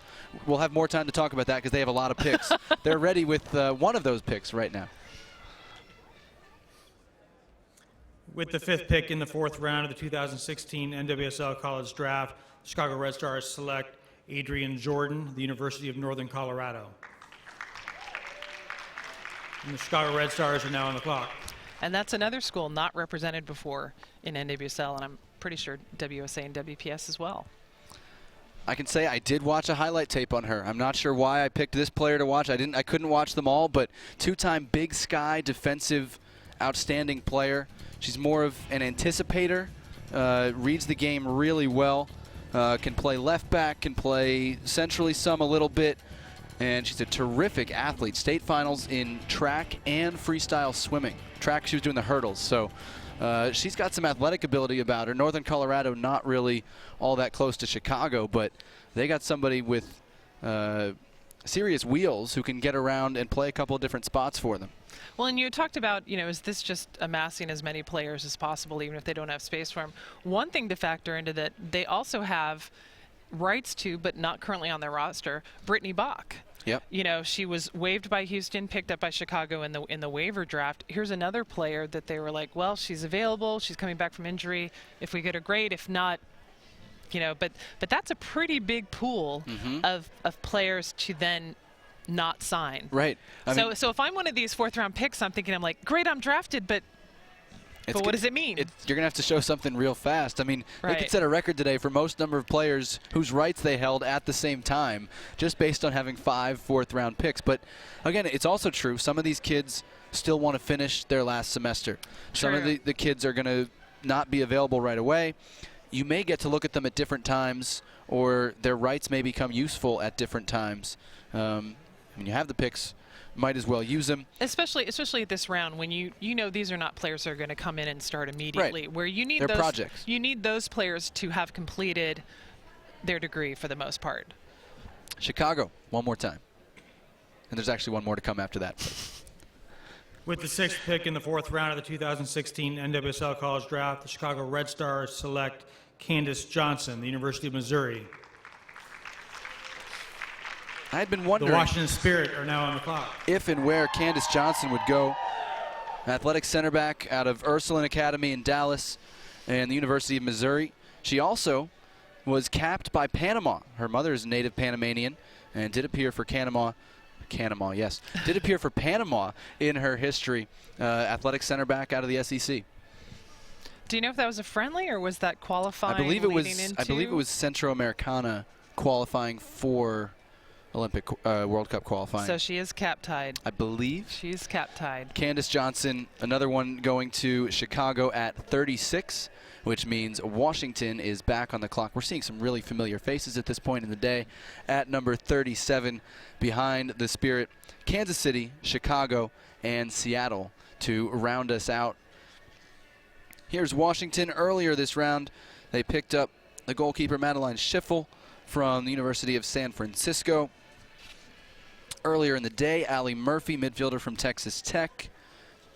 we'll have more time to talk about that because they have a lot of picks. They're ready with one of those picks right now. With the 5th pick in the 4th round of the 2016 NWSL College Draft, Chicago Red Stars select Adrian Jordan, the University of Northern Colorado. And the Chicago Red Stars are now on the clock. And that's another school not represented before in NWSL, and I'm pretty sure WSA and WPS as well. I can say I did watch a highlight tape on her. I'm not sure why I picked this player to watch. I couldn't watch them all, but 2-time Big Sky defensive outstanding player. She's more of an anticipator, reads the game really well, can play left back, can play centrally some a little bit, and she's a terrific athlete. State finals in track and freestyle swimming. Track, she was doing the hurdles, so she's got some athletic ability about her. Northern Colorado not really all that close to Chicago, but they got somebody with serious wheels who can get around and play a couple of different spots for them. Well, and you talked about, is this just amassing as many players as possible, even if they don't have space for them? One thing to factor into that, they also have rights to, but not currently on their roster, Brittany Bach. Yep. She was waived by Houston, picked up by Chicago in the waiver draft. Here's another player that they were like, well, she's available. She's coming back from injury. If we get her, great. If not, but that's a pretty big pool of players to then not sign. Right. So if I'm one of these fourth-round picks, I'm thinking, I'm like, great, I'm drafted, but what does it mean? You're going to have to show something real fast. I mean, they Right. could set a record today for most number of players whose rights they held at the same time, just based on having 5 fourth-round picks. But, again, it's also true. Some of these kids still want to finish their last semester. Some of the kids are going to not be available right away. You may get to look at them at different times, or their rights may become useful at different times. When you have the picks, might as well use them. Especially at this round, when you know these are not players that are going to come in and start immediately. Right. Where you need They're those projects. You need those players to have completed their degree for the most part. Chicago, one more time. And there's actually one more to come after that. With the 6th pick in the 4th round of the 2016 NWSL College Draft, the Chicago Red Stars select Candace Johnson, the University of Missouri. I had been wondering The Washington Spirit are now on the clock. if and where Candace Johnson would go. Athletic center back out of Ursuline Academy in Dallas and the University of Missouri. She also was capped by Panama. Her mother is native Panamanian and did appear for did appear for Panama in her history. Athletic center back out of the SEC. Do you know if that was a friendly or was that qualifying? I believe it leading was Centro Americana qualifying for Olympic World Cup qualifying. So she is cap-tied. I believe. She's cap-tied. Candace Johnson, another one going to Chicago at 36, which means Washington is back on the clock. We're seeing some really familiar faces at this point in the day. At number 37, behind the Spirit, Kansas City, Chicago, and Seattle to round us out. Here's Washington. Earlier this round, they picked up the goalkeeper Madeline Schiffel from the University of San Francisco. Earlier in the day, Allie Murphy, midfielder from Texas Tech,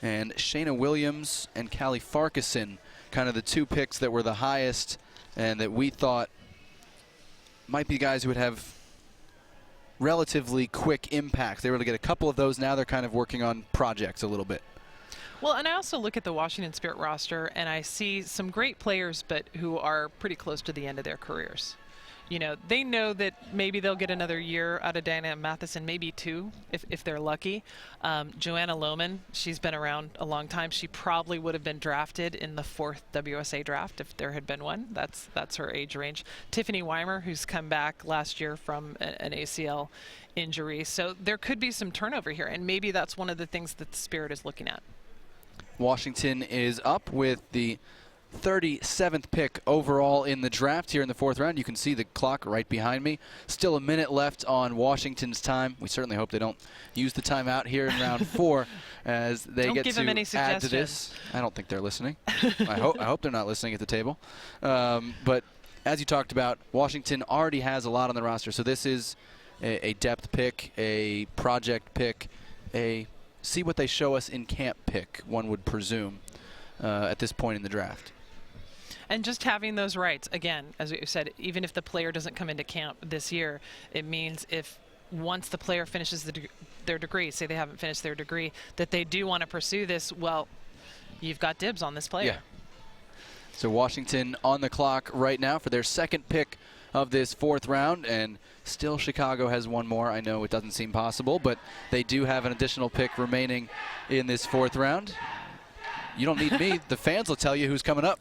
and Shayna Williams and Callie Farquharson, kind of the 2 picks that were the highest and that we thought might be guys who would have relatively quick impact. They were able to get a couple of those. Now they're kind of working on projects a little bit. Well, and I also look at the Washington Spirit roster, and I see some great players, but who are pretty close to the end of their careers. You know, they know that maybe they'll get another year out of Diana Matheson, maybe 2, if they're lucky. Joanna Lohman, she's been around a long time. She probably would have been drafted in the 4th WSA draft if there had been one. That's her age range. Tiffany Weimer, who's come back last year from an ACL injury. So there could be some turnover here, and maybe that's one of the things that the Spirit is looking at. Washington is up with the 37th pick overall in the draft here in the 4th round. You can see the clock right behind me. Still a minute left on Washington's time. We certainly hope they don't use the timeout here in round 4 as they Don't get give to them any add to this. suggestions. I don't think they're listening. I hope they're not listening at the table. But as you talked about, Washington already has a lot on the roster. So this is a depth pick, a project pick, a see what they show us in camp pick, one would presume, at this point in the draft. And just having those rights, again, as we said, even if the player doesn't come into camp this year, it means if once the player finishes their degree, say they haven't finished their degree, that they do want to pursue this, well, you've got dibs on this player. Yeah. So Washington on the clock right now for their 2nd pick of this 4th round, and still Chicago has one more. I know it doesn't seem possible, but they do have an additional pick remaining in this 4th round. You don't need me. The fans will tell you who's coming up.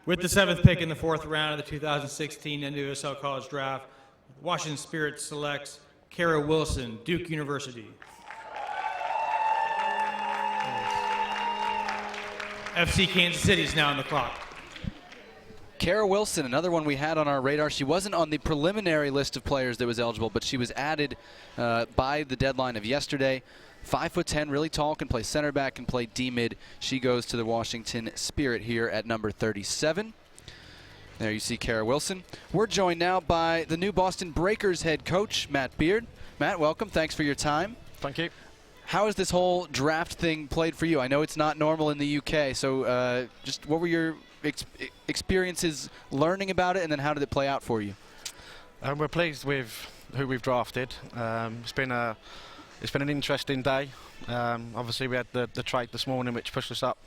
With the 7th pick in the 4th round of the 2016 NWSL College Draft, Washington Spirit selects Kara Wilson, Duke University. FC Kansas City is now on the clock. Kara Wilson, another one we had on our radar. She wasn't on the preliminary list of players that was eligible, but she was added by the deadline of yesterday. 5'10", really tall, can play center back, can play D-mid. She goes to the Washington Spirit here at number 37. There you see Kara Wilson. We're joined now by the new Boston Breakers head coach, Matt Beard. Matt, welcome. Thanks for your time. Thank you. How has this whole draft thing played for you? I know it's not normal in the UK, so just what were your experiences learning about it, and then how did it play out for you? We're pleased with who we've drafted. It's been an interesting day. Obviously, we had the trade this morning, which pushed us up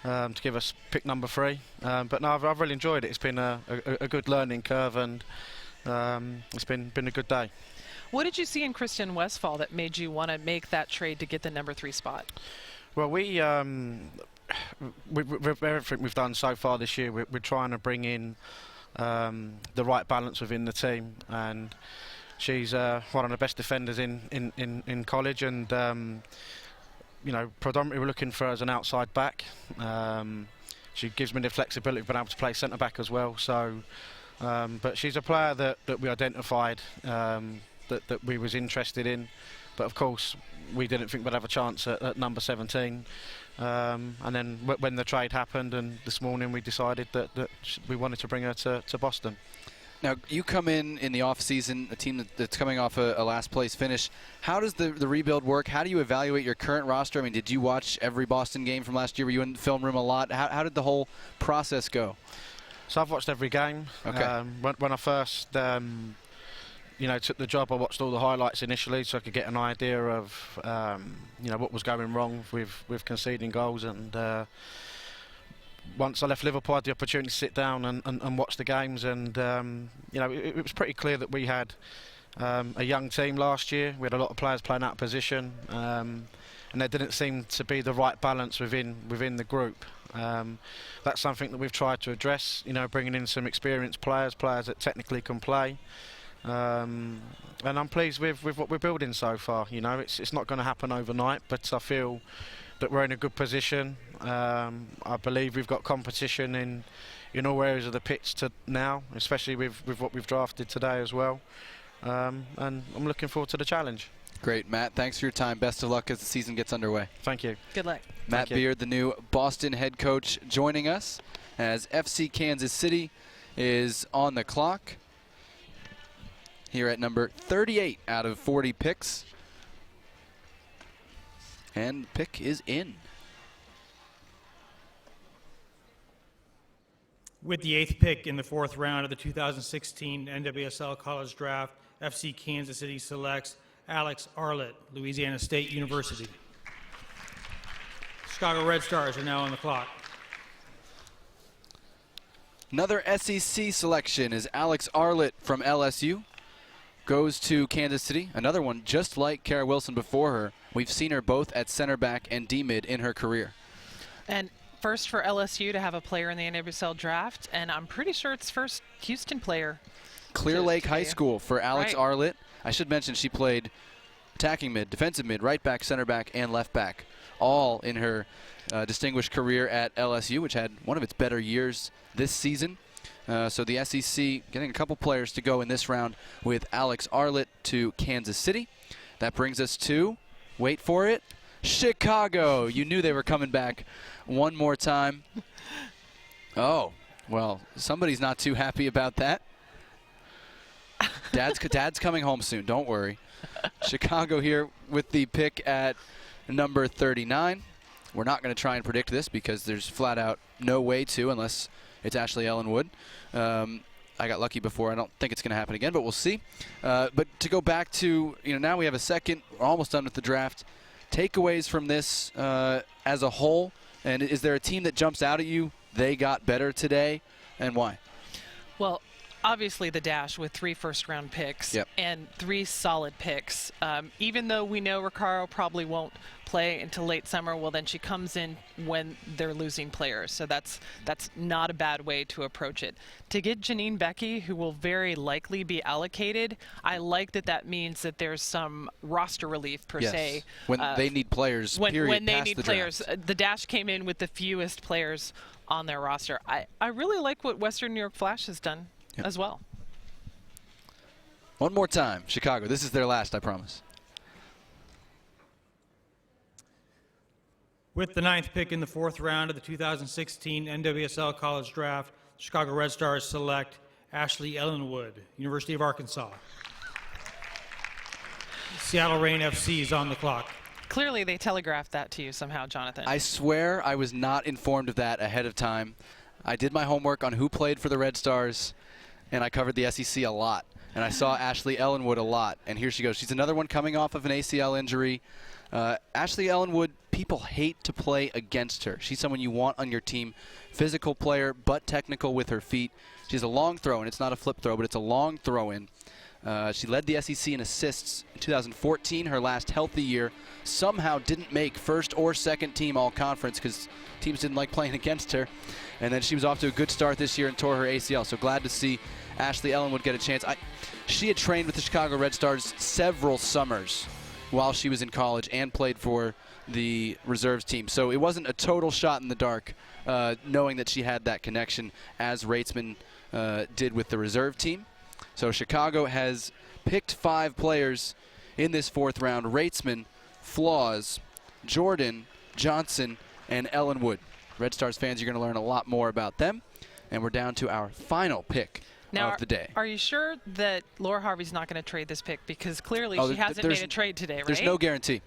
to give us pick number 3. But no, I've really enjoyed it. It's been a good learning curve, and it's been a good day. What did you see in Kristen Westphal that made you want to make that trade to get the number 3 spot? Well, with everything we've done so far this year, we're trying to bring in the right balance within the team, and she's one of the best defenders in college, and you know, predominantly we're looking for her as an outside back. She gives me the flexibility of being able to play centre back as well. So, but she's a player that we identified that we was interested in, but of course we didn't think we'd have a chance at number 17. And then when the trade happened, and this morning we decided that we wanted to bring her to Boston. Now, you come in the off-season, a team that's coming off a last-place finish. How does the rebuild work? How do you evaluate your current roster? I mean, did you watch every Boston game from last year? Were you in the film room a lot? How did the whole process go? So I've watched every game. Okay. When I first took the job, I watched all the highlights initially so I could get an idea of what was going wrong with conceding goals, and once I left Liverpool, I had the opportunity to sit down and watch the games, and it was pretty clear that we had a young team last year. We had a lot of players playing out of position, and there didn't seem to be the right balance within the group. That's something that we've tried to address, bringing in some experienced players that technically can play. And I'm pleased with what we're building so far. It's not going to happen overnight, but I feel that we're in a good position. I believe we've got competition in all areas of the pitch now, especially with what we've drafted today as well. And I'm looking forward to the challenge. Great, Matt. Thanks for your time. Best of luck as the season gets underway. Thank you. Good luck. Matt Beard, the new Boston head coach, joining us as FC Kansas City is on the clock here at number 38 out of 40 picks. And the pick is in. With the 8th pick in the 4th round of the 2016 NWSL College Draft, FC Kansas City selects Alex Arlett, Louisiana State University. Chicago Red Stars are now on the clock. Another SEC selection is Alex Arlett from LSU. Goes to Kansas City. Another one just like Kara Wilson before her. We've seen her both at center back and D-mid in her career. And first for LSU to have a player in the NWSL draft, and I'm pretty sure it's first Houston player. Clear Lake High School for Alex Right. Arlett. I should mention she played attacking mid, defensive mid, right back, center back, and left back, all in her distinguished career at LSU, which had one of its better years this season. So the SEC getting a couple players to go in this round with Alex Arlett to Kansas City. That brings us to, wait for it, Chicago. You knew they were coming back one more time. Oh, well, somebody's not too happy about that. Dad's coming home soon, don't worry. Chicago here with the pick at number 39. We're not going to try and predict this because there's flat out no way to, unless it's Ashley Ellenwood. I got lucky before. I don't think it's going to happen again, but we'll see. But to go back to, now we have a second. We're almost done with the draft. Takeaways from this as a whole, and is there a team that jumps out at you? They got better today, and why? Well, obviously the Dash with 3 first-round picks and 3 solid picks. Even though we know Recaro probably won't play until late summer, well, then she comes in when they're losing players. So that's not a bad way to approach it. To get Janine Becky, who will very likely be allocated, I like that means that there's some roster relief per se. When they need players, when period, they past need the players. draft. The Dash came in with the fewest players on their roster. I really like what Western New York Flash has done as well. One more time, Chicago. This is their last, I promise. With the 9th pick in the 4th round of the 2016 NWSL College Draft, Chicago Red Stars select Ashley Ellenwood, University of Arkansas. Seattle Reign FC is on the clock. Clearly they telegraphed that to you somehow, Jonathan. I swear I was not informed of that ahead of time. I did my homework on who played for the Red Stars, and I covered the SEC a lot. And I saw Ashley Ellenwood a lot. And here she goes. She's another one coming off of an ACL injury. Ashley Ellenwood, people hate to play against her. She's someone you want on your team. Physical player, but technical with her feet. She has a long throw, and it's not a flip throw, but it's a long throw-in. She led the SEC in assists in 2014, her last healthy year. Somehow didn't make first or second team all-conference because teams didn't like playing against her. And then she was off to a good start this year and tore her ACL. So glad to see Ashley Ellenwood get a chance. She had trained with the Chicago Red Stars several summers while she was in college and played for the reserves team. So it wasn't a total shot in the dark, knowing that she had that connection as Reitzman did with the reserve team. So Chicago has picked 5 players in this 4th round: Reitzman, Flaws, Jordan, Johnson, and Ellenwood. Red Stars fans, you're going to learn a lot more about them. And we're down to our final pick of the day. Are you sure that Laura Harvey's not going to trade this pick? Because clearly she hasn't made a trade today, right? There's no guarantee.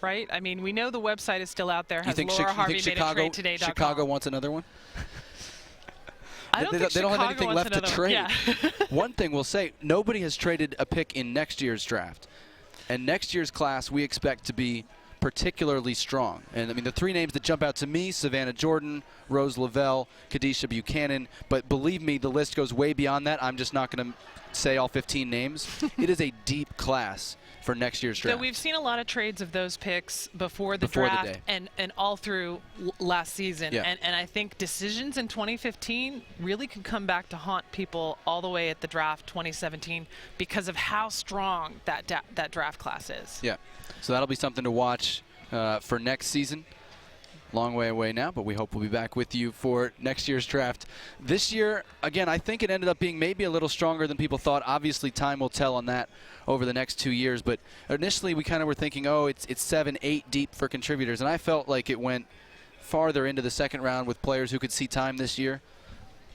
Right? I mean, we know the website is still out there. You Has think, Laura Harvey you think made Chicago, a trade today? Chicago wants another one? I don't think they don't have Chicago anything wants left to another trade. one. Yeah. One thing we'll say, nobody has traded a pick in next year's draft. And next year's class we expect to be particularly strong. And I mean, the 3 names that jump out to me: Savannah Jordan, Rose Lavelle, Kadisha Buchanan. But believe me, the list goes way beyond that. I'm just not going to say all 15 names. It is a deep class for next year's draft. So we've seen a lot of trades of those picks before the draft and all through last season. Yeah. And I think decisions in 2015 really could come back to haunt people all the way at the draft 2017 because of how strong that draft class is. Yeah. So that'll be something to watch for next season. Long way away now, but we hope we'll be back with you for next year's draft. This year, again, I think it ended up being maybe a little stronger than people thought. Obviously, time will tell on that over the next 2 years, but initially we kind of were thinking, oh, it's 7, 8 deep for contributors, and I felt like it went farther into the 2nd round with players who could see time this year.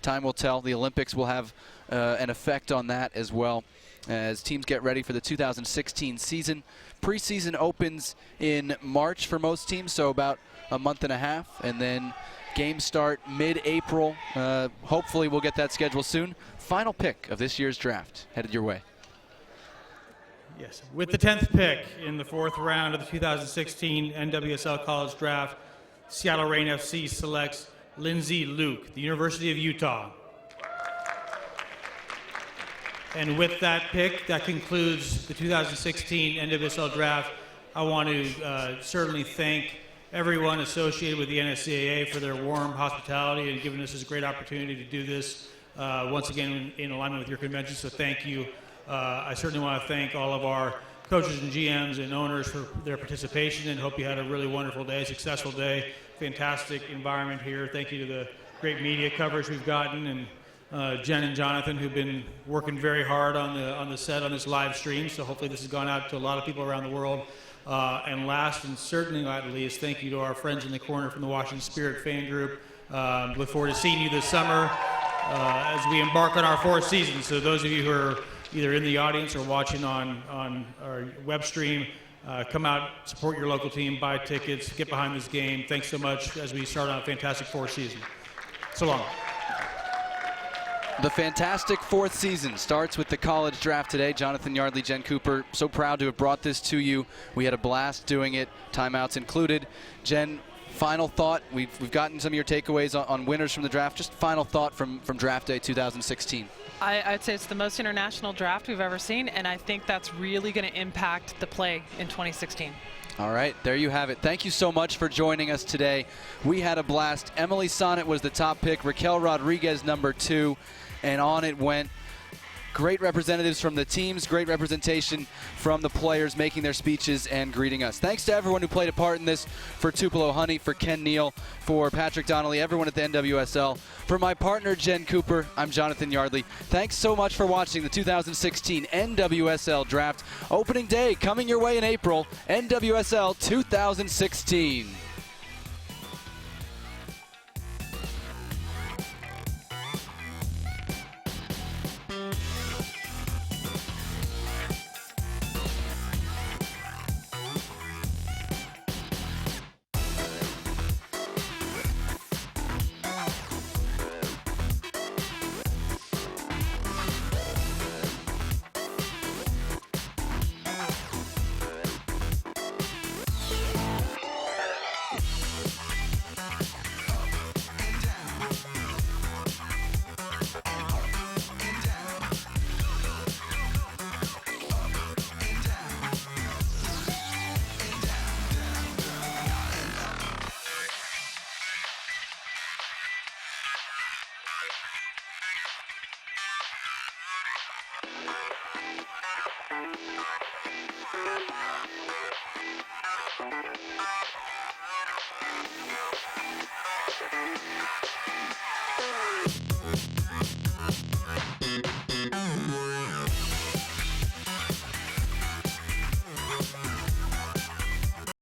Time will tell. The Olympics will have an effect on that as well as teams get ready for the 2016 season. Preseason opens in March for most teams, so about a month and a half, and then games start mid-April. Hopefully we'll get that schedule soon. Final pick of this year's draft headed your way. Yes, with the 10th pick in the 4th round of the 2016 NWSL College Draft, Seattle Reign FC selects Lindsay Luke, the University of Utah. And with that pick, that concludes the 2016 NWSL Draft. I want to certainly thank everyone associated with the NSCAA for their warm hospitality and giving us this great opportunity to do this once again in alignment with your convention. So thank you. I certainly want to thank all of our coaches and GMs and owners for their participation, and hope you had a really wonderful day, successful day, fantastic environment here. Thank you to the great media coverage we've gotten, and Jen and Jonathan, who've been working very hard on the set on this live stream. So hopefully this has gone out to a lot of people around the world. And last and certainly not least, thank you to our friends in the corner from the Washington Spirit fan group. Look forward to seeing you this summer as we embark on our 4th season. So those of you who are either in the audience or watching on our web stream, come out, support your local team, buy tickets, get behind this game. Thanks so much as we start on a fantastic 4th season. So long. The fantastic 4th season starts with the college draft today. Jonathan Yardley, Jen Cooper, so proud to have brought this to you. We had a blast doing it, timeouts included. Jen, final thought. We've gotten some of your takeaways on winners from the draft. Just final thought from draft day 2016. I'd say it's the most international draft we've ever seen, and I think that's really going to impact the play in 2016. All right, there you have it. Thank you so much for joining us today. We had a blast. Emily Sonnet was the top pick, Raquel Rodriguez number 2, and on it went. Great representatives from the teams, great representation from the players making their speeches and greeting us. Thanks to everyone who played a part in this, for Tupelo Honey, for Ken Neal, for Patrick Donnelly, everyone at the NWSL. For my partner, Jen Cooper, I'm Jonathan Yardley. Thanks so much for watching the 2016 NWSL Draft. Opening day coming your way in April, NWSL 2016.